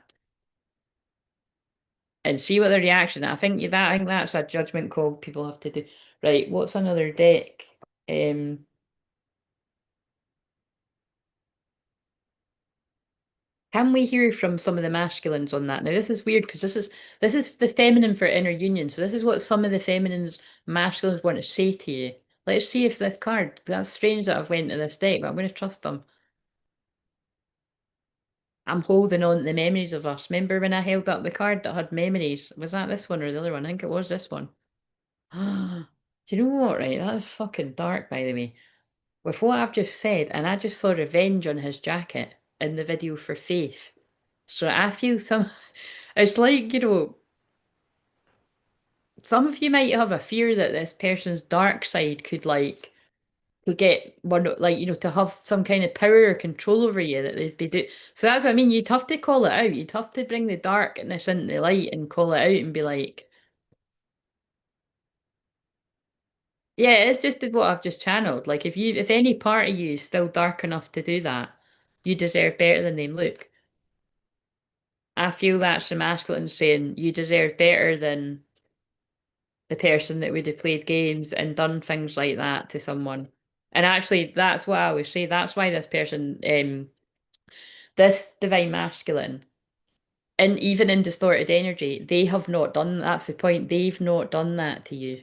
and see what their reaction. I think that's a judgment call people have to do. Right, what's another deck? Um, Can we hear from some of the masculines on that? Now this is weird because this is the feminine for inner union. So this is what some of the feminines masculines want to say to you. Let's see if this card. That's strange that I've went to this deck, but I'm going to trust them. I'm holding on to the memories of us. Remember when I held up the card that had memories? Was that this one or the other one? I think it was this one. Do you know what, right? That is fucking dark, by the way. With what I've just said, and I just saw revenge on his jacket in the video for Faith. So I feel some, it's like, some of you might have a fear that this person's dark side could like, to get one, like, to have some kind of power or control over you that they'd be do. So that's what I mean. You'd have to call it out. You'd have to bring the darkness into the light and call it out and be like, yeah, it's just what I've just channeled. Like if any part of you is still dark enough to do that, you deserve better than them. Look, I feel that's the masculine saying you deserve better than the person that would have played games and done things like that to someone. And actually, that's what I always say. That's why this person, this divine masculine, and even in distorted energy, they have not done. That's the point. They've not done that to you.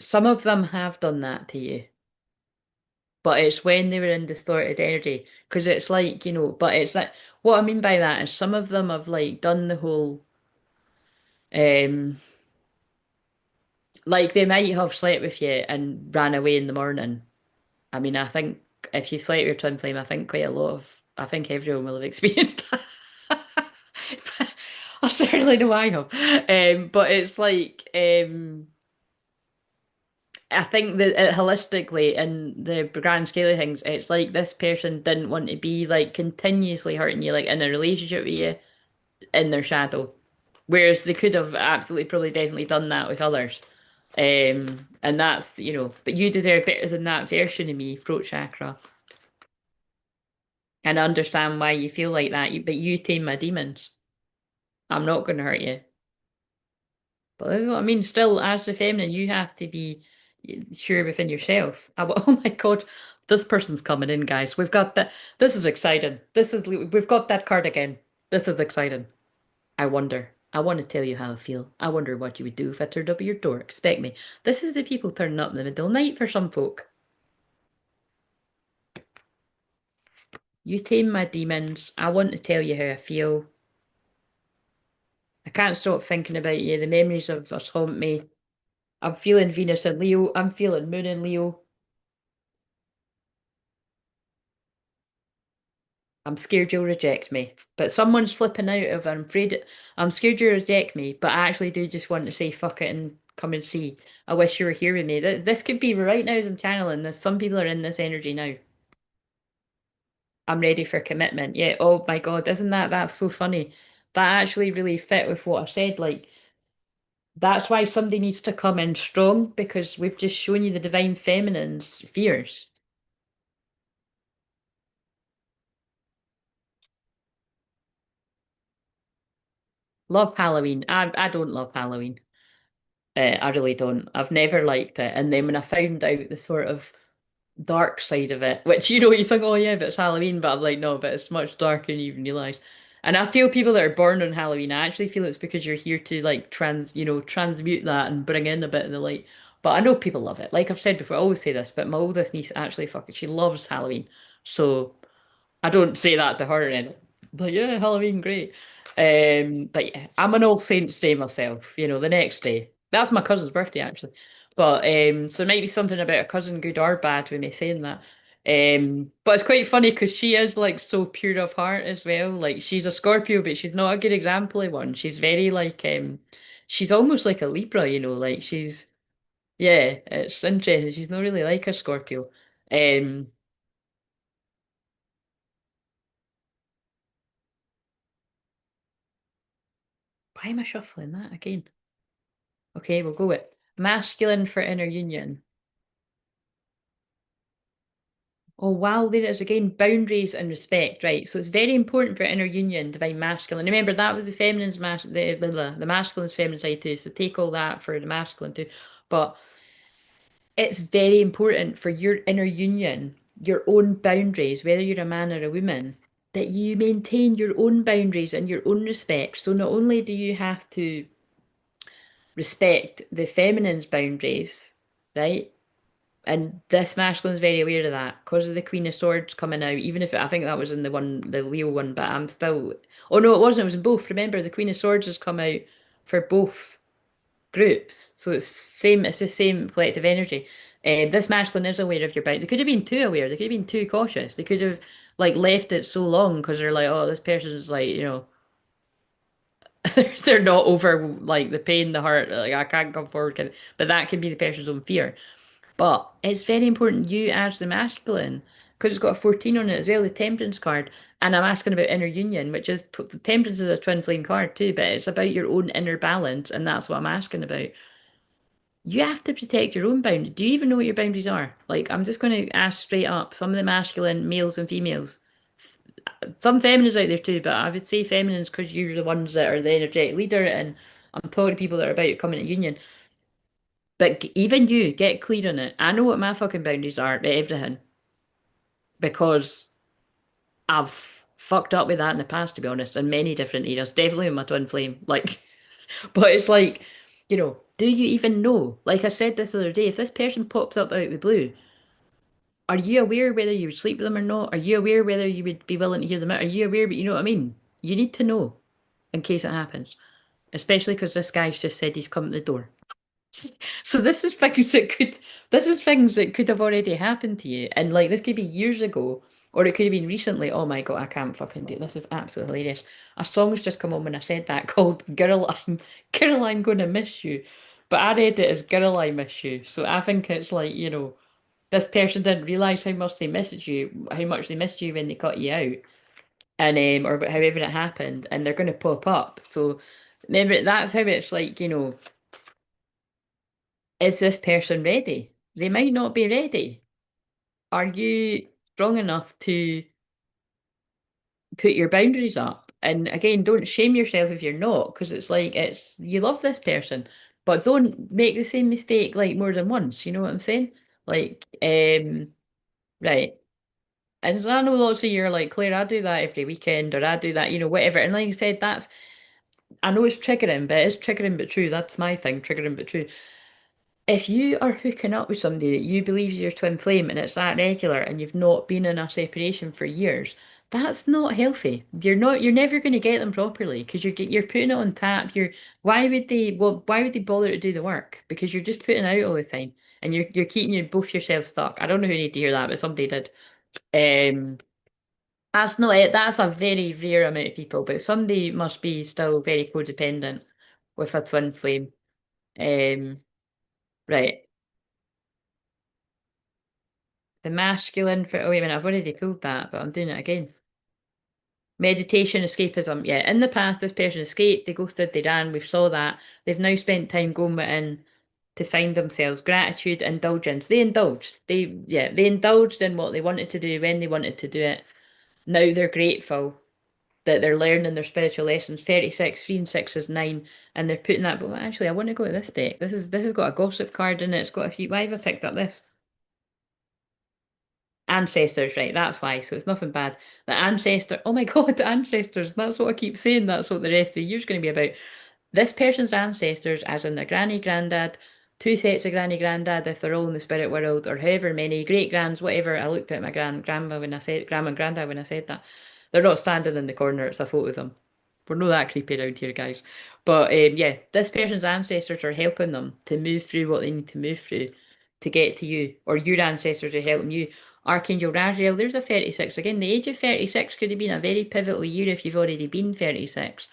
Some of them have done that to you, but it's when they were in distorted energy. Because it's like, but it's like, what I mean by that is some of them have like done the whole, um, like they might have slept with you and ran away in the morning. I mean, I think if you slept with your twin flame, I think everyone will have experienced that. I certainly know I have. But it's like, I think that holistically, in the grand scale of things, it's like this person didn't want to be like continuously hurting you, like in a relationship with you in their shadow. Whereas they could have absolutely, probably, definitely done that with others. And that's, but you deserve better than that version of me, throat chakra. And I understand why you feel like that, but you tame my demons. I'm not going to hurt you. But this is what I mean. Still, as the feminine, you have to be. sure within yourself. Oh my God, this person's coming in, guys. We've got that. This is exciting. We've got that card again. This is exciting. I wonder. I want to tell you how I feel. I wonder what you would do if I turned up at your door. Expect me. This is the people turning up in the middle of the night for some folk. You tame my demons. I want to tell you how I feel. I can't stop thinking about you. The memories of us haunt me. I'm feeling Venus and Leo. I'm feeling Moon and Leo. I'm scared you'll reject me. But someone's flipping out of I'm scared you'll reject me, but I actually do just want to say fuck it and come and see. I wish you were here with me. This could be right now as I'm channeling this. Some people are in this energy now. I'm ready for commitment. Yeah, oh my God, isn't that's so funny? That actually really fit with what I said. Like, that's why somebody needs to come in strong because we've just shown you the divine feminine's fears. Love Halloween. I don't love Halloween. I really don't. I've never liked it. And then when I found out the sort of dark side of it, which you think, oh yeah, but it's Halloween, but I'm like, no, but it's much darker than you even realize. And I feel people that are born on Halloween, I actually feel it's because you're here to like transmute that and bring in a bit of the light. But I know people love it. Like I've said before, I always say this, but my oldest niece actually fucking she loves Halloween. So I don't say that to her and but yeah, Halloween, great. But yeah, I'm an All Saints Day myself, the next day. That's my cousin's birthday actually. But so it might be something about a cousin, good or bad, with me saying that. But it's quite funny because she is like so pure of heart as well. Like she's a Scorpio, but she's not a good example of one. She's very like she's almost like a Libra, like yeah, it's interesting. She's not really like a Scorpio. Um why am I shuffling that again? Okay, we'll go with masculine for inner union. Oh, wow, there it is again. Boundaries and respect, right? So it's very important for inner union, divine masculine. Remember, that was the feminine's the masculine's feminine side too. So take all that for the masculine too. But it's very important for your inner union, your own boundaries, whether you're a man or a woman, that you maintain your own boundaries and your own respect. So not only do you have to respect the feminine's boundaries, right? And this masculine's very aware of that because of the Queen of Swords coming out. Even if I think that was in the Leo one, but I'm still. Oh no, it wasn't. It was in both. Remember, the Queen of Swords has come out for both groups, so it's same. It's the same collective energy. This masculine is aware of your bound. They could have been too aware. They could have been too cautious. They could have like left it so long because they're like, oh, this person's like, they're not over like the pain, the hurt. Like I can't come forward. But that could be the person's own fear. But it's very important you as the masculine, because it's got a 14 on it as well, the Temperance card. And I'm asking about inner union, which is Temperance is a twin flame card too, but it's about your own inner balance, and that's what I'm asking about. You have to protect your own boundaries. Do you even know what your boundaries are? Like, I'm just going to ask straight up, some of the masculine males and females, some feminines out there too, but I would say feminines because you're the ones that are the energetic leader, and I'm talking to people that are about to come into union. But even you, get clear on it. I know what my fucking boundaries are to everything because I've fucked up with that in the past, to be honest, in many different areas. Definitely in my twin flame. Like, but it's like, do you even know? Like I said this other day, if this person pops up out of the blue, are you aware whether you would sleep with them or not? Are you aware whether you would be willing to hear them out? Are you aware? But you know what I mean? You need to know in case it happens, especially because this guy's just said he's come to the door. So this is things that could have already happened to you. And like this could be years ago, or it could have been recently. Oh my God, I can't fucking do this. Is absolutely hilarious. A song's just come on when I said that called Girl, I'm gonna miss you. But I read it as Girl, I miss you. So I think it's like, this person didn't realise how much they missed you when they cut you out. And or however it happened, and they're gonna pop up. So remember that's how it's like, is this person ready? They might not be ready. Are you strong enough to put your boundaries up? And again, don't shame yourself if you're not, because it's like you love this person, But don't make the same mistake like more than once. You know what I'm saying? Like, right. And so I know lots of you are like, Claire, I do that every weekend, or I do that, whatever. And like you said, I know it's triggering, but it's triggering but true. That's my thing, triggering but true. If you are hooking up with somebody that you believe is your twin flame and it's that regular and you've not been in a separation for years, that's not healthy. You're never going to get them properly because you're putting it on tap. Why would they bother to do the work? Because you're just putting out all the time and you're keeping both yourselves stuck. I don't know who needed to hear that, but somebody did. Um, that's not it. That's a very rare amount of people, but somebody must be still very codependent with a twin flame. Um, right. The masculine for, oh, wait a minute, I've already pulled that, but I'm doing it again. Meditation, escapism. Yeah, in the past, this person escaped, they ghosted, they ran, we saw that. They've now spent time going within to find themselves. Gratitude, indulgence. They indulged. They indulged in what they wanted to do when they wanted to do it. Now they're grateful that they're learning their spiritual lessons. 36, 3 and 6 is 9, and they're putting that, but actually, I want to go to this deck. This has got a gossip card in it. It's got a few. Why have I picked up this? Ancestors, right? That's why. So it's nothing bad. The ancestor. Oh my God, the ancestors. That's what I keep saying. That's what the rest of the year's going to be about. This person's ancestors, as in their granny, granddad, two sets of granny, granddad, if they're all in the spirit world, or however many great grands, whatever. I looked at my grandma when I said grandma and granddad when I said that. They're not standing in the corner. It's a photo of them. We're not that creepy around here, guys. But yeah, this person's ancestors are helping them to move through what they need to move through to get to you, or your ancestors are helping you. Archangel Raziel, there's a 36. Again, the age of 36 could have been a very pivotal year if you've already been 36.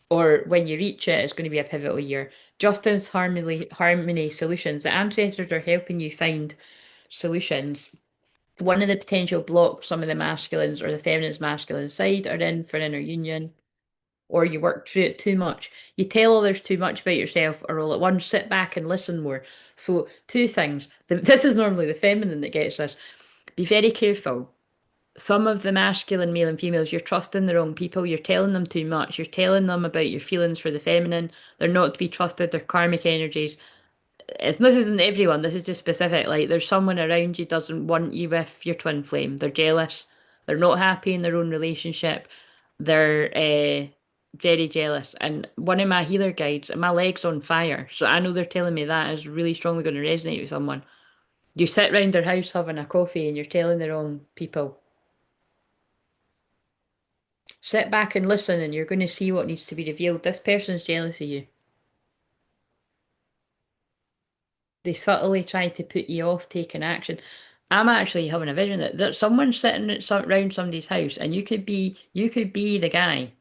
Or when you reach it, it's going to be a pivotal year. Justice, harmony, solutions. The ancestors are helping you find solutions. One of the potential blocks some of the masculines or the feminine's masculine side are in for inner union, or you work through it too much. You tell others too much about yourself, or all at once sit back and listen more. So, two things. This is normally the feminine that gets this. Be very careful. Some of the masculine male and females, you're trusting the wrong people. You're telling them too much. You're telling them about your feelings for the feminine. They're not to be trusted. They're karmic energies. This isn't everyone. This is just specific. Like there's someone around you doesn't want you with your twin flame. They're jealous. They're not happy in their own relationship. They're very jealous. And one of my healer guides, my leg's on fire. So I know they're telling me that is really strongly going to resonate with someone. You sit round their house having a coffee and you're telling the wrong people. Sit back and listen, and you're going to see what needs to be revealed. This person's jealous of you. They subtly try to put you off taking action. I'm actually having a vision that there's someone sitting around somebody's house, and you could be the guy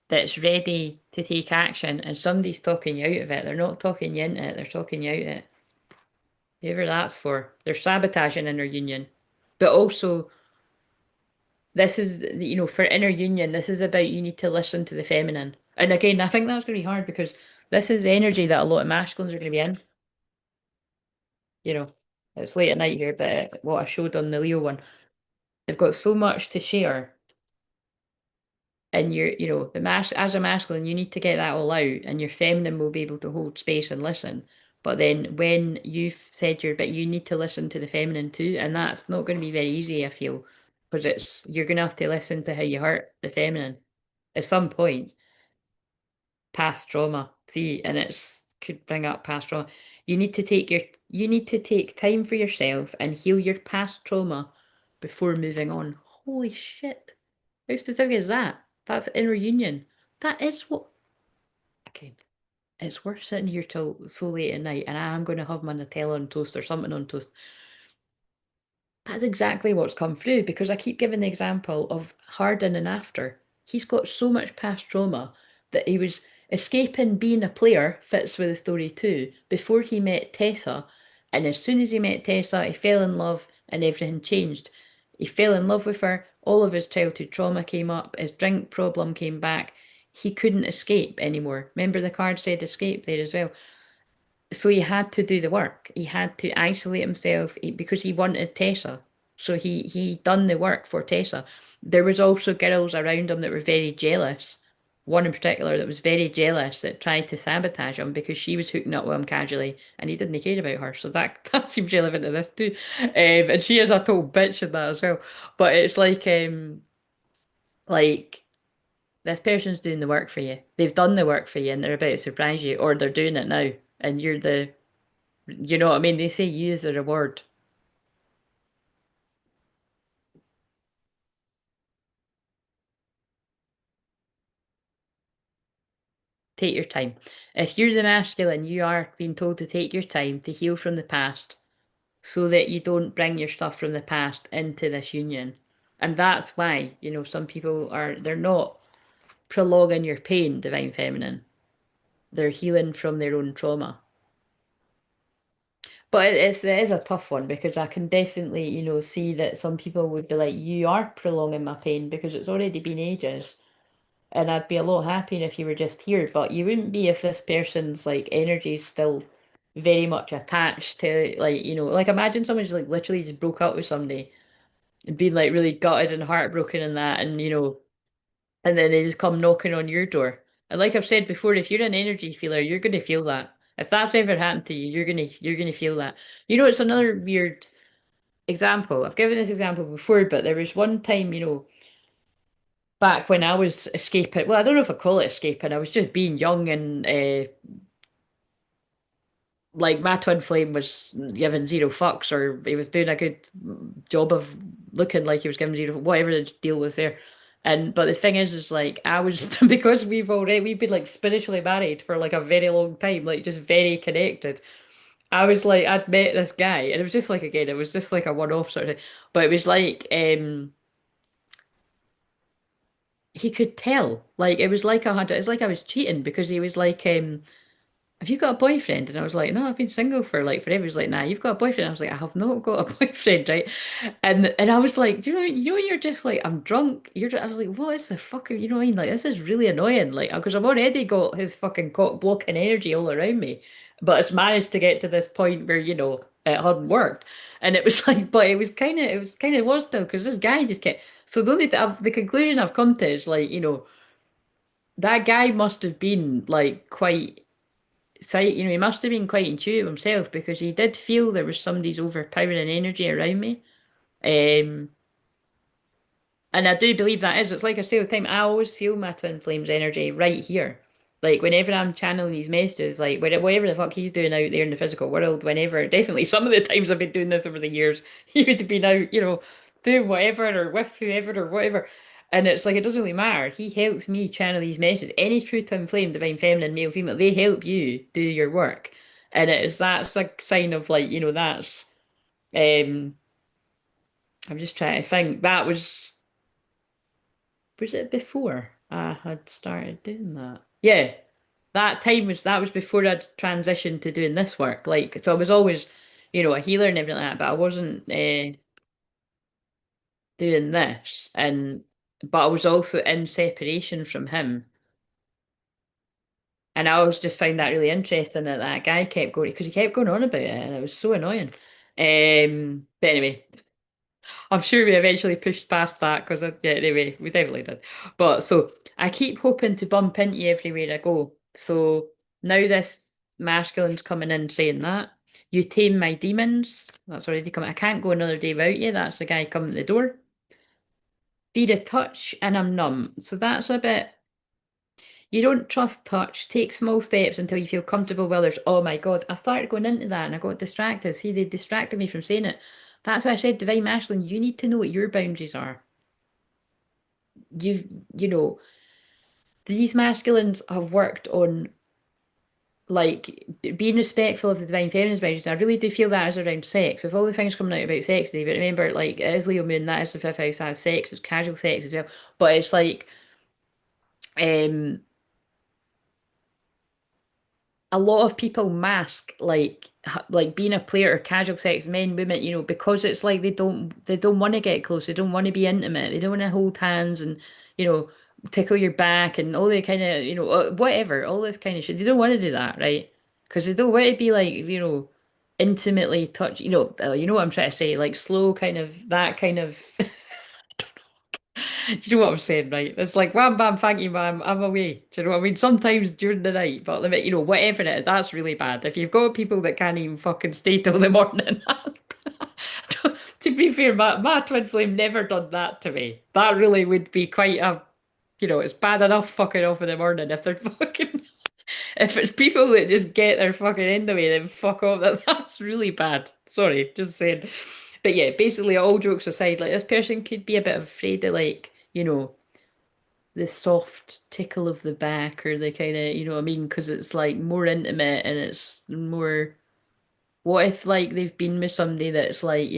that's ready to take action, and somebody's talking you out of it. They're not talking you into it, they're talking you out of it. Whoever that's for, they're sabotaging inner union. But also, this is, for inner union, this is about you need to listen to the feminine. And again, I think that's going to be hard because this is the energy that a lot of masculines are going to be in. You know, it's late at night here, but what I showed on the Leo one, they've got so much to share. And as a masculine, you need to get that all out, and your feminine will be able to hold space and listen. But then when you've said your bit, you need to listen to the feminine too, and that's not going to be very easy, I feel, because you're going to have to listen to how you hurt the feminine at some point, past trauma. See, and it's could bring up past trauma. You need to take time for yourself and heal your past trauma before moving on. Holy shit. How specific is that? That's inner union. That is what. Okay, it's worth sitting here till so late at night, and I'm going to have my Nutella on toast or something on toast. That's exactly what's come through because I keep giving the example of Hardin and after. He's got so much past trauma that he was escaping being a player, fits with the story too, before he met Tessa. And as soon as he met Tessa, he fell in love and everything changed. He fell in love with her, all of his childhood trauma came up, his drink problem came back. He couldn't escape anymore. Remember the card said escape there as well. So he had to do the work. He had to isolate himself because he wanted Tessa. So he done the work for Tessa. There was also girls around him that were very jealous one in particular that was very jealous that tried to sabotage him because she was hooking up with him casually and he didn't care about her. So that that seems relevant to this too. And she is a total bitch in that as well. But it's like this person's doing the work for you. They've done the work for you and they're about to surprise you, or they're doing it now, and you're the, you know what I mean? They say you as a reward. Take your time. If you're the masculine, you are being told to take your time to heal from the past so that you don't bring your stuff from the past into this union. And that's why, some people they're not prolonging your pain, Divine Feminine. They're healing from their own trauma. But it is a tough one because I can definitely, see that some people would be like, you are prolonging my pain because it's already been ages. And I'd be a lot happier if you were just here, but you wouldn't be if this person's like energy is still very much attached to like, like imagine someone just like literally just broke up with somebody and been like really gutted and heartbroken and that and and then they just come knocking on your door. And like I've said before, if you're an energy feeler, you're gonna feel that. If that's ever happened to you, you're gonna feel that. It's another weird example. I've given this example before, but there was one time, back when I was escaping. Well, I don't know if I call it escaping. I was just being young and like my twin flame was giving zero fucks, or he was doing a good job of looking like he was giving zero, whatever the deal was there. And but the thing is like I was because we've been like spiritually married for like a very long time, like just very connected. I was like I'd met this guy, and it was just like again, it was just like a one-off sort of thing. But it was like he could tell, like it was like it's like I was cheating because he was like have you got a boyfriend? And I was like, no, I've been single for like forever. He's like, nah, you've got a boyfriend. I was like, I have not got a boyfriend, right? And I was like, do when you're just like, I'm drunk. I was like, what is the fucking, you know what I mean? Like, this is really annoying. Like, because I've already got his fucking cock blocking energy all around me, but it's managed to get to this point where, it hadn't worked. And it was like, but it was still because this guy just kept. So the conclusion I've come to is like, that guy must have been like quite sight, he must have been quite intuitive himself because he did feel there was somebody's overpowering energy around me. Um, and I do believe that is. It's like I say all the time, I always feel my twin flame's energy right here. Like whenever I'm channeling these messages, like whatever the fuck he's doing out there in the physical world, whenever, definitely some of the times I've been doing this over the years, he would have been out, doing whatever or with whoever or whatever. And it's like it doesn't really matter. He helps me channel these messages. Any true twin flame, divine feminine, male, female, they help you do your work. And that's a sign of like, that's um I'm just trying to think. Was it before I had started doing that? Yeah, that was before I'd transitioned to doing this work. Like, so I was always, a healer and everything like that, but I wasn't doing this. But I was also in separation from him. And I always just found that really interesting that that guy kept going, because he kept going on about it, and it was so annoying. But anyway, I'm sure we eventually pushed past that because, yeah, anyway, we definitely did. But so I keep hoping to bump into you everywhere I go. So now this masculine's coming in saying that. You tame my demons. That's already coming. I can't go another day without you. That's the guy coming at the door. Feed a touch and I'm numb. So that's a bit. You don't trust touch. Take small steps until you feel comfortable with others. Oh my God. I started going into that and I got distracted. See, they distracted me from saying it. That's why I said, Divine Masculine, you need to know what your boundaries are. You've, you know, these masculines have worked on like being respectful of the divine feminine's boundaries. And I really do feel that is around sex. With all the things coming out about sex today, but remember, like it is Leo Moon, that is the fifth house, has sex, it's casual sex as well. But it's like um a lot of people mask like being a player or casual sex, men, women, because it's like they don't want to get close, they don't want to be intimate, they don't want to hold hands and you know tickle your back and all the kind of whatever, all this kind of shit. They don't want to do that, right? Because they don't want to be like intimately touch. You know what I'm trying to say, like slow kind of that kind of. you know what I'm saying, right? It's like wham bam, thank you, ma'am, I'm away. Do you know what I mean? Sometimes during the night, but whatever it is, that's really bad. If you've got people that can't even fucking stay till the morning. To be fair, my twin flame never done that to me. That really would be quite a, it's bad enough fucking off in the morning if they're fucking, if it's people that just get their fucking end away, then fuck off. That's really bad. Sorry, just saying. But yeah, basically, all jokes aside, like this person could be a bit afraid of like, the soft tickle of the back or the kind of, you know what I mean? Because it's like more intimate and it's more. What if like they've been with somebody that's like,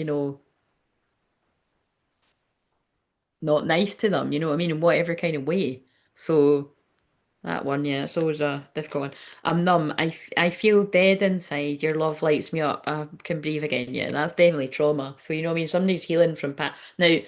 not nice to them, you know what I mean, in whatever kind of way. So that one, yeah, it's always a difficult one. I'm numb. I feel dead inside. Your love lights me up. I can breathe again. Yeah, that's definitely trauma. So you know what I mean. Somebody's healing from past. Now,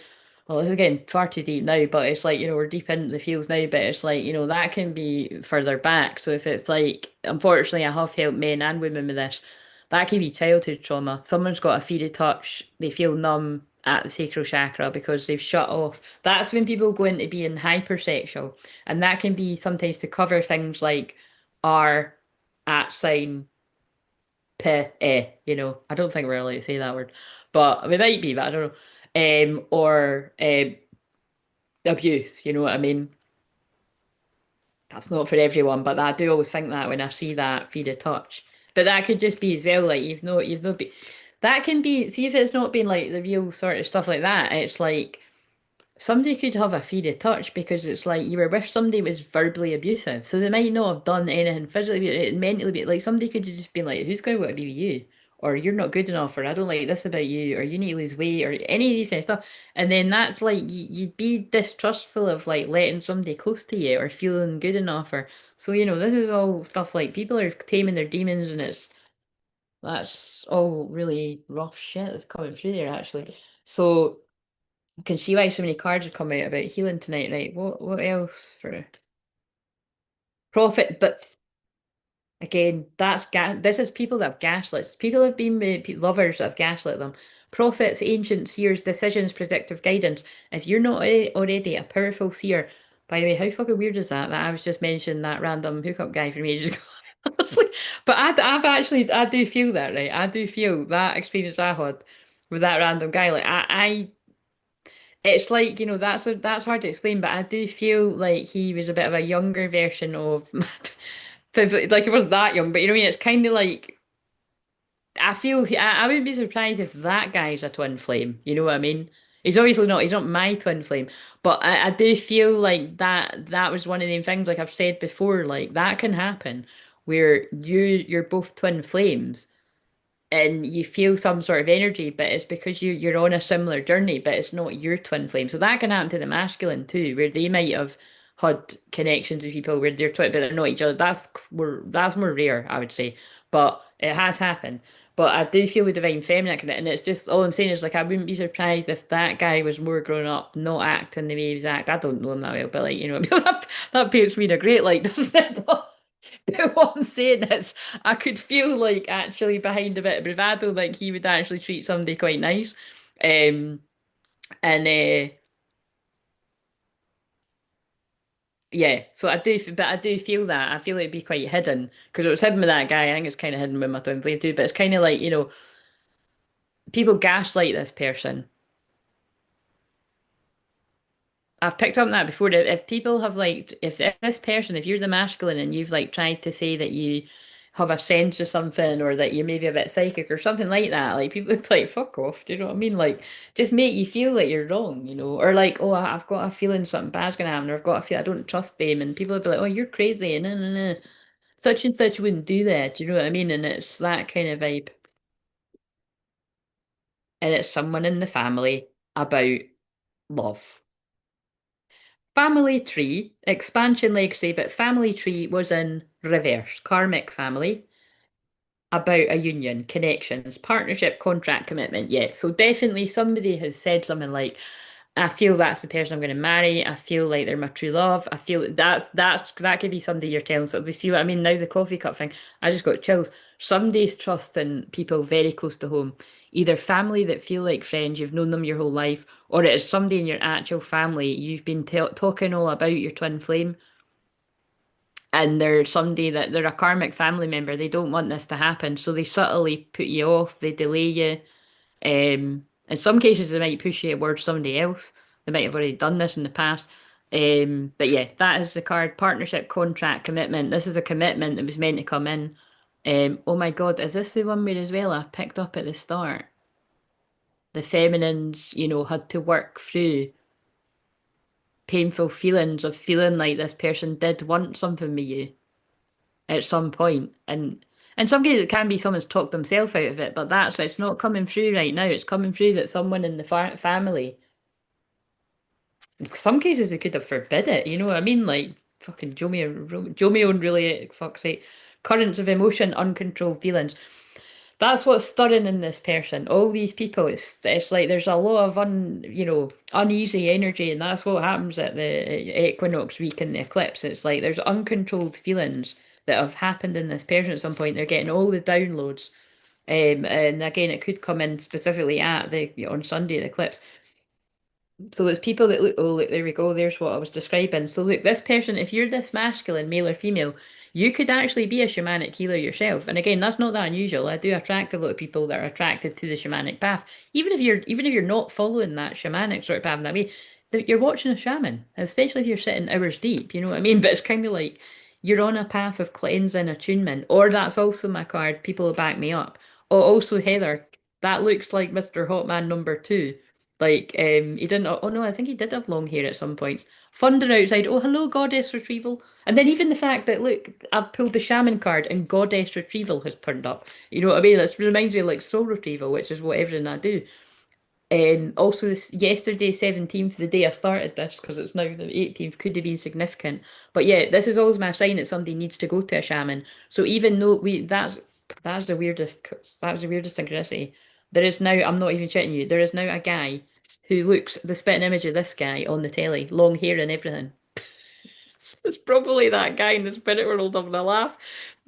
well, this is getting far too deep now, but it's like we're deep into the feels now. But it's like that can be further back. So if it's like, unfortunately, I have helped men and women with this. That can be childhood trauma. Someone's got a feeder touch. They feel numb at the sacral chakra because they've shut off. That's when people go into being hypersexual. And that can be sometimes to cover things like R at sign P E, I don't think we're allowed to say that word, but we might be, but I don't know. Or abuse, you know what I mean? That's not for everyone, but I do always think that when I see that feed of touch. But that could just be as well, like you've not been that can be, see if it's not been like the real sort of stuff like that, it's like somebody could have a fear of touch because it's like you were with somebody who was verbally abusive. So they might not have done anything physically, but mentally, but like somebody could have just been like, who's going to want to be with you? Or you're not good enough, or I don't like this about you, or you need to lose weight, or any of these kind of stuff. And then that's like you'd be distrustful of like letting somebody close to you or feeling good enough, or so this is all stuff like people are taming their demons, and that's all really rough shit that's coming through there actually. So I can see why so many cards have come out about healing tonight, right? What else for profit? But again, this is people that have gaslit. People have been with lovers that have gaslit them. Prophets, ancients, seers, decisions, predictive guidance. If you're not already a powerful seer, by the way, how fucking weird is that? That I was just mentioning that random hookup guy from ages ago. Honestly, but I've actually, I do feel that, right? I do feel that experience I had with that random guy. Like it's like, that's hard to explain, but I do feel like he was a bit of a younger version of like he wasn't that young, but you know what I mean? It's kind of like I feel I wouldn't be surprised if that guy's a twin flame. You know what I mean? He's obviously not. He's not my twin flame, but I do feel like that was one of the things. Like I've said before, like that can happen where you're both twin flames and you feel some sort of energy, but it's because you're on a similar journey, but it's not your twin flame. So that can happen to the masculine too, where they might have had connections with people where they're twin, but they're not each other. That's more rare, I would say, but it has happened. But I do feel the divine feminine connect, and it's just all I'm saying is like I wouldn't be surprised if that guy was more grown up, not acting the way he was acting. I don't know him that well, but like that paints me in a great light, doesn't it? But what I'm saying is, I could feel like actually behind a bit of bravado, like he would actually treat somebody quite nice. Um, and yeah, so but I do feel that. I feel it'd be quite hidden because it was hidden with that guy. I think it's kind of hidden with my twin flame too, but it's kind of like, people gaslight this person. I've picked up on that before. If people have like, if this person, if you're the masculine and you've like tried to say that you have a sense of something or that you're maybe a bit psychic or something like that, like people would be like, fuck off. Do you know what I mean? Like, just make you feel like you're wrong, or like, oh, I've got a feeling something bad's gonna happen, or I've got a feel I don't trust them, and people would be like, oh, you're crazy, no, no, no, such and such wouldn't do that. Do you know what I mean? And it's that kind of vibe, and it's someone in the family about love. Family tree, expansion legacy, but family tree was in reverse. Karmic family, about a union, connections, partnership, contract, commitment. Yeah. So definitely somebody has said something like, I feel that's the person I'm going to marry. I feel like they're my true love. I feel that could be somebody you're telling. So they see what I mean now. The coffee cup thing, I just got chills. Somebody's trusting people very close to home, either family that feel like friends, you've known them your whole life, or it is somebody in your actual family you've been talking all about your twin flame, and they're somebody that they're a karmic family member. They don't want this to happen, so they subtly put you off. They delay you. In some cases, they might push you towards somebody else. They might have already done this in the past. But yeah, that is the card. Partnership, contract, commitment. This is a commitment that was meant to come in. Oh my God, is this the one where as well I picked up at the start? The feminines, had to work through painful feelings of feeling like this person did want something with you at some point. And in some cases, it can be someone's talked themselves out of it, but it's not coming through right now. It's coming through that someone in the family, in some cases, they could have forbid it. You know what I mean? Like fucking Romeo and Juliet, fuck's sake. Currents of emotion, uncontrolled feelings. That's what's stirring in this person. All these people, it's like there's a lot of uneasy energy, and that's what happens at the equinox week in the eclipse. It's like there's uncontrolled feelings that have happened in this person at some point. They're getting all the downloads. And again, it could come in specifically at the on Sunday, the eclipse. So it's people that look, oh, look, there we go, there's what I was describing. So look, this person, if you're this masculine, male or female, you could actually be a shamanic healer yourself. And again, that's not that unusual. I do attract a lot of people that are attracted to the shamanic path. Even if you're not following that shamanic sort of path in that way, you're watching a shaman, especially if you're sitting hours deep, you know what I mean? But it's kind of like you're on a path of cleansing attunement. Or that's also my card, people will back me up. Oh, also Heather, that looks like Mr. Hotman number two. Like, he didn't. Oh no, I think he did have long hair at some points. Thunder outside. Oh, hello, goddess retrieval. And then even the fact that look, I've pulled the shaman card and goddess retrieval has turned up. You know what I mean? It reminds me of like soul retrieval, which is what everything I do. Also, yesterday, 17th, the day I started this, because it's now the 18th, could have been significant. But yeah, this is always my sign that somebody needs to go to a shaman. So even though that's the weirdest synchronicity. There is now, I'm not even shitting you, there is now a guy who looks the spitting image of this guy on the telly, long hair and everything. It's probably that guy in the spirit world having a laugh.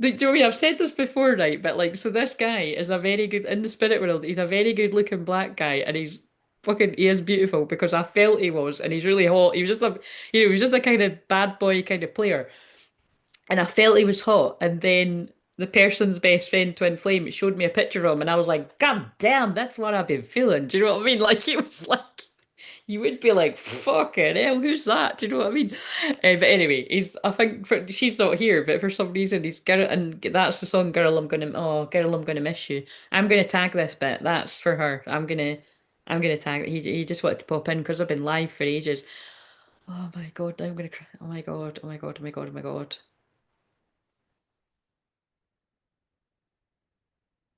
Do you know what I mean? I've said this before, right? But like, so this guy is a very good in the spirit world. He's a very good looking black guy, and he is beautiful because I felt he was, and he's really hot. He was just a kind of bad boy kind of player, and I felt he was hot. And then the person's best friend, Twinflame, showed me a picture of him, and I was like, God damn, that's what I've been feeling. Do you know what I mean? Like, he was like you would be like, fucking hell, who's that? Do you know what I mean? But anyway, I think she's not here, but for some reason he's girl, and that's the song, Girl, I'm gonna miss you. I'm gonna tag this bit. That's for her. I'm gonna tag it. He just wanted to pop in because I've been live for ages. Oh my God, now I'm gonna cry. Oh my God, oh my God, oh my God, oh my God.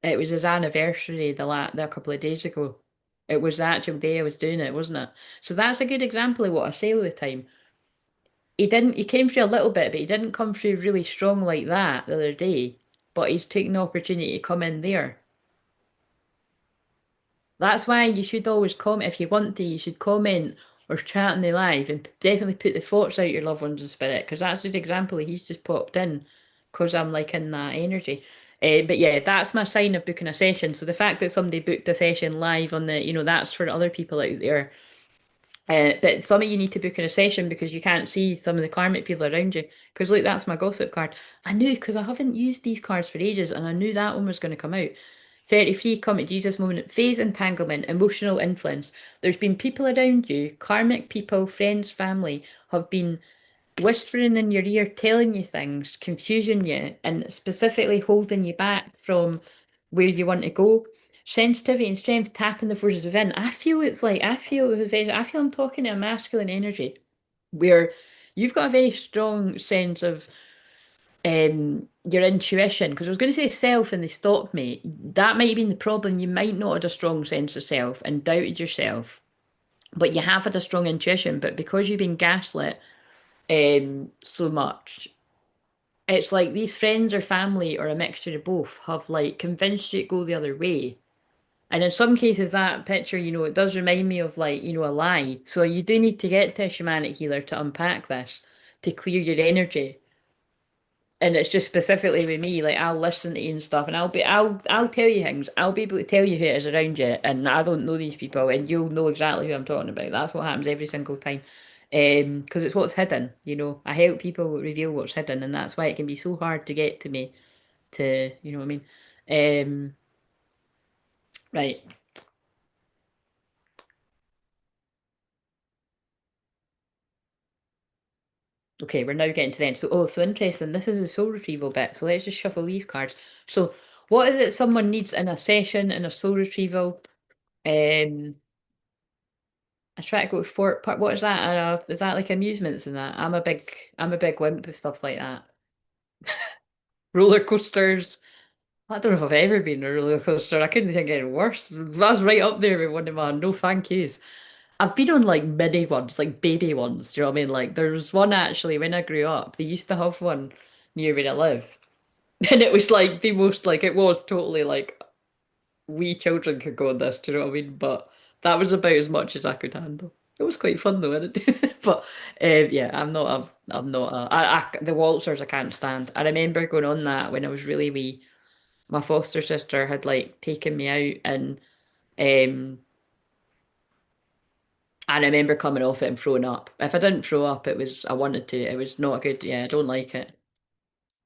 It was his anniversary the couple of days ago. It was the actual day I was doing it, wasn't it? So that's a good example of what I say all the time. He came through a little bit, but he didn't come through really strong like that the other day. But he's taken the opportunity to come in there. That's why you should always comment if you want to. You should comment or chat in the live and definitely put the thoughts out your loved ones in spirit because that's an example he's just popped in because I'm like in that energy. But yeah, that's my sign of booking a session. So the fact that somebody booked a session live on that's for other people out there. But some of you need to book in a session because you can't see some of the karmic people around you. Because look, that's my gossip card. I knew because I haven't used these cards for ages, and I knew that one was going to come out. 33, come at Jesus moment, phase entanglement, emotional influence. There's been people around you, karmic people, friends, family, have been whispering in your ear, telling you things, confusing you, and specifically holding you back from where you want to go. Sensitivity and strength, tapping the forces within. I feel I'm talking to a masculine energy where you've got a very strong sense of your intuition. Because I was going to say self and they stopped me. That might have been the problem. You might not have a strong sense of self and doubted yourself, but you have had a strong intuition. But because you've been gaslit so much, it's like these friends or family or a mixture of both have like convinced you to go the other way. And in some cases, that picture, it does remind me of like, a lie. So you do need to get to a shamanic healer to unpack this, to clear your energy. And it's just specifically with me, like I'll listen to you and stuff, and I'll tell you things. I'll be able to tell you who it is around you, and I don't know these people, and you'll know exactly who I'm talking about. That's what happens every single time. Because it's what's hidden, I help people reveal what's hidden, and that's why it can be so hard to get to me to, you know what I mean? Right. Okay, we're now getting to the end. So interesting. This is the soul retrieval bit. So let's just shuffle these cards. So, what is it someone needs in a session in a soul retrieval? Um, I try to go for part. What is that? Is that like amusements and that? I'm a big wimp with stuff like that. Roller coasters. I don't know if I've ever been on a roller coaster. I couldn't think of any worse. That's right up there with one of my no thank yous. I've been on like mini ones, like baby ones. Do you know what I mean? Like there's one actually when I grew up. They used to have one near where I live, and it was like the most like it was totally like we children could go on this. Do you know what I mean? But that was about as much as I could handle. It was quite fun though, wasn't it? But yeah, I'm not the waltzers I can't stand. I remember going on that when I was really wee. My foster sister had like taken me out and um I remember coming off it and throwing up. If I didn't throw up, it was I wanted to. It was not good. Yeah, I don't like it.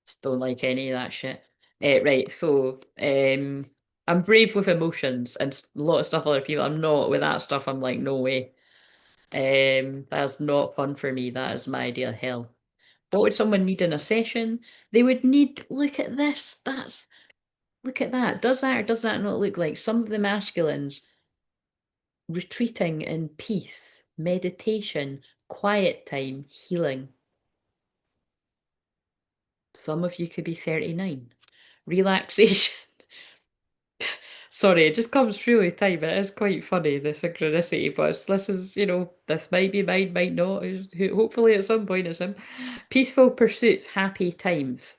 Just don't like any of that shit. Right, so I'm brave with emotions and a lot of stuff other people. I'm not with that stuff. I'm like, no way. That's not fun for me. That is my idea of hell. What would someone need in a session? They would need, look at this. Look at that. Does that or does that not look like some of the masculines retreating in peace, meditation, quiet time, healing? Some of you could be 39. Relaxation. Sorry, it just comes through with time. It is quite funny, the synchronicity, but this is, this might be mine, might not. Hopefully at some point it's him. Peaceful pursuits, happy times.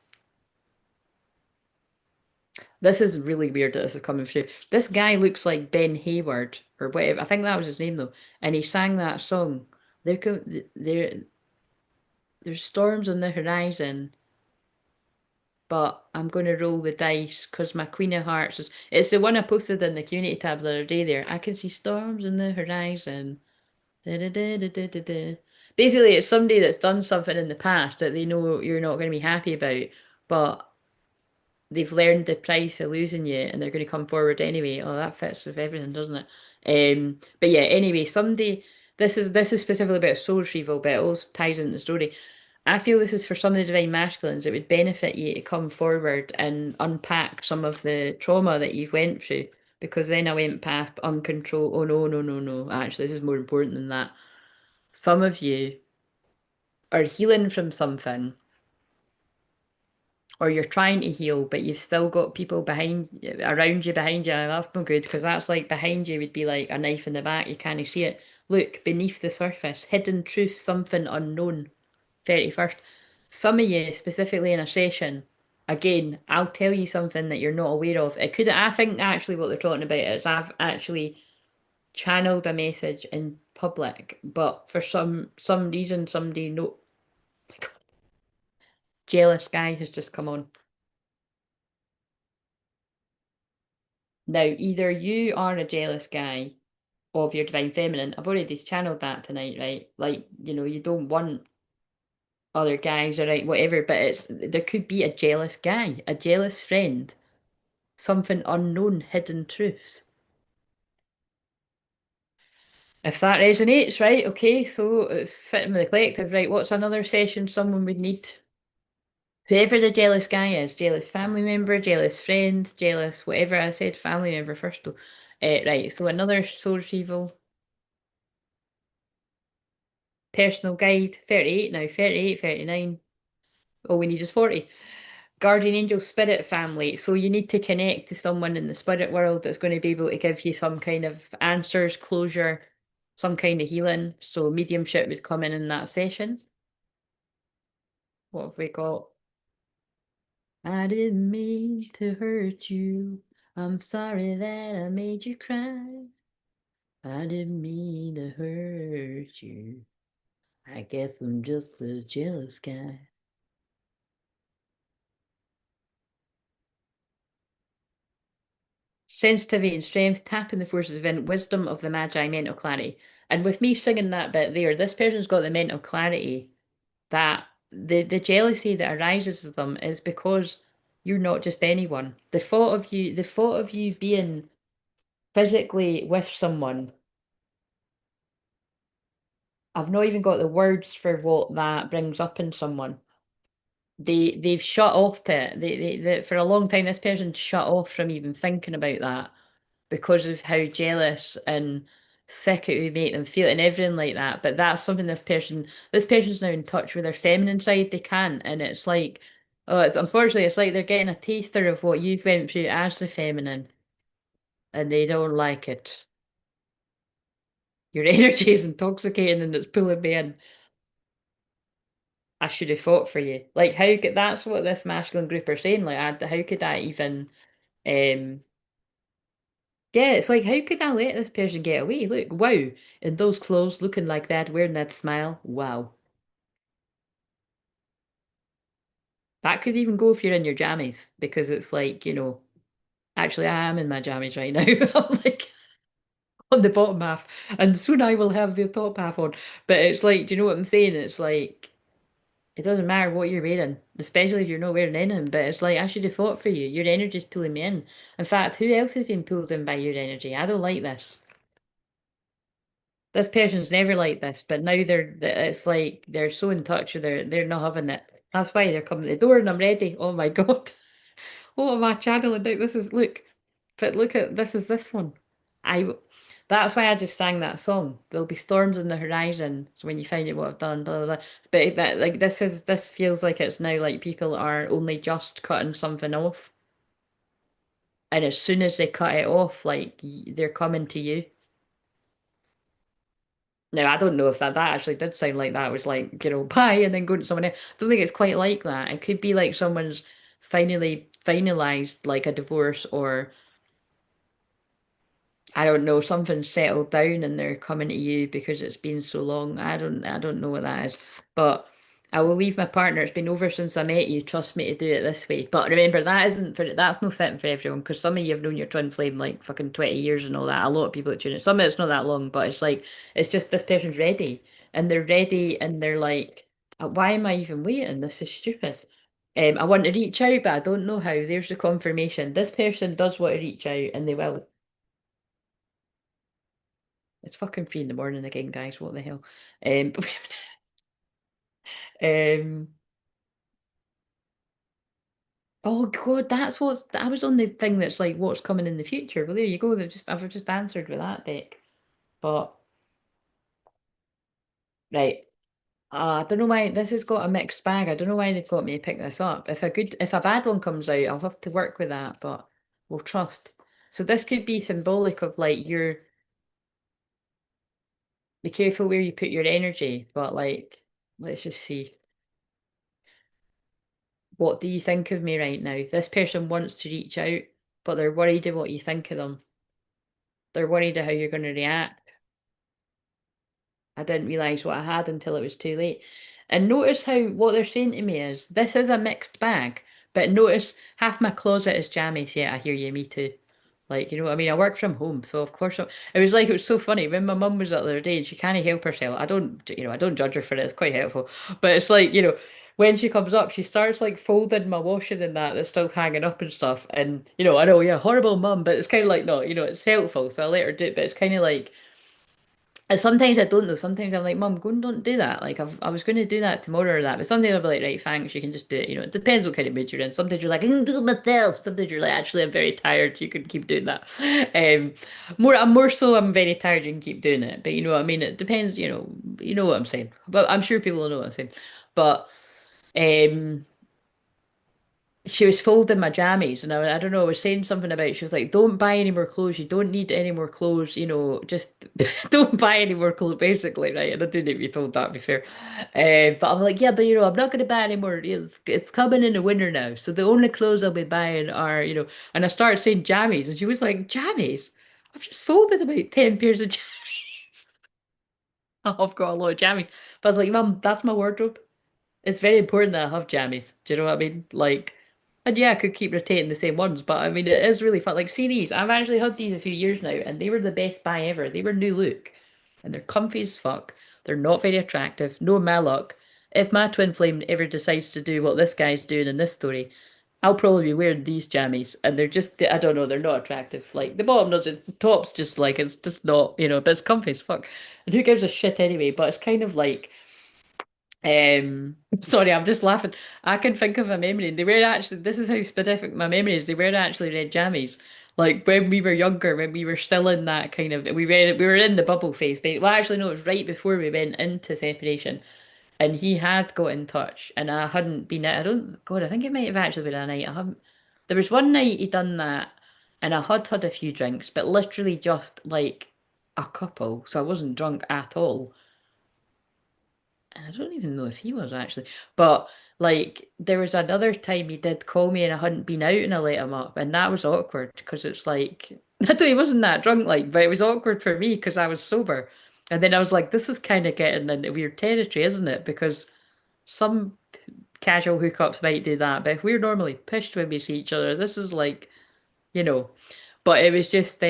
This is really weird that this is coming through. This guy looks like Ben Hayward or whatever. I think that was his name though. And he sang that song. There's storms on the horizon, but I'm going to roll the dice because my Queen of Hearts is. It's the one I posted in the community tab the other day there. I can see storms on the horizon. Da, da, da, da, da, da, da. Basically, it's somebody that's done something in the past that they know you're not going to be happy about, but they've learned the price of losing you and they're going to come forward anyway. Oh, that fits with everything, doesn't it? But yeah, anyway, somebody. This is specifically about soul retrieval, but it also ties into the story. I feel this is for some of the divine masculines. It would benefit you to come forward and unpack some of the trauma that you've went through. Because then I went past uncontrolled. Oh no, no, no, no. Actually, this is more important than that. Some of you are healing from something, or you're trying to heal, but you've still got people around you, behind you. That's no good because that's like behind you would be like a knife in the back. You can't see it. Look beneath the surface, hidden truth, something unknown. 31st. Some of you, specifically in a session, again, I'll tell you something that you're not aware of. It could, I think, actually, what they're talking about is I've actually channeled a message in public, but for some reason, somebody no jealous guy has just come on. Now, either you are a jealous guy of your divine feminine. I've already channeled that tonight, right? Like, you don't want other guys or right, whatever, but there could be a jealous guy, a jealous friend, something unknown, hidden truths. If that resonates, right, okay, so it's fitting with the collective, right? What's another session someone would need? Whoever the jealous guy is, jealous family member, jealous friend, jealous whatever. I said family member first though. Right, so another soul retrieval, personal guide, 38 now, 38, 39. All we need is 40. Guardian angel spirit family. So you need to connect to someone in the spirit world that's going to be able to give you some kind of answers, closure, some kind of healing. So mediumship would come in that session. What have we got? I didn't mean to hurt you. I'm sorry that I made you cry. I didn't mean to hurt you. I guess I'm just a jealous guy. Sensitivity and strength, tap in the forces within, wisdom of the Magi, mental clarity. And with me singing that bit there, this person's got the mental clarity that the jealousy that arises of them is because you're not just anyone. The thought of you being physically with someone, I've not even got the words for what that brings up in someone. They've shut off to it. For a long time this person shut off from even thinking about that because of how jealous and sick it would make them feel and everything like that. But that's something this person's now in touch with their feminine side. They can't, and it's like, oh, it's unfortunately it's like they're getting a taster of what you've went through as the feminine, and they don't like it. Your energy is intoxicating and it's pulling me in. I should have fought for you. Like how could that's what this masculine group are saying. Like how could I even yeah, it's like, how could I let this person get away? Look, wow, in those clothes, looking like that, wearing that smile. Wow. That could even go if you're in your jammies, because it's like, actually, I am in my jammies right now. I'm like on the bottom half, and soon I will have the top half on. But it's like, do you know what I'm saying? It's like, it doesn't matter what you're wearing, especially if you're not wearing anything. But it's like, I should have fought for you. Your energy's pulling me in. In fact, who else has been pulled in by your energy? I don't like this. This person's never like this, but now it's like they're so in touch with they're not having it. That's why they're coming to the door and I'm ready. Oh my God. What am I channeling now? Look at this is this one. I that's why I just sang that song. There'll be storms on the horizon. So when you find out what I've done, blah blah blah. But that like this feels like it's now like people are only just cutting something off. And as soon as they cut it off, like they're coming to you. Now, I don't know if that actually did sound like that. It was like, bye, and then going to someone else. I don't think it's quite like that. It could be like someone's finally finalized like a divorce or I don't know, something's settled down and they're coming to you because it's been so long. I don't know what that is. But I will leave my partner. It's been over since I met you. Trust me to do it this way. But remember, that's no fitting for everyone because some of you have known your twin flame like fucking 20 years and all that. A lot of people tune it. Some of it's not that long, but it's like it's just this person's ready. And they're ready and they're like, why am I even waiting? This is stupid. I want to reach out, but I don't know how. There's the confirmation. This person does want to reach out and they will. It's fucking 3 in the morning again, guys. What the hell? Um, um. Oh God, I was on the thing that's like what's coming in the future. Well, there you go. I've just answered with that deck. But right, I don't know why this has got a mixed bag. I don't know why they've got me to pick this up. If a bad one comes out, I'll have to work with that. But we'll trust. So this could be symbolic of like be careful where you put your energy. But like, let's just see. What do you think of me right now? This person wants to reach out, but they're worried of what you think of them. They're worried of how you're going to react. I didn't realise what I had until it was too late. And notice how what they're saying to me is this is a mixed bag. But notice half my closet is jammies. Yeah, I hear you, me too. Like, you know what I mean? I work from home, so of course it was so funny when my mum was up the other day and she can't help herself. I don't judge her for it. It's quite helpful. But it's like, when she comes up, she starts like folding my washing and that's still hanging up and stuff. And, I know, yeah, horrible mum, but it's kind of like, no, it's helpful. So I let her do it, but it's kind of like, and sometimes I don't know. Sometimes I'm like, Mum, go and don't do that. Like I was going to do that tomorrow or that. But sometimes I'll be like, right, thanks, you can just do it. It depends what kind of mood you're in. Sometimes you're like, I can do it myself. Sometimes you're like, actually, I'm very tired. You can keep doing that. Um, I'm very tired. You can keep doing it. But you know what I mean. It depends. You know what I'm saying. But I'm sure people will know what I'm saying. But um, she was folding my jammies, and I don't know, I was saying something about, she was like, don't buy any more clothes, you don't need any more clothes, just don't buy any more clothes, basically, right? And I didn't even told that, to be fair. But I'm like, yeah, but I'm not going to buy any more. It's coming in the winter now, so the only clothes I'll be buying are, and I started saying jammies, and she was like, jammies? I've just folded about 10 pairs of jammies. I've got a lot of jammies. But I was like, Mum, that's my wardrobe. It's very important that I have jammies. Do you know what I mean? Like, and yeah, I could keep rotating the same ones, but I mean, it is really fun. Like, see these? I've actually had these a few years now, and they were the best buy ever. They were new look, and they're comfy as fuck. They're not very attractive. No my luck. If my twin flame ever decides to do what this guy's doing in this story, I'll probably be wearing these jammies, and they're just, I don't know, they're not attractive. Like, the bottom doesn't, the top's just like, it's just not, but it's comfy as fuck. And who gives a shit anyway? But it's kind of like, sorry, I'm just laughing. I can think of a memory. They were actually, this is how specific my memory is. They were actually red jammies. Like when we were younger, when we were still in that kind of, we were in the bubble phase. But well, actually, no, it was right before we went into separation. And he had got in touch, and I hadn't been. I don't. God, I think it might have actually been a night. I haven't. There was one night he done that, and I had had a few drinks, but literally just like a couple. So I wasn't drunk at all. And I don't even know if he was actually, but like there was another time he did call me and I hadn't been out and I let him up, and that was awkward because it's like I don't, he wasn't that drunk, like, but it was awkward for me because I was sober, and then I was like, this is kind of getting into weird territory, isn't it? Because some casual hookups might do that, but if we're normally pissed when we see each other, this is like, you know, but it was just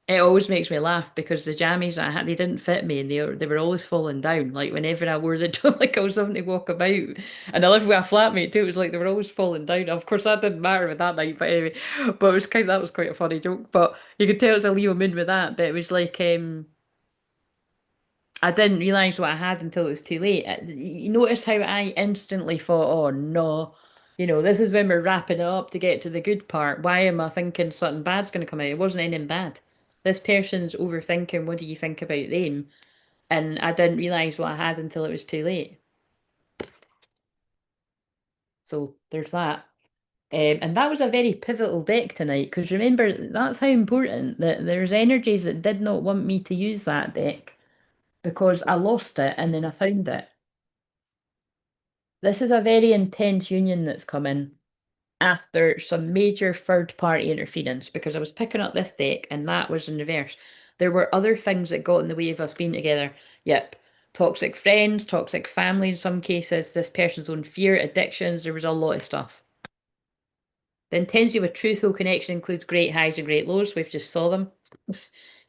it always makes me laugh because the jammies I had, they didn't fit me, and they were always falling down. Like whenever I wore them, like I was having to walk about. And I lived with a flatmate too. It was like they were always falling down. Of course, that didn't matter with that night, but anyway. But it was that was quite a funny joke. But you could tell it was a Leo moon with that. But it was like I didn't realise what I had until it was too late. You notice how I instantly thought, oh no, this is when we're wrapping it up to get to the good part. Why am I thinking something bad's going to come out? It wasn't anything bad. This person's overthinking, what do you think about them? And I didn't realise what I had until it was too late. So there's that. And that was a very pivotal deck tonight because remember, that's how important that there's energies that did not want me to use that deck because I lost it and then I found it. This is a very intense union that's coming after some major third party interference because I was picking up this deck and that was in reverse. There were other things that got in the way of us being together. Yep. Toxic friends, toxic family in some cases, this person's own fear, addictions, there was a lot of stuff. The intensity of a true soul connection includes great highs and great lows. We've just saw them.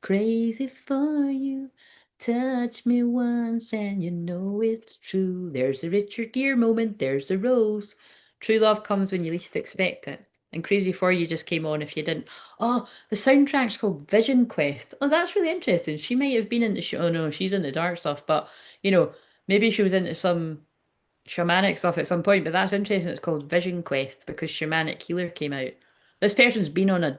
Crazy for you. Touch me once and you know it's true. There's a Richard Gere moment. There's a rose. True love comes when you least expect it. And Crazy for You just came on if you didn't. Oh, the soundtrack's called Vision Quest. Oh, that's really interesting. She might have been into, oh no, she's into dark stuff, but maybe she was into some shamanic stuff at some point, but that's interesting. It's called Vision Quest because Shamanic Healer came out. This person's been on a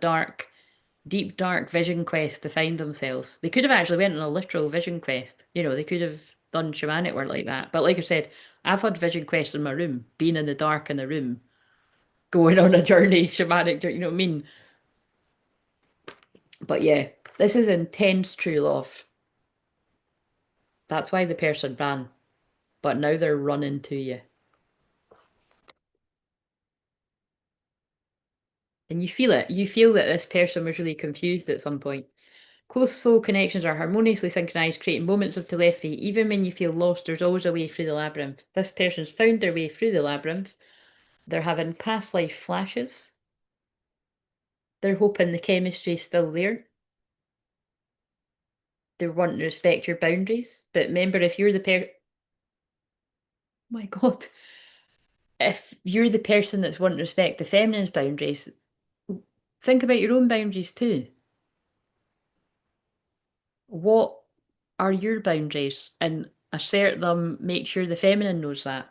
deep dark vision quest to find themselves. They could have actually went on a literal vision quest. They could have done shamanic work like that. But like I said, I've had vision quests in my room, being in the dark in the room, going on a journey, shamanic journey, you know what I mean? But yeah, this is intense true love. That's why the person ran. But now they're running to you. And you feel it. You feel that this person was really confused at some point. Close soul connections are harmoniously synchronized, creating moments of telepathy. Even when you feel lost, there's always a way through the labyrinth. This person's found their way through the labyrinth. They're having past life flashes. They're hoping the chemistry's still there. They're wanting to respect your boundaries. But remember, if you're the my God, if you're the person that's wanting to respect the feminine's boundaries, think about your own boundaries too. What are your boundaries? And assert them, make sure the feminine knows that.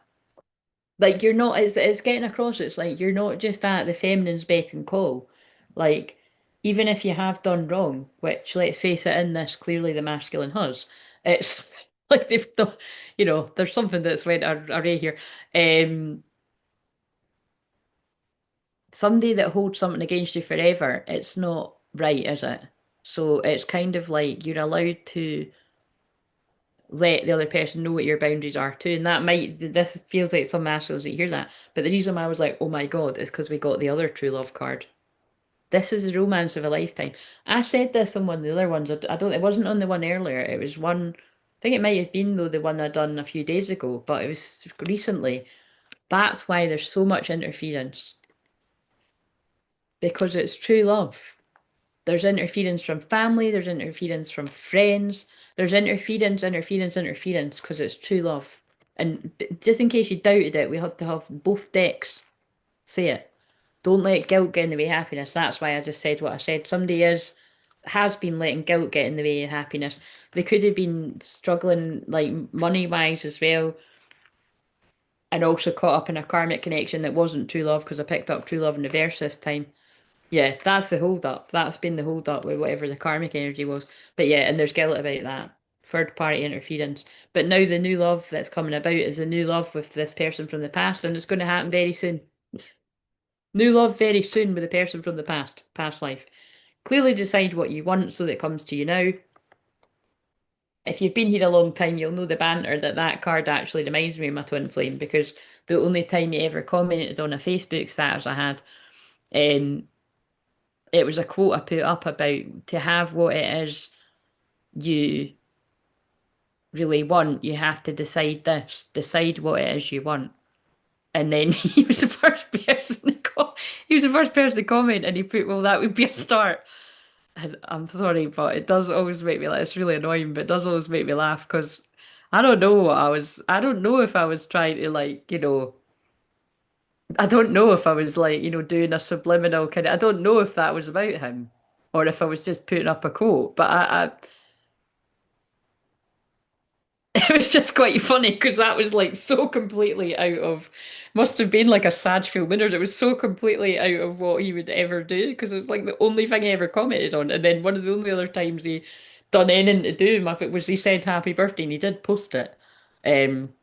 Like you're not, it's getting across, it's like you're not just at the feminine's beck and call. Like, even if you have done wrong, which let's face it, in this clearly the masculine has, it's like they've done, there's something that's went array here. Um somebody that holds something against you forever, it's not right, is it? So it's kind of like you're allowed to let the other person know what your boundaries are too. And that might, this feels like some assholes that hear that. But the reason why I was like, oh my God, is because we got the other true love card. This is the romance of a lifetime. I said this on one of the other ones. I don't, it wasn't on the one earlier. It was one, I think it might have been though the one I done a few days ago, but it was recently. That's why there's so much interference. Because it's true love. There's interference from family, there's interference from friends, there's interference, because it's true love. And just in case you doubted it, we had to have both decks say it. Don't let guilt get in the way of happiness. That's why I just said what I said. Somebody has been letting guilt get in the way of happiness. They could have been struggling like money wise as well, and also caught up in a karmic connection that wasn't true love because I picked up true love in reverse this time. Yeah, that's the hold up. That's been the hold up with whatever the karmic energy was. But yeah, and there's guilt about that. Third party interference. But now the new love that's coming about is a new love with this person from the past, and it's going to happen very soon. New love very soon with a person from the past life. Clearly decide what you want so that it comes to you now. If you've been here a long time, you'll know the banter that that card actually reminds me of my twin flame because the only time he ever commented on a Facebook status I had, um, it was a quote I put up about to have what it is you really want, you have to decide this, decide what it is you want. And then he was the first person he was the first person to comment and he put, well, that would be a start. And I'm sorry, but it does always make me laugh. It's really annoying, but it does always make me laugh because I don't know if I was trying to like, I don't know if I was like, doing a subliminal kind of, I don't know if that was about him or if I was just putting up a quote, but it was just quite funny because that was like so completely out of, must have been like a sad full winners. It was so completely out of what he would ever do because it was like the only thing he ever commented on. And then one of the only other times he done anything to do him, if it was he said happy birthday and he did post it. And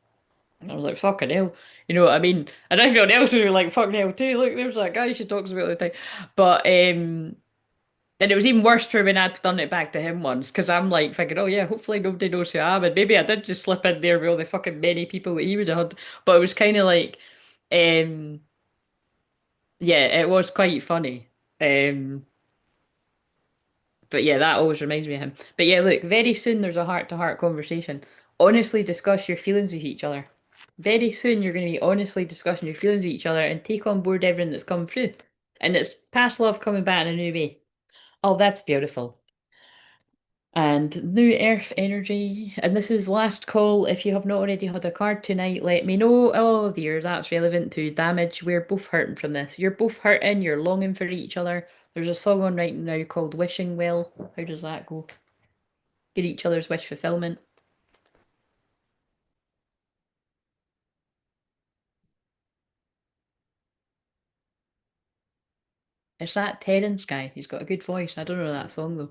I was like, fucking hell. You know what I mean? And everyone else was like, fucking hell too. Look, there's that guy she talks about all the time. But and it was even worse for when I'd done it back to him once, because I'm like thinking, oh yeah, hopefully nobody knows who I am. And maybe I did just slip in there with all the fucking many people that he would have had. But it was kind of like, um, yeah, it was quite funny. Um, but yeah, that always reminds me of him. But yeah, look, very soon there's a heart-to-heart conversation. Honestly discuss your feelings with each other. Very soon you're going to be honestly discussing your feelings with each other and take on board everything that's come through. And it's past love coming back in a new way. Oh, that's beautiful. And new earth energy. And this is last call. If you have not already had a card tonight, let me know. Oh, dear, that's relevant to damage. We're both hurting from this. You're both hurting. You're longing for each other. There's a song on right now called Wishing Well. How does that go? Get each other's wish fulfillment. It's that Terence guy. He's got a good voice. I don't know that song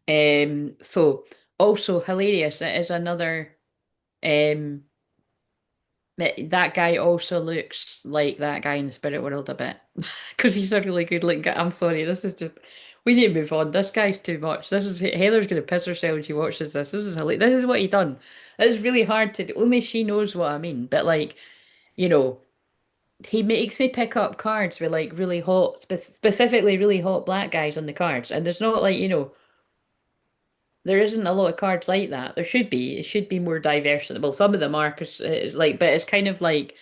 though. So also hilarious. It is another um that guy also looks like that guy in the spirit world a bit. Because he's a really good looking guy. I'm sorry, this is just we need to move on. This guy's too much. This is Heather's gonna piss herself when she watches this. This is hilarious. This is what he done. It's really hard to do. Only she knows what I mean. But like, you know, he makes me pick up cards with like really hot, specifically really hot black guys on the cards. And there's not like, there isn't a lot of cards like that. There should be. It should be more diverse. Well, some of them are, because it's like, but it's kind of like,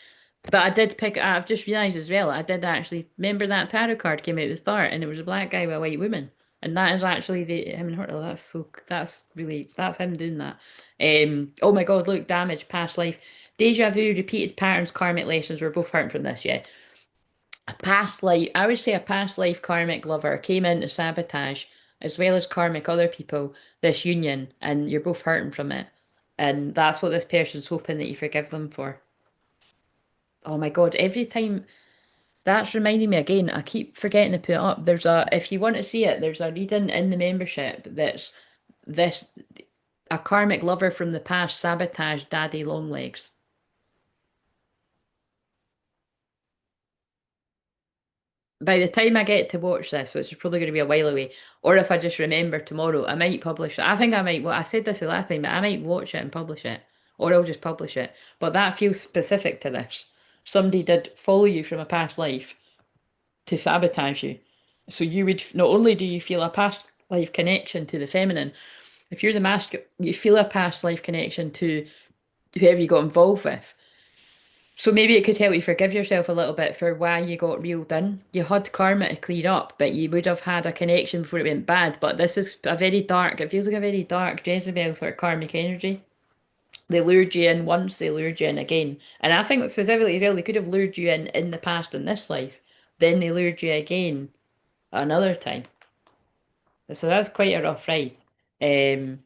but I did pick, I've just realised as well, I did actually, remember that tarot card came out at the start and it was a black guy with a white woman. And that is actually him and her. Oh, that's really, that's him doing that. Oh my God, look, damage, past life. Deja vu, repeated patterns, karmic lessons. We're both hurting from this, yeah. A past life, I would say a past life karmic lover came in to sabotage, as well as karmic other people, this union, and you're both hurting from it. And that's what this person's hoping that you forgive them for. Oh my God, every time that's reminding me again, I keep forgetting to put it up. If you want to see it, there's a reading in the membership that's this, a karmic lover from the past sabotaged Daddy Longlegs. by the time I get to watch this, which is probably going to be a while away, or if I just remember tomorrow, I might publish it. I think I might, well, I said this the last time, but I might watch it and publish it, or I'll just publish it. But that feels specific to this. Somebody did follow you from a past life to sabotage you. So you would, not only do you feel a past life connection to the feminine, if you're the masculine, you feel a past life connection to whoever you got involved with. So maybe it could help you forgive yourself a little bit for why you got reeled in. You had karma to clear up, but you would have had a connection before it went bad. But this is a very dark, it feels like a very dark Jezebel sort of karmic energy. They lured you in once, they lured you in again. And I think specifically as well, they could have lured you in the past in this life. Then they lured you again another time. So that's quite a rough ride. Um,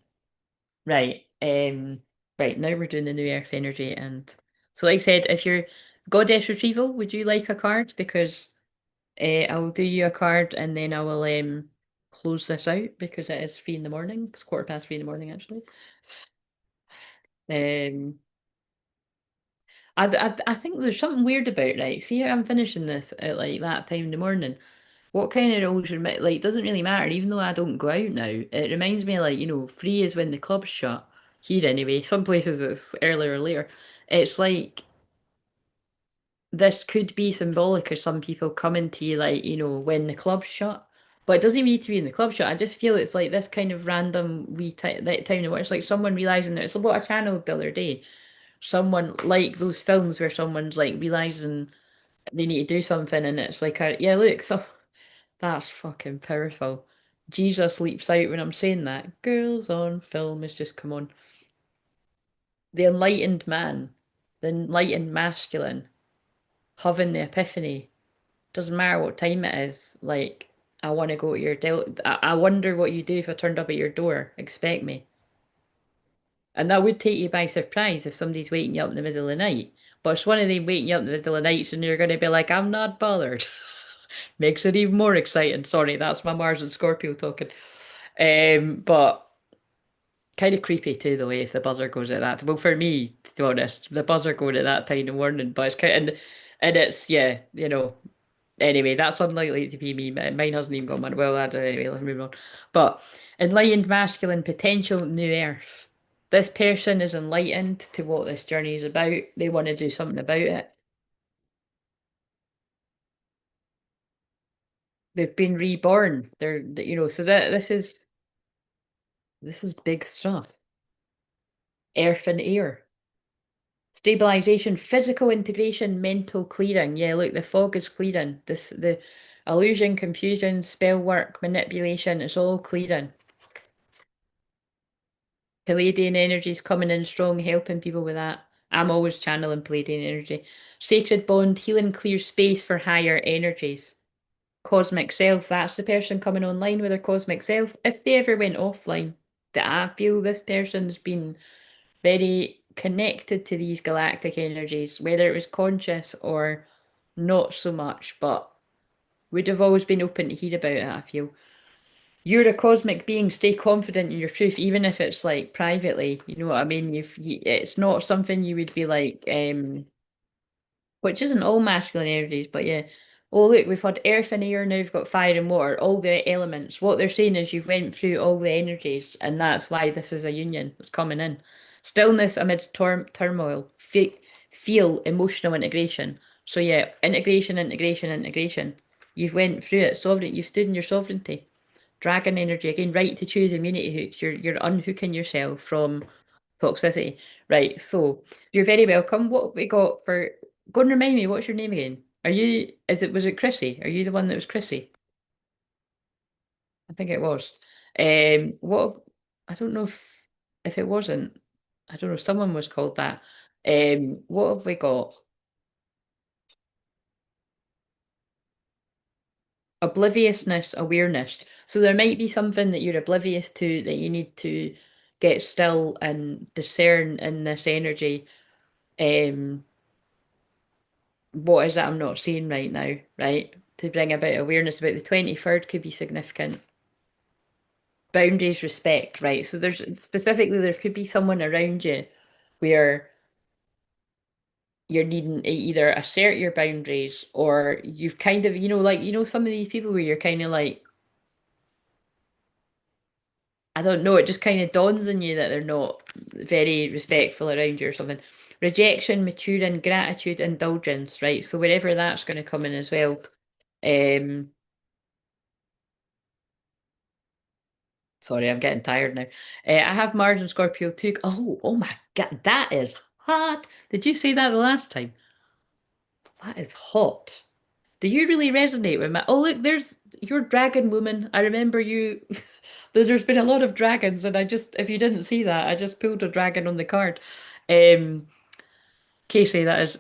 right. Right, now we're doing the new earth energy and so like I said, if you're goddess retrieval, would you like a card? Because I'll do you a card and then I will close this out because it is 3 in the morning. It's 3:15 in the morning actually. Um I think there's something weird about right. See how I'm finishing this at like that time in the morning. What kind of roles like doesn't really matter, even though I don't go out now. It reminds me like, 3 is when the club's shut. Here anyway. Some places it's earlier or later. It's like this could be symbolic of some people coming to you like, when the club's shut. But it doesn't even need to be in the club shut. I just feel it's like this kind of random wee that time in it's like someone realizing that it's what I channeled the other day. Someone like those films where someone's like realizing they need to do something and it's like yeah, look, so that's fucking powerful. Jesus leaps out when I'm saying that. Girls on film has just come on. The enlightened man, the enlightened masculine, having the epiphany. Doesn't matter what time it is. Like, I want to go to your I wonder what you do if I turned up at your door. Expect me. And that would take you by surprise if somebody's waking you up in the middle of the night. But it's one of them waking you up in the middle of the night and you're going to be like, I'm not bothered. Makes it even more exciting. Sorry, that's my Mars and Scorpio talking. But kind of creepy too, the way if the buzzer goes at that. Well, for me, to be honest, the buzzer going at that time in the morning, but it's kind of, and it's yeah, Anyway, that's unlikely to be me. Mine hasn't even got one. Well, I don't anyway, let's move on. But enlightened masculine potential new earth. This person is enlightened to what this journey is about. They want to do something about it. They've been reborn. So that this is big stuff. Earth and air. Stabilization, physical integration, mental clearing. Yeah, look, the fog is clearing. The illusion, confusion, spell work, manipulation, it's all clearing. Palladian energy's coming in strong, helping people with that. I'm always channeling Palladian energy. Sacred bond, healing clear space for higher energies. Cosmic self, that's the person coming online with their cosmic self. If they ever went offline, that I feel this person's been very connected to these galactic energies, whether it was conscious or not so much, but would have always been open to hear about it, I feel. You're a cosmic being, stay confident in your truth, even if it's like privately, you know what I mean? It's not something you would be like, which isn't all masculine energies, but yeah. Oh, look, we've had earth and air, now we've got fire and water, all the elements. What they're saying is you've went through all the energies, and that's why this is a union that's coming in. Stillness amidst turmoil. Feel emotional integration. So yeah, integration, integration, integration. You've went through it. Sovereign. You've stood in your sovereignty. Dragon energy again. Right to choose immunity hooks. You're unhooking yourself from toxicity. Right, so you're very welcome. What have we got for go and remind me, what's your name again? Was it Chrissy? Are you the one that was Chrissy? I think it was. I don't know if it wasn't. I don't know, someone was called that. What have we got? Obliviousness, awareness. So there might be something that you're oblivious to that you need to get still and discern in this energy. Um, what is it I'm not seeing right now, right? To bring about awareness about the 23rd could be significant. Boundaries, respect, right? So there's specifically there could be someone around you where you're needing to either assert your boundaries or you've kind of, like, some of these people where you're kind of like, I don't know, it just kind of dawns on you that they're not very respectful around you or something. Rejection, maturing, gratitude, indulgence, right? So wherever that's going to come in as well. Um, Sorry, I'm getting tired now. I have Mars and Scorpio too. Oh my God, that is hot. Did you say that the last time? That is hot. Do you really resonate with my? Oh, look, there's your dragon woman. I remember you. There's been a lot of dragons, and if you didn't see that, I just pulled a dragon on the card. Um, Casey, that is.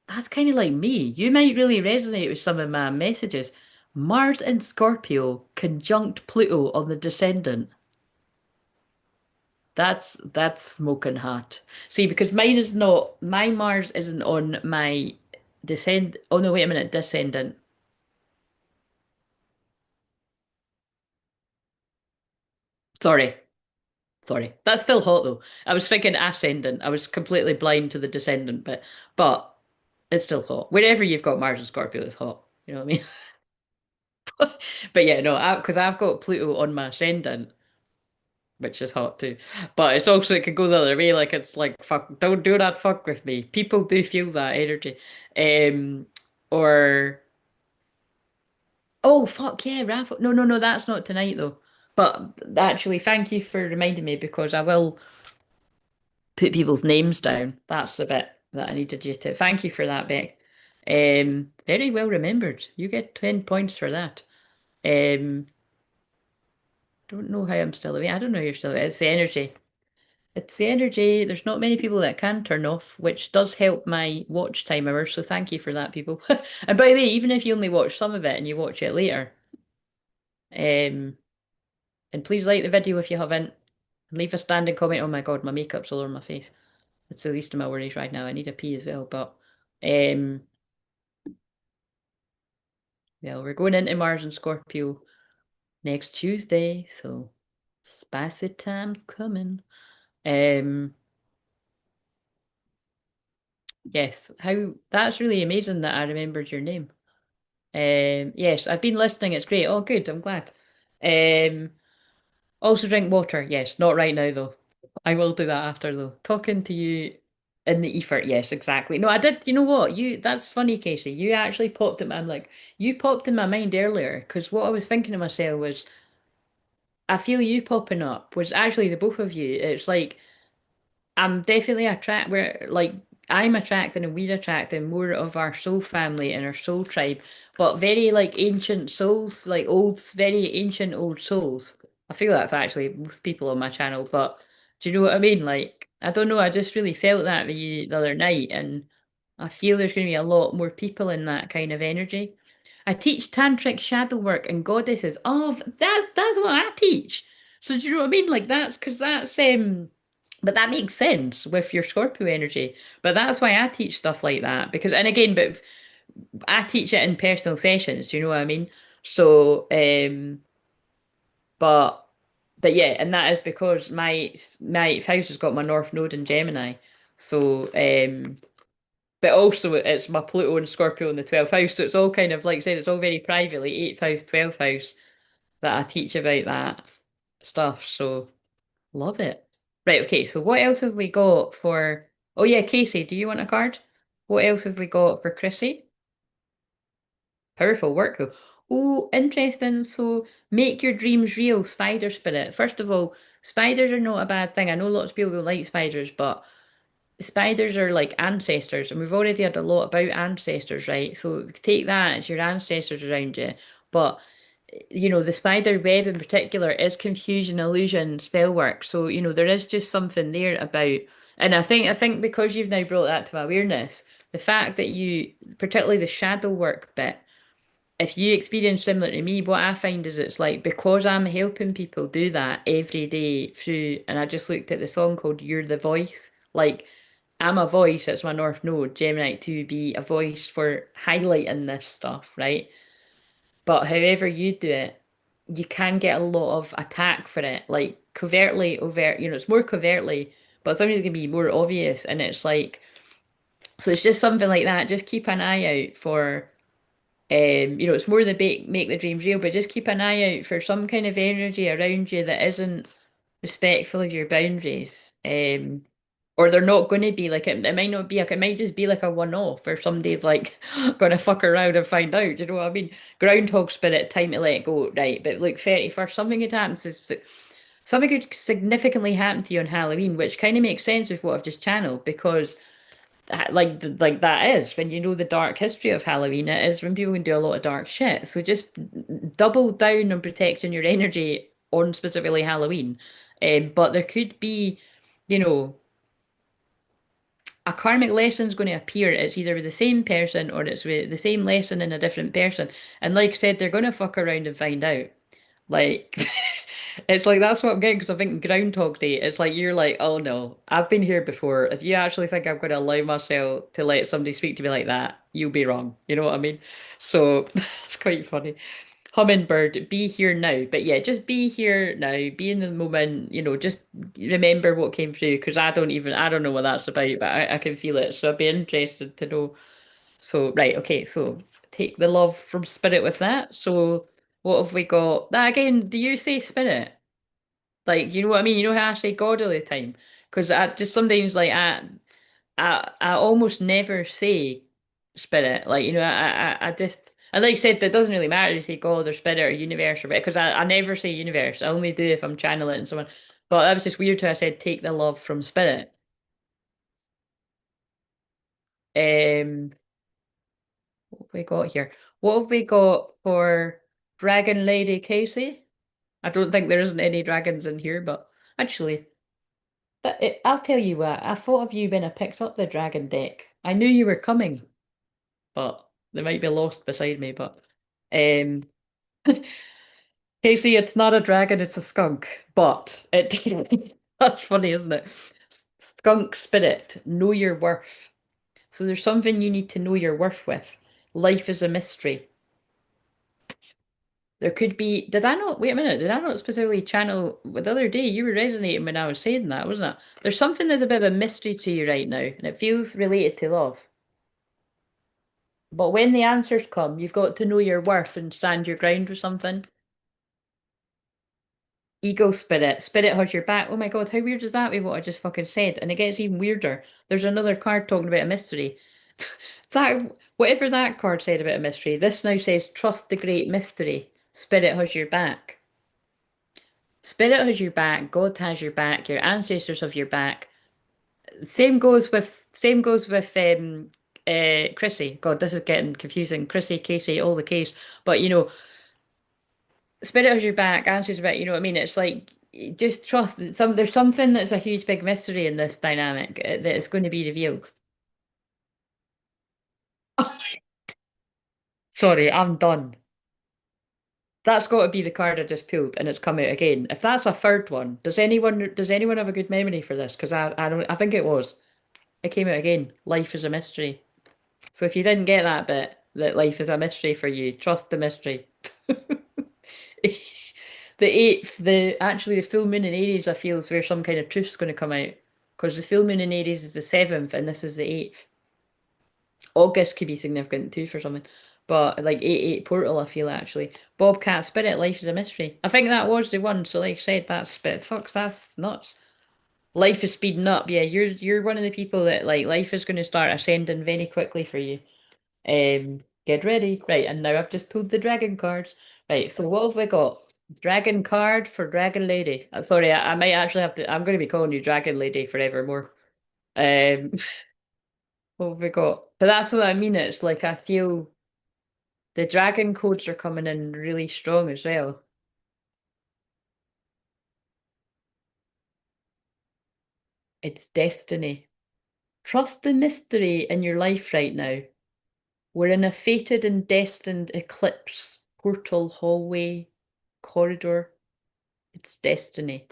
That's kind of like me. You might really resonate with some of my messages. Mars in Scorpio conjunct Pluto on the descendant. That's smoking hot. See, because mine is not. My Mars isn't on my descend. Oh no, wait a minute, descendant. Sorry. Sorry. That's still hot though. I was thinking ascendant. I was completely blind to the descendant but it's still hot. Wherever you've got Mars and Scorpio, it's hot. You know what I mean? But yeah, no, because I've got Pluto on my ascendant, which is hot too. But it's also it can go the other way. Like it's like fuck, don't do that. Fuck with me. People do feel that energy. Um, or oh fuck yeah, Raffle. No, no, no, that's not tonight though. But actually, thank you for reminding me because I will put people's names down. That's the bit that I needed you to. Thank you for that, Beck. Very well remembered. You get 10 points for that. Um, don't know how I'm still awake. I don't know you're still awake. It's the energy. It's the energy. There's not many people that can turn off, which does help my watch time hours. So thank you for that, people. And by the way, even if you only watch some of it and you watch it later, um, and please like the video if you haven't. Leave a standing comment. Oh my God, my makeup's all over my face. It's the least of my worries right now. I need a pee as well, but um, well, we're going into Mars and Scorpio next Tuesday, so spicy time's coming. Um, yes, how that's really amazing that I remembered your name. Yes, I've been listening. It's great. Oh, good. I'm glad. Um, Also drink water. Yes, not right now though. I will do that after though. Talking to you in the ether. Yes, exactly. No, I did. You know what? That's funny, Casey. You actually popped in. I'm like, you popped in my mind earlier because what I was thinking to myself was, I feel you popping up was actually the both of you. It's like I'm definitely we're like I'm attracting and we're attracting more of our soul family and our soul tribe, but very like ancient souls, like old, very ancient old souls. I feel that's actually most people on my channel, but do you know what I mean? Like, I don't know, I just really felt that with you the other night, and I feel there's going to be a lot more people in that kind of energy. I teach tantric shadow work and goddesses. Oh, that's what I teach. So do you know what I mean? Like that's because that's but that makes sense with your Scorpio energy. But that's why I teach stuff like that. Because, and again, but I teach it in personal sessions, do you know what I mean? So, but, but yeah, and that is because my eighth house has got my North Node in Gemini. So, but also it's my Pluto and Scorpio in the 12th house. So it's all kind of, like I said, it's all very privately, 8th house, 12th house that I teach about that stuff. So, love it. Right, okay, so what else have we got for... Oh yeah, Casey, do you want a card? What else have we got for Chrissy? Powerful work though. Oh, interesting. So make your dreams real, spider spirit. First of all, spiders are not a bad thing. I know lots of people don't like spiders, but spiders are like ancestors, and we've already had a lot about ancestors, right? So take that as your ancestors around you. But the spider web in particular is confusion, illusion, spell work. So, there is just something there about, and I think because you've now brought that to my awareness, the fact that particularly the shadow work bit, if you experience similar to me, what I find is it's like because I'm helping people do that every day through, and I just looked at the song called You're the Voice, like I'm a voice, it's my North Node, Gemini to be a voice for highlighting this stuff, right? But however you do it, you can get a lot of attack for it, like covertly, overt, it's more covertly, but sometimes it can be more obvious. And it's like, So it's just something like that. Just keep an eye out for it's more the make the dreams real, but just keep an eye out for some kind of energy around you that isn't respectful of your boundaries. Or they're not going to be like it might not be like it might just be like a one-off or somebody's like gonna fuck around and find out. Do you know what I mean? Groundhog Spirit, time to let go, right? But look, 31st, something could happen. Something could significantly happen to you on Halloween, which kind of makes sense with what I've just channeled because like that is when you know the dark history of Halloween. It is when people can do a lot of dark shit. So just double down on protecting your energy on specifically Halloween. But there could be, you know, a karmic lesson is going to appear. It's either with the same person or it's with the same lesson in a different person. And like I said, they're going to fuck around and find out. Like, it's like that's what I'm getting because I think Groundhog Day, it's like you're like, oh no, I've been here before. If you actually think I'm going to allow myself to let somebody speak to me like that, you'll be wrong. You know what I mean? So it's quite funny. Hummingbird, be here now. But yeah, just be here now. Be in the moment. Just remember what came through because I don't know what that's about, but I can feel it. So I'd be interested to know. So, right, okay, so take the love from spirit with that. So, what have we got? That again, do you say spirit? Like, you know what I mean? You know how I say God all the time? Because I just sometimes, like, I almost never say spirit. Like, I just, and like I said, that doesn't really matter if you say God or spirit or universe or because I never say universe. I only do if I'm channeling someone. But that was just weird how I said take the love from spirit. Um, what have we got here? What have we got for Dragon Lady Casey? I don't think there isn't any dragons in here, but actually, I'll tell you what, I thought of you when I picked up the dragon deck. I knew you were coming, but they might be lost beside me. But um, Casey, it's not a dragon, it's a skunk. But that's funny, isn't it? Skunk spirit, know your worth. So there's something you need to know your worth with. Life is a mystery. There could be, did I not, wait a minute, did I not specifically channel, the other day you were resonating when I was saying that, wasn't it? There's something that's a bit of a mystery to you right now, and it feels related to love. But when the answers come, you've got to know your worth and stand your ground with something. Ego spirit, spirit has your back. Oh my God, how weird is that with what I just fucking said? And it gets even weirder. There's another card talking about a mystery. That, whatever that card said about a mystery, this now says trust the great mystery. Spirit has your back. Spirit has your back, God has your back, your ancestors have your back. Same goes with Chrissy. God, this is getting confusing. Chrissy, Casey, all the case. But Spirit has your back, ancestors back, you know what I mean? It's like just trust that there's something that's a huge big mystery in this dynamic that is going to be revealed. Sorry, I'm done. That's got to be the card I just pulled, and it's come out again. If that's a third one, does anyone have a good memory for this? Because I don't I think it was. It came out again. Life is a mystery. So if you didn't get that bit, that life is a mystery for you, trust the mystery. The eighth, the full moon in Aries, I feel is where some kind of truth's going to come out. Because the full moon in Aries is the seventh, and this is the eighth. August could be significant too for something. But like 8-8 portal, I feel actually. Bobcat Spirit, life is a mystery. I think that was the one. So like I said, that's spit. Fuck, that's nuts. Life is speeding up. Yeah, you're one of the people that like life is going to start ascending very quickly for you. Get ready. Right, and now I've just pulled the dragon cards. Right, so what have we got? Dragon card for Dragon Lady. Sorry, I might actually have to. I'm going to be calling you Dragon Lady forevermore. Um, what have we got? But that's what I mean. It's like I feel the dragon codes are coming in really strong as well. It's destiny. Trust the mystery in your life right now. We're in a fated and destined eclipse, portal, hallway, corridor. It's destiny.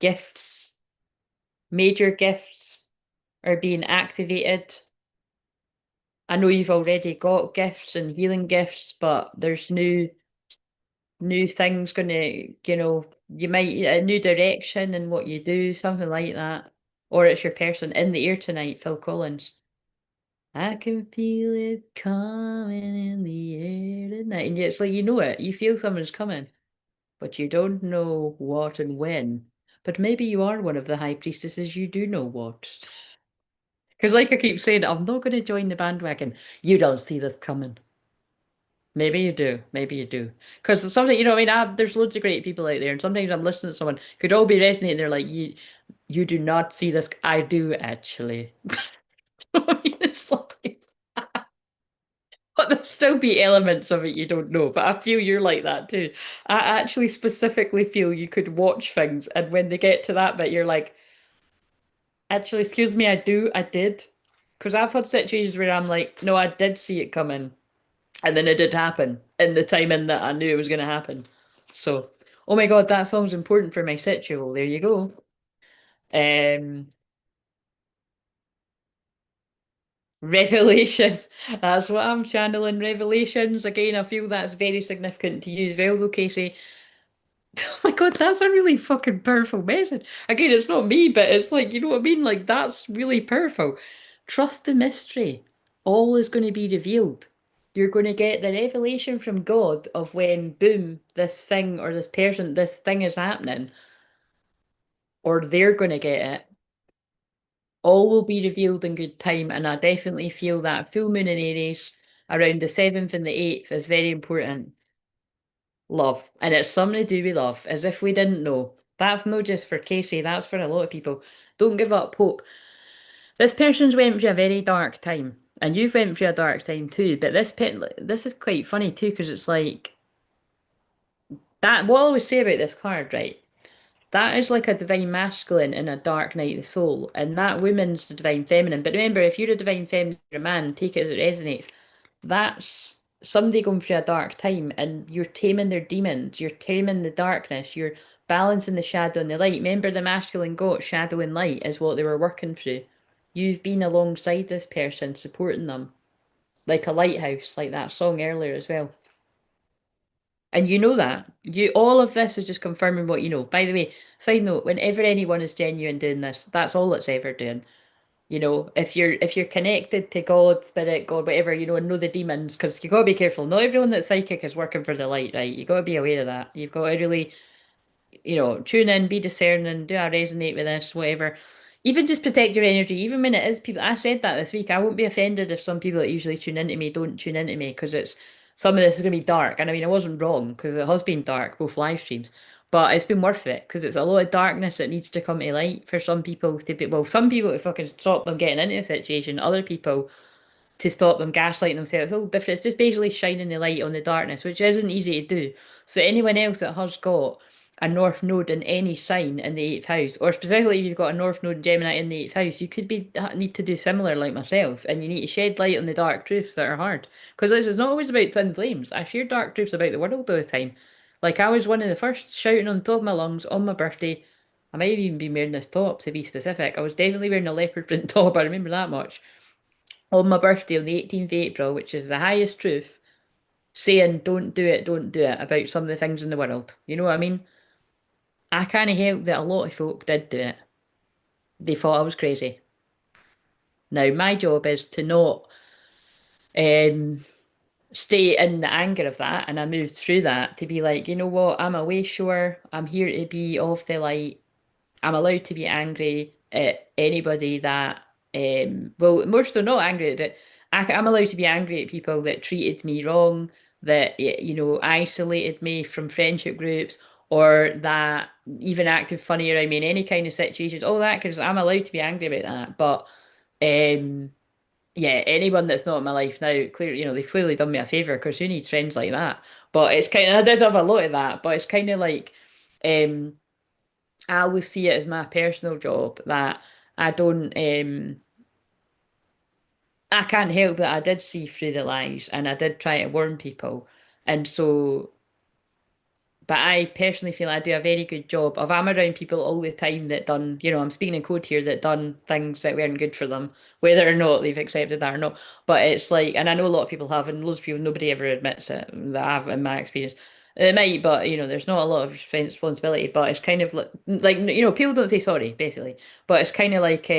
Gifts, major gifts are being activated. I know you've already got gifts and healing gifts, but there's new things gonna, you might a new direction in what you do, something like that. Or it's your person in the air tonight, Phil Collins. I can feel it coming in the air tonight. And it's like you know it. You feel someone's coming, but you don't know what and when. But maybe you are one of the high priestesses, you do know what. Because like I keep saying, I'm not going to join the bandwagon. You don't see this coming. Maybe you do. Maybe you do. Because something, what I mean, there's loads of great people out there, and sometimes I'm listening to someone could all be resonating. They're like, you do not see this. I do actually. I mean, it's like, but there'll still be elements of it you don't know. But I feel you're like that too. I actually specifically feel you could watch things, and when they get to that bit, you're like, actually, excuse me, I did. Because I've had situations where I'm like, no, I did see it coming. And then it did happen in the timing that I knew it was going to happen. So, oh my God, that song's important for my ritual. There you go. Um, Revelation. That's what I'm channeling. Revelations. Again, I feel that's very significant to you as well, though, Casey. Oh my God, that's a really fucking powerful message. Again, it's not me, but it's like, you know what I mean? Like, that's really powerful. Trust the mystery. All is going to be revealed. You're going to get the revelation from God of when, boom, this thing or this person, this thing is happening, or they're going to get it. All will be revealed in good time. And I definitely feel that full moon in Aries around the 7th and the 8th is very important. Love. And it's something to do with love, as if we didn't know. That's not just for Casey, that's for a lot of people. Don't give up hope. This person's went through a very dark time, and you've went through a dark time too, but this is quite funny too, because it's like that what I always say about this card, right? That is like a divine masculine in a dark night of the soul, and that woman's the divine feminine. But remember, if you're a divine feminine, you're a man, take it as it resonates. That's somebody going through a dark time and you're taming their demons, you're taming the darkness, you're balancing the shadow and the light. Remember, the masculine got shadow and light is what they were working through. You've been alongside this person, supporting them, like a lighthouse, like that song earlier as well. And you know that. You all of this is just confirming what you know. By the way, side note, whenever anyone is genuine doing this, that's all it's ever doing. If you're connected to God, spirit, God, whatever, and know the demons, because you gotta be careful. Not everyone that's psychic is working for the light, right? You gotta be aware of that. You've got to really, tune in, be discerning, do I resonate with this, whatever. Even just protect your energy, even when it is people. I said that this week. I won't be offended if some people that usually tune into me don't tune into me because some of this is gonna be dark. And I mean, I wasn't wrong because it has been dark, both live streams. But it's been worth it because it's a lot of darkness that needs to come to light for some people to be, well, some people to fucking stop them getting into a situation, other people to stop them gaslighting themselves. It's all different. It's just basically shining the light on the darkness, which isn't easy to do. So anyone else that has got a North Node in any sign in the eighth house, or specifically if you've got a North Node Gemini in the eighth house, you could be need to do similar like myself, and you need to shed light on the dark truths that are hard. Because this is not always about twin flames. I share dark truths about the world all the time. Like I was one of the first shouting on the top of my lungs on my birthday. I might have even been wearing this top to be specific. I was definitely wearing a leopard print top, I remember that much on my birthday on the 18th of April, which is the highest truth, saying don't do it about some of the things in the world. You know what I mean? I can't help that a lot of folk did do it. They thought I was crazy. Now, my job is to not um, stay in the anger of that, and I moved through that to be like, you know what, I'm away sure, I'm here to be of the light, I'm allowed to be angry at anybody that, well, more so not angry at it. I'm allowed to be angry at people that treated me wrong, that, isolated me from friendship groups, or that even acted funny around me in any kind of situations, all that, because I'm allowed to be angry about that. But, um, yeah, anyone that's not in my life now, they've clearly done me a favour because who needs friends like that? But it's kind of, I did have a lot of that, but it's kind of like, um, I always see it as my personal job that I don't I can't help that I did see through the lies and I did try to warn people. And so but I personally feel I do a very good job of I'm around people all the time that done, I'm speaking in code here, that done things that weren't good for them, whether or not they've accepted that or not. But it's like, and I know a lot of people have, and loads of people, nobody ever admits it that I have in my experience. It might, but there's not a lot of responsibility. But it's kind of like people don't say sorry, basically. But it's kind of like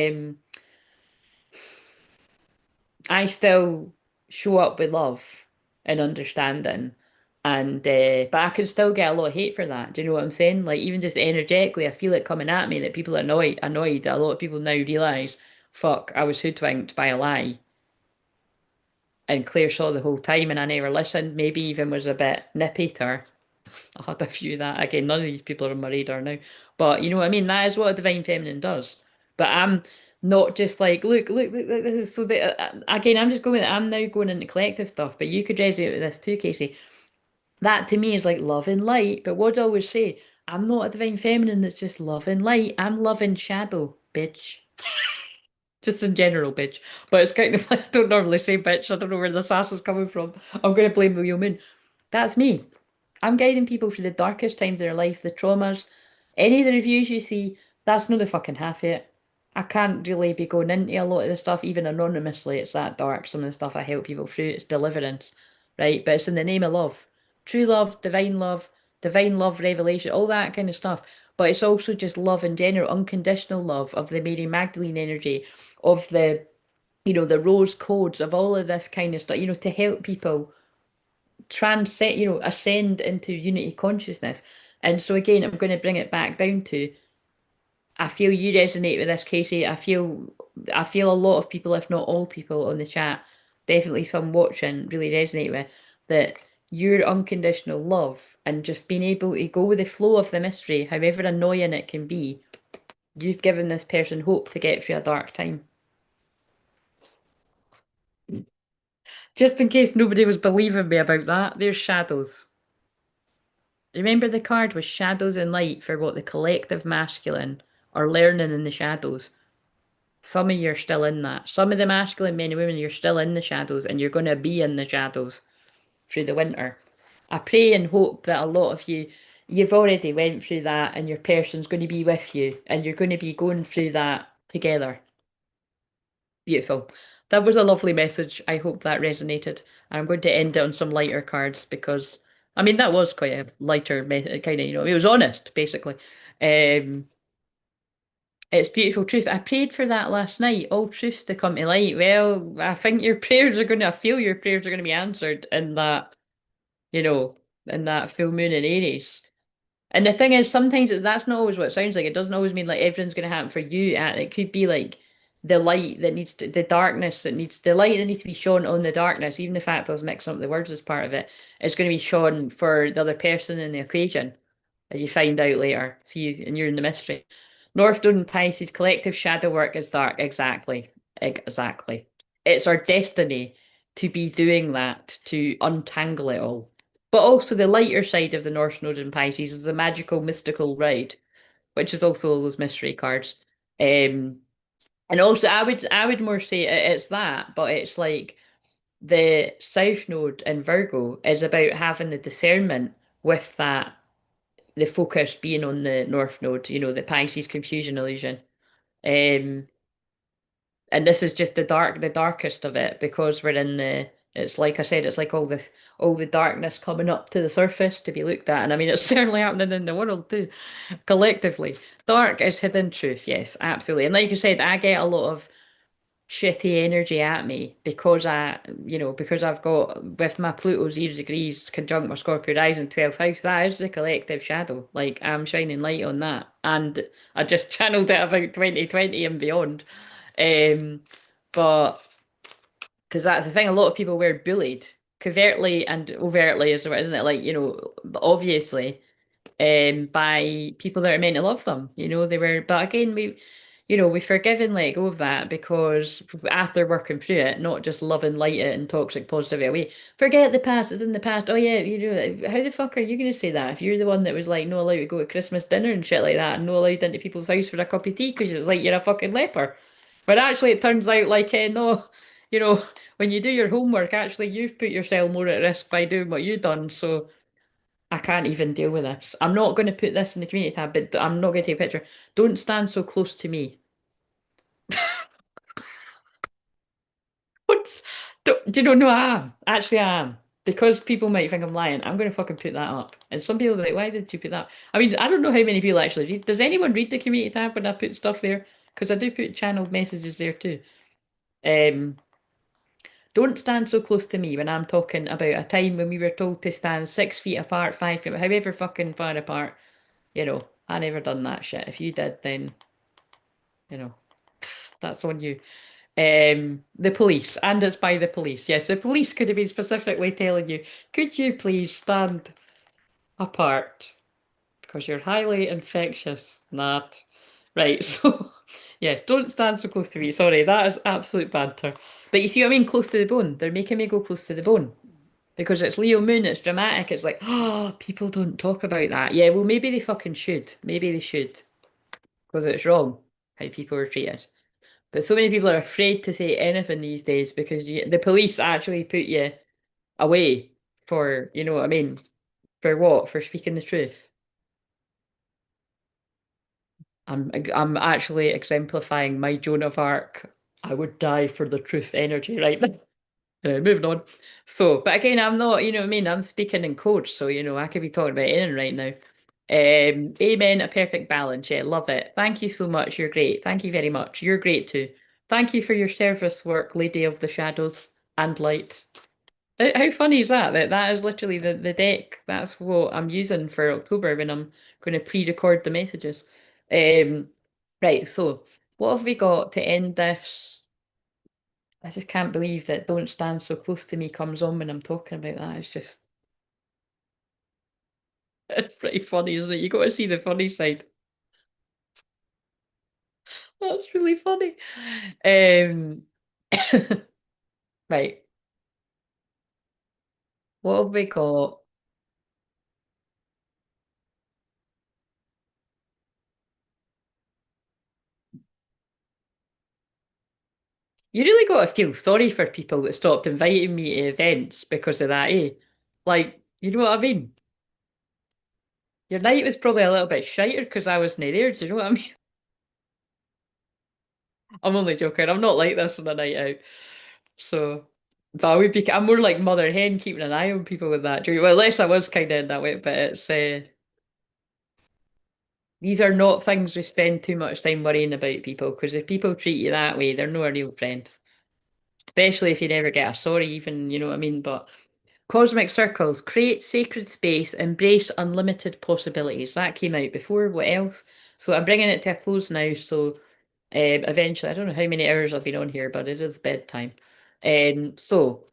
I still show up with love and understanding, and but I can still get a lot of hate for that. Do you know what I'm saying? Like even just energetically, I feel it coming at me that people are annoyed that a lot of people now realize, fuck, I was hoodwinked by a lie. And Claire saw the whole time and I never listened, maybe even was a bit nippy to her. I had a few of that. Again, none of these people are on my radar now. But you know what I mean? That is what a divine feminine does. But I'm not just like, look, this is so that, again, I'm just going, I'm now going into collective stuff, but you could resonate with this too, Casey. That to me is like love and light. But what do I always say? I'm not a divine feminine that's just love and light. I'm love and shadow, bitch. Just in general, bitch. But it's kind of like, I don't normally say bitch. I don't know where the sass is coming from. I'm going to blame the Moon. That's me. I'm guiding people through the darkest times of their life, the traumas. Any of the reviews you see, that's not the fucking half of it. I can't really be going into a lot of the stuff, even anonymously. It's that dark. Some of the stuff I help people through, it's deliverance, right? But it's in the name of love. True love, divine love, revelation, all that kind of stuff. But it's also just love in general, unconditional love of the Mary Magdalene energy, of the rose codes, of all of this kind of stuff, to help people transcend, ascend into unity consciousness. And so again, I'm going to bring it back down to I feel you resonate with this, Casey. I feel a lot of people, if not all people on the chat, definitely some watching, really resonate with that your unconditional love and just being able to go with the flow of the mystery, however annoying it can be, you've given this person hope to get through a dark time. Just in case nobody was believing me about that, there's shadows. Remember the card was shadows and light for what the collective masculine are learning in the shadows. Some of you are still in that. Some of the masculine men and women, you're still in the shadows and you're going to be in the shadows through the winter. I pray and hope that a lot of you've already went through that and your person's going to be with you and you're going to be going through that together. Beautiful. That was a lovely message. I hope that resonated. I'm going to end it on some lighter cards because, I mean, that was quite a lighter kind of, it was honest, basically. Um, it's beautiful truth. I prayed for that last night, all truths to come to light. Well, I think I feel your prayers are going to be answered you know, in that full moon in Aries. And the thing is, sometimes that's not always what it sounds like. It doesn't always mean like everything's going to happen for you. It could be like the darkness the light that needs to be shone on the darkness, even the fact does mix up the words as part of it, is going to be shown for the other person in the equation, as you find out later. See, and you're in the mystery. North Node and Pisces, collective shadow work is dark. Exactly. Exactly. It's our destiny to be doing that, to untangle it all. But also the lighter side of the North Node in Pisces is the magical, mystical ride, which is also all those mystery cards. Um, and also I would more say it's that, but it's like the South Node in Virgo is about having the discernment with that, the focus being on the North Node, the Pisces confusion illusion. Um, and this is just the darkest of it because we're in it's like I said, it's like all the darkness coming up to the surface to be looked at. And I mean, it's certainly happening in the world too, collectively. Dark is hidden truth, yes, absolutely. And like you said, I get a lot of shitty energy at me because I've got with my Pluto 0 degrees conjunct my Scorpio rising 12th house. That is the collective shadow. Like I'm shining light on that, and I just channeled it about 2020 and beyond. Um, but because that's the thing, a lot of people were bullied covertly and overtly, isn't it? Like obviously by people that are meant to love them. They were, but again, we forgive and let go of that because after working through it, not just love and light it and toxic positivity away. Forget the past, it's in the past. Oh yeah, how the fuck are you going to say that if you're the one that was like not allowed to go to Christmas dinner and shit like that and not allowed into people's house for a cup of tea because it's like you're a fucking leper. But actually, it turns out like, no, you know, when you do your homework, actually, you've put yourself more at risk by doing what you've done. So I can't even deal with this. I'm not going to put this in the community tab, but I'm not going to take a picture. Don't stand so close to me. What's, do you know I am? Actually, I am. because people might think I'm lying, I'm going to fucking put that up. And some people will be like, why did you put that? I mean, I don't know how many people actually read. Does anyone read the community tab when I put stuff there? Because I do put channeled messages there too. Um, don't stand so close to me when I'm talking about a time when we were told to stand 6 feet apart, 5 feet, however fucking far apart. You know, I never done that shit. If you did, then, you know, that's on you. The police, and it's by the police. Yes, the police could have been specifically telling you, could you please stand apart because you're highly infectious. Not right. So yes, don't stand so close to me. Sorry, that is absolute banter. But you see what I mean? Close to the bone. They're making me go close to the bone because it's Leo Moon. It's dramatic. It's like, oh, people don't talk about that. Yeah, well, maybe they fucking should. Maybe they should because it's wrong how people are treated. But so many people are afraid to say anything these days because the police actually put you away for, you know what I mean? For what? For speaking the truth. I'm actually exemplifying my Joan of Arc. I would die for the truth energy right now. Anyway, moving on. So, but again, I'm not, you know what I mean? I'm speaking in code, so you know, I could be talking about anything right now. Amen, a perfect balance. Yeah, love it. Thank you so much. You're great. Thank you very much. You're great too. Thank you for your service work, Lady of the Shadows and Lights. How funny is that? That is literally the deck. That's what I'm using for October when I'm going to pre-record the messages. Um, right, so what have we got to end this? I just can't believe that "Don't Stand So Close to Me" comes on when I'm talking about that. It's just, it's pretty funny, isn't it? You got to see the funny side. That's really funny. Um, right, what have we got? You really got to feel sorry for people that stopped inviting me to events because of that, eh? Like, you know what I mean? Your night was probably a little bit shiter because I wasn't there. Do you know what I mean? I'm only joking. I'm not like this on a night out. So, but I would be. I'm more like mother hen, keeping an eye on people with that. Well, unless I was kind of in that way. But it's these are not things we spend too much time worrying about people. Because if people treat you that way, they're no a real friend. Especially if you never get a sorry, even you know what I mean. But cosmic circles create sacred space, embrace unlimited possibilities. That came out before. What else? So I'm bringing it to a close now. So eventually, I don't know how many hours I've been on here, but it is bedtime. So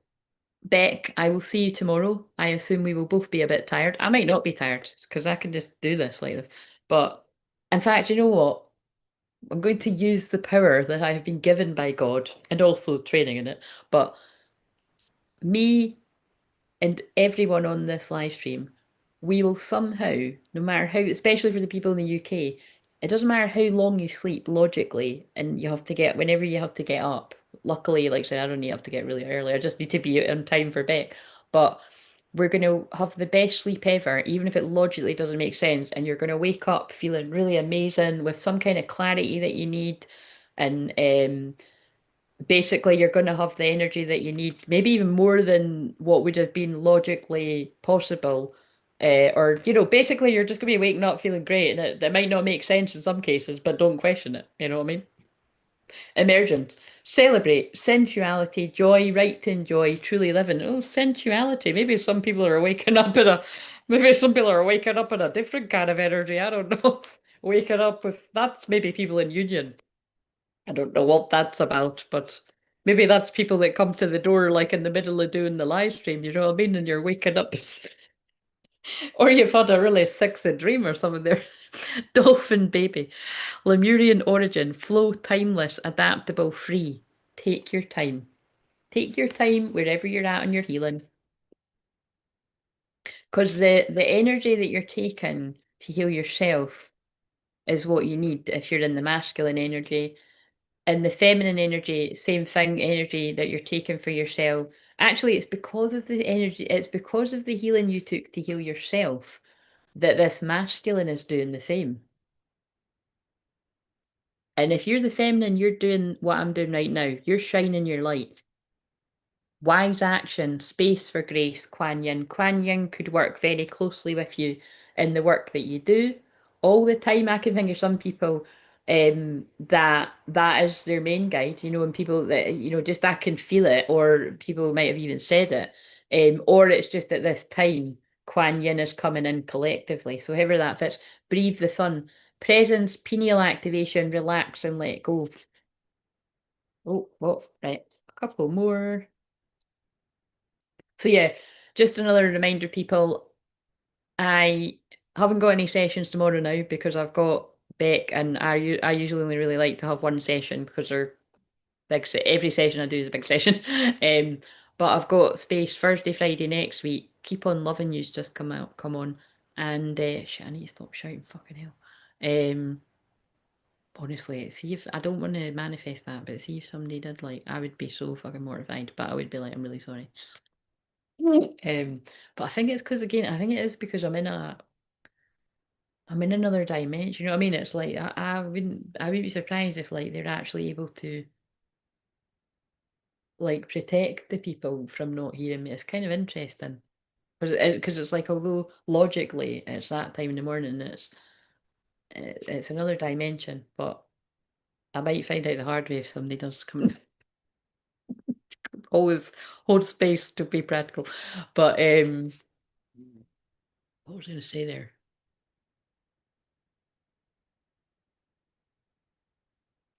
Beck, I will see you tomorrow. I assume we will both be a bit tired. I might not be tired because I can just do this like this. But in fact, you know what? I'm going to use the power that I have been given by God and also training in it. But me and everyone on this live stream, we will somehow, no matter how, especially for the people in the UK, it doesn't matter how long you sleep logically, and you have to get, whenever you have to get up. Luckily, like I said, I don't need to have to get really early. I just need to be on time for bed. But we're going to have the best sleep ever, even if it logically doesn't make sense. And you're going to wake up feeling really amazing with some kind of clarity that you need. And basically you're going to have the energy that you need, maybe even more than what would have been logically possible. Or, you know, basically you're just going to be waking up feeling great, and it might not make sense in some cases, but don't question it. You know what I mean? Emergence. Celebrate sensuality, joy, right to enjoy, truly living. Oh, sensuality. Maybe some people are waking up in a, maybe some people are waking up in a different kind of energy. I don't know. Waking up with, that's maybe people in union. I don't know what that's about, but maybe that's people that come to the door like in the middle of doing the live stream, you know what I mean? And you're waking up, or you've had a really sexy dream or something there. Dolphin baby. Lemurian origin, flow, timeless, adaptable, free. Take your time. Take your time wherever you're at on your healing. Because the energy that you're taking to heal yourself is what you need if you're in the masculine energy. And the feminine energy, same thing, energy that you're taking for yourself. Actually, it's because of the energy, it's because of the healing you took to heal yourself that this masculine is doing the same. And if you're the feminine, you're doing what I'm doing right now. You're shining your light. wise action, space for grace, Kuan Yin. Kuan Yin could work very closely with you in the work that you do. All the time, I can think of some people that is their main guide, and people that, just I can feel it, or people might have even said it. Or it's just at this time, Kuan Yin is coming in collectively. So however that fits, breathe the sun. Presence, pineal activation, relax and let go. Oh, right. A couple more. So yeah, just another reminder, people. I haven't got any sessions tomorrow now because I've got Beck, and I usually only really like to have one session because they're every session I do is a big session. Um, but I've got space Thursday, Friday next week. Keep on loving you's just come on, and shit, I need to stop shouting. Fucking hell. Um, Honestly, see if I don't want to manifest that, but see if somebody did, like, I would be so fucking mortified. But I would be like, I'm really sorry. Um, but I think it's because, again, I think it is because I'm in another dimension. You know what I mean? It's like I would be surprised if, like, they're actually able to, like, protect the people from not hearing me. It's kind of interesting because it's like, although logically it's that time in the morning, it's another dimension, but I might find out the hard way if somebody does come and always hold space to be practical. But what was I going to say there?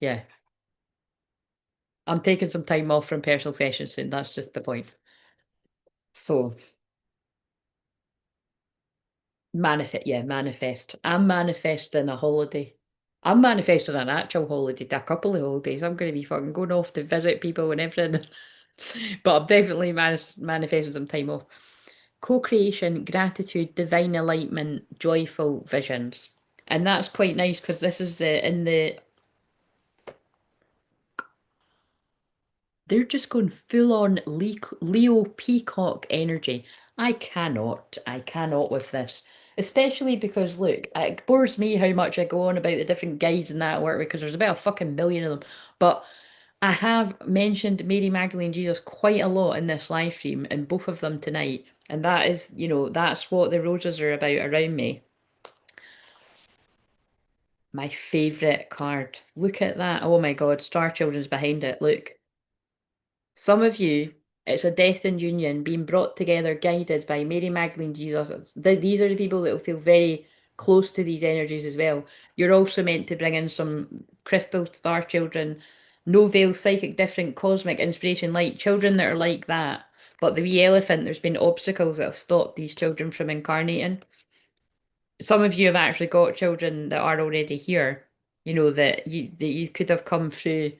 Yeah, I'm taking some time off from personal sessions soon. That's just the point. So manifest. I'm manifesting a holiday. I'm manifesting an actual holiday, a couple of holidays. I'm going to be fucking going off to visit people and everything. But I'm definitely manifesting some time off. Co-creation, gratitude, divine enlightenment, joyful visions. And that's quite nice because this is in the they're just going full on Leo Peacock energy. I cannot with this. Especially because, look, it bores me how much I go on about the different guides and that work because there's about a fucking million of them. But I have mentioned Mary Magdalene Jesus quite a lot in this live stream, and both of them tonight. And that is, that's what the roses are about around me. My favourite card. Look at that. Oh my God, Star Children's behind it. Look. Some of you, it's a destined union being brought together, guided by Mary Magdalene Jesus. These are the people that will feel very close to these energies as well. You're also meant to bring in some crystal star children, no veil, psychic, different, cosmic, inspiration, light, children that are like that. But the wee elephant, there's been obstacles that have stopped these children from incarnating. Some of you have actually got children that are already here, that you could have come through.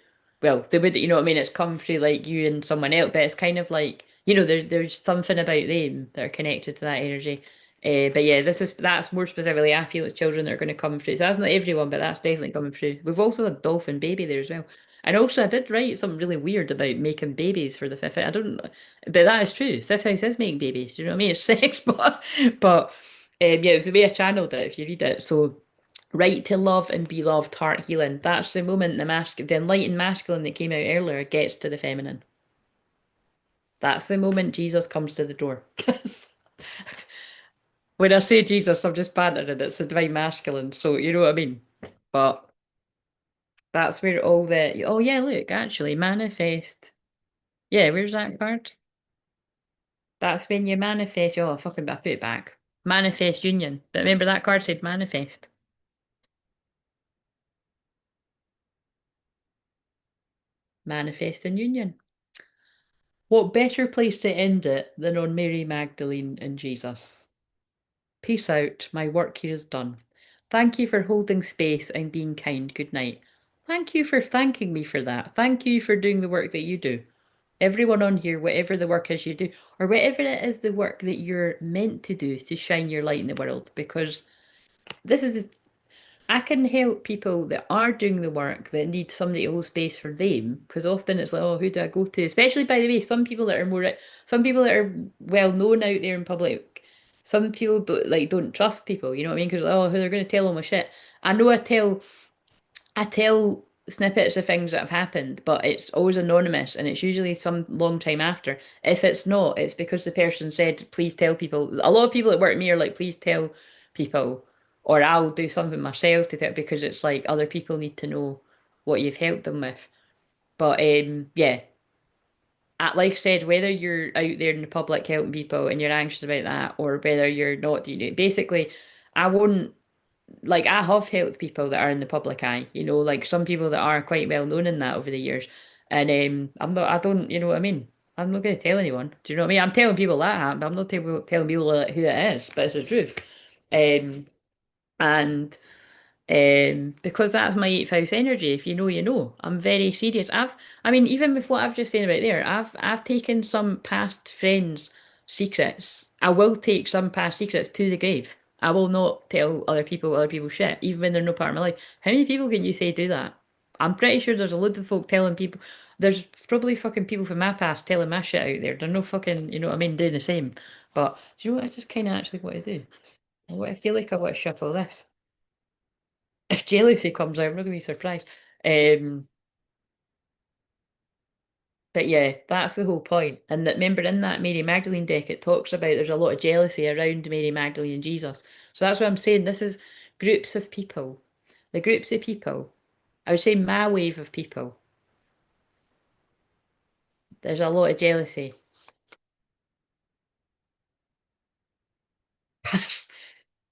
Well, they would, you know what I mean? It's come through like you and someone else, but it's kind of like, there's something about them that are connected to that energy. But yeah, that's more specifically, I feel it's children that are going to come through. So that's not everyone, but that's definitely coming through. We've also had dolphin baby there as well. And also, I did write something really weird about making babies for the fifth house. I don't, but that is true. Fifth house is making babies. Do you know what I mean? It's sex, but yeah, it was the way I channeled it. If you read it, so right to love and be loved, heart healing. That's the moment the enlightened masculine that came out earlier gets to the feminine. That's the moment Jesus comes to the door. When I say Jesus, I'm just bantering. It's the divine masculine, so you know what I mean. But that's where all the oh yeah, look, actually manifest. Yeah, where's that card? That's when you manifest. Oh, fucking, I put it back. Manifest union. But remember that card said manifest. Manifest and union. What better place to end it than on Mary Magdalene and Jesus? Peace out. My work here is done. Thank you for holding space and being kind. Good night. Thank you for thanking me for that. Thank you for doing the work that you do. Everyone on here, whatever the work is you do, or whatever it is the work that you're meant to do to shine your light in the world, because this is I can help people that are doing the work that need somebody to hold space for them. Because often it's like, oh, who do I go to? Especially, by the way, some people that are well known out there in public, some people don't trust people. You know what I mean? Because oh, who they're going to tell them my shit. I know I tell snippets of things that have happened, but it's always anonymous and it's usually some long time after. If it's not, it's because the person said, please tell people. A lot of people that work with me are like, please tell people, or I'll do something myself to tell because it's like other people need to know what you've helped them with. But yeah, like I said, whether you're out there in the public helping people and you're anxious about that, or whether you're not doing it, basically, I won't like I have helped people that are in the public eye, like some people that are quite well known in that over the years. And I don't, you know what I mean? I'm not going to tell anyone. Do you know what I mean? I'm telling people that happened, but I'm not telling people who it is, but it's the truth. Um, and because that's my eighth house energy. If you know, you know. I'm very serious. I mean, even with what I've just said about there, I've taken some past friends' secrets. I will take some past secrets to the grave. I will not tell other people shit, even when they're no part of my life. How many people can you say do that? I'm pretty sure there's a load of folk telling people. There's probably fucking people from my past telling my shit out there. They're no fucking, you know what I mean, doing the same. But do you know what I just kind of actually want to do? I feel like I want to shuffle this. If jealousy comes out, I'm not gonna be surprised. Um, but yeah, that's the whole point. And that remember in that Mary Magdalene deck, it talks about there's a lot of jealousy around Mary Magdalene and Jesus. So that's what I'm saying. This is groups of people. The groups of people. I would say my wave of people. There's a lot of jealousy. Past,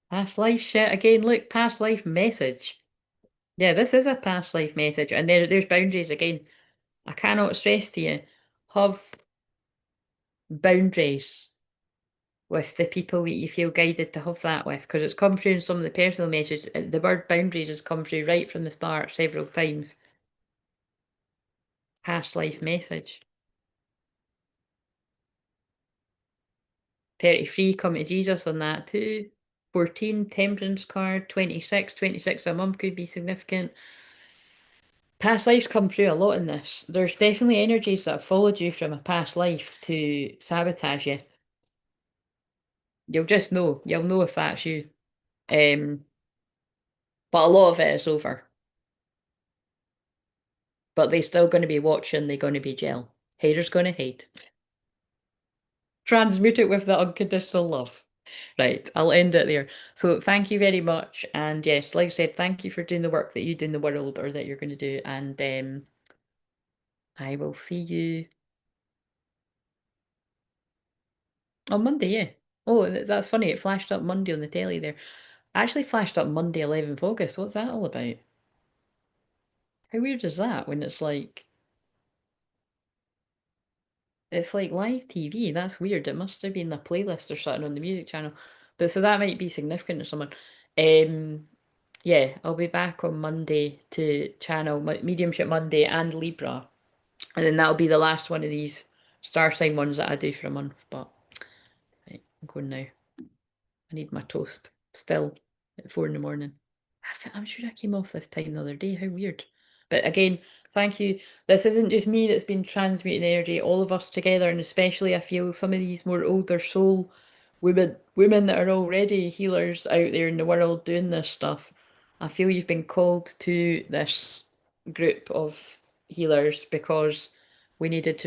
past life shit again. Look, past life message. Yeah, this is a past life message, and there's boundaries again. I cannot stress to you, have boundaries with the people that you feel guided to have that with, because it's come through in some of the personal messages. The word boundaries has come through right from the start several times. Past life message. 33, come to Jesus on that too. 14, temperance card. 26, 26 a month could be significant. Past lives come through a lot in this. There's definitely energies that have followed you from a past life to sabotage you. You'll just know. You'll know if that's you. Um, but a lot of it is over. But they're still going to be watching, they're going to be gel. Haters going to hate. Transmute it with the unconditional love. Right, I'll end it there. So thank you very much. And yes, like I said, thank you for doing the work that you do in the world or that you're going to do. And I will see you on Monday, yeah. Oh, that's funny. It flashed up Monday on the telly there. Actually flashed up Monday, 11th August. What's that all about? How weird is that when it's like live TV. That's weird. It must have been a playlist or something on the music channel. But so that might be significant to someone. Um, yeah, I'll be back on Monday to channel Mediumship Monday and Libra. And then that'll be the last one of these star sign ones that I do for a month. But right, I'm going now. I need my toast still at 4 in the morning. I'm sure I came off this time the other day. How weird. But again, thank you. This isn't just me that's been transmuting energy, all of us together, and especially I feel some of these more older soul women that are already healers out there in the world doing this stuff. I feel you've been called to this group of healers because we needed to